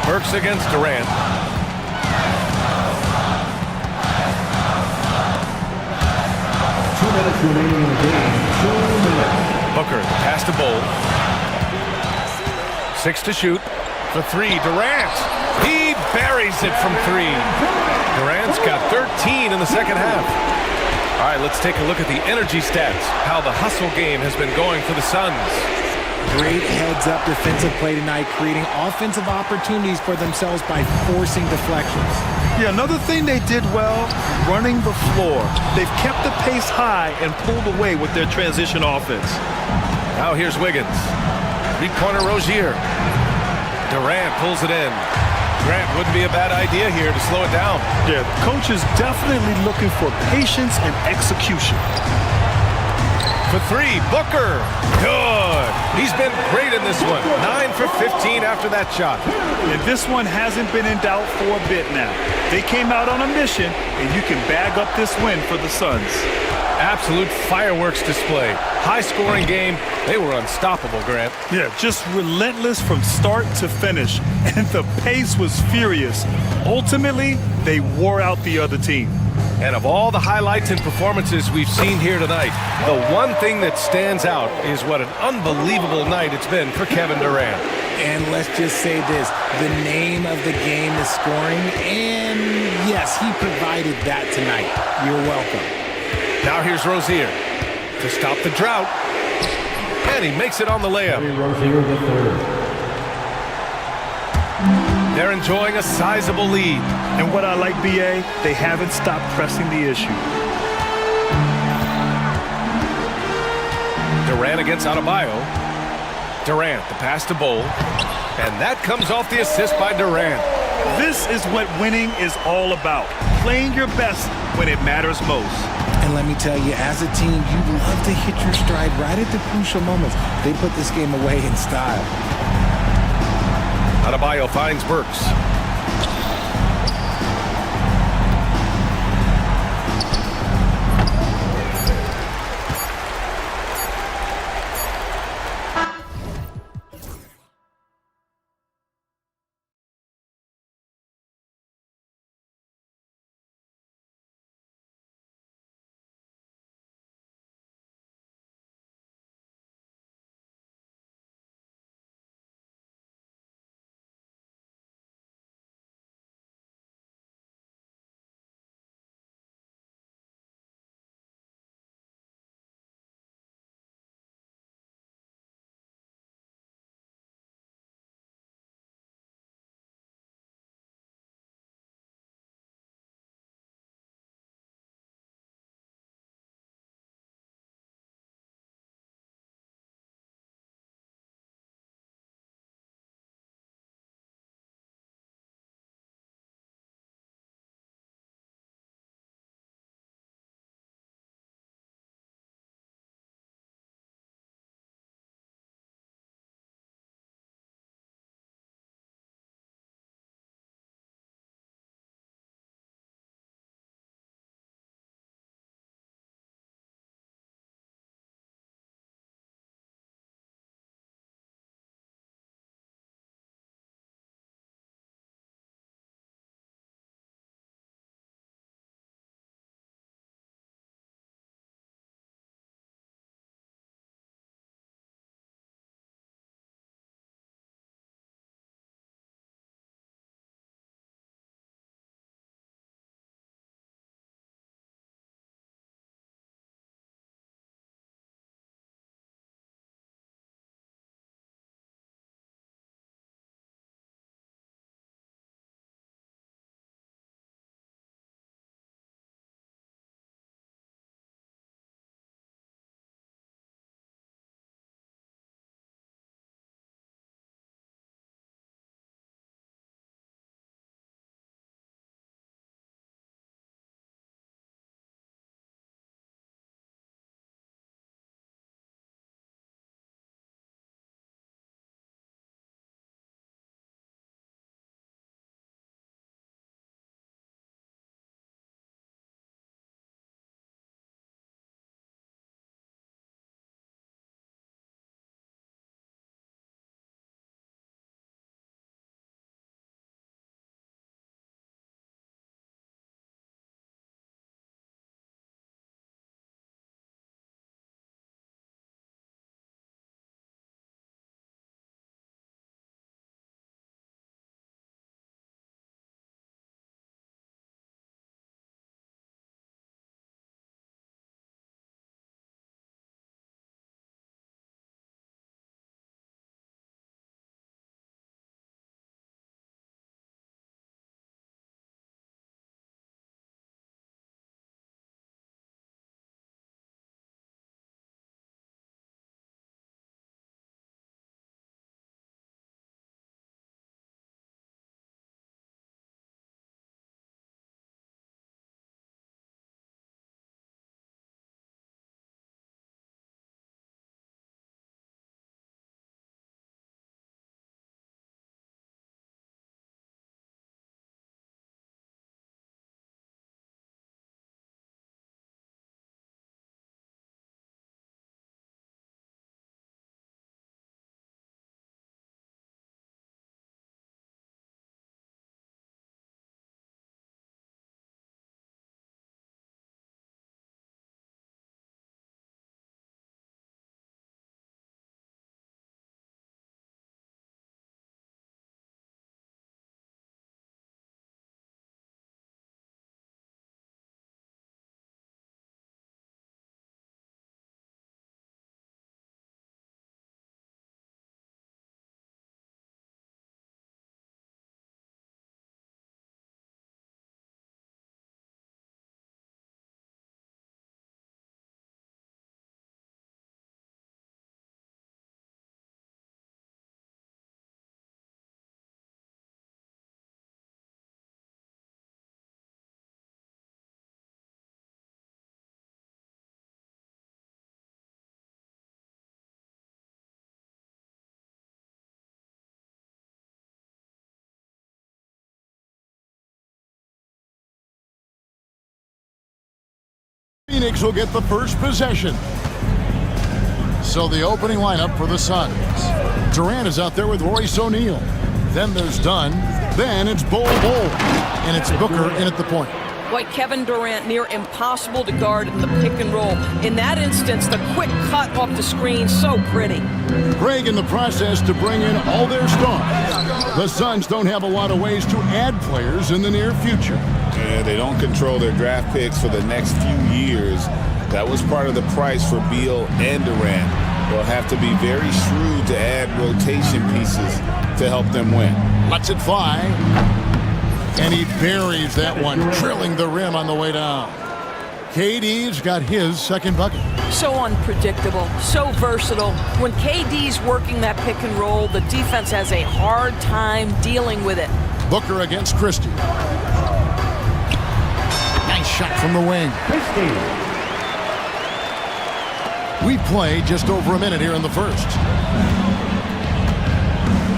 Burks against Durant. Booker, pass to Bowl. 6 to shoot. For three, Durant. He buries it from three. Durant's got 13 in the second half. All right, let's take a look at the energy stats, how the hustle game has been going for the Suns.
Great heads-up defensive play tonight, creating offensive opportunities for themselves by forcing deflections.
Yeah, another thing they did well, running the floor. They've kept the pace high and pulled away with their transition offense.
Now here's Wiggins. Three-pointer Rozier. Durant pulls it in. Grant wouldn't be a bad idea here to slow it down.
Yeah, the coach is definitely looking for patience and execution.
For three, Booker. Good. He's been great in this one. 9 for 15 after that shot.
And this one hasn't been in doubt for a bit now. They came out on a mission, and you can bag up this win for the Suns.
Absolute fireworks display. High-scoring game. They were unstoppable, Grant.
Yeah, just relentless from start to finish. And the pace was furious. Ultimately, they wore out the other team.
And of all the highlights and performances we've seen here tonight, the one thing that stands out is what an unbelievable night it's been for Kevin Durant.
And let's just say this, the name of the game is scoring, and yes, he provided that tonight. You're welcome.
Now here's Rozier to stop the drought, and he makes it on the layup. They're enjoying a sizable lead.
And what I like, BA, they haven't stopped pressing the issue.
Durant against Adebayo. Durant, the pass to Bowl. And that comes off the assist by Durant.
This is what winning is all about. Playing your best when it matters most.
And let me tell you, as a team, you love to hit your stride right at the crucial moments. They put this game away in style.
Adebayo finds Burks.
Phoenix will get the first possession. So the opening lineup for the Suns. Durant is out there with Royce O'Neal. Then there's Dunn. Then it's Bol, and it's Booker in at the point.
Boy, Kevin Durant near impossible to guard in the pick and roll. In that instance, the quick cut off the screen, so pretty.
Greg in the process to bring in all their stars. The Suns don't have a lot of ways to add players in the near future.
Yeah, they don't control their draft picks for the next few years. That was part of the price for Beal and Durant. They'll have to be very shrewd to add rotation pieces to help them win.
Lets it fly. And he buries that one, drilling the rim on the way down. KD's got his second bucket.
So unpredictable, so versatile. When KD's working that pick and roll, the defense has a hard time dealing with it.
Booker against Christie. Nice shot from the wing. We play just over a minute here in the first.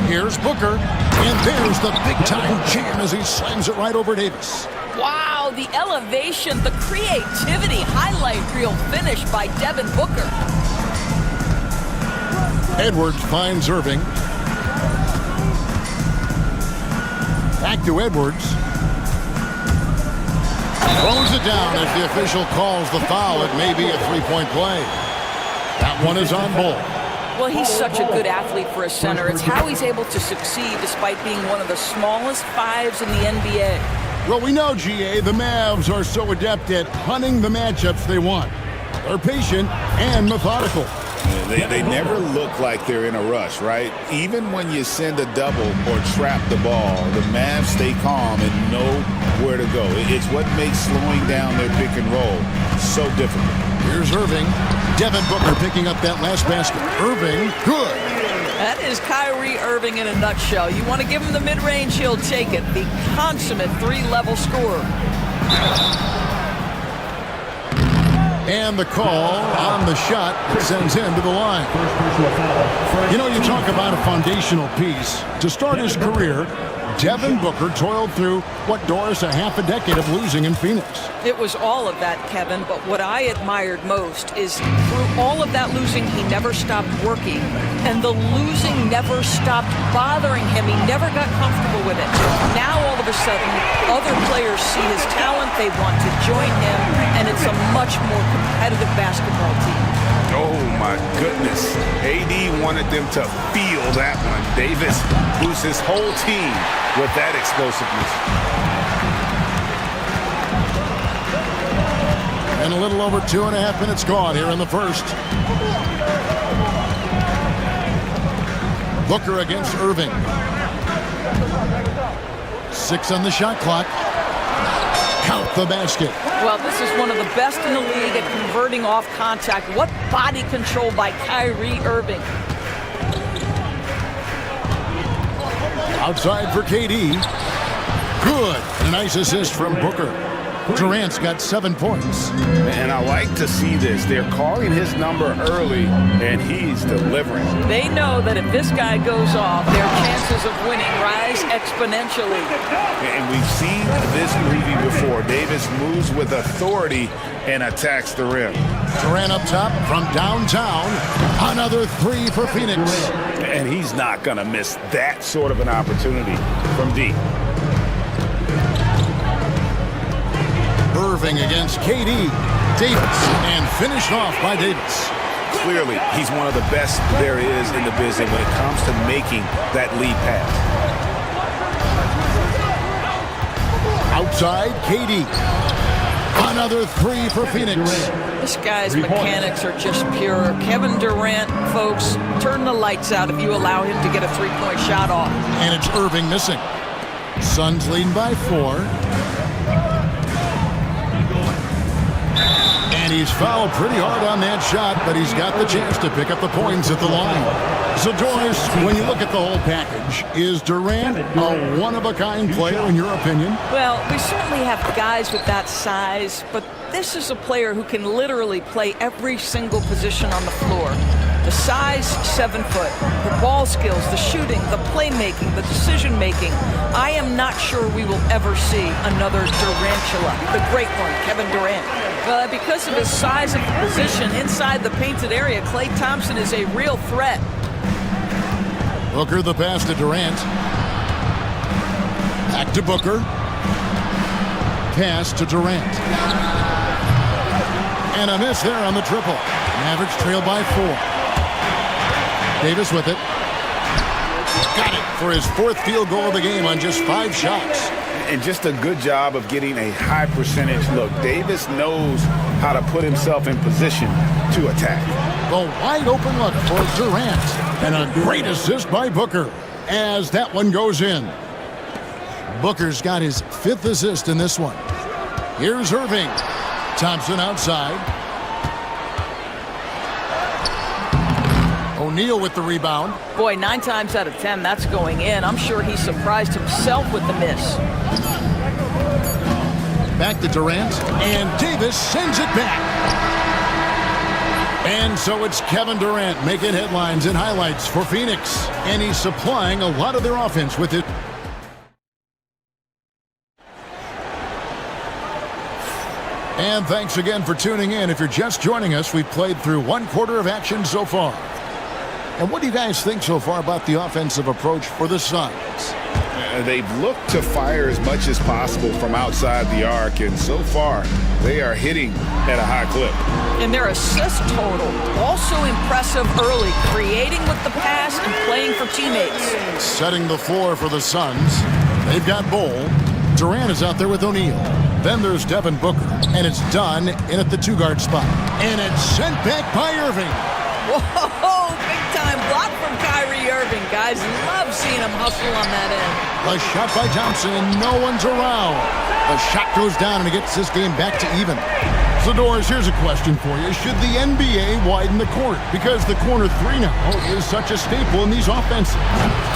Here's Booker, and there's the big-time jam as he slams it right over Davis.
Wow, the elevation, the creativity, highlight reel finish by Devin Booker.
Edwards finds Irving. Back to Edwards. Throws it down as the official calls the foul. It may be a three-point play. That one is on Bol.
Well, he's such a good athlete for a center. It's how he's able to succeed despite being one of the smallest fives in the NBA.
Well, we know, GA, the Mavs are so adept at hunting the matchups they want. They're patient and methodical.
They never look like they're in a rush, right? Even when you send a double or trap the ball, the Mavs stay calm and know where to go. It's what makes slowing down their pick and roll so difficult.
Here's Irving. Devin Booker picking up that last basket. Irving, good.
That is Kyrie Irving in a nutshell. You want to give him the mid-range, he'll take it. The consummate three-level scorer.
And the call on the shot sends him to the line. You know, you talk about a foundational piece. To start his career, Devin Booker toiled through, what, Doris, a half a decade of losing in Phoenix.
It was all of that, Kevin, but what I admired most is through all of that losing, he never stopped working, and the losing never stopped bothering him. He never got comfortable with it. Now, all of a sudden, other players see his talent, they want to join him, and it's a much more competitive basketball team.
Oh, my goodness. AD wanted them to feel that one. Davis boosts his whole team with that explosiveness.
And a little over 2.5 minutes gone here in the first. Booker against Irving. 6 on the shot clock. Count the basket.
Well, this is one of the best in the league at converting off contact. What body control by Kyrie Irving.
Outside for KD. Good. A nice assist from Booker. Durant's got 7 points.
And I like to see this. They're calling his number early, and he's delivering.
They know that if this guy goes off, their chances of winning rise exponentially.
And we've seen this preview before. Davis moves with authority and attacks the rim.
Durant up top from downtown. Another 3 for Phoenix.
And he's not going to miss that sort of an opportunity from deep.
Irving against KD. Davis, and finished off by Davis.
Clearly, he's one of the best there is in the business when it comes to making that lead pass.
Outside, KD. Another 3 for Phoenix.
This guy's mechanics are just pure. Kevin Durant, folks, turn the lights out if you allow him to get a three-point shot off.
And it's Irving missing. Suns leading by 4. And he's fouled pretty hard on that shot, but he's got the chance to pick up the points at the line. So, Doris, when you look at the whole package, is Durant a one-of-a-kind player in your opinion?
Well, we certainly have guys with that size, but this is a player who can literally play every single position on the floor. The size, 7 foot. The ball skills, the shooting, the playmaking, the decision-making. I am not sure we will ever see another Durantula, the great one, Kevin Durant. Well, because of his size and position inside the painted area, Klay Thompson is a real threat.
Booker the pass to Durant. Back to Booker. Pass to Durant. And a miss there on the triple. Mavericks trail by 4. Davis with it. Got it for his 4th field goal of the game on just 5 shots.
And just a good job of getting a high percentage look. Davis knows how to put himself in position to attack.
The wide open look for Durant. And a great assist by Booker as that one goes in. Booker's got his 5th assist in this one. Here's Irving. Thompson outside. O'Neal with the rebound.
Boy, 9 times out of 10, that's going in. I'm sure he surprised himself with the miss.
Back to Durant. And Davis sends it back. And so it's Kevin Durant making headlines and highlights for Phoenix. And he's supplying a lot of their offense with it. And thanks again for tuning in. If you're just joining us, we've played through 1 quarter of action so far. And what do you guys think so far about the offensive approach for the Suns?
They've looked to fire as much as possible from outside the arc, and so far they are hitting at a high clip.
And their assist total, also impressive early, creating with the pass and playing for teammates.
Setting the floor for the Suns. They've got Bol. Durant is out there with O'Neal. Then there's Devin Booker, and it's done in at the 2-guard spot. And it's sent back by Irving.
Whoa, big-time block from Kyrie Irving. Guys, love seeing him hustle on that end.
A shot by Thompson, and no one's around. The shot goes down, and it gets this game back to even. So, Doris, here's a question for you. Should the NBA widen the court? Because the corner 3 now is such a staple in these offenses.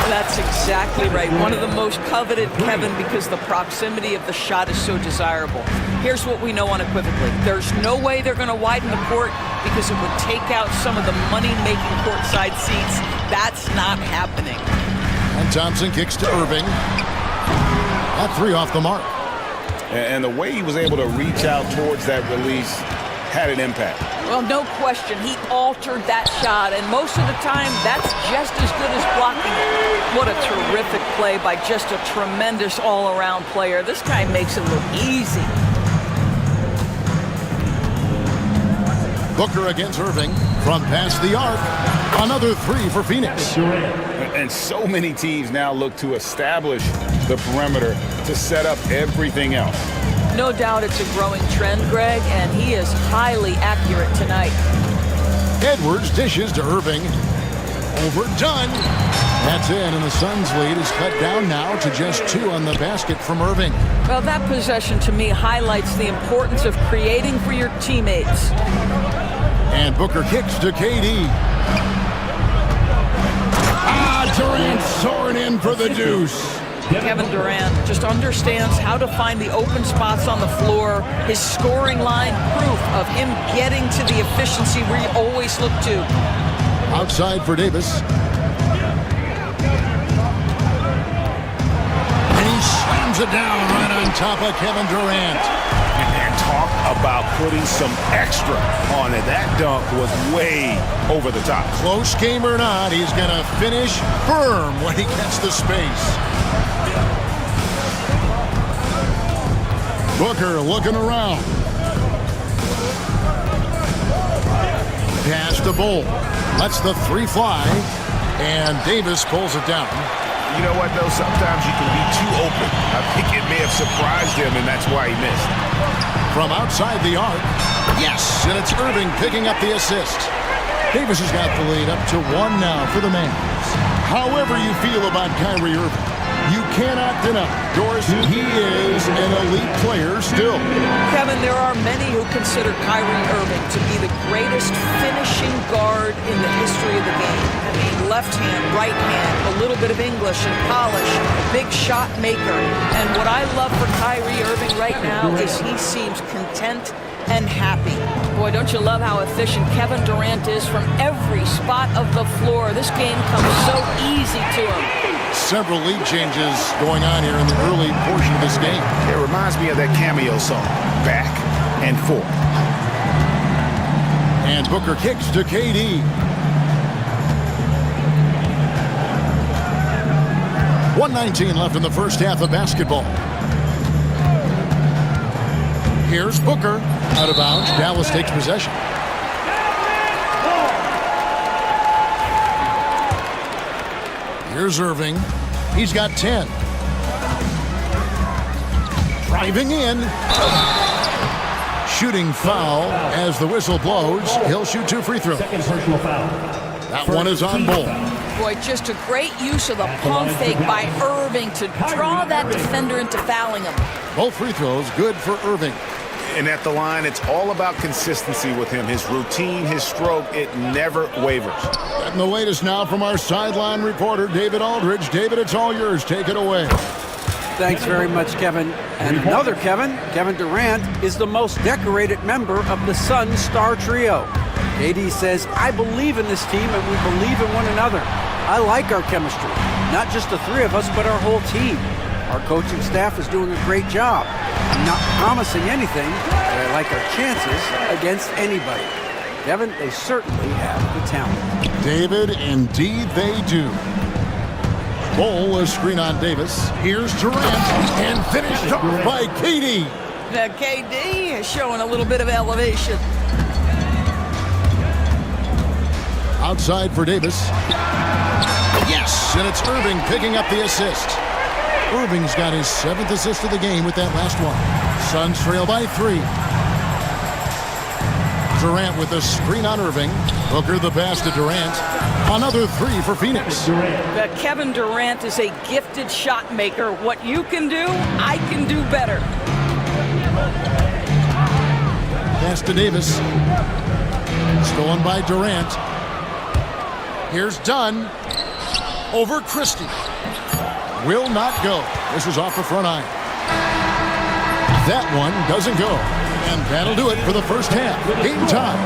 That's exactly right. One of the most coveted, Kevin, because the proximity of the shot is so desirable. Here's what we know unequivocally. There's no way they're going to widen the court because it would take out some of the money-making courtside seats. That's not happening.
And Thompson kicks to Irving. That 3 off the mark.
And the way he was able to reach out towards that release had an impact.
Well, no question. He altered that shot, and most of the time, that's just as good as blocking it. What a terrific play by just a tremendous all-around player. This guy makes it look easy.
Booker against Irving from past the arc. Another 3 for Phoenix.
And so many teams now look to establish the perimeter to set up everything else.
No doubt it's a growing trend, Greg, and he is highly accurate tonight.
Edwards dishes to Irving. Overdone. That's in, and the Suns' lead is cut down now to just 2 on the basket from Irving.
Well, that possession to me highlights the importance of creating for your teammates.
And Booker kicks to KD. Durant soaring in for the deuce.
Kevin Durant just understands how to find the open spots on the floor. His scoring line, proof of him getting to the efficiency we always look to.
Outside for Davis. And he slams it down right on top of Kevin Durant.
And talk about putting some extra on it. That dunk was way over the top.
Close game or not, he's going to finish firm when he gets the space. Booker looking around. Pass to Bol. Lets the 3 fly. And Davis pulls it down.
You know what, though? Sometimes you can be too open. I think it may have surprised him, and that's why he missed.
From outside the arc. Yes, and it's Irving picking up the assist. Davis has got the lead up to 1 now for the Mavs. However you feel about Kyrie Irving, you cannot deny, Doris, he is an elite player still.
Kevin, there are many who consider Kyrie Irving to be the greatest finishing guard in the history of the game. I mean, left hand, right hand, a little bit of English and polish, big shot maker. And what I love for Kyrie Irving right now is he seems content and happy. Boy, don't you love how efficient Kevin Durant is from every spot of the floor. This game comes so easy to him.
Several lead changes going on here in the early portion of this game.
It reminds me of that cameo song, Back and Forth.
And Booker kicks to KD. 1:19 left in the first half of basketball. Here's Booker. Out of bounds. Dallas takes possession. Here's Irving. He's got 10. Driving in. Shooting foul as the whistle blows. He'll shoot 2 free throws.
Second personal foul.
That one is on Bull.
Boy, just a great use of the pump fake by Irving to draw that defender into fouling him.
Both free throws good for Irving.
And at the line, it's all about consistency with him. His routine, his stroke, it never wavers.
And the latest now from our sideline reporter, David Aldridge. David, it's all yours. Take it away.
Thanks very much, Kevin. And another Kevin, Kevin Durant, is the most decorated member of the Suns star trio. KD says, I believe in this team and we believe in one another. I like our chemistry. Not just the 3 of us, but our whole team. Our coaching staff is doing a great job. I'm not promising anything, but I like our chances against anybody. Kevin, they certainly have the talent.
David, indeed they do. Bull, a screen on Davis. Here's Durant, and finished off by KD.
Now, KD is showing a little bit of elevation.
Outside for Davis. Yes, and it's Irving picking up the assist. Irving's got his 7th assist of the game with that last one. Suns trail by 3. Durant with a screen on Irving. Booker the pass to Durant. Another 3 for Phoenix.
Kevin Durant is a gifted shot maker. What you can do, I can do better.
Pass to Davis. Stolen by Durant. Here's Dunn. Over Christie. Will not go. This is off the front iron. That one doesn't go. And that'll do it for the first half. Game time.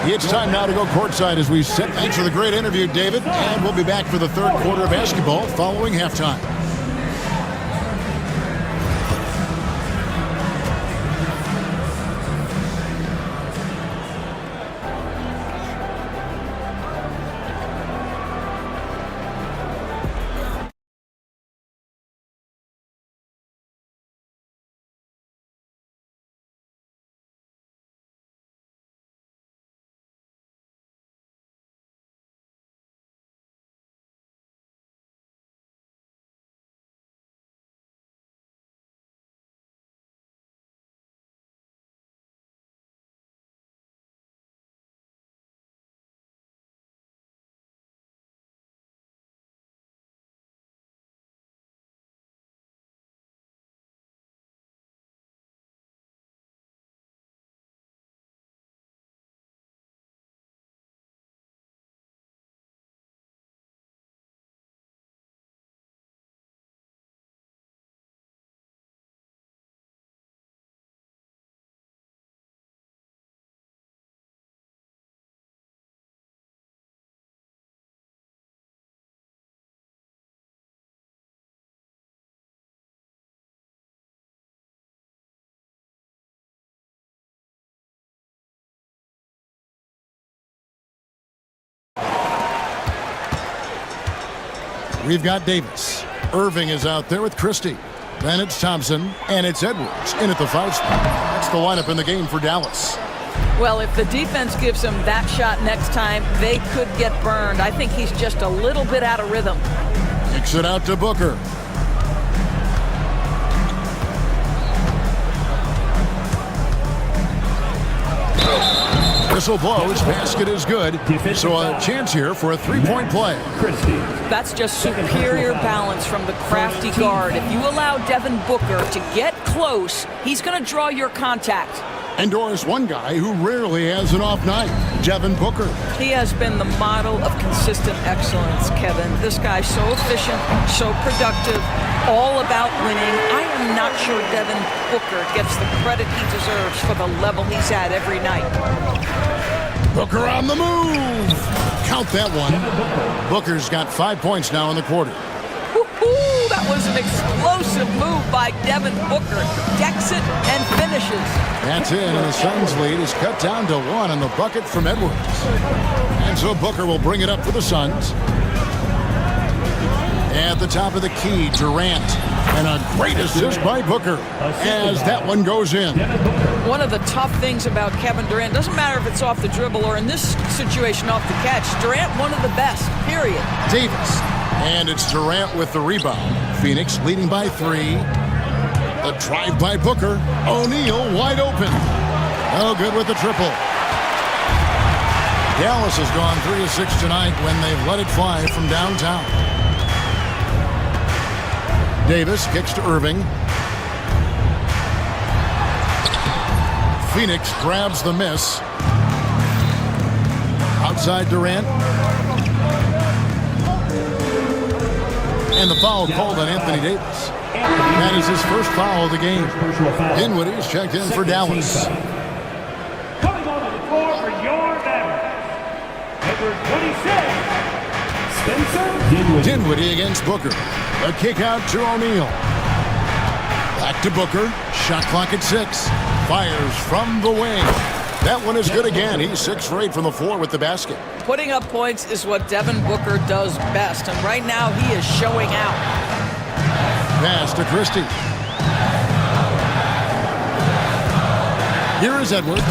It's time now to go courtside as we sit. Thanks for the great interview, David. And we'll be back for the 3rd quarter of basketball following halftime. We've got Davis. Irving is out there with Christie. Then it's Thompson, and it's Edwards in at the 5 spot. That's the lineup in the game for Dallas.
Well, if the defense gives him that shot next time, they could get burned. I think he's just a little bit out of rhythm.
Kicks it out to Booker. Whistle blows, basket is good. So a chance here for a 3-point play.
That's just superior balance from the crafty guard. If you allow Devin Booker to get close, he's going to draw your contact.
And Doris, one guy who rarely has an off night, Devin Booker.
He has been the model of consistent excellence, Kevin. This guy's so efficient, so productive, all about winning. I am not sure Devin Booker gets the credit he deserves for the level he's at every night.
Booker on the move. Count that one. Booker's got 5 points now in the quarter.
Woo-hoo, that was an explosive move by Devin Booker. Decks it and finishes.
That's it, and the Suns lead is cut down to 1 on the bucket from Edwards. And so Booker will bring it up for the Suns. At the top of the key, Durant. And a great assist by Booker as that one goes in.
One of the tough things about Kevin Durant, doesn't matter if it's off the dribble or in this situation off the catch, Durant one of the best, period.
Davis. And it's Durant with the rebound. Phoenix leading by 3. The drive by Booker. O'Neal wide open. Oh, good with the triple. Dallas has gone 3 of 6 tonight when they've let it fly from downtown. Davis kicks to Irving. Phoenix grabs the miss. Outside Durant. And the foul called on Anthony Davis. That is his first foul of the game. Dinwiddie's checked in for Dallas.
Coming on the floor for your Mavericks, number 26, Spencer
Dinwiddie against Booker. A kick out to O'Neal. Back to Booker. Shot clock at 6. Fires from the wing. That one is good again. He's 6 for 8 from the floor with the basket.
Putting up points is what Devin Booker does best, and right now he is showing out.
Pass to Christie. Here is Edwards.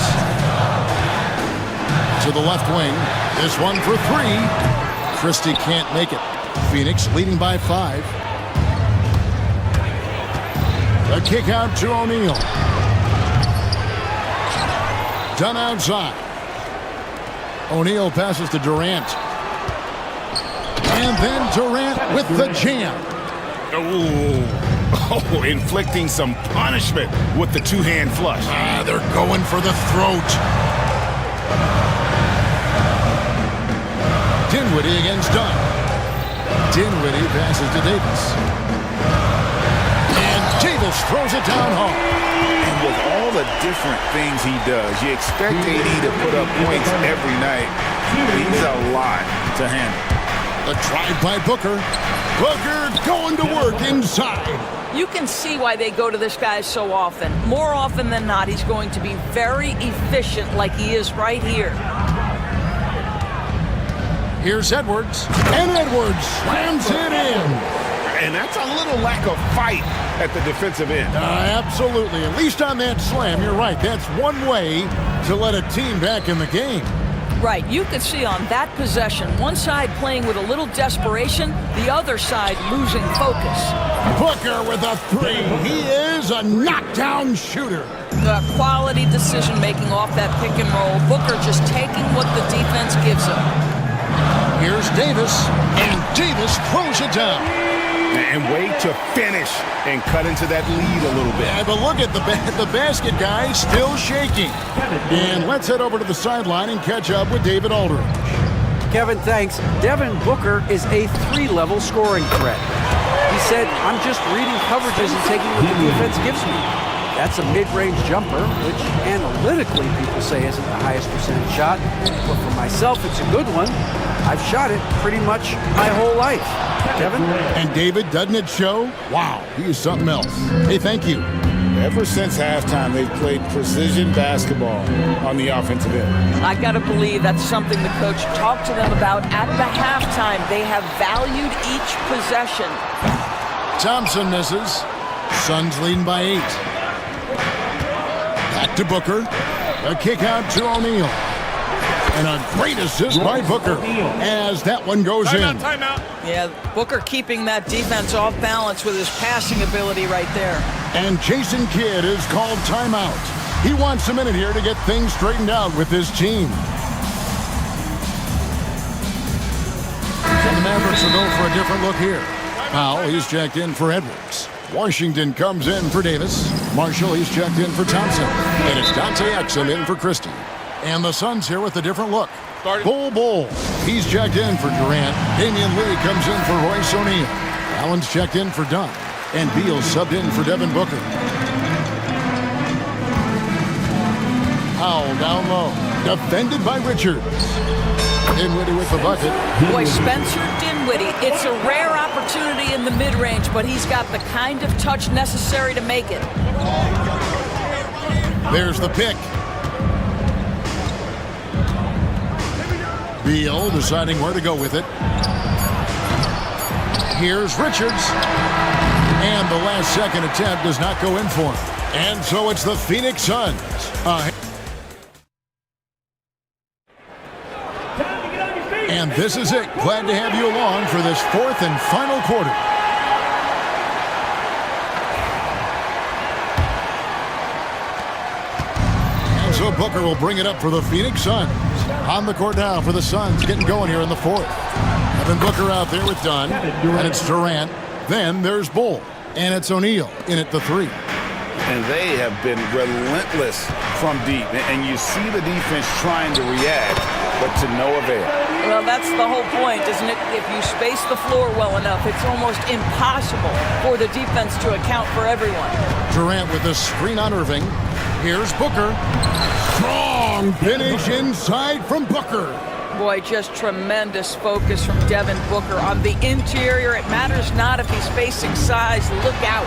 To the left wing. This one for 3. Christie can't make it. Phoenix leading by 5. A kick out to O'Neal. Done outside. O'Neal passes to Durant. And then Durant with the jam.
Oh, inflicting some punishment with the two-hand flush.
They're going for the throat. Dinwiddie against Dunn. Dinwiddie passes to Davis. And Davis throws it down home.
And with all the different things he does, you expect AD to put up points every night. He's a lot to handle.
The drive by Booker. Booker going to work inside.
You can see why they go to this guy so often. More often than not, he's going to be very efficient like he is right here.
Here's Edwards. And Edwards slams it in.
And that's a little lack of fight at the defensive end.
Absolutely. At least on that slam, you're right. That's one way to let a team back in the game.
Right, you could see on that possession, one side playing with a little desperation, the other side losing focus.
Booker with a 3. He is a knockdown shooter.
The quality decision-making off that pick and roll. Booker just taking what the defense gives him.
Here's Davis, and Davis throws it down.
And wait to finish and cut into that lead a little bit.
Yeah, but look at the basket guy still shaking. And let's head over to the sideline and catch up with David Aldridge.
Kevin, thanks. Devin Booker is a 3-level scoring threat. He said, I'm just reading coverages and taking what the defense gives me. That's a mid-range jumper, which analytically people say isn't the highest percentage shot. But for myself, it's a good one. I've shot it pretty much my whole life. Kevin?
And David, doesn't it show? Wow, he is something else. Hey, thank you.
Ever since halftime, they've played precision basketball on the offensive end.
I got to believe that's something the coach talked to them about at the halftime. They have valued each possession.
Thompson misses. Suns leading by 8. Back to Booker. A kick out to O'Neal. And a great assist by Booker as that one goes in.
Timeout.
Yeah, Booker keeping that defense off balance with his passing ability right there.
And Jason Kidd is called timeout. He wants a minute here to get things straightened out with his team. So the Mavericks will go for a different look here. Powell, he's checked in for Edwards. Washington comes in for Davis. Marshall, he's checked in for Thompson. And it's Dante Exum in for Christie. And the Suns here with a different look. Bull, he's checked in for Durant. Damian Lee comes in for Royce O'Neal. Allen's checked in for Dunn. And Beal subbed in for Devin Booker. Powell down low. Defended by Richards. Dinwiddie with the bucket.
Boy, Spencer Dinwiddie Dinwiddie. It's a rare opportunity in the mid-range, but he's got the kind of touch necessary to make it.
There's the pick. Beal deciding where to go with it. Here's Richards. And the last second attempt does not go in for him. And so it's the Phoenix Suns. And this is it. Glad to have you along for this fourth and final quarter. And so Booker will bring it up for the Phoenix Suns. On the court now for the Suns, getting going here in the fourth. Evan Booker out there with Dunn, and it's Durant. Then there's Bull, and it's O'Neal in at the three.
And they have been relentless from deep. And you see the defense trying to react, but to no avail.
Well, that's the whole point, isn't it? If you space the floor well enough, it's almost impossible for the defense to account for everyone.
Durant with a screen on Irving. Here's Booker. Strong finish inside from Booker.
Boy, just tremendous focus from Devin Booker on the interior. It matters not if he's facing size. Look out.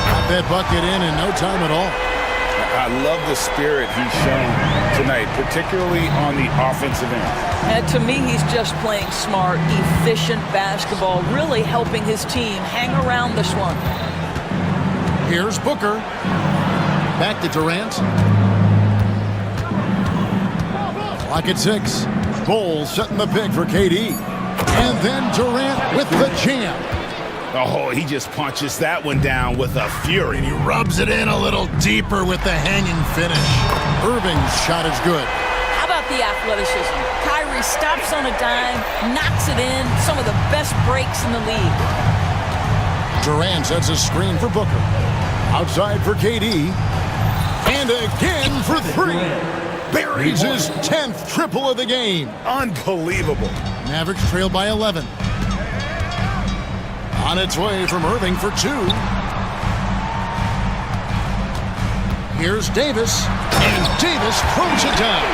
Got that bucket in no time at all.
I love the spirit he's shown tonight, particularly on the offensive end.
And to me, he's just playing smart, efficient basketball, really helping his team hang around this one.
Here's Booker. Back to Durant. Clock at 6. Bull setting the pick for KD. And then Durant with the jam.
Oh, he just punches that one down with a fury.
And he rubs it in a little deeper with the hanging finish. Irving's shot is good.
How about the athleticism? Kyrie stops on a dime, knocks it in. Some of the best breaks in the league.
Durant sets a screen for Booker. Outside for KD. And again for three. Buries his 10th triple of the game.
Unbelievable.
Mavericks trail by 11. On its way from Irving for 2. Here's Davis. And Davis throws it down.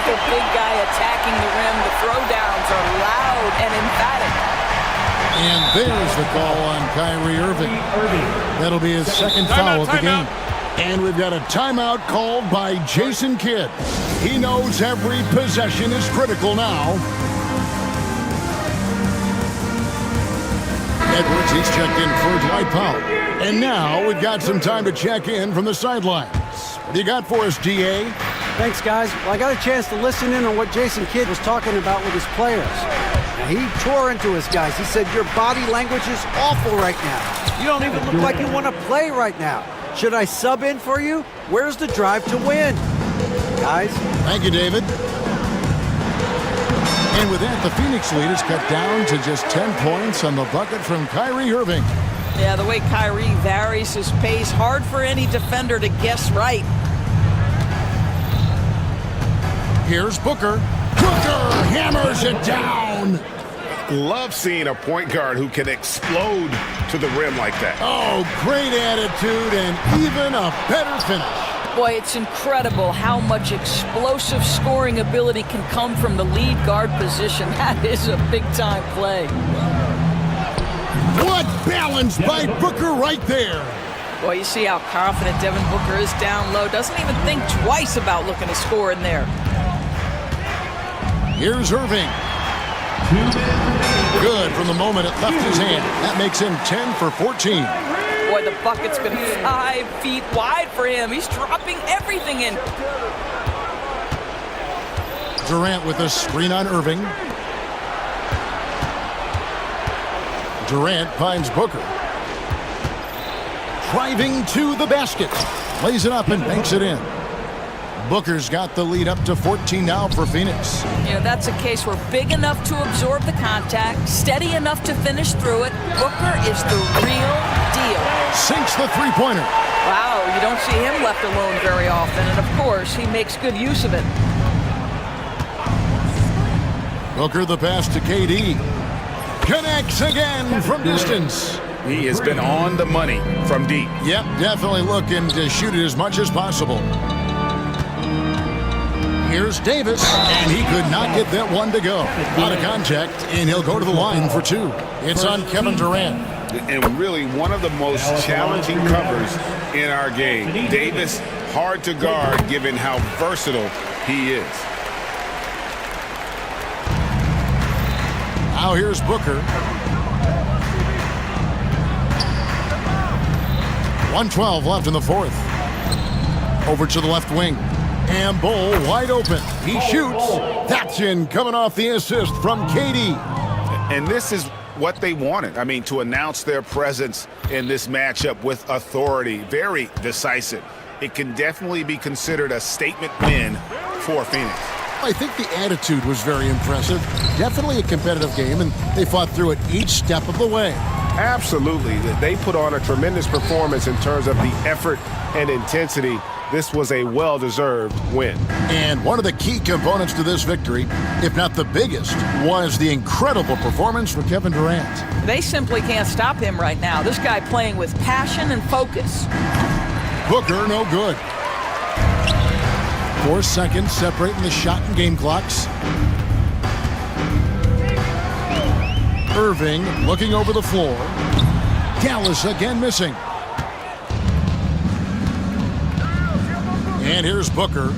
The big guy attacking the rim. The throwdowns are loud and emphatic.
And there's the call on Kyrie Irving. That'll be his second foul of the game. And we've got a timeout called by Jason Kidd. He knows every possession is critical now. Edwards, he's checked in for Dwight Powell. And now we've got some time to check in from the sidelines. What do you got for us, DA?
Thanks, guys. Well, I got a chance to listen in on what Jason Kidd was talking about with his players. Now, he tore into his guys. He said, your body language is awful right now. You don't even look like you want to play right now. Should I sub in for you? Where's the drive to win? Guys?
Thank you, David. And with that, the Phoenix lead is cut down to just 10 points on the bucket from Kyrie Irving.
Yeah, the way Kyrie varies his pace, hard for any defender to guess right.
Here's Booker. Booker hammers it down.
Love seeing a point guard who can explode to the rim like that.
Oh, great attitude and even a better finish.
Boy, it's incredible how much explosive scoring ability can come from the lead guard position. That is a big-time play.
What balance by Booker right there.
Boy, you see how confident Devin Booker is down low. Doesn't even think twice about looking to score in there.
Here's Irving. Good from the moment it left his hand. That makes him 10 for 14.
Boy, the bucket's been 5 feet wide for him. He's dropping everything in.
Durant with a screen on Irving. Durant finds Booker. Driving to the basket. Lays it up and banks it in. Booker's got the lead up to 14 now for Phoenix.
You know, that's a case where big enough to absorb the contact, steady enough to finish through it. Booker is the real deal.
Sinks the three-pointer.
Wow, you don't see him left alone very often, and of course, he makes good use of it.
Booker the pass to KD. Connects again from distance.
He has been on the money from deep.
Yep, definitely looking to shoot it as much as possible. Here's Davis, and he could not get that one to go. Out of contact, and he'll go to the line for two. It's on Kevin Durant.
And really one of the most challenging covers in our game. Davis, hard to guard given how versatile he is.
Now here's Booker. 1:12 left in the fourth. Over to the left wing. And Bull wide open. He shoots. That's in, coming off the assist from KD.
And this is what they wanted. I mean, to announce their presence in this matchup with authority. Very decisive. It can definitely be considered a statement win for Phoenix.
I think the attitude was very impressive. Definitely a competitive game, and they fought through it each step of the way.
Absolutely. They put on a tremendous performance in terms of the effort and intensity. This was a well-deserved win.
And one of the key components to this victory, if not the biggest, was the incredible performance from Kevin Durant.
They simply can't stop him right now. This guy playing with passion and focus.
Booker, no good. 4 seconds separating the shot and game clocks. Irving looking over the floor. Dallas again missing. And here's Booker.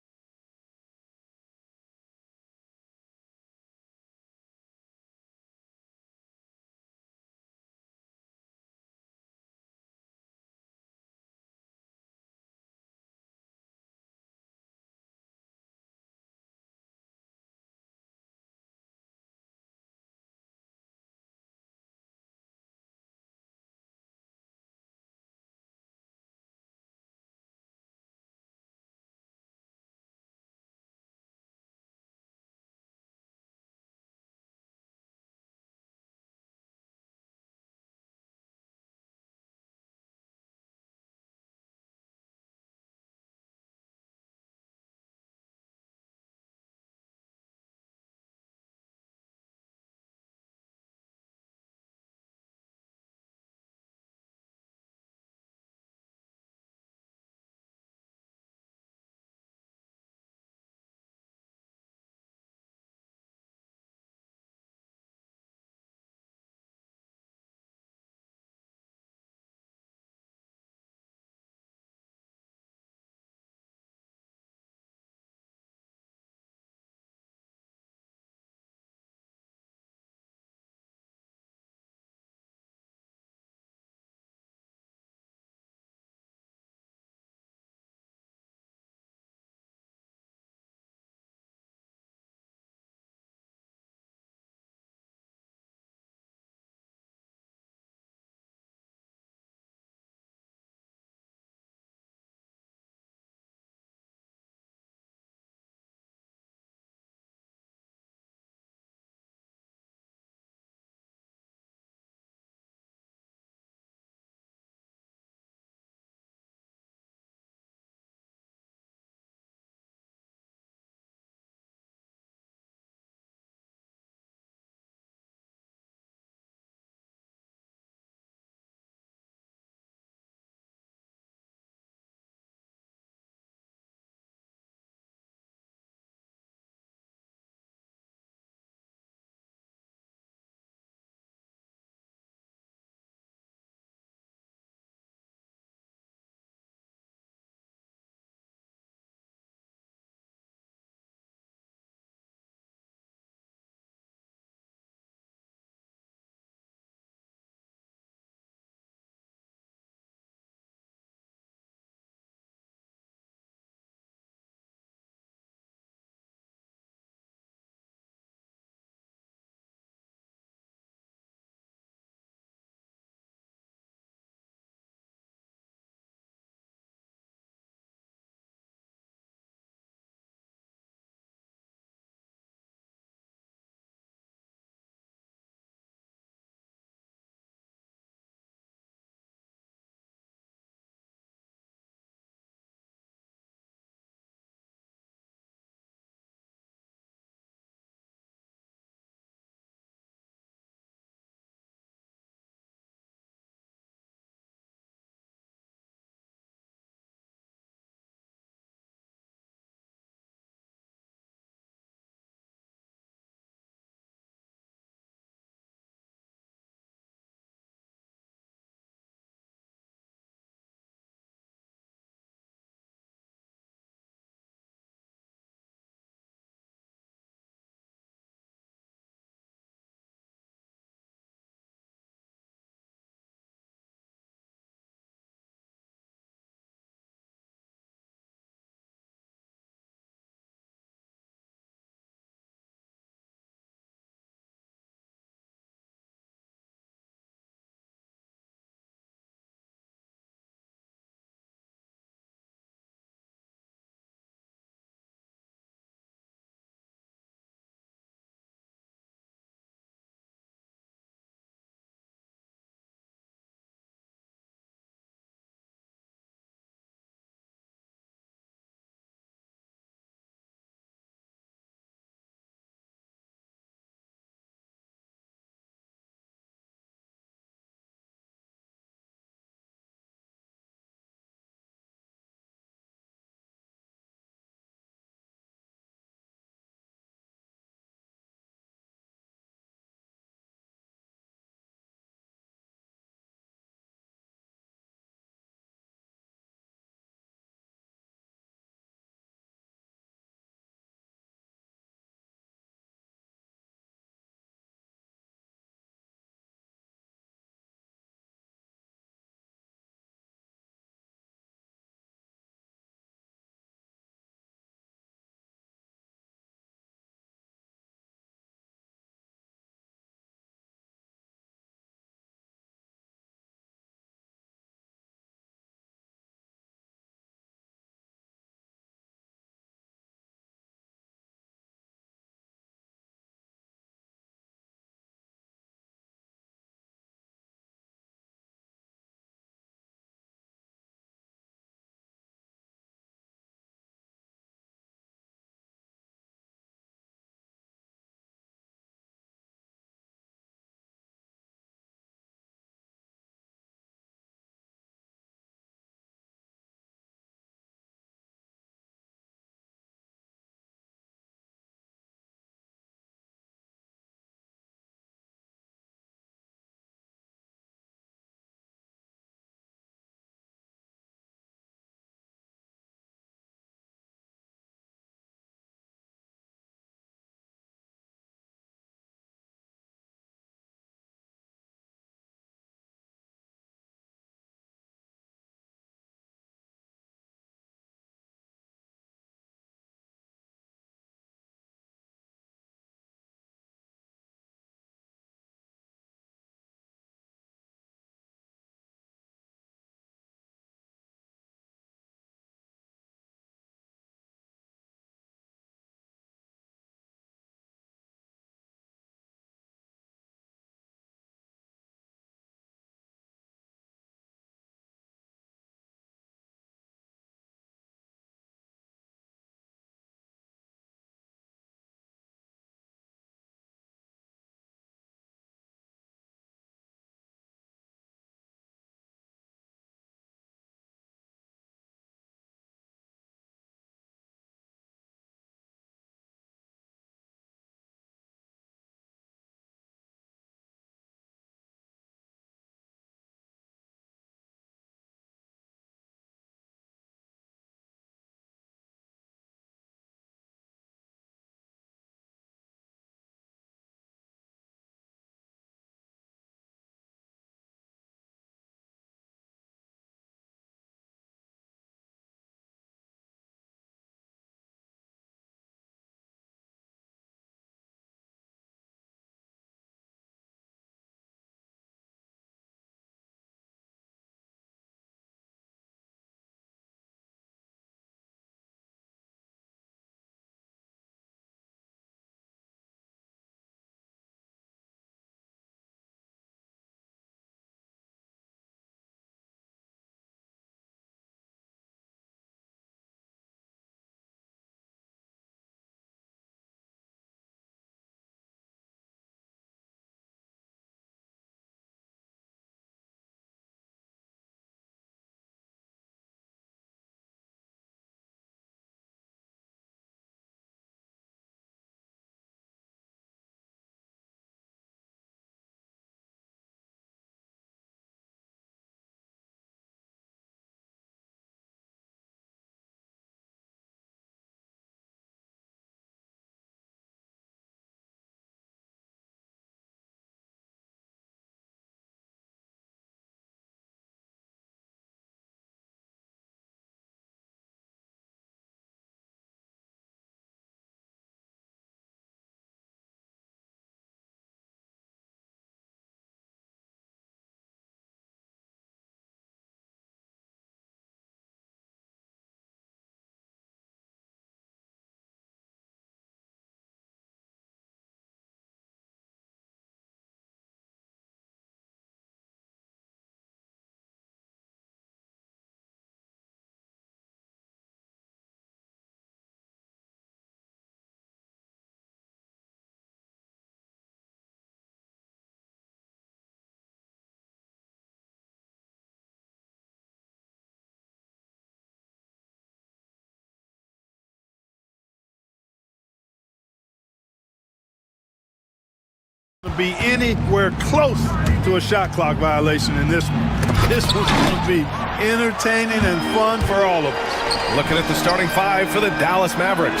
Be anywhere close to a shot clock violation in this one. This one's going to be entertaining and fun for all of us.
Looking at the starting five for the Dallas Mavericks.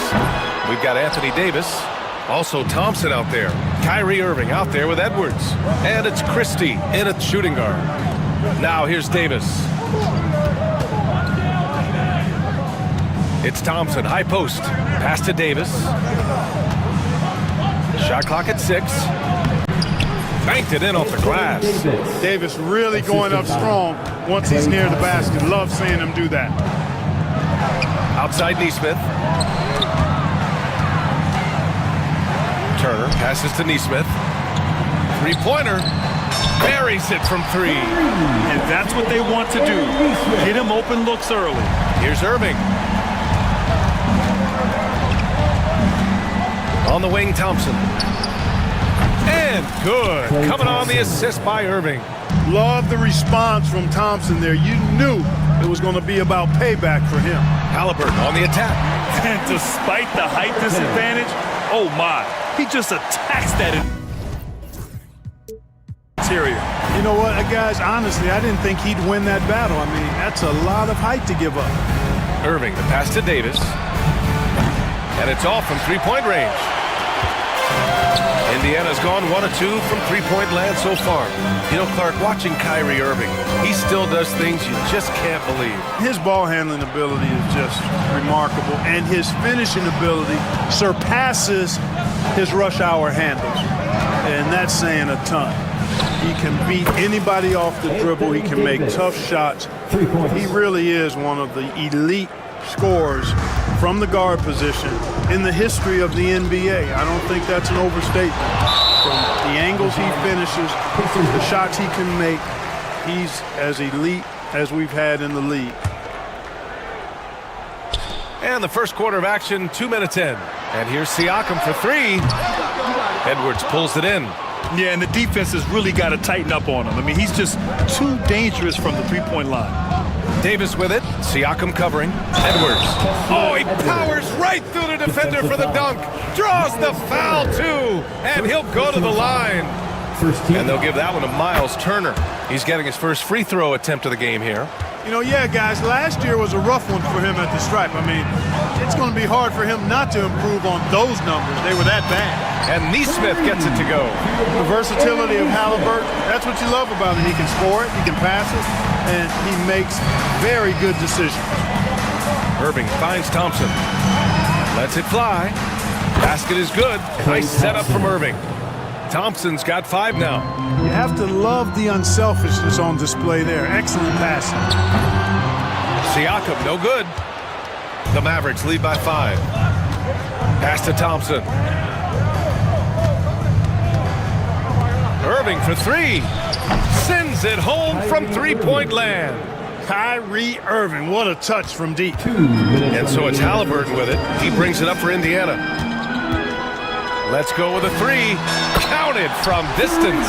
We've got Anthony Davis, also Thompson out there, Kyrie Irving out there with Edwards, and it's Christie in at shooting guard. Now here's Davis. It's Thompson, high post, pass to Davis. Shot clock at 6. Banked it in off the glass.
Davis really going up strong once he's near the basket. Love seeing him do that.
Outside Nesmith. Turner passes to Nesmith. Three-pointer. Buries it from 3.
And that's what they want to do. Get him open looks early.
Here's Irving. On the wing, Thompson. And good. Coming on the assist by Irving.
Love the response from Thompson there. You knew it was going to be about payback for him.
Halliburton on the attack.
And despite the height disadvantage, oh my, he just attacks that interior.
You know what, guys, honestly, I didn't think he'd win that battle. I mean, that's a lot of height to give up.
Irving, the pass to Davis. And it's off from three-point range. Indiana's gone 1 of 2 from three-point land so far. You know, Clark, watching Kyrie Irving, he still does things you just can't believe.
His ball handling ability is just remarkable, and his finishing ability surpasses his rush hour handles, and that's saying a ton. He can beat anybody off the dribble. He can make tough shots. He really is one of the elite scorers from the guard position in the history of the NBA. I don't think that's an overstatement. From the angles he finishes, the shots he can make, he's as elite as we've had in the league.
And the first quarter of action, 2 minutes in. And here's Siakam for 3. Edwards pulls it in.
Yeah, and the defense has really got to tighten up on him. I mean, he's just too dangerous from the three-point line.
Davis with it. Siakam covering. Edwards. Oh, he powers right through the defender for the dunk. Draws the foul, too. And he'll go to the line. And they'll give that one to Miles Turner. He's getting his first free throw attempt of the game here.
You know, yeah, guys, last year was a rough one for him at the stripe. I mean, it's going to be hard for him not to improve on those numbers. They were that bad.
And Nesmith gets it to go.
The versatility of Halliburton, that's what you love about him. He can score it, he can pass it, and he makes very good decisions.
Irving finds Thompson. Lets it fly. Basket is good. Nice setup from Irving. Thompson's got 5 now.
You have to love the unselfishness on display there. Excellent passing.
Siakam, no good. The Mavericks lead by 5. Pass to Thompson. Irving for 3. Sends it home from three-point land.
Kyrie Irving, what a touch from deep.
And so it's Halliburton with it. He brings it up for Indiana. Let's go with a 3. Counted from distance.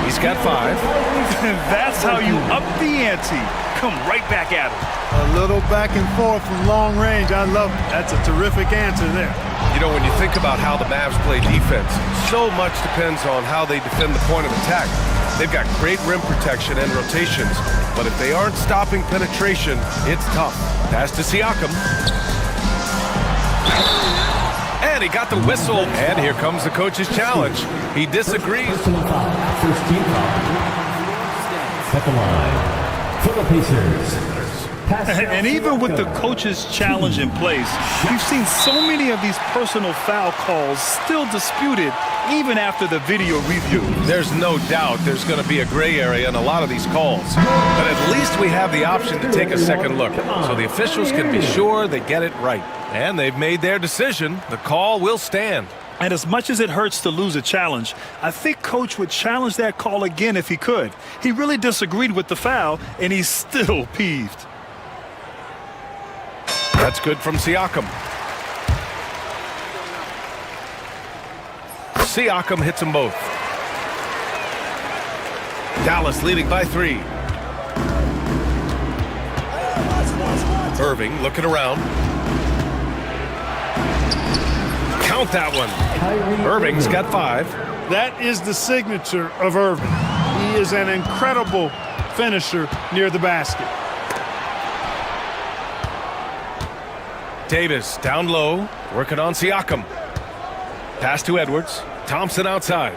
He's got 5.
That's how you up the ante. Come right back at him.
A little back and forth from long range. I love it. That's a terrific answer there.
You know, when you think about how the Mavs play defense, so much depends on how they defend the point of attack. They've got great rim protection and rotations, but if they aren't stopping penetration, it's tough. Pass to Siakam. And he got the whistle. And here comes the coach's challenge. He disagrees.
First team foul. At the line for the Pacers.
And even with the coach's challenge in place, we've seen so many of these personal foul calls still disputed even after the video review.
There's no doubt there's going to be a gray area in a lot of these calls. But at least we have the option to take a second look, so the officials can be sure they get it right. And they've made their decision. The call will stand.
And as much as it hurts to lose a challenge, I think Coach would challenge that call again if he could. He really disagreed with the foul, and he's still peeved.
That's good from Siakam. Siakam hits them both. Dallas leading by 3. Irving looking around. Count that one. Irving's got 5.
That is the signature of Irving. He is an incredible finisher near the basket.
Davis down low, working on Siakam. Pass to Edwards. Thompson outside.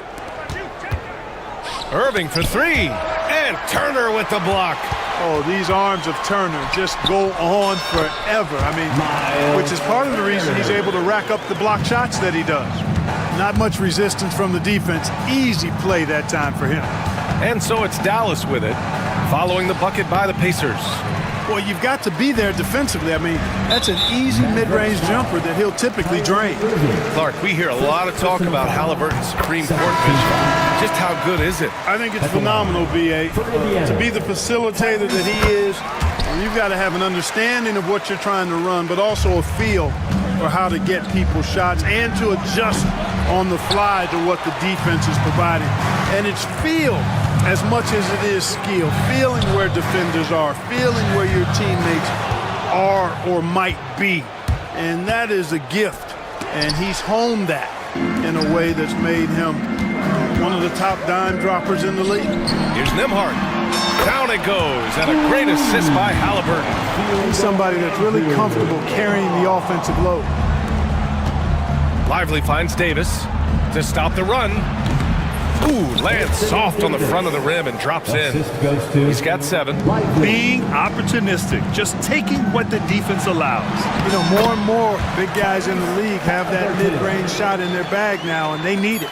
Irving for 3. And Turner with the block.
Oh, these arms of Turner just go on forever. I mean, which is part of the reason he's able to rack up the block shots that he does. Not much resistance from the defense. Easy play that time for him.
And so it's Dallas with it, following the bucket by the Pacers.
Well, you've got to be there defensively. I mean, that's an easy mid-range jumper that he'll typically drain.
Clark, we hear a lot of talk about Halliburton's Supreme Court vision. Just how good is it?
I think it's phenomenal, B.A. To be the facilitator that he is, you've got to have an understanding of what you're trying to run, but also a feel for how to get people shots and to adjust on the fly to what the defense is providing. And it's feel as much as it is skill, feeling where defenders are, feeling where your teammates are or might be. And that is a gift. And he's honed that in a way that's made him one of the top dime droppers in the league.
Here's Nembhard. Down it goes, and a great assist by Halliburton.
He's somebody that's really comfortable carrying the offensive load.
Lively finds Davis to stop the run. Ooh, lands soft on the front of the rim and drops in. He's got 7.
Being opportunistic, just taking what the defense allows.
You know, more and more big guys in the league have that mid-range shot in their bag now, and they need it.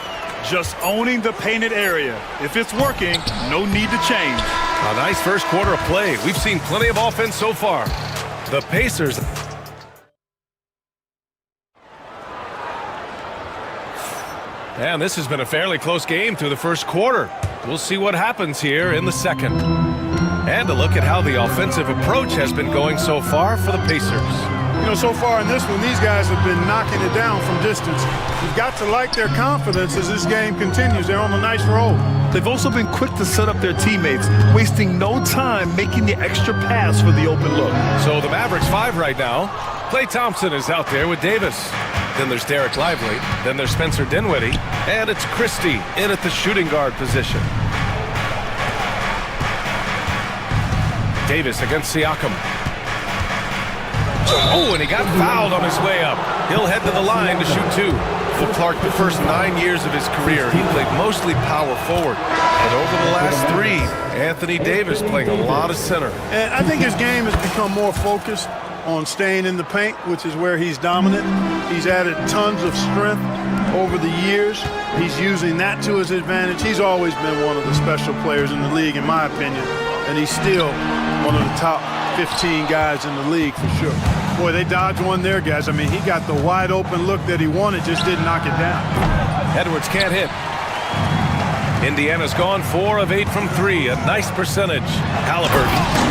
Just owning the painted area. If it's working, no need to change.
A nice first quarter of play. We've seen plenty of offense so far. The Pacers... And this has been a fairly close game through the first quarter. We'll see what happens here in the second. And a look at how the offensive approach has been going so far for the Pacers.
You know, so far in this one, these guys have been knocking it down from distance. You've got to like their confidence as this game continues. They're on a nice roll.
They've also been quick to set up their teammates, wasting no time making the extra pass for the open look.
So the Mavericks 5 right now. Klay Thompson is out there with Davis. Then there's Derek Lively. Then there's Spencer Dinwiddie. And it's Christie in at the shooting guard position. Davis against Siakam. Oh, and he got fouled on his way up. He'll head to the line to shoot 2. For Clark, the first 9 years of his career, he played mostly power forward. And over the last 3, Anthony Davis playing a lot of center.
And I think his game has become more focused on staying in the paint, which is where he's dominant. He's added tons of strength over the years. He's using that to his advantage. He's always been one of the special players in the league, in my opinion. And he's still one of the top 15 guys in the league for sure. Boy, they dodged one there, guys. I mean, he got the wide open look that he wanted, just didn't knock it down.
Edwards can't hit. Indiana's gone 4 of 8 from 3, a nice percentage. Halliburton.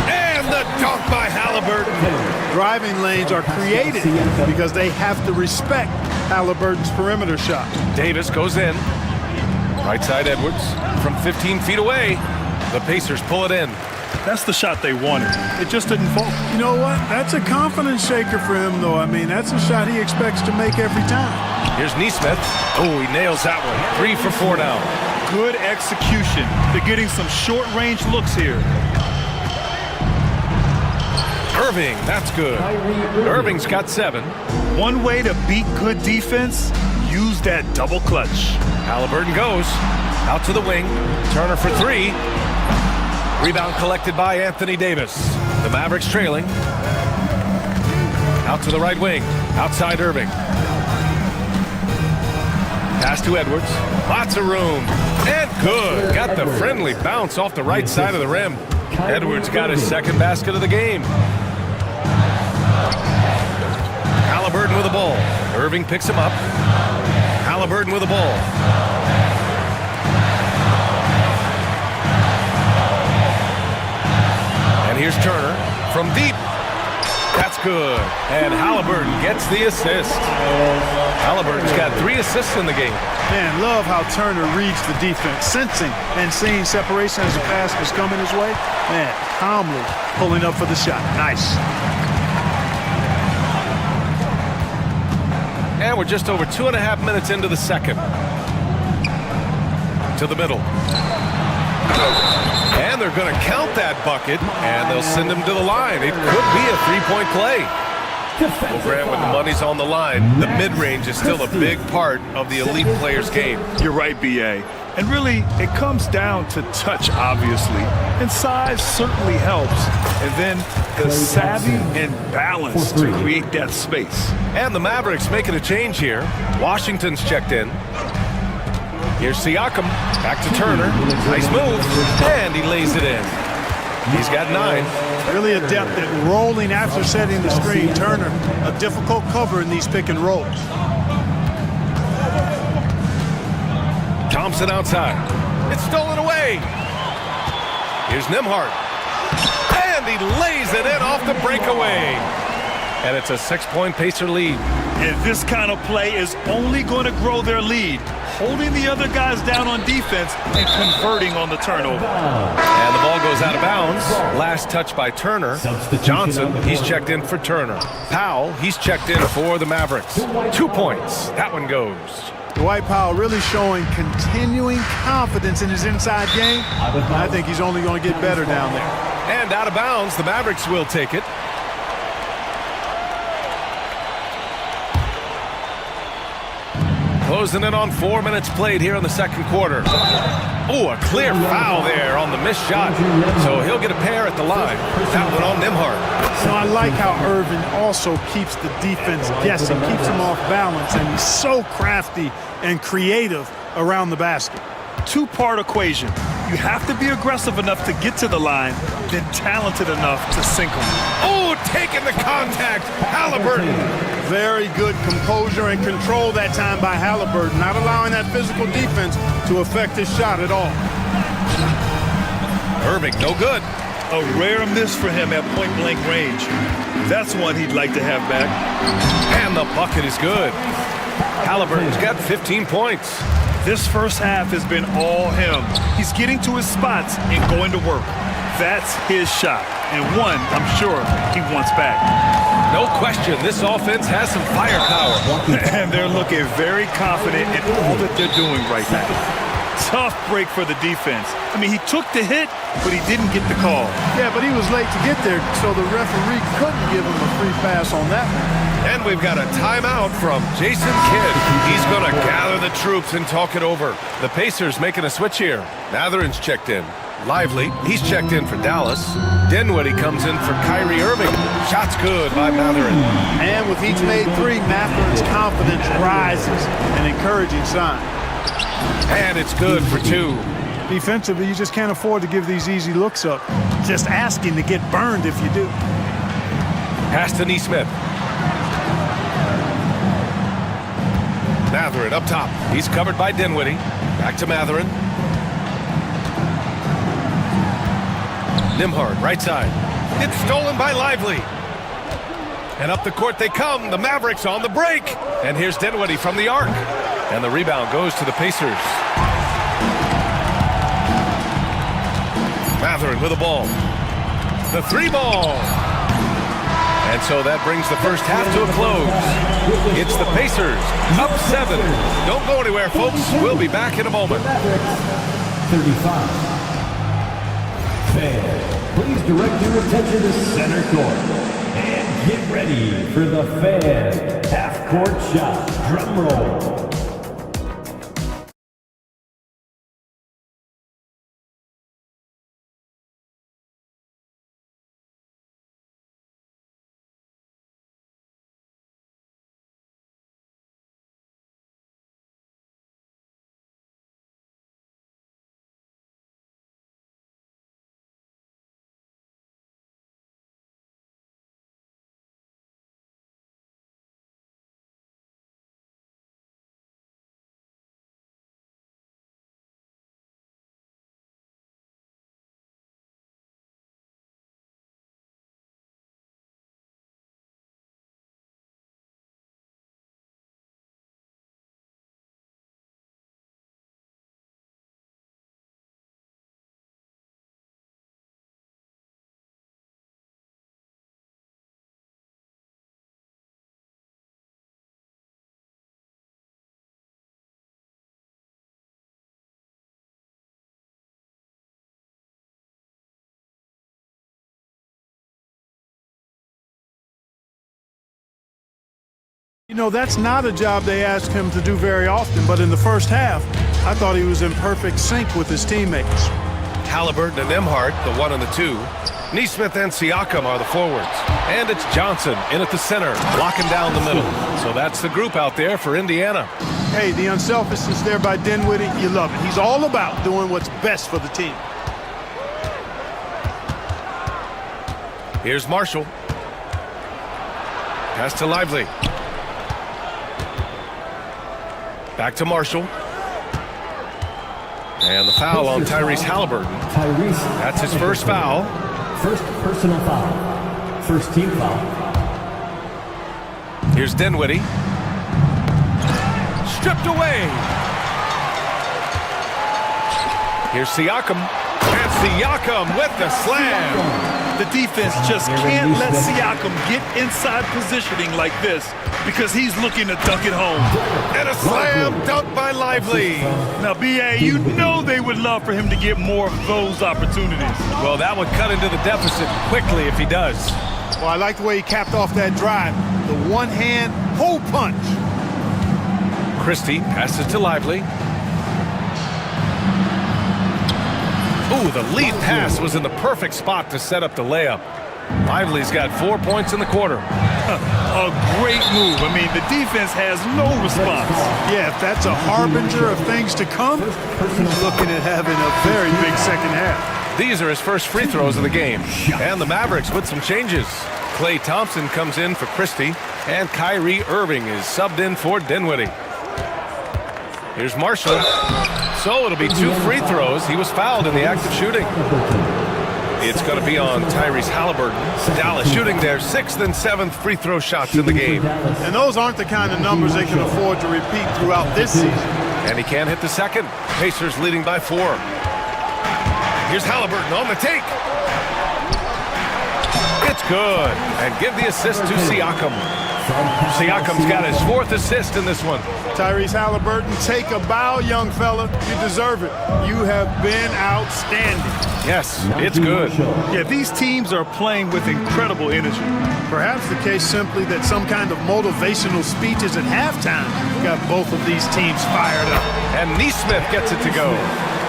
And the dunk by Halliburton.
Driving lanes are created because they have to respect Halliburton's perimeter shot.
Davis goes in. Right side Edwards from 15 feet away. The Pacers pull it in.
That's the shot they wanted. It just didn't fall.
You know what? That's a confidence shaker for him, though. I mean, that's a shot he expects to make every time.
Here's Nesmith. Oh, he nails that one. 3 for 4 now.
Good execution. They're getting some short-range looks here.
Irving, that's good. Irving's got 7.
One way to beat good defense, use that double clutch.
Halliburton goes out to the wing. Turner for 3. Rebound collected by Anthony Davis. The Mavericks trailing. Out to the right wing. Outside Irving. Pass to Edwards. Lots of room. And good. Got the friendly bounce off the right side of the rim. Edwards got his second basket of the game. Halliburton with the ball. Irving picks him up. Halliburton with the ball. And here's Turner from deep. That's good. And Halliburton gets the assist. Halliburton's got 3 assists in the game.
Man, love how Turner reads the defense, sensing and seeing separation as the pass is coming his way. Man, calmly pulling up for the shot. Nice.
And we're just over 2.5 minutes into the second. To the middle. And they're going to count that bucket, and they'll send him to the line. It could be a three-point play. Well, Grant, when the money's on the line, the mid-range is still a big part of the elite player's game.
You're right, B.A. And really, it comes down to touch, obviously. And size certainly helps. And then the savvy and balance to create that space.
And the Mavericks making a change here. Washington's checked in. Here's Siakam, back to Turner. Nice move, and he lays it in. He's got 9.
Really adept at rolling after setting the screen. Turner, a difficult cover in these pick and rolls.
Thompson outside. It's stolen away. Here's Nembhard. And he lays it in off the breakaway. And it's a 6-point Pacer lead.
And this kind of play is only going to grow their lead, holding the other guys down on defense and converting on the turnover.
And the ball goes out of bounds. Last touch by Turner. Johnson, he's checked in for Turner. Powell, he's checked in for the Mavericks. 2 points. That one goes.
Dwight Powell really showing continuing confidence in his inside game. I think he's only going to get better down there.
And out of bounds, the Mavericks will take it. Closing in on 4 minutes played here in the second quarter. Oh, a clear foul there on the missed shot. So he'll get a pair at the line. That one on Nembhard.
So I like how Irvin also keeps the defense guessing, keeps them off balance, and he's so crafty and creative around the basket.
Two-part equation. You have to be aggressive enough to get to the line, then talented enough to sink them.
Oh, taking the contact. Halliburton.
Very good composure and control that time by Halliburton, not allowing that physical defense to affect his shot at all.
Irving, no good.
A rare miss for him at point-blank range. That's one he'd like to have back.
And the bucket is good. Halliburton's got 15 points.
This first half has been all him. He's getting to his spots and going to work. That's his shot, and one I'm sure he wants back.
No question, this offense has some firepower.
And they're looking very confident in all that they're doing right now. Tough break for the defense. I mean, he took the hit, but he didn't get the call.
Yeah, but he was late to get there, so the referee couldn't give him a free pass on that one.
And we've got a timeout from Jason Kidd. He's going to gather the troops and talk it over. The Pacers making a switch here. Matherin's checked in. Lively, he's checked in for Dallas. Dinwiddie comes in for Kyrie Irving. Shot's good by Matherin.
And with each made 3, Matherin's confidence rises, an encouraging sign.
And it's good for 2.
Defensively, you just can't afford to give these easy looks up. Just asking to get burned if you do.
Pass to Nesmith. Matherin up top. He's covered by Dinwiddie. Back to Matherin. Nembhard, right side. It's stolen by Lively. And up the court they come. The Mavericks on the break. And here's Dinwiddie from the arc. And the rebound goes to the Pacers. Matherin with the ball. The 3-ball. And so that brings the first half to a close. It's the Pacers up 7. Don't go anywhere, folks. We'll be back in a moment.
35. Fans, please direct your attention to center court. And get ready for the fan half-court shot. Drum roll.
You know, that's not a job they ask him to do very often, but in the first half, I thought he was in perfect sync with his teammates.
Halliburton and Nembhard, the 1 and the 2. Nesmith and Siakam are the forwards. And it's Johnson in at the center, blocking down the middle. So that's the group out there for Indiana.
Hey, the unselfishness there by Dinwiddie, you love it. He's all about doing what's best for the team.
Here's Marshall. Pass to Lively. Back to Marshall. And the foul on Tyrese Halliburton. That's his first foul.
First personal foul. First team foul.
Here's Dinwiddie. Stripped away. Here's Siakam. And Siakam with the slam.
The defense just can't let Siakam get inside positioning like this because he's looking to dunk it home.
And a slam dunk by Lively.
Now, B.A., you know they would love for him to get more of those opportunities.
Well, that would cut into the deficit quickly if he does.
Well, I like the way he capped off that drive. The one-hand hole punch.
Christie passes to Lively. Ooh, the lead pass was in the perfect spot to set up the layup. Lively's got 4 points in the quarter.
A great move. I mean, the defense has no response.
Yeah, if that's a harbinger of things to come, he's looking at having a very big second half.
These are his first free throws of the game. And the Mavericks with some changes. Klay Thompson comes in for Christie, and Kyrie Irving is subbed in for Dinwiddie. Here's Marshall. So it'll be 2 free throws. He was fouled in the act of shooting. It's going to be on Tyrese Halliburton. Dallas shooting their 6th and 7th free throw shots in the game.
And those aren't the kind of numbers they can afford to repeat throughout this season.
And he can't hit the second. Pacers leading by 4. Here's Halliburton on the take. It's good. And give the assist to Siakam. Siakam's got his 4th assist in this one.
Tyrese Halliburton, take a bow, young fella. You deserve it. You have been outstanding.
Yes, it's good.
Yeah, these teams are playing with incredible energy.
Perhaps the case simply that some kind of motivational speeches at halftime got both of these teams fired up.
And Nesmith gets it to go.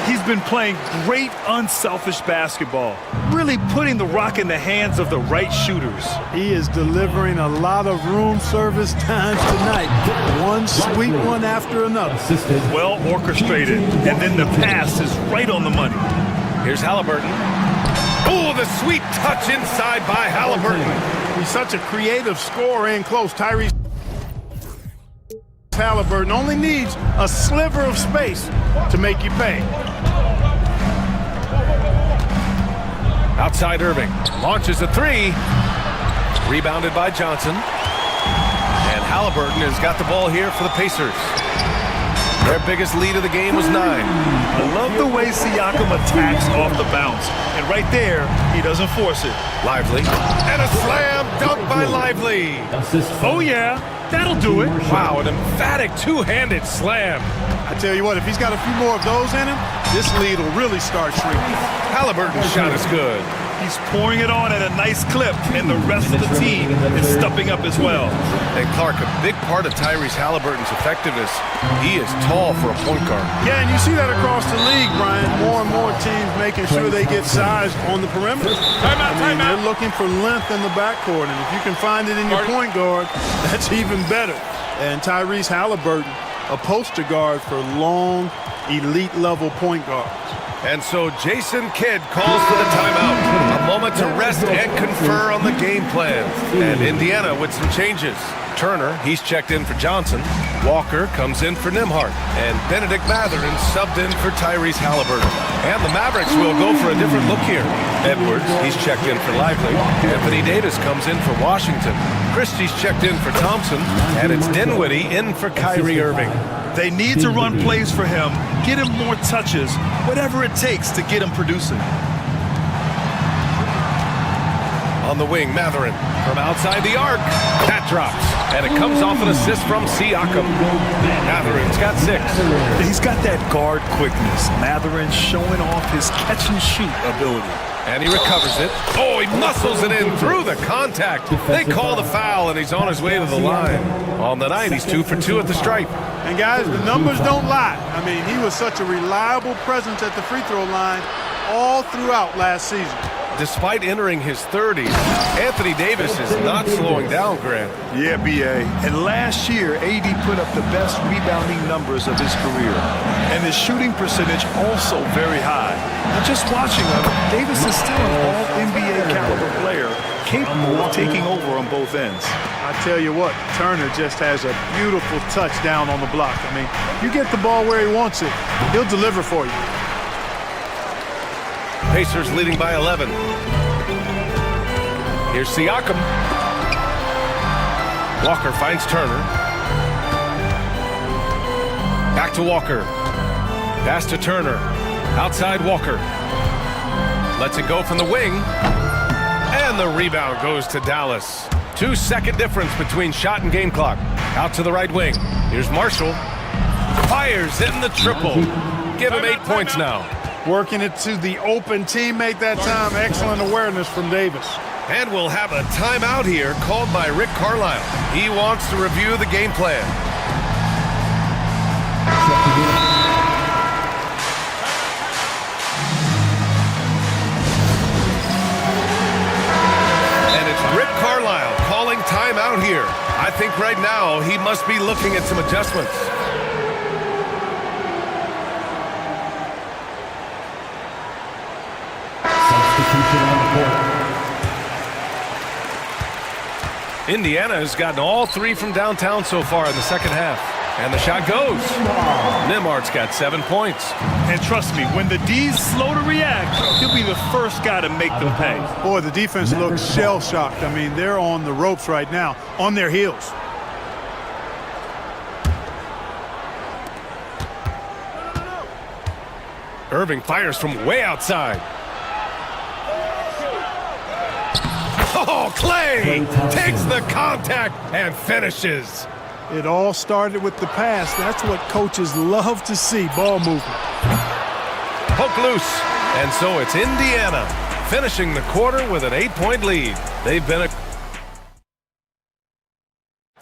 He's been playing great, unselfish basketball, really putting the rock in the hands of the right shooters.
He is delivering a lot of room service times tonight. One sweet one after another.
Well orchestrated, and then the pass is right on the money.
Here's Halliburton. Oh, the sweet touch inside by Halliburton.
He's such a creative scorer in close. Tyrese Halliburton only needs a sliver of space to make you pay.
Outside Irving. Launches a 3. Rebounded by Johnson. And Halliburton has got the ball here for the Pacers. Their biggest lead of the game was 9.
I love the way Siakam attacks off the bounce. And right there, he doesn't force it.
Lively. And a slam dunk by Lively.
Oh, yeah. That'll do it.
Wow, an emphatic two-handed slam.
I tell you what, if he's got a few more of those in him, this lead will really start shrinking.
Halliburton's shot is good.
He's pouring it on at a nice clip, and the rest of the team is stepping up as well.
And Clark, a big part of Tyrese Halliburton's effectiveness, he is tall for a point guard.
Yeah, and you see that across the league, Brian. More and more teams making sure they get size on the perimeter. They're looking for length in the backcourt, and if you can find it in your point guard, that's even better. And Tyrese Halliburton, a poster guard for long, elite-level point guards.
And so Jason Kidd calls for the timeout. A moment to rest and confer on the game plan. And Indiana with some changes. Turner, he's checked in for Johnson. Walker comes in for Nembhard. And Benedict Mathurin subbed in for Tyrese Halliburton. And the Mavericks will go for a different look here. Edwards, he's checked in for Lively. Anthony Davis comes in for Washington. Christie's checked in for Thompson. And it's Dinwiddie in for Kyrie Irving.
They need to run plays for him, get him more touches, whatever it takes to get him producing.
On the wing, Mathurin from outside the arc. That drops, and it comes off an assist from Siakam. Mathurin's got 6.
He's got that guard quickness. Mathurin showing off his catch-and-shoot ability.
And he recovers it. Oh, he muscles it in through the contact. They call the foul, and he's on his way to the line. On the night, he's 2 for 2 at the stripe.
And guys, the numbers don't lie. I mean, he was such a reliable presence at the free throw line all throughout last season.
Despite entering his 30s, Anthony Davis is not slowing down, Grant.
Yeah, B.A. And last year, AD put up the best rebounding numbers of his career. And his shooting percentage also very high. And just watching him, Davis is still an all-NBA caliber player, capable of taking over on both ends.
I tell you what, Turner just has a beautiful touchdown on the block. I mean, you get the ball where he wants it, he'll deliver for you.
Pacers leading by 11. Here's Siakam. Walker finds Turner. Back to Walker. Pass to Turner. Outside Walker. Lets it go from the wing. And the rebound goes to Dallas. 2-second difference between shot and game clock. Out to the right wing. Here's Marshall. Fires in the triple. Give him 8 points now.
Working it to the open teammate that time. Excellent awareness from Davis.
And we'll have a timeout here called by Rick Carlisle. He wants to review the game plan. And it's Rick Carlisle calling timeout here. I think right now he must be looking at some adjustments. Indiana has gotten all 3 from downtown so far in the second half. And the shot goes. Nemhard's got 7 points.
And trust me, when the D's slow to react, he'll be the first guy to make them pay.
Boy, the defense looks shell-shocked. I mean, they're on the ropes right now, on their heels.
Irving fires from way outside. Oh, Clay takes the contact and finishes.
It all started with the pass. That's what coaches love to see, ball movement.
Poke loose. And so it's Indiana finishing the quarter with an 8-point lead. They've been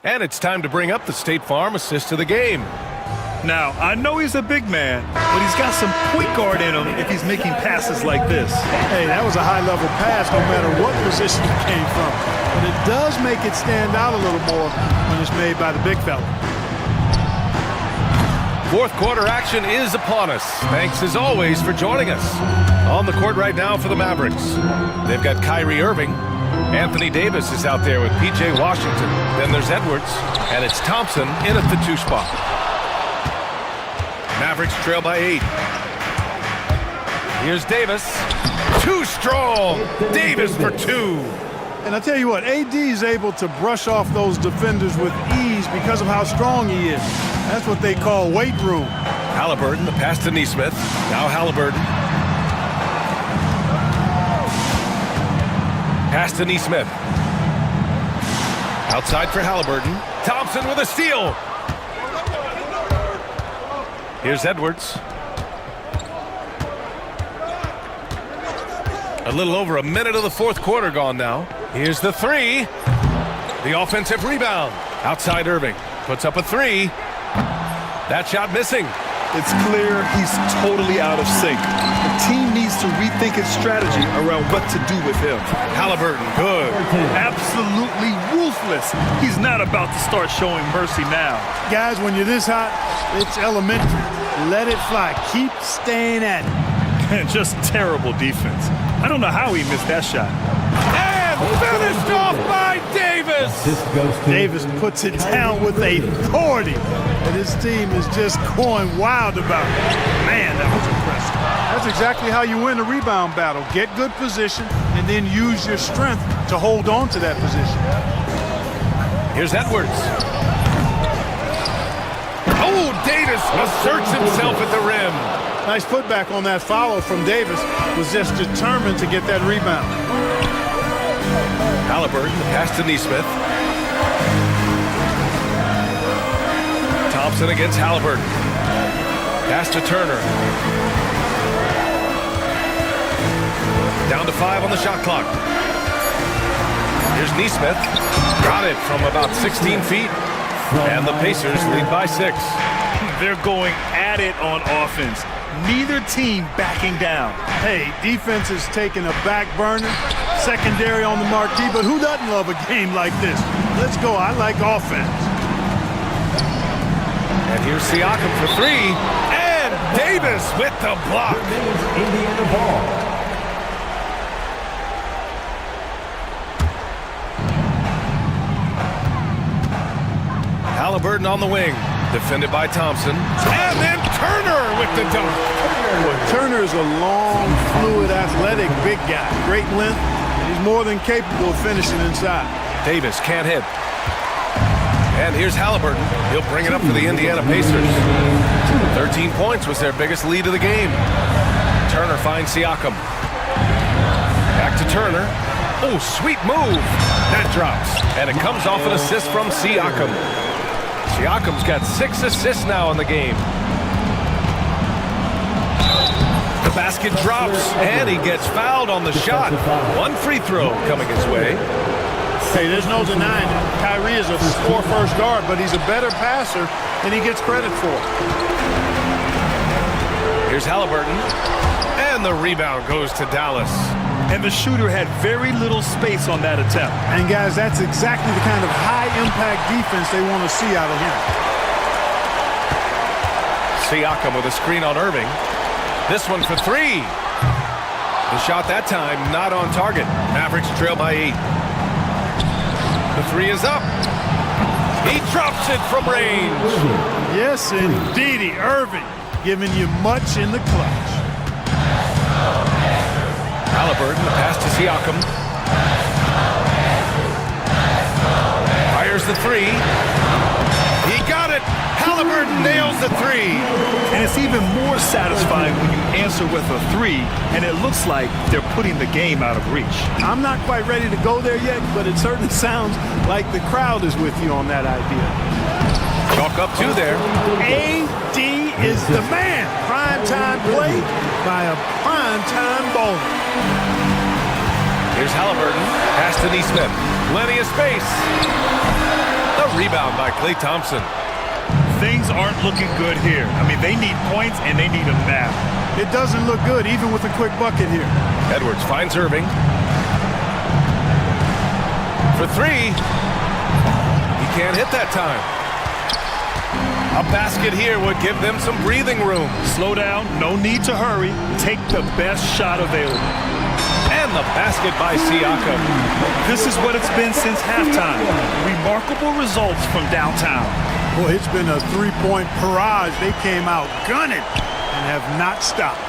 And it's time to bring up the State Farm assist to the game.
Now, I know he's a big man, but he's got some point guard in him if he's making passes like this.
Hey, that was a high-level pass no matter what position it came from. But it does make it stand out a little more when it's made by the big fella.
Fourth quarter action is upon us. Thanks, as always, for joining us. On the court right now for the Mavericks, they've got Kyrie Irving. Anthony Davis is out there with P.J. Washington. Then there's Edwards, and it's Thompson in at the 2 spot. Mavericks trail by 8. Here's Davis. Too strong. Davis for 2.
And I tell you what, AD is able to brush off those defenders with ease because of how strong he is. That's what they call weight room.
Halliburton, the pass to Nesmith. Now Halliburton. Pass to Nesmith. Outside for Halliburton. Thompson with a steal. Here's Edwards. A little over a minute of the fourth quarter gone now. Here's the 3. The offensive rebound. Outside Irving. Puts up a 3. That shot missing.
It's clear he's totally out of sync. The team needs to rethink its strategy around what to do with him.
Halliburton, good.
Absolutely ruthless. He's not about to start showing mercy now.
Guys, when you're this hot, it's elementary. Let it fly. Keep staying at it.
Just terrible defense. I don't know how he missed that shot.
And finished off by Davis.
Davis puts it down with authority. And his team is just going wild about it. Man, that was impressive. That's exactly how you win a rebound battle. Get good position and then use your strength to hold on to that position.
Here's Edwards. Oh, Davis asserts himself at the rim.
Nice putback on that follow from Davis. Was just determined to get that rebound.
Halliburton, the pass to Nesmith. Thompson against Halliburton. Pass to Turner. Down to 5 on the shot clock. Here's Neesmith. Got it from about 16 feet. And the Pacers lead by 6.
They're going at it on offense. Neither team backing down.
Hey, defense is taking a back burner, secondary on the marquee, but who doesn't love a game like this? Let's go. I like offense.
And here's Siakam for 3. And Davis with the block.
Indiana ball.
Halliburton on the wing. Defended by Thompson. And then Turner with the dunk.
Turner's a long, fluid, athletic, big guy. Great length. He's more than capable of finishing inside.
Davis can't hit. And here's Halliburton. He'll bring it up for the Indiana Pacers. 13 points was their biggest lead of the game. Turner finds Siakam. Back to Turner. Oh, sweet move. That drops. And it comes off an assist from Siakam. Siakam's got 6 assists now in the game. The basket drops, and he gets fouled on the shot. 1 free throw coming his way.
Hey, there's no denying it. Kyrie is a score-first guard, but he's a better passer than he gets credit for.
Here's Halliburton, and the rebound goes to Dallas.
And the shooter had very little space on that attempt.
And guys, that's exactly the kind of high-impact defense they want to see out of him.
Siakam with a screen on Irving. This one for 3. The shot that time not on target. Mavericks trail by 8. The 3 is up. He drops it from range.
Yes, indeedy. Irving giving you much in the clutch.
Halliburton, the pass to Siakam. Fires the 3. He got it. Halliburton nails the 3.
And it's even more satisfying when you answer with a 3, and it looks like they're putting the game out of reach.
I'm not quite ready to go there yet, but it certainly sounds like the crowd is with you on that idea.
Chalk up 2 there.
AD is the man. Primetime play by a primetime bowler.
Here's Halliburton. Pass to Neesmith. Plenty of space. The rebound by Klay Thompson.
Things aren't looking good here. I mean, they need points, and they need them now.
It doesn't look good, even with a quick bucket here.
Edwards finds Irving. For 3. He can't hit that time. A basket here would give them some breathing room.
Slow down. No need to hurry. Take the best shot available.
And the basket by Siakam.
This is what it's been since halftime. Remarkable results from downtown.
Boy, it's been a three-point barrage. They came out gunning and have not stopped.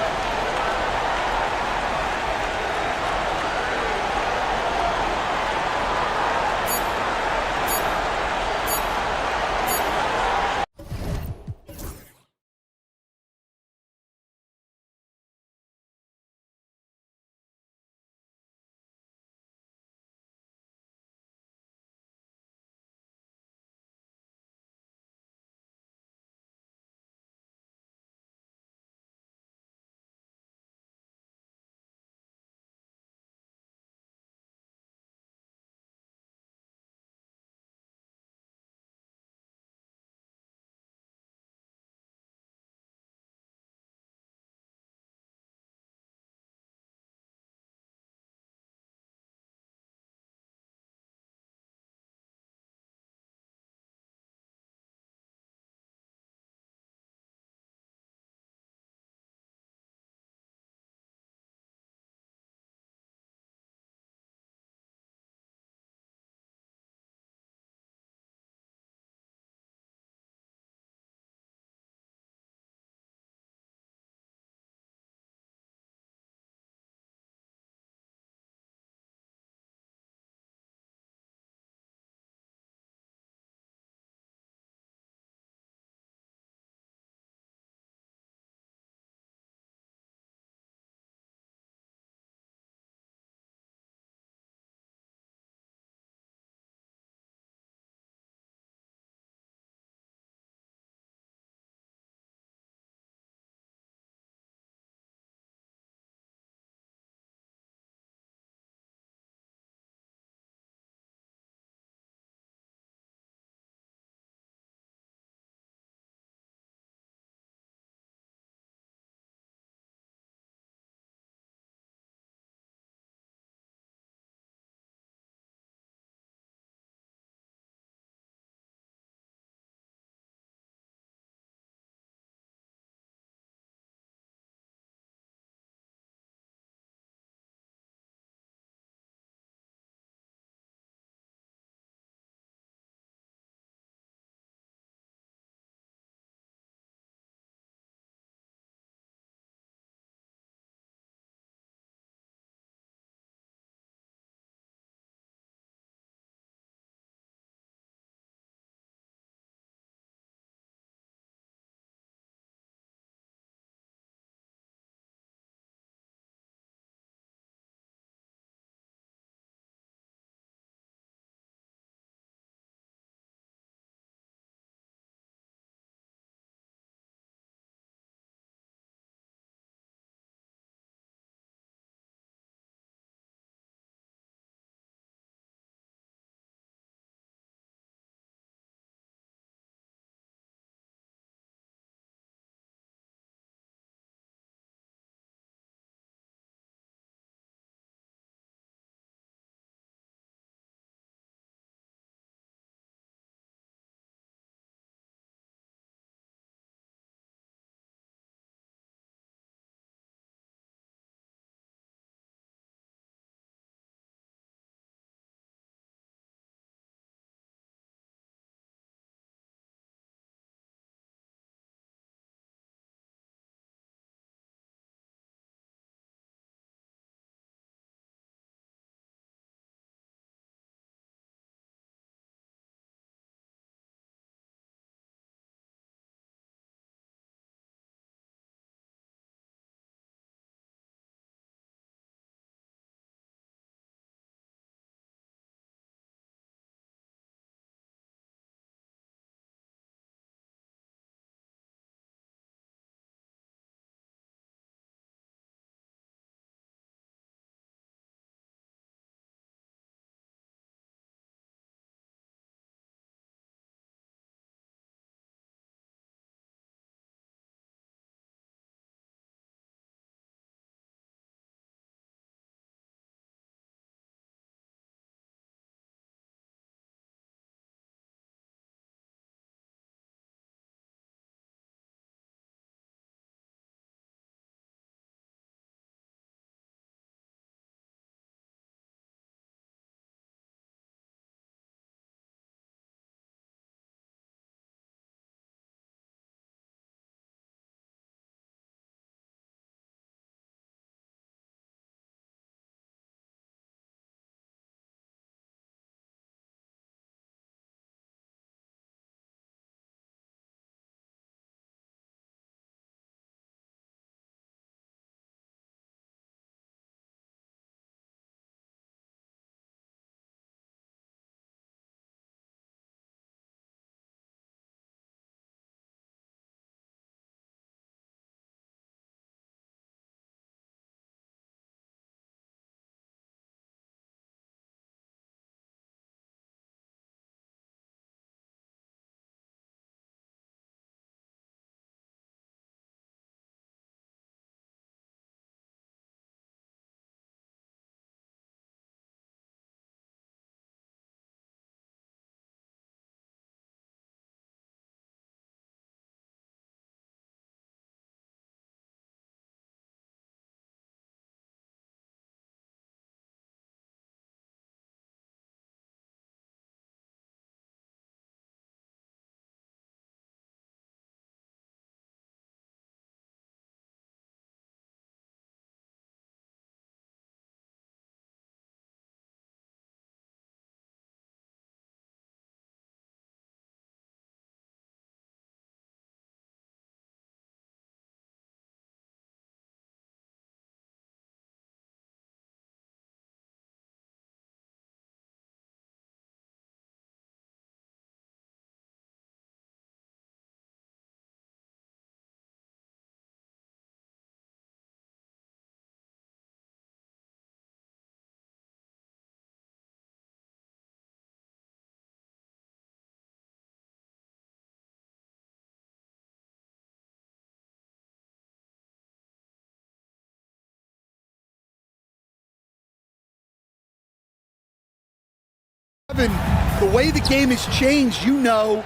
Kevin, the way the game has changed, you know,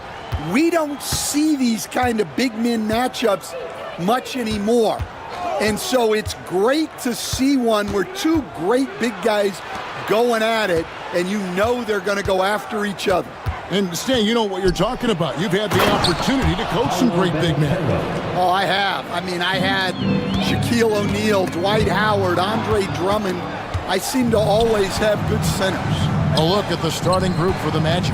we don't see these kind of big men matchups much anymore. And so it's great to see one where two great big guys going at it, and you know they're going to go after each other.
And Stan, you know what you're talking about. You've had the opportunity to coach some great big men.
Oh, I have. I mean, I had Shaquille O'Neal, Dwight Howard, Andre Drummond. I seem to always have good centers.
A look at the starting group for the Magic.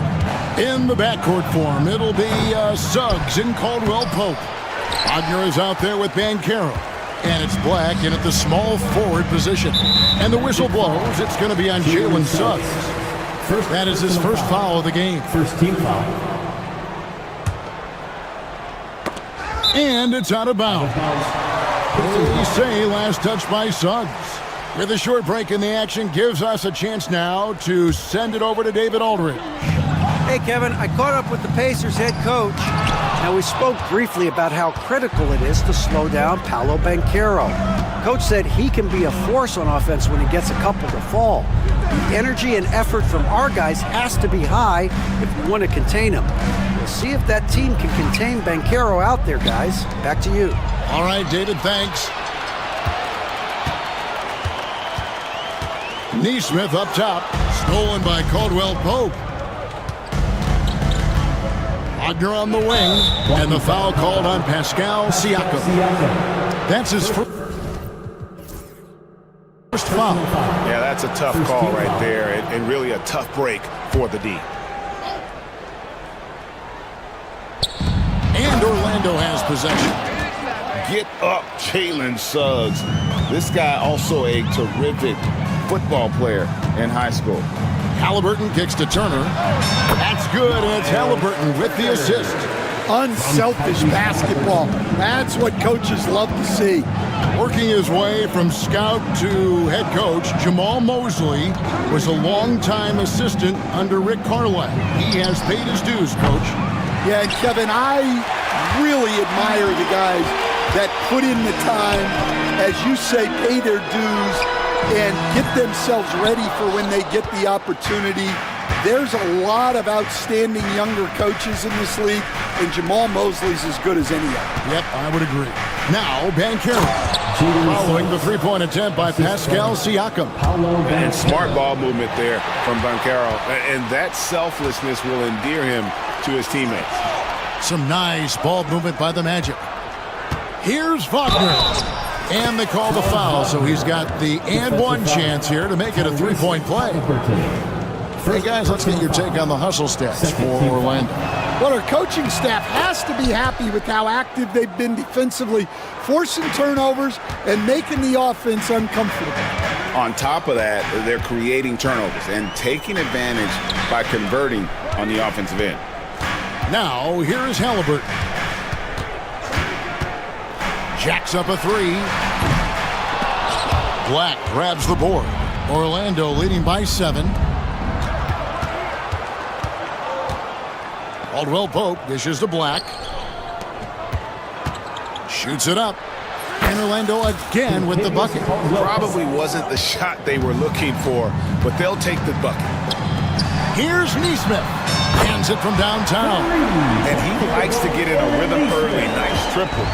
In the backcourt form, it'll be Suggs and Caldwell Pope. Wagner is out there with Banchero. And it's Black in at the small forward position. And the whistle blows. It's going to be on Jalen Suggs. That is his first foul of the game.
First team foul.
And it's out of bounds. They say last touch by Suggs. With a short break in the action, gives us a chance now to send it over to David Aldridge.
Hey, Kevin, I caught up with the Pacers head coach. Now, we spoke briefly about how critical it is to slow down Paolo Banchero. Coach said he can be a force on offense when he gets a couple to fall. The energy and effort from our guys has to be high if we want to contain him. We'll see if that team can contain Banchero out there, guys. Back to you.
All right, David, thanks. Neesmith up top, stolen by Caldwell Pope. Wagner on the wing, and the foul called on Pascal Siakam. That's his first foul.
Yeah, that's a tough call right there, and really a tough break for the D.
And Orlando has possession.
Get up, Jalen Suggs. This guy also a terrific football player in high school.
Halliburton kicks to Turner. That's good, and it's Halliburton with the assist.
Unselfish basketball. That's what coaches love to see.
Working his way from scout to head coach, Jamal Mosley was a longtime assistant under Rick Carlisle. He has paid his dues, Coach.
Yeah, and Kevin, I really admire the guys that put in the time, as you say, pay their dues, and get themselves ready for when they get the opportunity. There's a lot of outstanding younger coaches in this league, and Jamal Mosley's as good as any of them.
Yep, I would agree. Now, Banchero, following the three-point attempt by Pascal Siakam.
And smart ball movement there from Banchero, and that selflessness will endear him to his teammates.
Some nice ball movement by the Magic. Here's Wagner. And they call the foul, so he's got the and one chance here to make it a three-point play. Hey, guys, let's get your take on the hustle stats for Orlando.
Well, our coaching staff has to be happy with how active they've been defensively, forcing turnovers and making the offense uncomfortable.
On top of that, they're creating turnovers and taking advantage by converting on the offensive end.
Now, here is Halliburton. Jacks up a three. Black grabs the board. Orlando leading by 7. Caldwell Pope dishes to Black. Shoots it up. And Orlando again with the bucket.
Probably wasn't the shot they were looking for, but they'll take the bucket.
Here's Neesmith. Hands it from downtown.
And he likes to get in a rhythm early. Nice triple.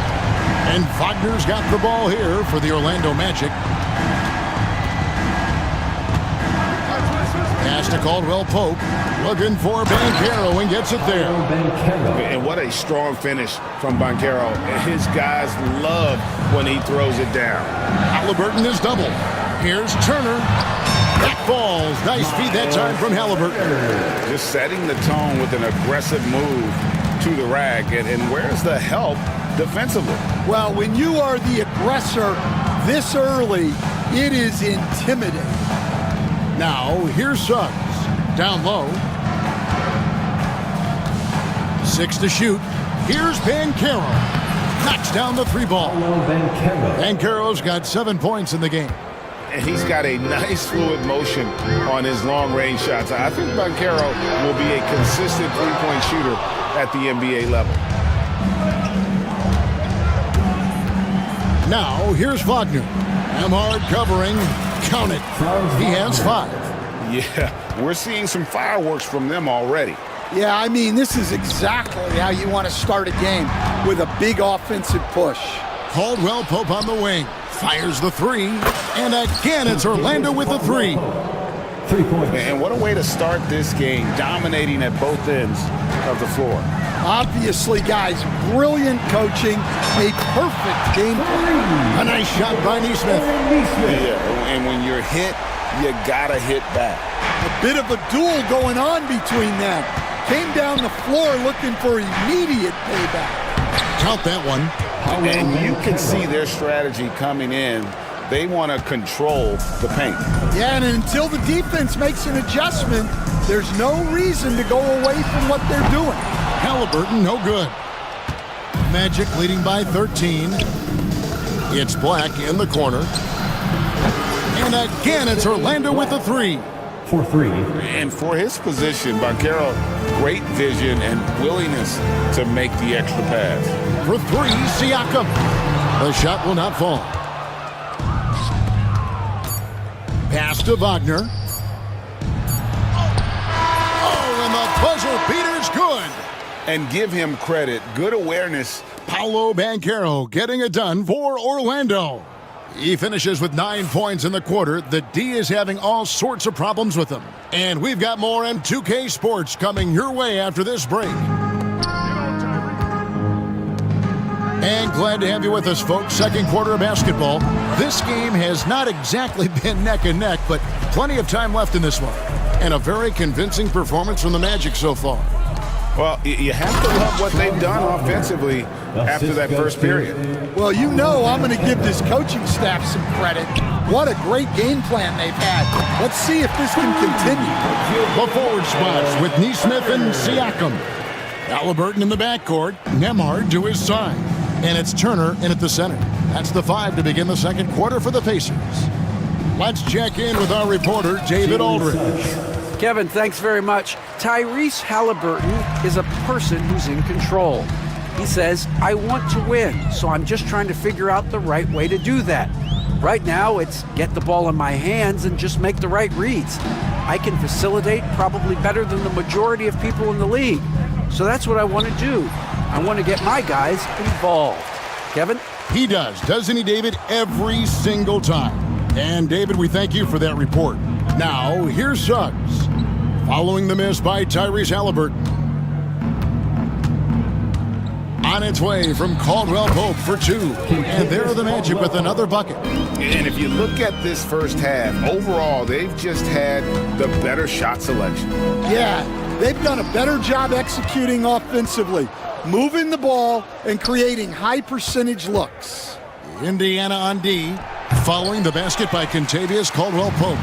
And Wagner's got the ball here for the Orlando Magic. Pass to Caldwell Pope. Looking for Banchero and gets it there.
And what a strong finish from Banchero. His guys love when he throws it down.
Halliburton is double. Here's Turner. That falls. Nice feed that time from Halliburton.
Just setting the tone with an aggressive move to the rack. And where's the help defensively?
Well, when you are the aggressor this early, it is intimidating.
Now, here's Suggs. Down low. 6 to shoot. Here's Banchero. Knocks down the three ball. Banchero's got 7 points in the game.
And he's got a nice fluid motion on his long-range shots. I think Banchero will be a consistent three-point shooter at the NBA level.
Now, here's Wagner. Amhard covering. Count it. He has 5.
Yeah, we're seeing some fireworks from them already.
Yeah, I mean, this is exactly how you want to start a game, with a big offensive push.
Caldwell Pope on the wing. Fires the three. And again, it's Orlando with the three.
3 points. And what a way to start this game, dominating at both ends of the floor.
Obviously, guys, brilliant coaching, a perfect game plan.
A nice shot by Neesmith.
Yeah, and when you're hit, you gotta hit back.
A bit of a duel going on between them. Came down the floor looking for immediate payback.
Count that one.
And you can see their strategy coming in. They want to control the paint.
Yeah, and until the defense makes an adjustment, there's no reason to go away from what they're doing.
Halliburton, no good. Magic leading by 13. It's Black in the corner. And again, it's Orlando with the three.
4-3. And for his position, Banchero, great vision and willingness to make the extra pass.
For three, Siakam. The shot will not fall. Pass to Wagner. Oh, and the buzzer beater's good.
And give him credit. Good awareness.
Paolo Banchero getting it done for Orlando. He finishes with 9 points in the quarter. The D is having all sorts of problems with him. And we've got more M2K Sports coming your way after this break. And glad to have you with us, folks. Second quarter of basketball. This game has not exactly been neck and neck, but plenty of time left in this one. And a very convincing performance from the Magic so far.
Well, you have to love what they've done offensively after that first period.
Well, you know I'm going to give this coaching staff some credit. What a great game plan they've had. Let's see if this can continue.
The forward spots with Neesmith and Siakam. Halliburton in the backcourt. Nembhard to his side. And it's Turner in at the center. That's the 5 to begin the second quarter for the Pacers. Let's check in with our reporter, David Aldridge.
Kevin, thanks very much. Tyrese Halliburton is a person who's in control. He says, I want to win, so I'm just trying to figure out the right way to do that. Right now, it's get the ball in my hands and just make the right reads. I can facilitate probably better than the majority of people in the league. So that's what I want to do. I want to get my guys involved. Kevin?
He does, doesn't he, David? Every single time. And, David, we thank you for that report. Now, here's Suggs. Following the miss by Tyrese Halliburton. On its way from Caldwell Pope for 2. And there are the Magic with another bucket.
And if you look at this first half, overall, they've just had the better shot selection.
Yeah, they've done a better job executing offensively, moving the ball and creating high percentage looks.
Indiana on D, following the basket by Kentavious Caldwell Pope.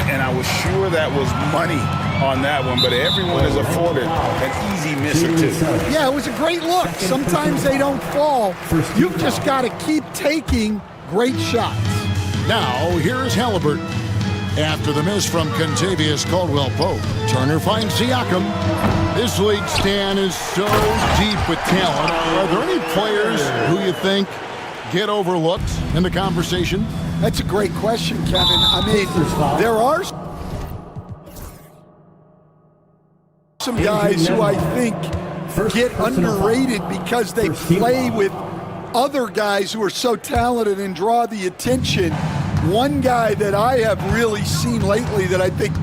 And I was sure that was money on that one, but everyone is afforded an easy miss or two.
Yeah, it was a great look. Sometimes they don't fall. You've just got to keep taking great shots.
Now, here's Halliburton. After the miss from Kentavious Caldwell Pope, Turner finds Siakam. This league, Stan, is so deep with talent. Are there any players who you think get overlooked in the conversation?
That's a great question, Kevin. I mean, there are some guys who I think get underrated because they play with other guys who are so talented and draw the attention. One guy that I have really seen lately that I think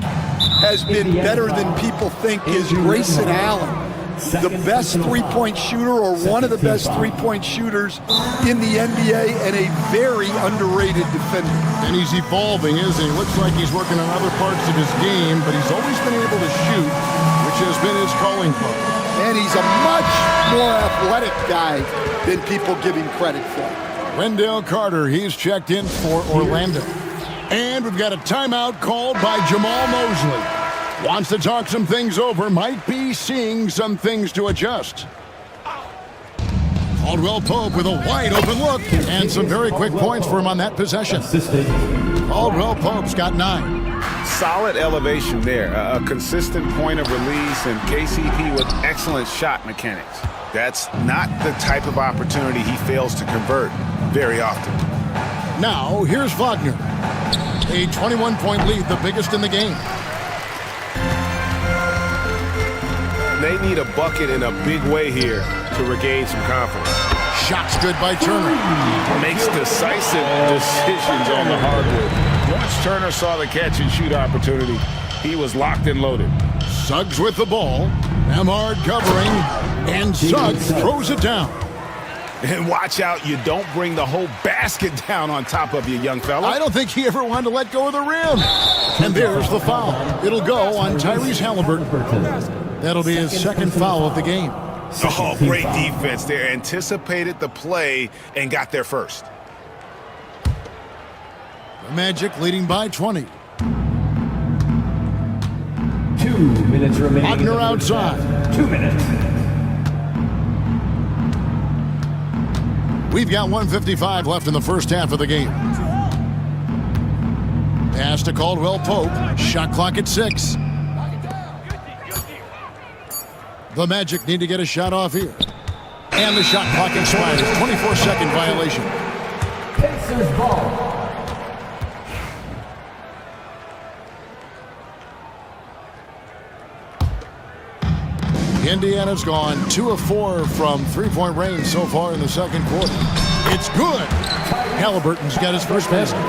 has been better than people think is Grayson Allen. The best three-point shooter, or one of the best three-point shooters in the NBA, and a very underrated defender.
And he's evolving, isn't he? Looks like he's working on other parts of his game, but he's always been able to shoot, which has been his calling card.
And he's a much more athletic guy than people give him credit for.
Wendell Carter, he's checked in for Orlando. And we've got a timeout called by Jamal Mosley. Wants to talk some things over, might be seeing some things to adjust. Caldwell Pope with a wide open look and some very quick points for him on that possession. Caldwell Pope's got 9.
Solid elevation there, a consistent point of release, and KCP with excellent shot mechanics. That's not the type of opportunity he fails to convert very often.
Now, here's Wagner. A 21-point lead, the biggest in the game.
and they need a bucket in a big way here to regain some confidence.
Shot's good by Turner.
Makes decisive decisions on the hardwood. Once Turner saw the catch-and-shoot opportunity, he was locked and loaded.
Suggs with the ball. Nemhard covering, and Suggs throws it down.
And watch out, you don't bring the whole basket down on top of you, young fella.
I don't think he ever wanted to let go of the rim. And there's the foul. It'll go on Tyrese Halliburton. That'll be his second foul of the game.
Oh, great defense there. Anticipated the play and got there first.
The Magic leading by 20.
2 minutes remaining.
Wagner outside.
2 minutes.
We've got 1:55 left in the first half of the game. Pass to Caldwell Pope. Shot clock at 6. The Magic need to get a shot off here. And the shot clock expires. 24-second violation.
Pacers ball.
Indiana's gone 2 of 4 from three-point range so far in the second quarter. It's good. Halliburton's got his first basket.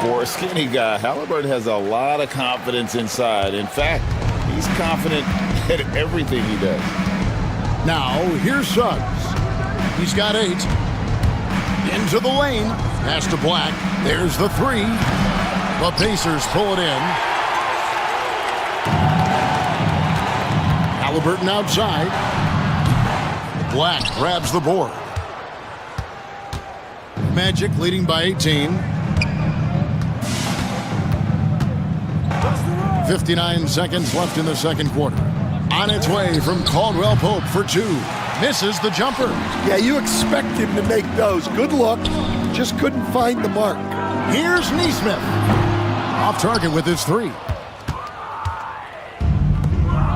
For a skinny guy, Halliburton has a lot of confidence inside. In fact, he's confident at everything he does.
Now, here's Suggs. He's got 8. Into the lane. Pass to Black. There's the 3. The Pacers pull it in. Halliburton outside. Black grabs the board. Magic leading by 18. 59 seconds left in the second quarter. On its way from Caldwell Pope for 2. Misses the jumper.
Yeah, you expect him to make those. Good look. Just couldn't find the mark.
Here's Neesmith. Off target with his 3.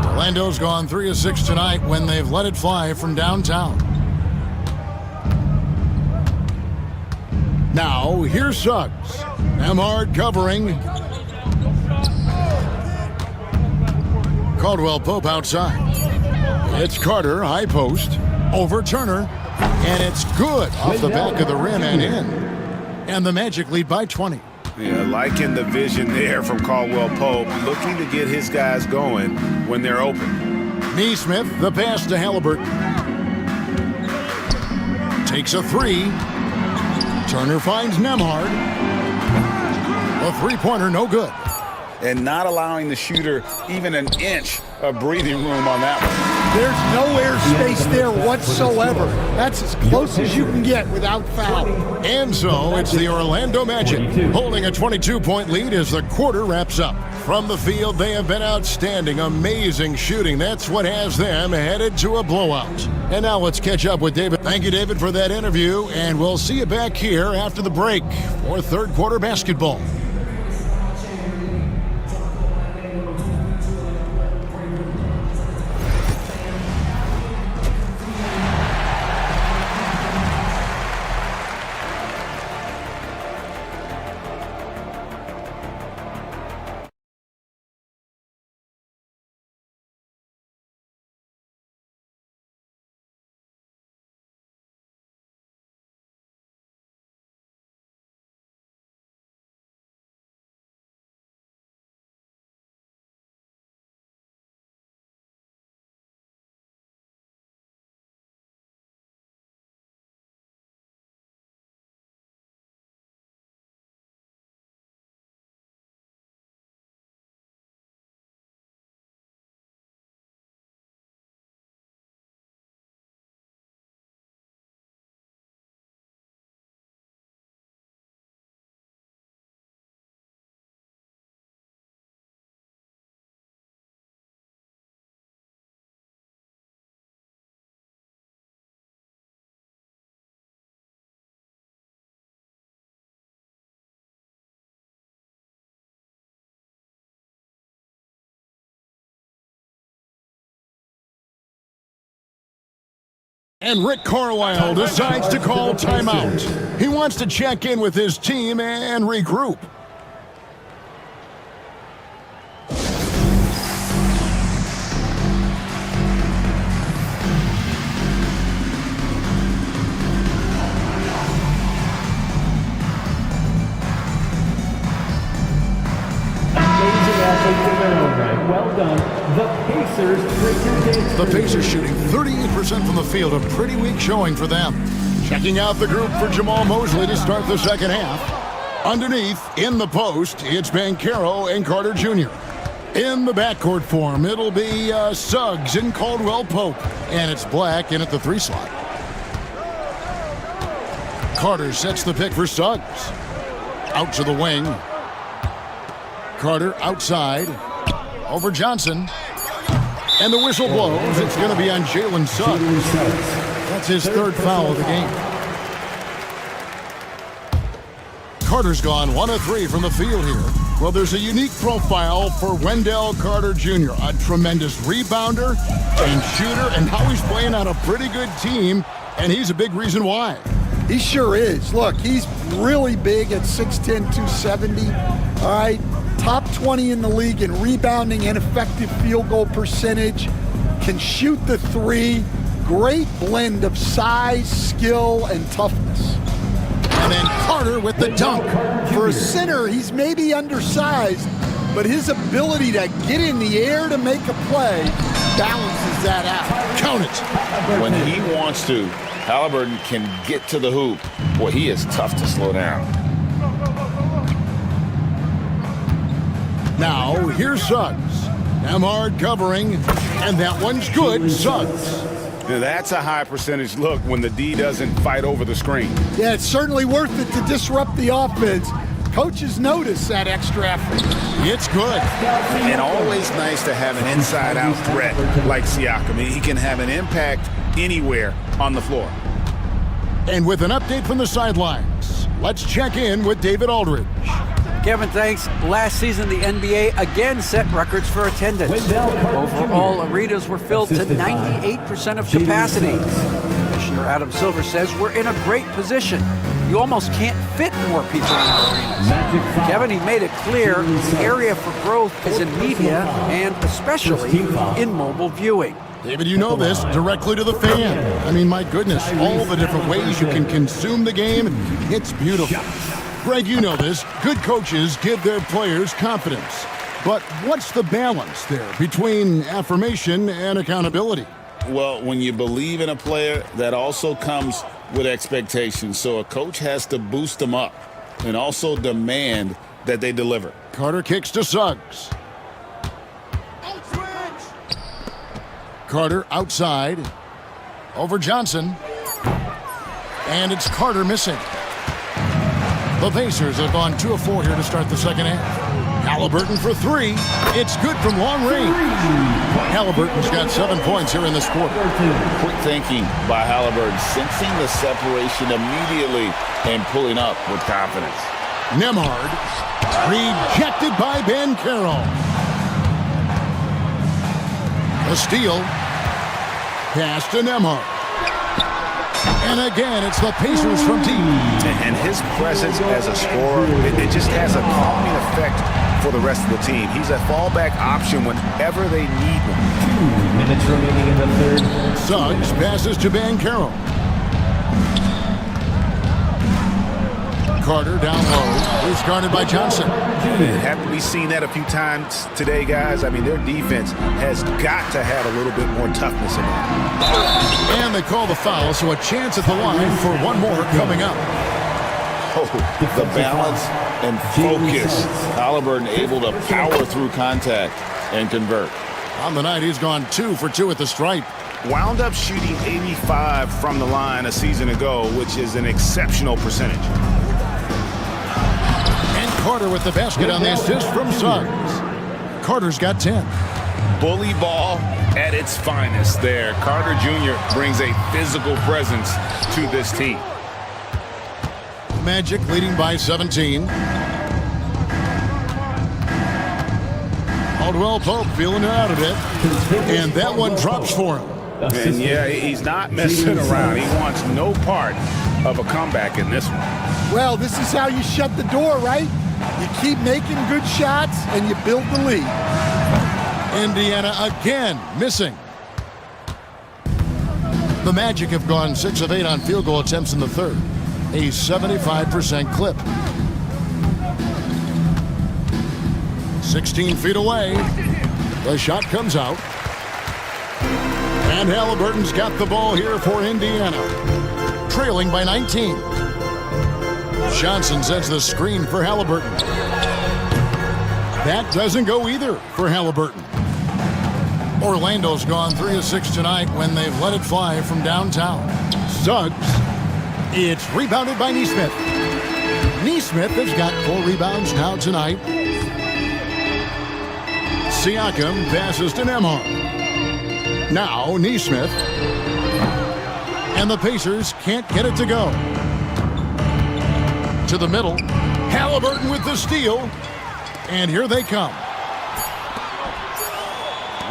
Orlando's gone 3 of 6 tonight when they've let it fly from downtown. Now, here's Suggs. Nemhard covering. Caldwell Pope outside. It's Carter, high post. Over Turner. And it's good off the back of the rim and in. And the Magic lead by 20.
Yeah, liking the vision there from Caldwell Pope, looking to get his guys going when they're open.
Neesmith, the pass to Halliburton. Takes a 3. Turner finds Nemhard. A three-pointer, no good.
And not allowing the shooter even an inch of breathing room on that one.
There's no airspace there whatsoever. That's as close as you can get without foul.
And so it's the Orlando Magic holding a 22-point lead as the quarter wraps up. From the field, they have been outstanding, amazing shooting. That's what has them headed to a blowout. And now let's catch up with David. Thank you, David, for that interview, and we'll see you back here after the break for third quarter basketball. And Rick Carlisle decides to call timeout. He wants to check in with his team and regroup. the Pacers shooting 38% from the field, a pretty weak showing for them. Checking out the group for Jamal Mosley to start the second half. Underneath, in the post, it's Banchero and Carter Jr. In the backcourt form, it'll be Suggs and Caldwell Pope. And it's Black in at the 3 slot. Carter sets the pick for Suggs. Out to the wing. Carter outside. Over Johnson. And the whistle blows. It's going to be on Jalen Suggs. That's his third foul of the game. Carter's gone 1 of 3 from the field here. Well, there's a unique profile for Wendell Carter Jr., a tremendous rebounder and shooter, and now he's playing on a pretty good team, and he's a big reason why.
He sure is. Look, he's really big at 6'10", 270. All right, top 20 in the league in rebounding and effective field goal percentage. Can shoot the 3. Great blend of size, skill, and toughness.
And then Carter with the dunk.
For a center, he's maybe undersized, but his ability to get in the air to make a play balances that out.
Count it.
When he wants to, Halliburton can get to the hoop. Boy, he is tough to slow down.
Now, here's Suggs. Nemhard covering, and that one's good. Suggs.
That's a high percentage look when the D doesn't fight over the screen.
Yeah, it's certainly worth it to disrupt the offense. Coaches notice that extra effort.
It's good.
And always nice to have an inside-out threat like Siakam. He can have an impact anywhere on the floor.
And with an update from the sidelines, let's check in with David Aldridge.
Kevin, thanks. Last season, the NBA again set records for attendance. Overall, arenas were filled to 98% of capacity. Commissioner Adam Silver says we're in a great position. You almost can't fit more people in our arenas. Kevin, he made it clear the area for growth is in media and especially in mobile viewing.
David, you know this, directly to the fan. I mean, my goodness, all the different ways you can consume the game, it's beautiful. Greg, you know this. Good coaches give their players confidence. But what's the balance there between affirmation and accountability?
Well, when you believe in a player, that also comes with expectations. So a coach has to boost them up and also demand that they deliver.
Carter kicks to Suggs. Carter outside. Over Johnson. And it's Carter missing. The Pacers have gone 2 of 4 here to start the second half. Halliburton for 3. It's good from long range. Halliburton's got 7 points here in this quarter.
Quick thinking by Halliburton, sensing the separation immediately and pulling up with confidence.
Nemhard rejected by Banchero. The steal. Pass to Nemhard. And again, it's the Pacers from deep.
And his presence as a scorer, it just has a calming effect for the rest of the team. He's a fallback option whenever they need one.
2 minutes remaining in the third.
Suggs passes to Banchero. Carter down low. He's guarded by Johnson.
Haven't we seen that a few times today, guys? I mean, their defense has got to have a little bit more toughness in it.
And they call the foul, so a chance at the line for one more coming up.
Oh, the balance and focus. Halliburton able to power through contact and convert.
On the night, he's gone 2 for 2 at the stripe.
Wound up shooting 85 from the line a season ago, which is an exceptional percentage.
Carter with the basket on the assist from Suggs. Carter's got 10.
Bully ball at its finest there. Carter Jr. brings a physical presence to this team.
Magic leading by 17. Caldwell Pope feeling it out a bit. And that one drops for him.
And yeah, he's not messing around. He wants no part of a comeback in this one.
Well, this is how you shut the door, right? You keep making good shots, and you build the lead.
Indiana again missing. The Magic have gone 6 of 8 on field goal attempts in the third. A 75% clip. 16 feet away. The shot comes out. And Halliburton's got the ball here for Indiana, trailing by 19. Johnson sets the screen for Halliburton. That doesn't go either for Halliburton. Orlando's gone 3 of 6 tonight when they've let it fly from downtown. Suggs. It's rebounded by Nesmith. Nesmith has got 4 rebounds now tonight. Siakam passes to Nembhard. Now Nesmith. And the Pacers can't get it to go. To the middle. Halliburton with the steal. And here they come.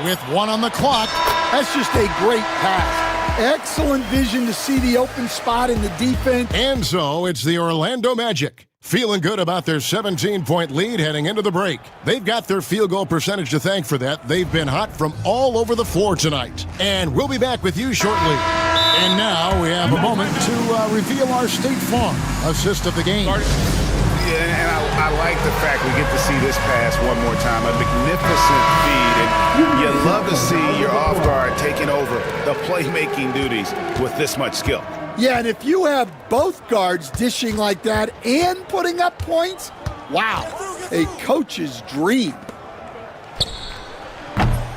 With 1 on the clock.
That's just a great pass. Excellent vision to see the open spot in the defense.
And so it's the Orlando Magic, feeling good about their 17-point lead heading into the break. They've got their field goal percentage to thank for that. They've been hot from all over the floor tonight. And we'll be back with you shortly. And now we have a moment to reveal our State Farm assist of the game.
Yeah, and I like the fact we get to see this pass one more time. A magnificent feed, and you love to see your off guard taking over the playmaking duties with this much skill.
Yeah, and if you have both guards dishing like that and putting up points, wow, a coach's dream.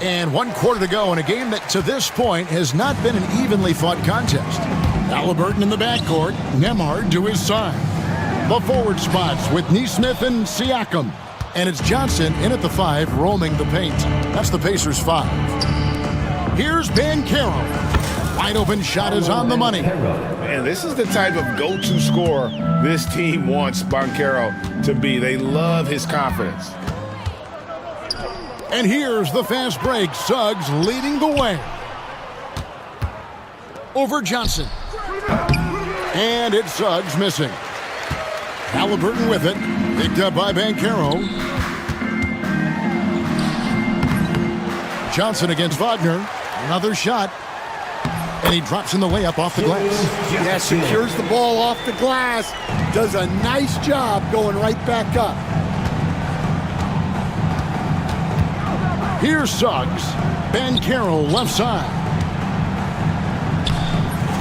And 1 quarter to go in a game that to this point has not been an evenly fought contest. Halliburton in the backcourt, Nembhard to his side. The forward spots with Nesmith and Siakam. And it's Johnson in at the 5, roaming the paint. That's the Pacers' 5. Here's Banchero. Wide open shot is on the money.
And this is the type of go-to scorer this team wants Banchero to be. They love his confidence.
And here's the fast break. Suggs leading the way. Over Johnson. And it's Suggs missing. Halliburton with it. Picked up by Banchero. Johnson against Wagner. Another shot. And he drops in the layup off the glass.
Yeah, secures the ball off the glass. Does a nice job going right back up.
Here's Suggs. Banchero left side.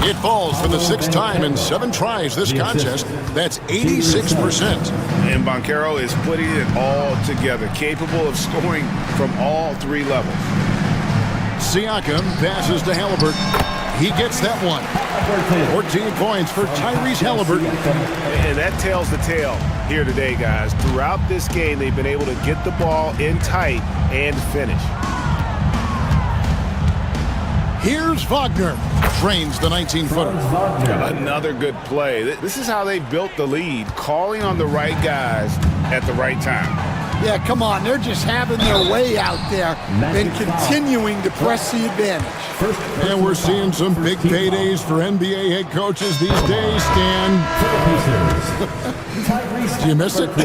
It falls for the 6th time in 7 tries this contest. That's 86%.
And Banchero is putting it all together, capable of scoring from all 3 levels.
Siakam passes to Halliburton. He gets that one. 14 points for Tyrese Halliburton.
And that tells the tale here today, guys. Throughout this game, they've been able to get the ball in tight and finish.
Here's Wagner. Trains the 19-footer.
Another good play. This is how they built the lead, calling on the right guys at the right time.
Yeah, come on. They're just having their way out there and continuing to press the advantage.
And we're seeing some big paydays for NBA head coaches these days, Stan. Do you miss it?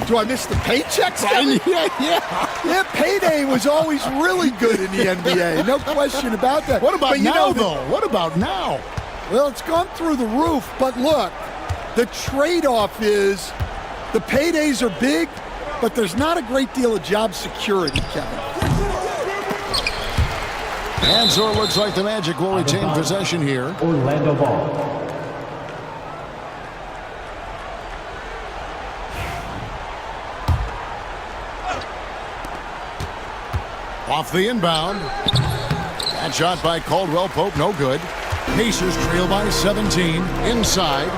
Do I miss the paychecks? Yeah, payday was always really good in the NBA. No question about that.
What about now, though? What about now?
Well, it's gone through the roof. But look, the trade-off is the paydays are big, but there's not a great deal of job security, Kevin.
And so it looks like the Magic will retain possession here.
Orlando ball.
Off the inbound. That shot by Caldwell Pope, no good. Pacers trail by 17. Inside.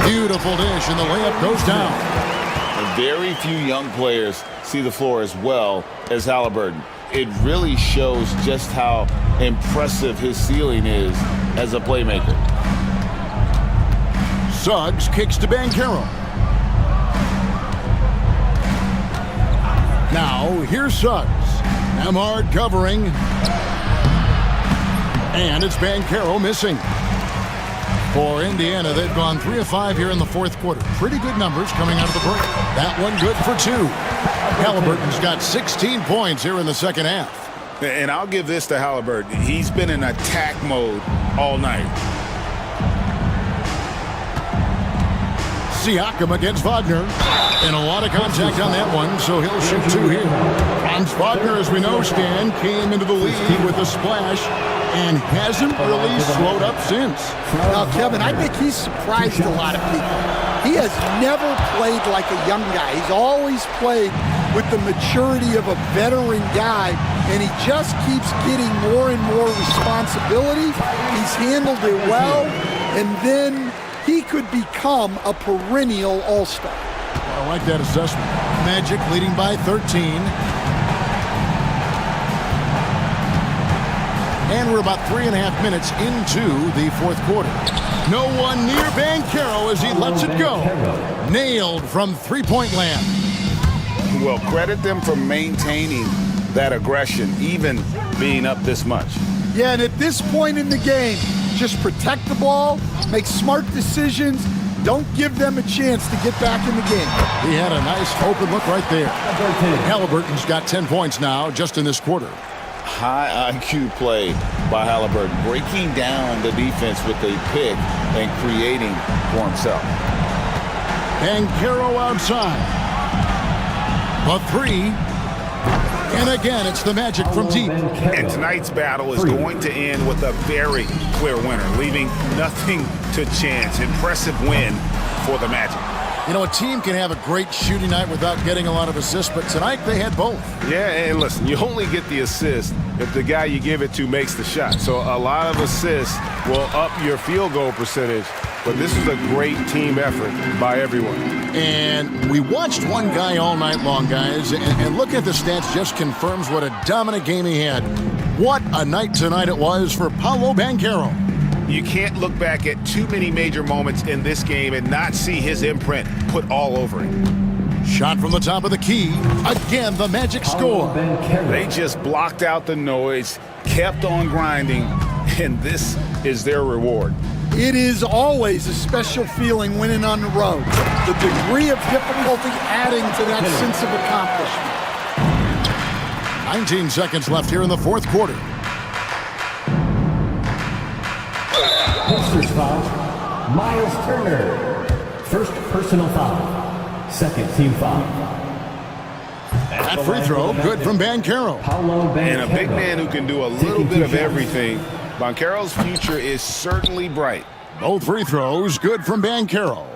Beautiful dish, and the layup goes down.
And very few young players see the floor as well as Halliburton. It really shows just how impressive his ceiling is as a playmaker.
Suggs kicks to Banchero. Now, here's Suggs. Nembhard covering. And it's Banchero missing. For Indiana, they've gone 3 of 5 here in the 4th quarter. Pretty good numbers coming out of the break. That one good for 2. Halliburton's got 16 points here in the 2nd half.
And I'll give this to Halliburton. He's been in attack mode all night.
Siakam against Wagner. And a lot of contact on that one, so he'll shoot 2 here. Franz Wagner, as we know, Stan, came into the league with a splash and hasn't really slowed up since.
Now, Kevin, I think he's surprised a lot of people. He has never played like a young guy. He's always played with the maturity of a veteran guy, and he just keeps getting more and more responsibility. He's handled it well, and then he could become a perennial all-star.
I like that assessment. Magic leading by 13. And we're about 3.5 minutes into the fourth quarter. No one near Banchero as he lets it go. Nailed from three-point land.
Well, credit them for maintaining that aggression, even being up this much.
Yeah, and at this point in the game, just protect the ball, make smart decisions, don't give them a chance to get back in the game.
He had a nice open look right there. Halliburton's got 10 points now just in this quarter.
High IQ play by Halliburton, breaking down the defense with a pick and creating for himself.
Banchero outside. A three. And again, it's the Magic from deep.
And tonight's battle is going to end with a very clear winner, leaving nothing to chance. Impressive win for the Magic.
You know, a team can have a great shooting night without getting a lot of assists, but tonight they had both.
Yeah, and listen, you only get the assist if the guy you give it to makes the shot. So a lot of assists will up your field goal percentage, but this is a great team effort by everyone.
And we watched one guy all night long, guys, and looking at the stats just confirms what a dominant game he had. What a night tonight it was for Paolo Banchero.
You can't look back at too many major moments in this game and not see his imprint put all over it.
Shot from the top of the key. Again, the Magic score.
They just blocked out the noise, kept on grinding, and this is their reward.
It is always a special feeling winning on the road. The degree of difficulty adding to that sense of accomplishment.
19 seconds left here in the fourth quarter.
First foul, Miles Turner. First personal foul. Second team foul.
That free throw, good from Banchero.
And a big man who can do a little bit of everything. Banchero's future is certainly bright.
Both free throws, good from Banchero.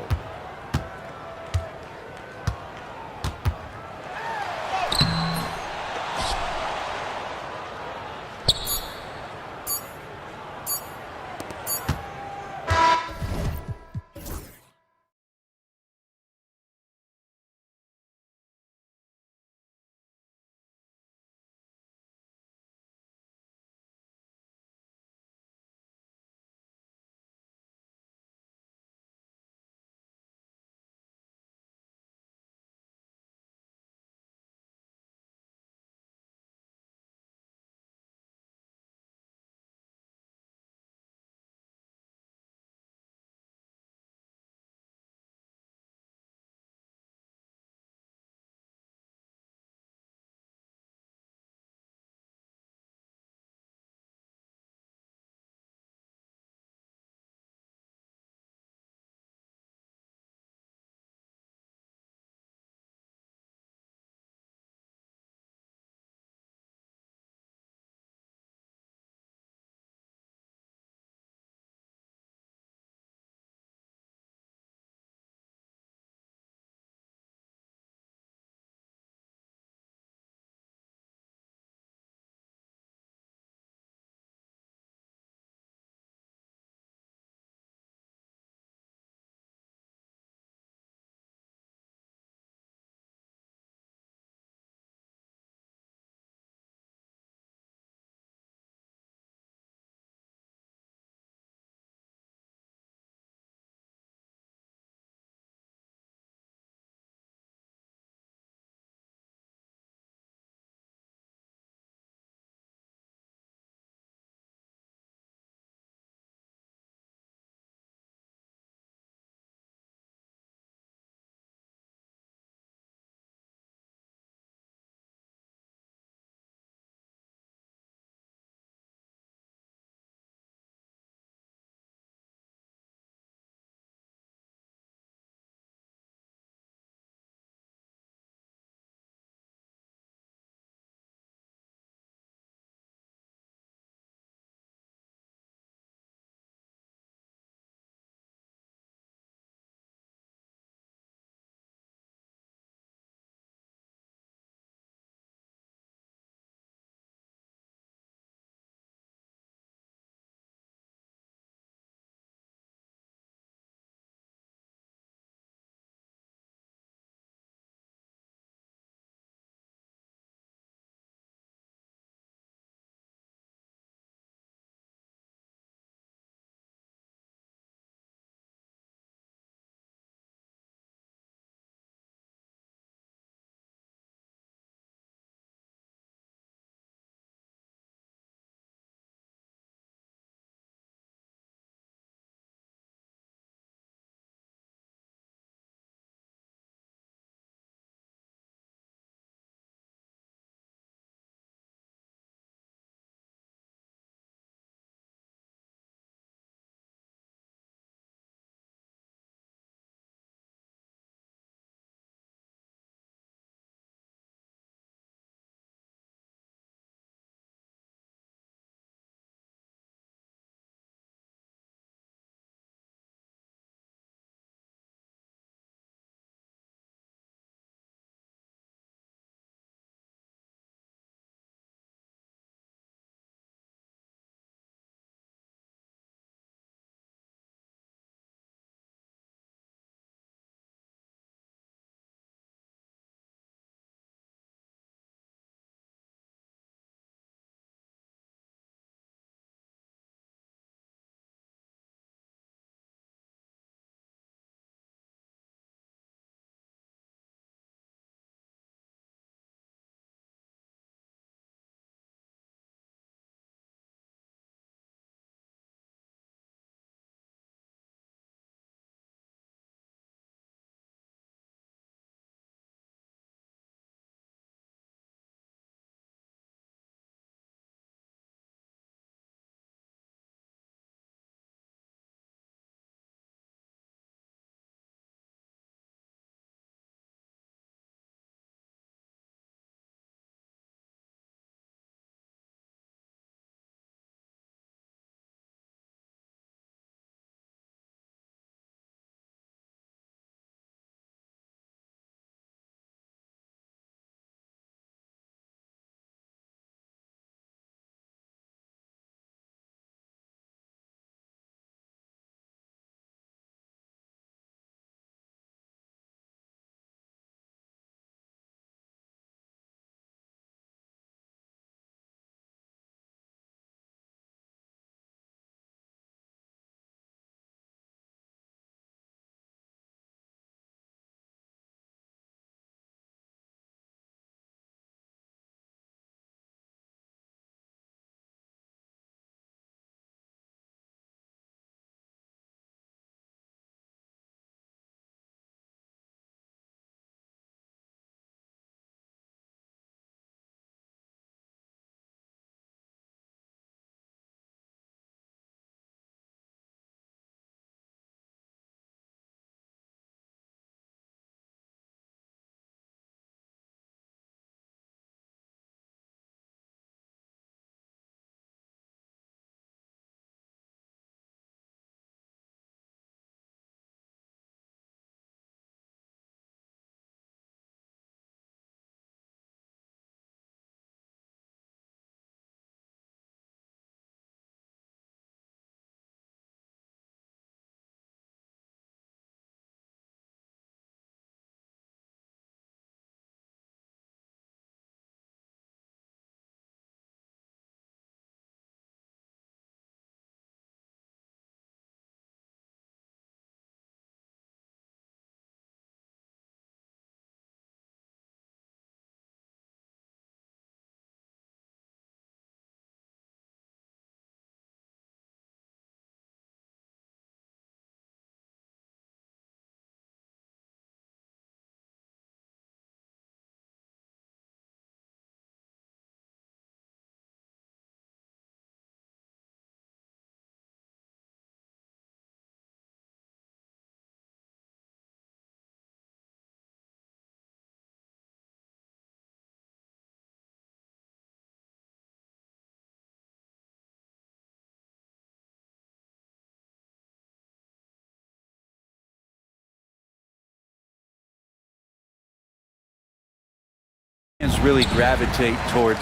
Fans really gravitate towards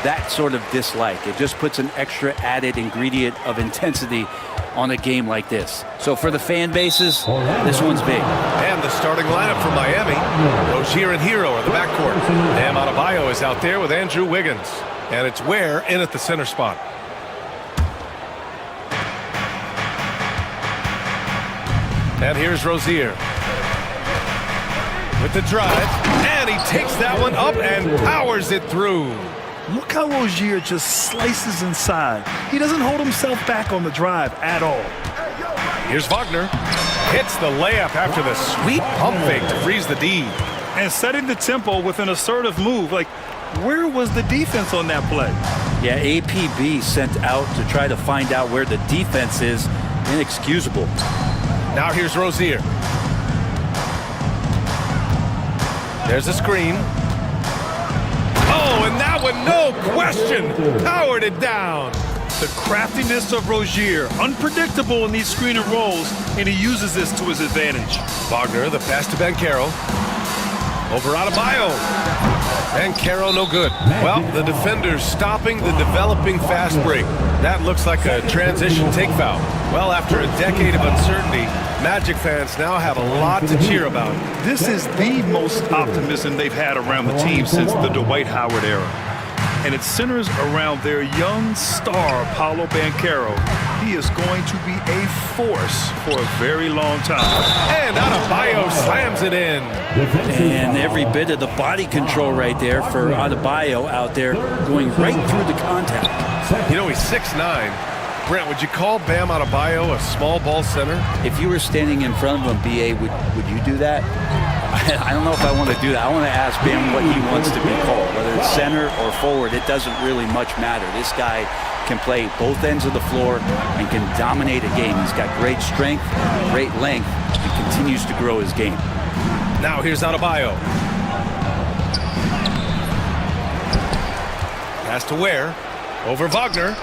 that sort of dislike. It just puts an extra added ingredient of intensity on a game like this. So for the fan bases, this one's big.
And the starting lineup for Miami. Rozier and Hero are the backcourt. Bam Adebayo is out there with Andrew Wiggins. And it's Ware in at the center spot. And here's Rozier with the drive, and he takes that one up and powers it through.
Look how Rozier just slices inside. He doesn't hold himself back on the drive at all.
Here's Wagner. Hits the layup after the sweet pump fake to freeze the D.
And setting the tempo with an assertive move. Like, where was the defense on that play?
Yeah, APB sent out to try to find out where the defense is. Inexcusable.
Now here's Rozier. There's a screen. Oh, and that one, no question, powered it down.
The craftiness of Rozier, unpredictable in these screen and rolls, and he uses this to his advantage.
Wagner, the pass to Banchero. Over Adebayo. Banchero, no good. Well, the defender's stopping the developing fast break. That looks like a transition take foul. Well, after a decade of uncertainty, Magic fans now have a lot to cheer about.
This is the most optimism they've had around the team since the Dwight Howard era. And it centers around their young star, Paolo Banchero. He is going to be a force for a very long time.
And Adebayo slams it in.
And every bit of the body control right there for Adebayo out there going right through the contact.
You know, he's 6'9". Brent, would you call Bam Adebayo a small ball center?
If you were standing in front of him, BA, would you do that? I don't know if I want to do that. I want to ask Bam what he wants to be called. Whether it's center or forward, it doesn't really much matter. This guy can play both ends of the floor and can dominate a game. He's got great strength, great length, and continues to grow his game.
Now here's Adebayo. Pass to Ware. Over Wagner.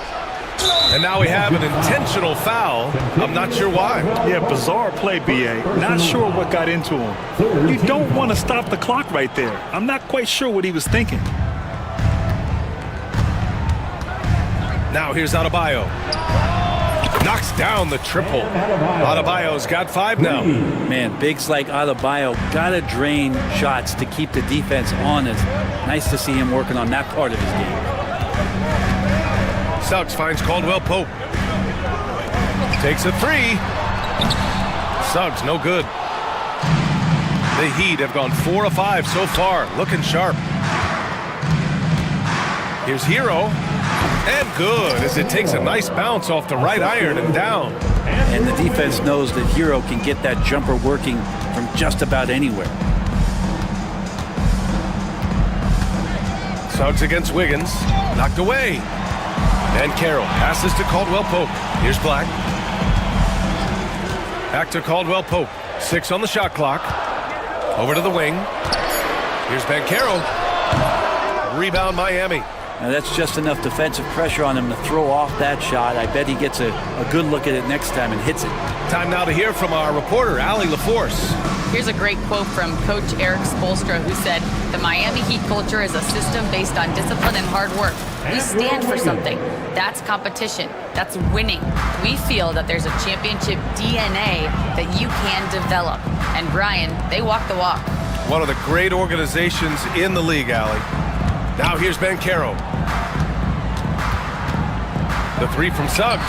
And now we have an intentional foul. I'm not sure why.
Yeah, bizarre play, BA. Not sure what got into him. You don't want to stop the clock right there. I'm not quite sure what he was thinking.
Now here's Adebayo. Knocks down the triple. Adebayo's got 5 now.
Man, bigs like Adebayo gotta drain shots to keep the defense honest. Nice to see him working on that part of his game.
Suggs finds Caldwell Pope. Takes a 3. Suggs, no good. The Heat have gone 4 of 5 so far, looking sharp. Here's Hero. And good, as it takes a nice bounce off the right iron and down.
And the defense knows that Hero can get that jumper working from just about anywhere.
Suggs against Wiggins. Knocked away. And Carroll passes to Caldwell Pope. Here's Black. Back to Caldwell Pope. 6 on the shot clock. Over to the wing. Here's Banchero. Rebound Miami.
Now that's just enough defensive pressure on him to throw off that shot. I bet he gets a good look at it next time and hits it.
Time now to hear from our reporter, Allie LaForce.
Here's a great quote from Coach Eric Spoelstra, who said, "The Miami Heat culture is a system based on discipline and hard work. We stand for something. That's competition. That's winning. We feel that there's a championship DNA that you can develop." And Brian, they walk the walk.
One of the great organizations in the league, Allie. Now here's Banchero. The 3 from Suggs.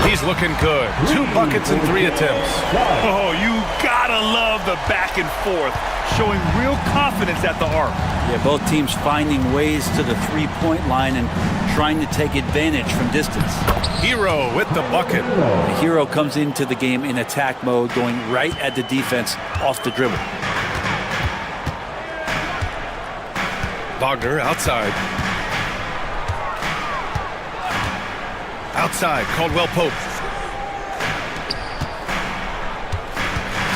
He's looking good. 2 buckets and 3 attempts.
Oh, you gotta love the back and forth, showing real confidence at the arc.
Yeah, both teams finding ways to the three-point line and trying to take advantage from distance.
Hero with the bucket.
The Hero comes into the game in attack mode, going right at the defense off the dribble.
Wagner outside. Outside, Caldwell Pope.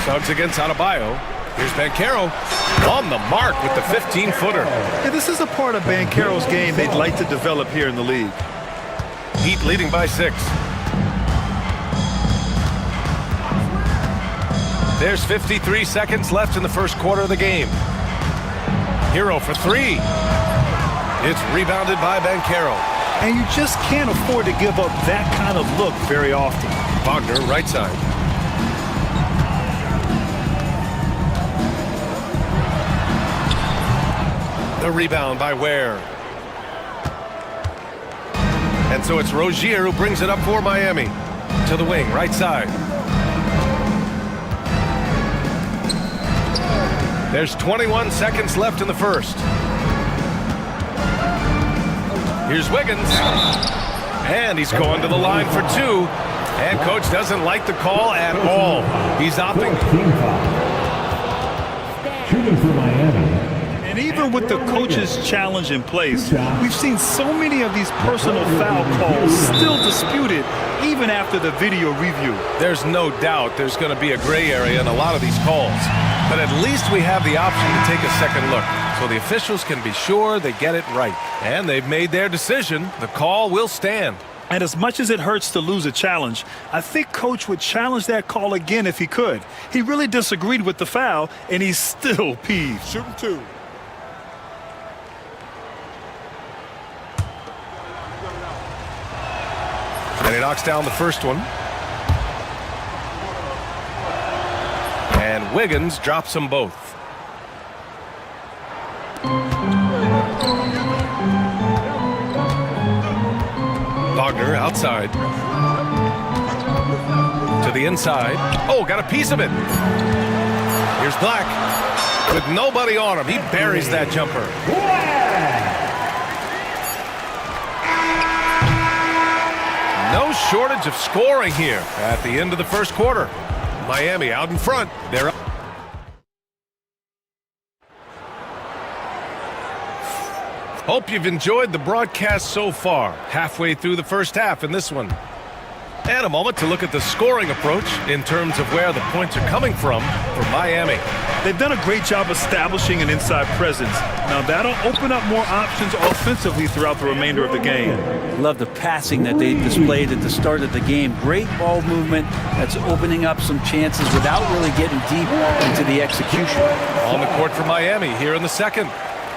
Suggs against Adebayo. Here's Banchero on the mark with the 15-footer.
Yeah, this is a part of Banchero's game they'd like to develop here in the league.
Heat leading by 6. There's 53 seconds left in the first quarter of the game. Hero for three. It's rebounded by Banchero.
And you just can't afford to give up that kind of look very often.
Wagner, right side. The rebound by Ware. And so it's Rozier who brings it up for Miami. To the wing, right side. There's 21 seconds left in the first. Here's Wiggins. And he's going to the line for two. And coach doesn't like the call at all. He's opting.
Shooting for Miami.
And even with the coach's challenge in place, we've seen so many of these personal foul calls still disputed even after the video review.
There's no doubt there's going to be a gray area in a lot of these calls. But at least we have the option to take a second look, so the officials can be sure they get it right. And they've made their decision. The call will stand.
And as much as it hurts to lose a challenge, I think coach would challenge that call again if he could. He really disagreed with the foul, and he's still peeved.
Shooting two.
And he knocks down the first one. And Wiggins drops them both. Wagner outside. To the inside. Oh, got a piece of it. Here's Black. With nobody on him, he buries that jumper. No shortage of scoring here at the end of the first quarter. Miami out in front. They're up. Hope you've enjoyed the broadcast so far. Halfway through the first half in this one. And a moment to look at the scoring approach in terms of where the points are coming from for Miami.
They've done a great job establishing an inside presence. Now that'll open up more options offensively throughout the remainder of the game.
Love the passing that they displayed at the start of the game. Great ball movement that's opening up some chances without really getting deep into the execution.
On the court for Miami here in the second.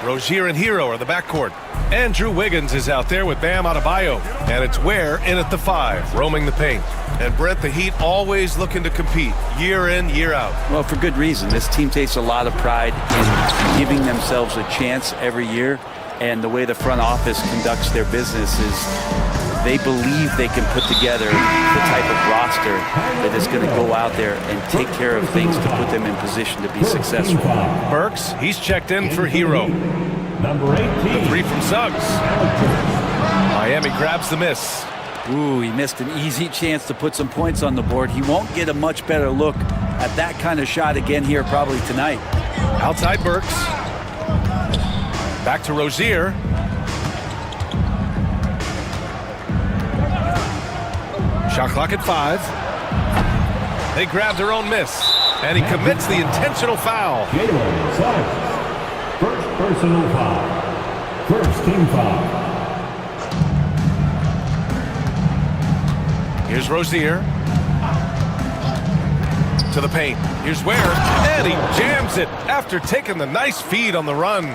Rozier and Hero are the backcourt. Andrew Wiggins is out there with Bam Adebayo. And it's Ware in at the 5, roaming the paint. And Brett, the Heat always looking to compete year in, year out.
Well, for good reason. This team takes a lot of pride in giving themselves a chance every year. And the way the front office conducts their business is they believe they can put together the type of roster that is going to go out there and take care of things to put them in position to be successful.
Burks, he's checked in for Hero.
Number 18.
The three from Suggs. Miami grabs the miss.
Ooh, he missed an easy chance to put some points on the board. He won't get a much better look at that kind of shot again here probably tonight.
Outside Burks. Back to Rozier. Shot clock at 5. They grab their own miss. And he commits the intentional foul.
First personal foul. First team foul.
Here's Rozier. To the paint. Here's Ware. And he jams it after taking the nice feed on the run.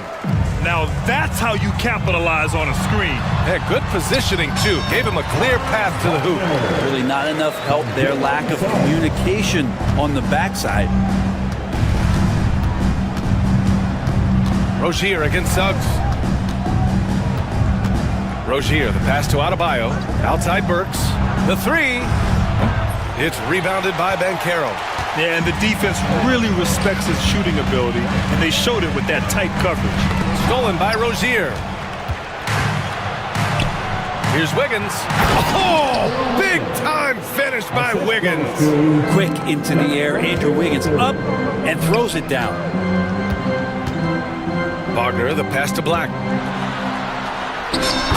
Now that's how you capitalize on a screen.
Yeah, good positioning, too. Gave him a clear path to the hoop.
Really not enough help there. Lack of communication on the backside.
Rozier against Suggs. Rozier, the pass to Adebayo. Outside Burks. The three. It's rebounded by Banchero.
Yeah, and the defense really respects his shooting ability, and they showed it with that tight coverage.
Stolen by Rozier. Here's Wiggins. Oh, big time finish by Wiggins.
Quick into the air. Andrew Wiggins up and throws it down.
Wagner, the pass to Black.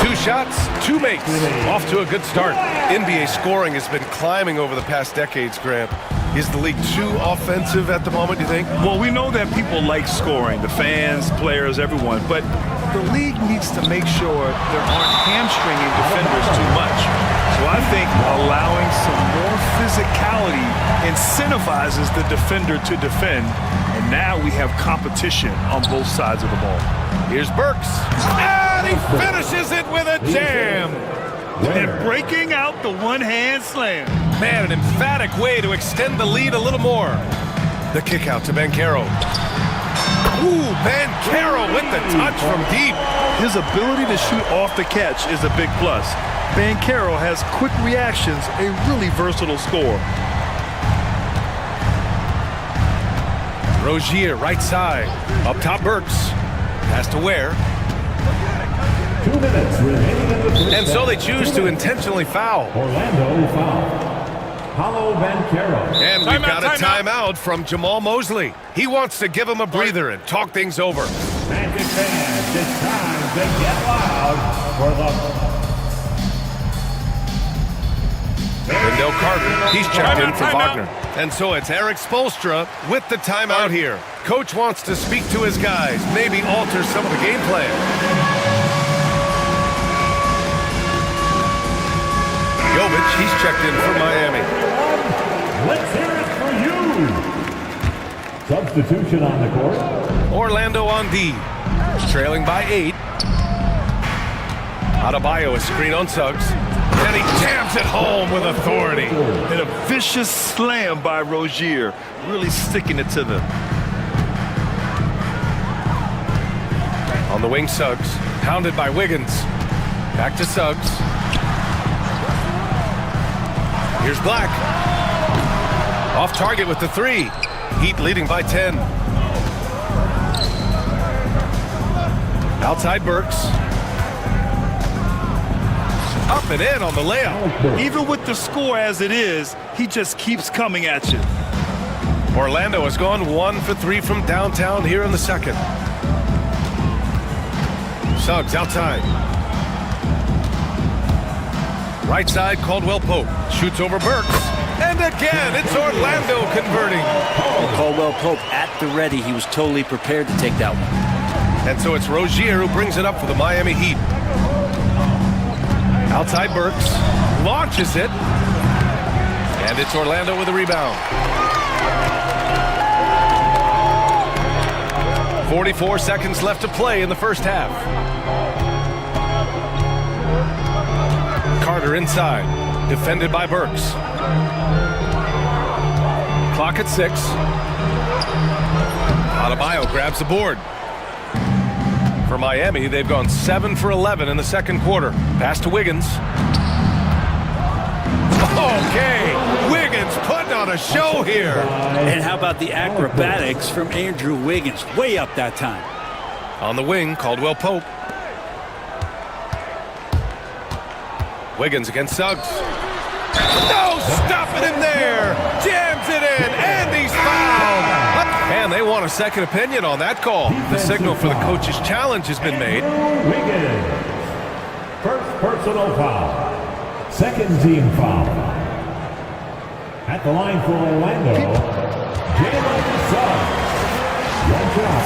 2 shots, 2 makes. Off to a good start. NBA scoring has been climbing over the past decades, Grant. Is the league too offensive at the moment, do you think?
Well, we know that people like scoring, the fans, players, everyone, but the league needs to make sure there aren't hamstringing defenders too much. So I think allowing some more physicality incentivizes the defender to defend, and now we have competition on both sides of the ball.
Here's Burks. And he finishes it with a jam.
And breaking out the one-hand slam.
Man, an emphatic way to extend the lead a little more. The kick out to Banchero. Ooh, Banchero with the touch from deep.
His ability to shoot off the catch is a big plus. Banchero has quick reactions, a really versatile scorer.
Rozier, right side. Up top, Burks. Pass to Ware.
2 minutes remaining in the first
And so they
half.
choose to intentionally foul.
Orlando foul. Paulo Banchero.
And we've got a timeout from Jamal Mosley. He wants to give him a breather and talk things over.
Magic fans, it's time to get loud for the...
Wendell Carter, he's checked in for Wagner. And so it's Eric Spoelstra with the timeout here. Coach wants to speak to his guys, maybe alter some of the game plan. Jovic, he's checked in for Miami.
Let's hear it for you. Substitution on the court.
Orlando on D, trailing by 8. Adebayo, a screen on Suggs. And he jams it home with authority.
And a vicious slam by Rozier, really sticking it to them.
On the wing, Suggs, pounded by Wiggins. Back to Suggs. Here's Black. Off target with the 3. Heat leading by 10. Outside Burks. Up and in on the layup.
Even with the score as it is, he just keeps coming at you.
Orlando has gone 1 for 3 from downtown here in the second. Suggs outside. Right side, Caldwell Pope. Shoots over Burks. And again, it's Orlando converting.
Caldwell Pope at the ready. He was totally prepared to take that one.
And so it's Rozier who brings it up for the Miami Heat. Outside Burks. Launches it. And it's Orlando with a rebound. 44 seconds left to play in the first half. Carter inside. Defended by Burks. Clock at 6. Adebayo grabs the board. For Miami, they've gone 7 for 11 in the second quarter. Pass to Wiggins. Okay, Wiggins putting on a show here.
And how about the acrobatics from Andrew Wiggins? Way up that time.
On the wing, Caldwell Pope. Wiggins against Suggs. No, stopping him there. Jams it in, and he's fouled. And they want a second opinion on that call. The signal for the coach's challenge has been made.
Wiggins. First personal foul. Second team foul. At the line for Orlando, Jalen Suggs.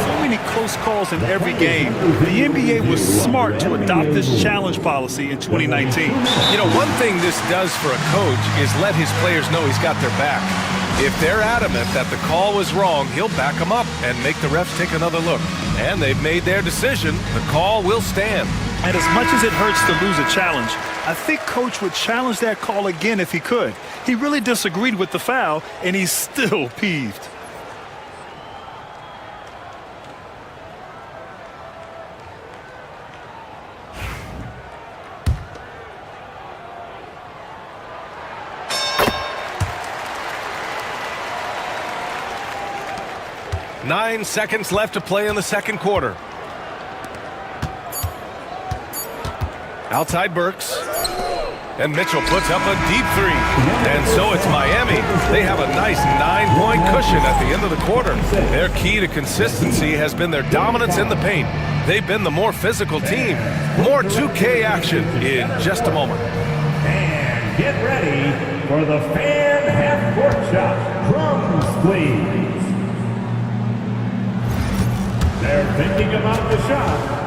So many close calls in every game. The NBA was smart to adopt this challenge policy in 2019.
You know, one thing this does for a coach is let his players know he's got their back. If they're adamant that the call was wrong, he'll back them up and make the refs take another look. And they've made their decision. The call will stand.
And as much as it hurts to lose a challenge, I think Coach would challenge that call again if he could. He really disagreed with the foul, and he's still peeved.
Nine seconds left to play in the second quarter. Outside Burks. And Mitchell puts up a deep 3. And so it's Miami. They have a nice 9-point cushion at the end of the quarter. Their key to consistency has been their dominance in the paint. They've been the more physical team. More 2K action in just a moment.
And get ready for the fan half-court shot. Drums, please. They're thinking about the shot.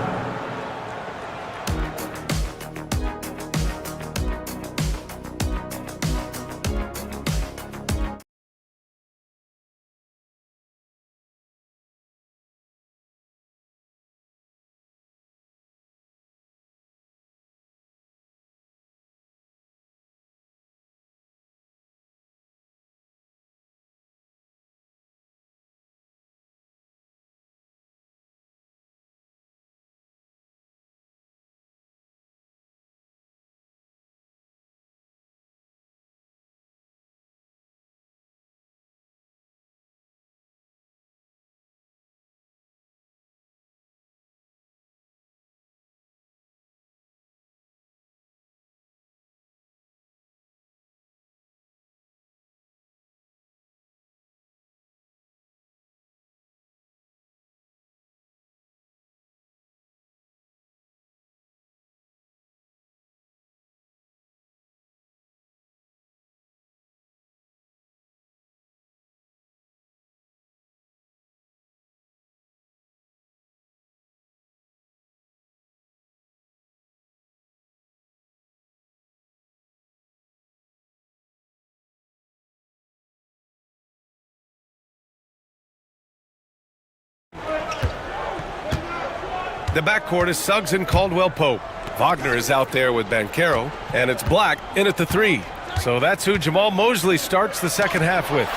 The backcourt is Suggs and Caldwell-Pope. Wagner is out there with Banchero, and it's Black in at the 3. So that's who Jamal Mosley starts the second half with.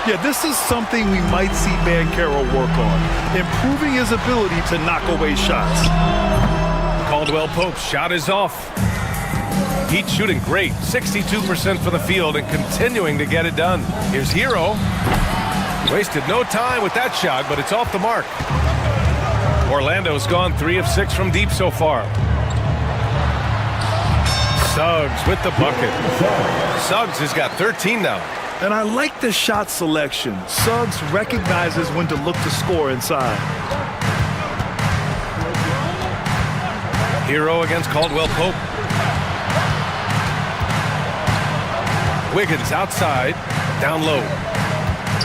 Yeah, this is something we might see Banchero work on, improving his ability to knock away shots.
Caldwell-Pope's shot is off. Heat shooting great, 62% for the field and continuing to get it done. Here's Hero. Wasted no time with that shot, but it's off the mark. Orlando's gone 3 of 6 from deep so far. Suggs with the bucket. Suggs has got 13 now.
And I like the shot selection. Suggs recognizes when to look to score inside.
Hero against Caldwell-Pope. Wiggins outside, down low.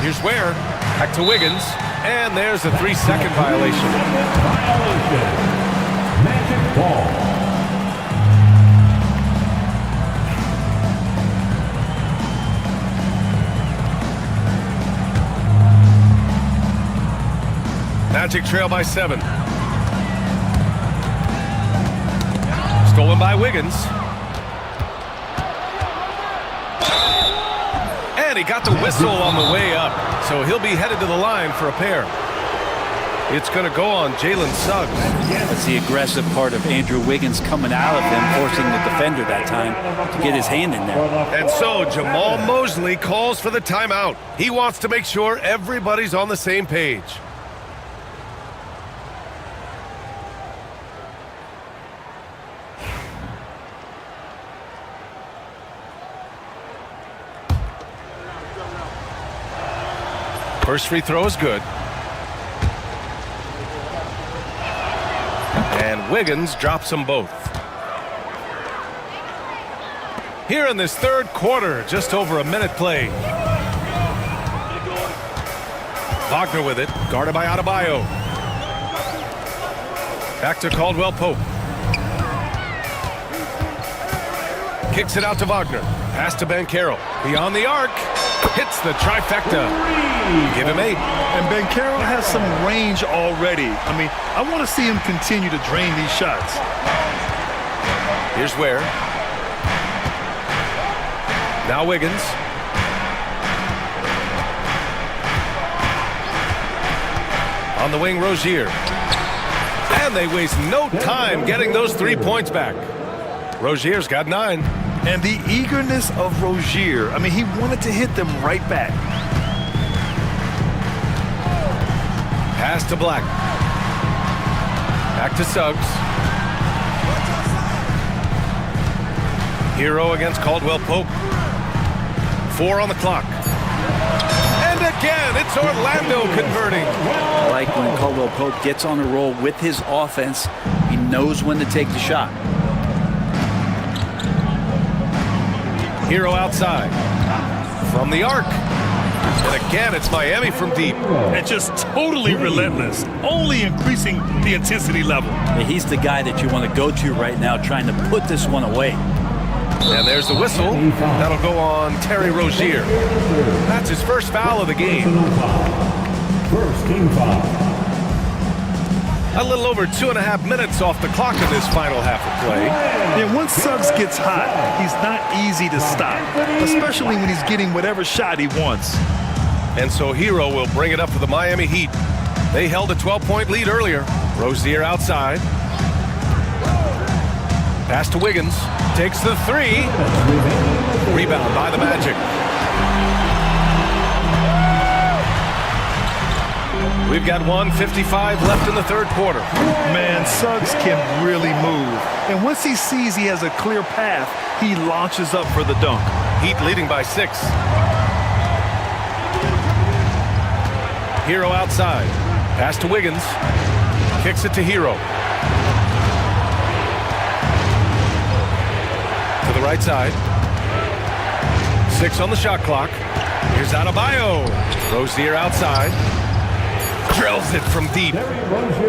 Here's Ware, back to Wiggins, and there's a 3-second violation.
Magic ball.
Magic trail by 7. Stolen by Wiggins. And he got the whistle on the way up, so he'll be headed to the line for a pair. It's going to go on Jalen Suggs.
That's the aggressive part of Andrew Wiggins coming out of him, forcing the defender that time to get his hand in there.
And so Jamal Mosley calls for the timeout. He wants to make sure everybody's on the same page. First free throw is good. And Wiggins drops them both. Here in this third quarter, just over a minute play. Wagner with it, guarded by Adebayo. Back to Caldwell-Pope. Kicks it out to Wagner. Pass to Banchero. Beyond the arc. Hits the trifecta. Give him 8.
And Banchero has some range already. I mean, I want to see him continue to drain these shots.
Here's Ware. Now Wiggins. On the wing, Rozier. And they waste no time getting those 3 points back. Rozier's got 9.
And the eagerness of Rozier, I mean, he wanted to hit them right back.
Pass to Black. Back to Suggs. Hero against Caldwell-Pope. 4 on the clock. And again, it's Orlando converting.
I like when Caldwell-Pope gets on a roll with his offense. He knows when to take the shot.
Hero outside. From the arc. And again, it's Miami from deep.
And just totally relentless. Only increasing the intensity level.
He's the guy that you want to go to right now, trying to put this one away.
And there's the whistle. That'll go on Terry Rozier. That's his first foul of the game.
First team foul.
A little over 2.5 minutes off the clock in this final half of play.
And once Suggs gets hot, he's not easy to stop, especially when he's getting whatever shot he wants.
And so Hero will bring it up for the Miami Heat. They held a 12-point lead earlier. Rozier outside. Pass to Wiggins. Takes the 3. Rebound by the Magic. We've got 1:55 left in the third quarter.
Man, Suggs can really move. And once he sees he has a clear path, he launches up for the dunk.
Heat leading by 6. Hero outside. Pass to Wiggins. Kicks it to Hero. To the right side. 6 on the shot clock. Here's Adebayo. Rozier outside. Drills it from deep.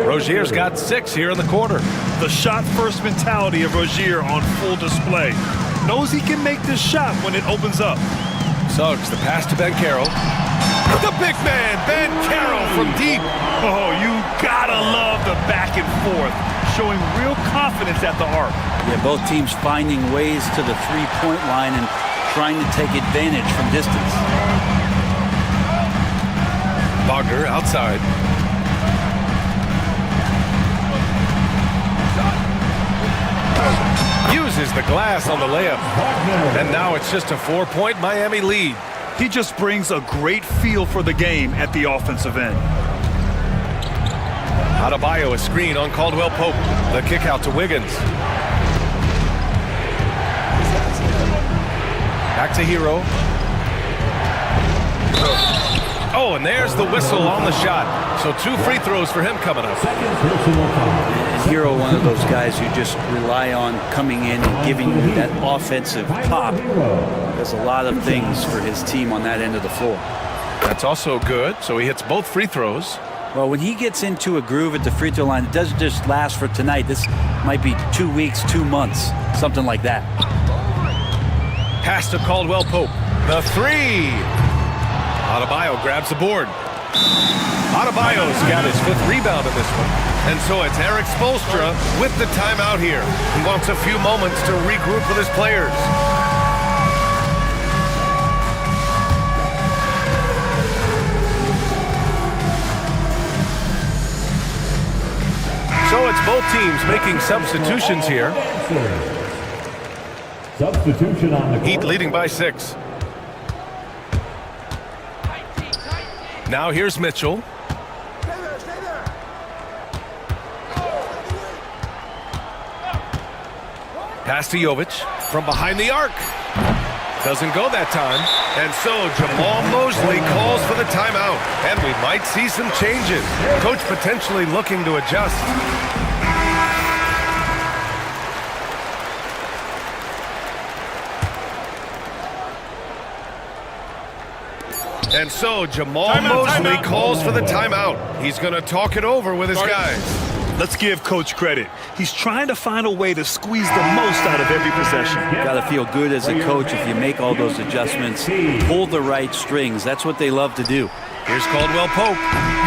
Rozier's got 6 here in the quarter.
The shot-first mentality of Rozier on full display. Knows he can make this shot when it opens up.
Suggs, the pass to Bankero. The big man, Bankero from deep.
Oh, you gotta love the back and forth, showing real confidence at the arc.
Yeah, both teams finding ways to the three-point line and trying to take advantage from distance.
Wagner outside. Uses the glass on the layup. And now it's just a 4-point Miami lead.
He just brings a great feel for the game at the offensive end.
Adebayo, a screen on Caldwell Pope. The kick out to Wiggins. Back to Hero. Oh, and there's the whistle on the shot. So 2 free throws for him coming up.
Hero, one of those guys who just rely on coming in and giving you that offensive pop. Does a lot of things for his team on that end of the floor.
That's also good. So he hits both free throws.
Well, when he gets into a groove at the free throw line, it doesn't just last for tonight. This might be 2 weeks, 2 months, something like that.
Pass to Caldwell Pope. The 3. Adebayo grabs the board. Adebayo's got his 5th rebound in this one. And so it's Eric Spoelstra with the timeout here. He wants a few moments to regroup with his players. So it's both teams making substitutions here.
Substitution on the court.
Heat leading by 6. Now here's Mitchell. Pass to Jovic from behind the arc. Doesn't go that time. And so Jamal Mosley calls for the timeout. And we might see some changes. Coach potentially looking to adjust. And so Jamal Mosley calls for the timeout. He's going to talk it over with his guys.
Let's give Coach credit. He's trying to find a way to squeeze the most out of every possession.
You got to feel good as a coach if you make all those adjustments, pull the right strings. That's what they love to do.
Here's Caldwell Pope.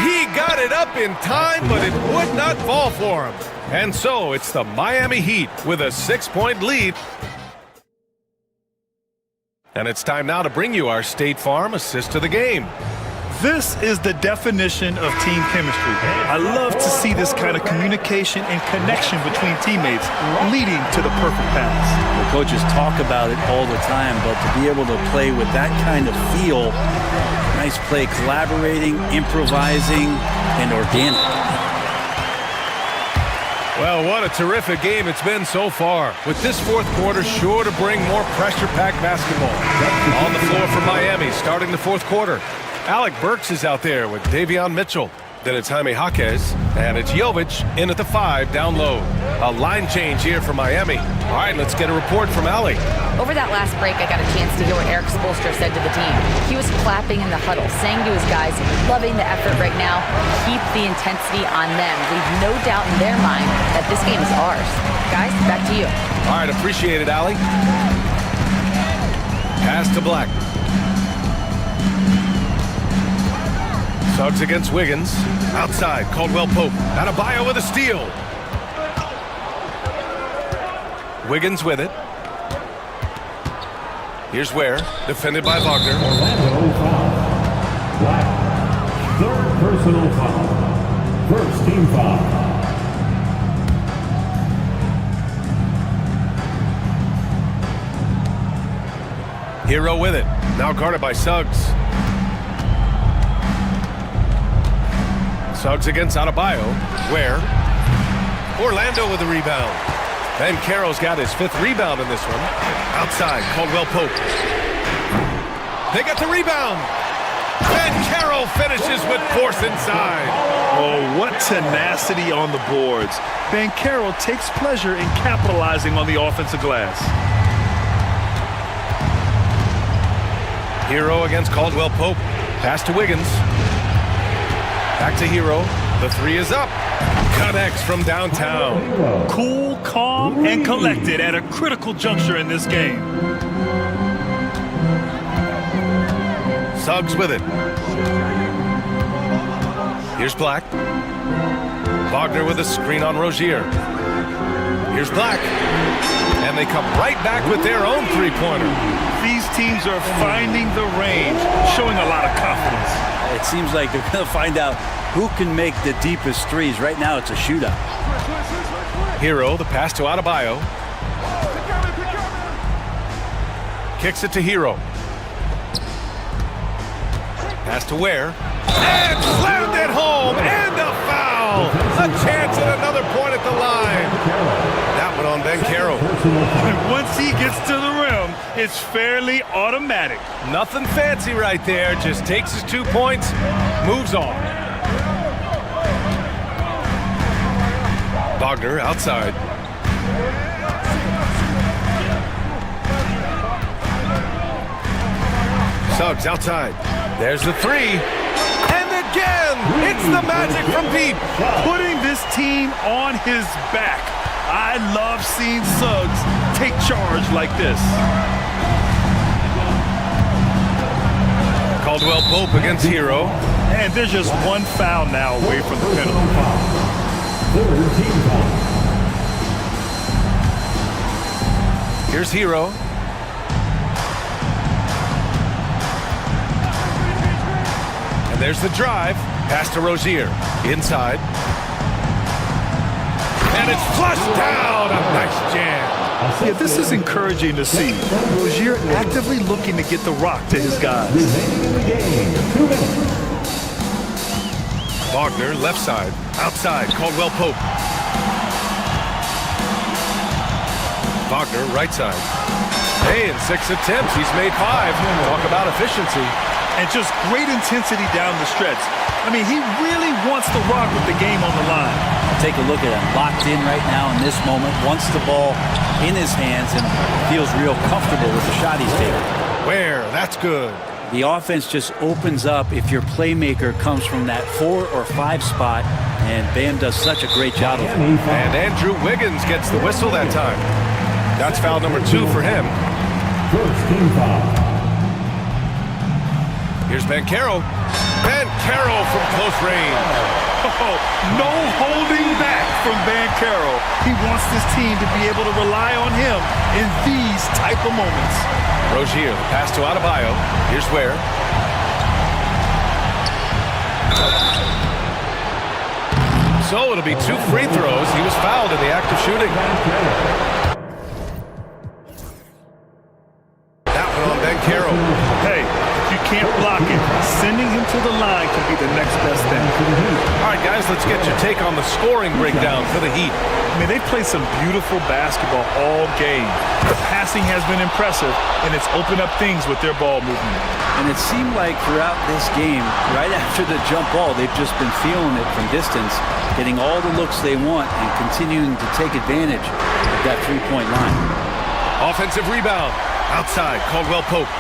He got it up in time, but it would not fall for him. And so it's the Miami Heat with a 6-point lead. And it's time now to bring you our State Farm assist to the game.
This is the definition of team chemistry. I love to see this kind of communication and connection between teammates leading to the perfect pass.
The coaches talk about it all the time, but to be able to play with that kind of feel, nice play, collaborating, improvising, and organic.
Well, what a terrific game it's been so far. With this 4th quarter sure to bring more pressure-packed basketball. On the floor for Miami starting the 4th quarter. Alec Burks is out there with Davion Mitchell. Then it's Jaime Jaquez, and it's Jovic in at the 5 down low. A line change here for Miami. All right, let's get a report from Ali.
Over that last break, I got a chance to hear what Eric Spoelstra said to the team. He was clapping in the huddle, saying to his guys, loving the effort right now, keep the intensity on them. Leave no doubt in their mind that this game is ours. Guys, back to you.
All right, appreciate it, Ali. Pass to Black. Suggs against Wiggins. Outside, Caldwell Pope. Adebayo with a steal. Wiggins with it. Here's Ware, defended by Wagner.
Orlando foul. Black. 3rd personal foul. 1st team foul.
Hero with it. Now guarded by Suggs. Suggs against Adebayo. Ware. Orlando with the rebound. Banchero's got his 5th rebound in this one. Outside, Caldwell Pope. They got the rebound. Banchero finishes with force inside.
Oh, what tenacity on the boards. Banchero takes pleasure in capitalizing on the offensive glass.
Hero against Caldwell Pope. Pass to Wiggins. Back to Hero. The 3 is up. Connects from downtown.
Cool, calm, and collected at a critical juncture in this game.
Suggs with it. Here's Black. Wagner with a screen on Rozier. Here's Black. And they come right back with their own three-pointer.
These teams are finding the range, showing a lot of confidence.
It seems like they're going to find out who can make the deepest threes. Right now, it's a shootout.
Hero, the pass to Adebayo. Kicks it to Hero. Pass to Ware. And slammed it home. And a foul. A chance at another point at the line. That one on Banchero.
Once he gets to the rim, it's fairly automatic.
Nothing fancy right there. Just takes his 2 points, moves on. Wagner outside. Suggs outside. There's the three. And again, it's the magic from Pete.
Putting this team on his back. I love seeing Suggs take charge like this.
Caldwell Pope against Hero.
And there's just one foul now away from the penalty.
Third team foul.
Here's Hero. And there's the drive. Pass to Rozier. Inside. And it's flushed down. A nice jam.
Yeah, this is encouraging to see. Rozier actively looking to get the rock to his guys.
Wagner, left side. Outside, Caldwell Pope. Wagner, right side. Hey, in 6 attempts, he's made 5. Talk about efficiency.
And just great intensity down the stretch. I mean, he really wants to rock with the game on the line.
Take a look at him, locked in right now in this moment, wants the ball in his hands and feels real comfortable with the shot he's taking.
Where? That's good.
The offense just opens up if your playmaker comes from that 4 or 5 spot, and Bam does such a great job of it.
And Andrew Wiggins gets the whistle that time. That's foul number 2 for him.
First team foul.
Here's Banchero. Banchero from close range.
Oh, no holding back from Banchero. He wants this team to be able to rely on him in these type of moments.
Rozier, the pass to Adebayo. Here's Ware. So it'll be 2 free throws. He was fouled in the act of shooting. That one on Banchero.
Hey, if you can't block it, sending him to the line could be the next best thing.
All right, guys, let's get your take on the scoring breakdown for the Heat.
I mean, they've played some beautiful basketball all game. The passing has been impressive, and it's opened up things with their ball movement.
And it seemed like throughout this game, right after the jump ball, they've just been feeling it from distance, getting all the looks they want and continuing to take advantage of that three-point line.
Offensive rebound. Outside, Caldwell Pope.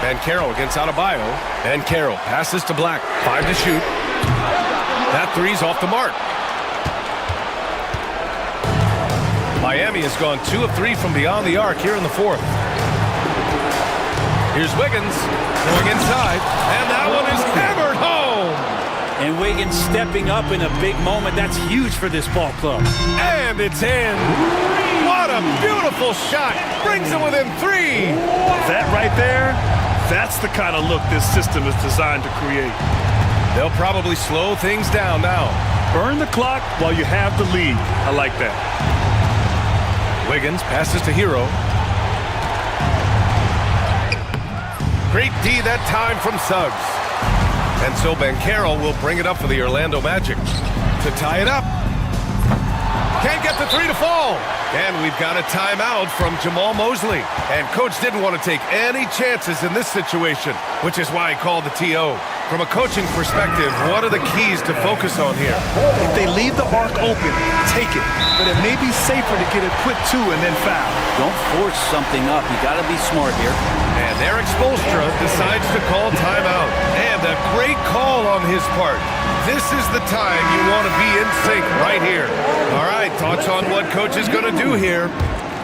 Banchero against Adebayo. Banchero passes to Black. 5 to shoot. That three's off the mark. Miami has gone 2 of 3 from beyond the arc here in the 4th. Here's Wiggins going inside, and that one is hammered home.
And Wiggins stepping up in a big moment. That's huge for this ball club.
And it's in. What a beautiful shot. Brings it within 3.
That right there, that's the kind of look this system is designed to create.
They'll probably slow things down now.
Burn the clock while you have the lead. I like that.
Wiggins passes to Hero. Great D that time from Suggs. And so Banchero will bring it up for the Orlando Magic to tie it up. Can't get the 3 to fall. And we've got a timeout from Jamal Mosley. And coach didn't want to take any chances in this situation, which is why he called the TO. From a coaching perspective, what are the keys to focus on here?
If they leave the arc open, take it. But it may be safer to get a quick 2 and then foul.
Don't force something up. You got to be smart here.
And Eric Spoelstra decides to call timeout. And a great call on his part. This is the time you want to be in sync right here. All right, thoughts on what coach is going to do here?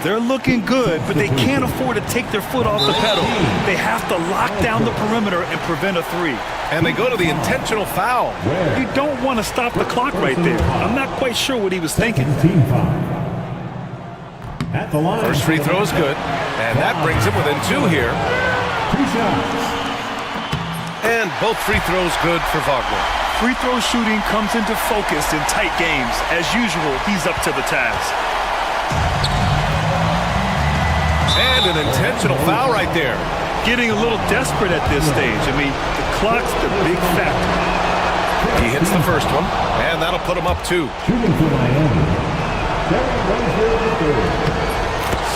They're looking good, but they can't afford to take their foot off the pedal. They have to lock down the perimeter and prevent a three.
And they go to the intentional foul.
You don't want to stop the clock right there. I'm not quite sure what he was thinking.
First free throw is good, and that brings him within 2 here. And both free throws good for Wagner.
Free throw shooting comes into focus in tight games. As usual, he's up to the task.
And an intentional foul right there.
Getting a little desperate at this stage. I mean, the clock's the big factor.
He hits the first one, and that'll put him up 2.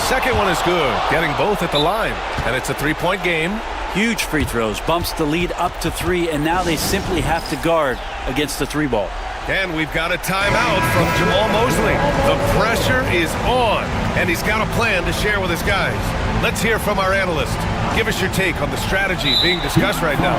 Second one is good, getting both at the line. And it's a 3-point game.
Huge free throws, bumps the lead up to 3, and now they simply have to guard against the 3 ball.
And we've got a timeout from Jamal Mosley. The pressure is on, and he's got a plan to share with his guys. Let's hear from our analyst. Give us your take on the strategy being discussed right now.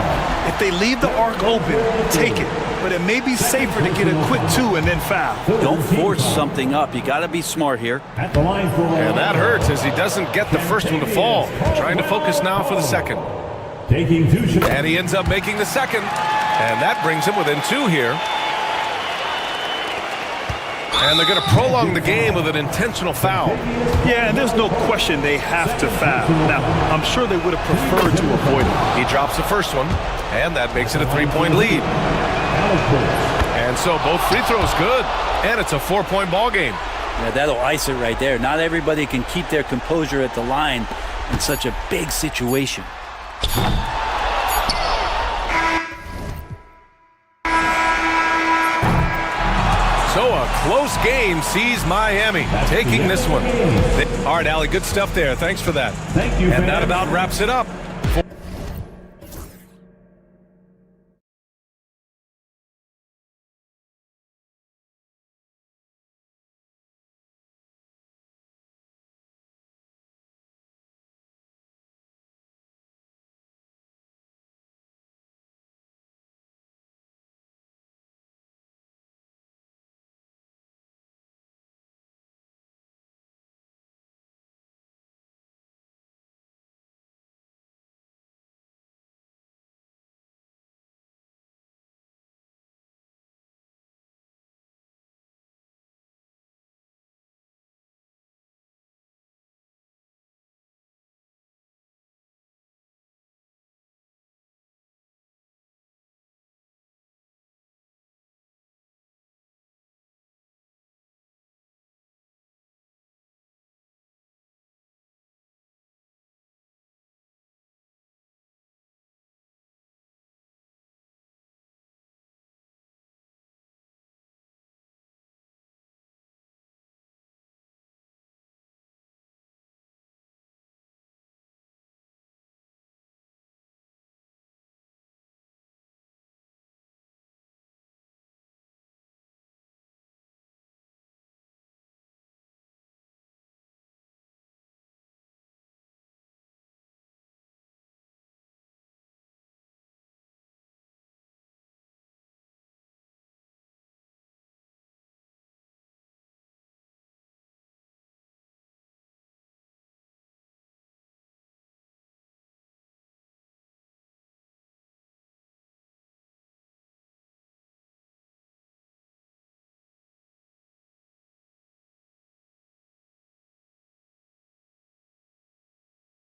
If they leave the arc open, take it. But it may be safer to get a quick 2 and then foul.
Don't force something up. You got to be smart here.
And that hurts as he doesn't get the first one to fall. Trying to focus now for the second. And he ends up making the second. And that brings him within 2 here. And they're going to prolong the game with an intentional foul.
Yeah, and there's no question they have to foul. Now, I'm sure they would have preferred to avoid it.
He drops the first one, and that makes it a 3-point lead. And so both free throws good, and it's a 4-point ball game.
Yeah, that'll ice it right there. Not everybody can keep their composure at the line in such a big situation.
So a close game sees Miami taking this one. All right, Allie, good stuff there. Thanks for that.
Thank you.
And that about wraps it up.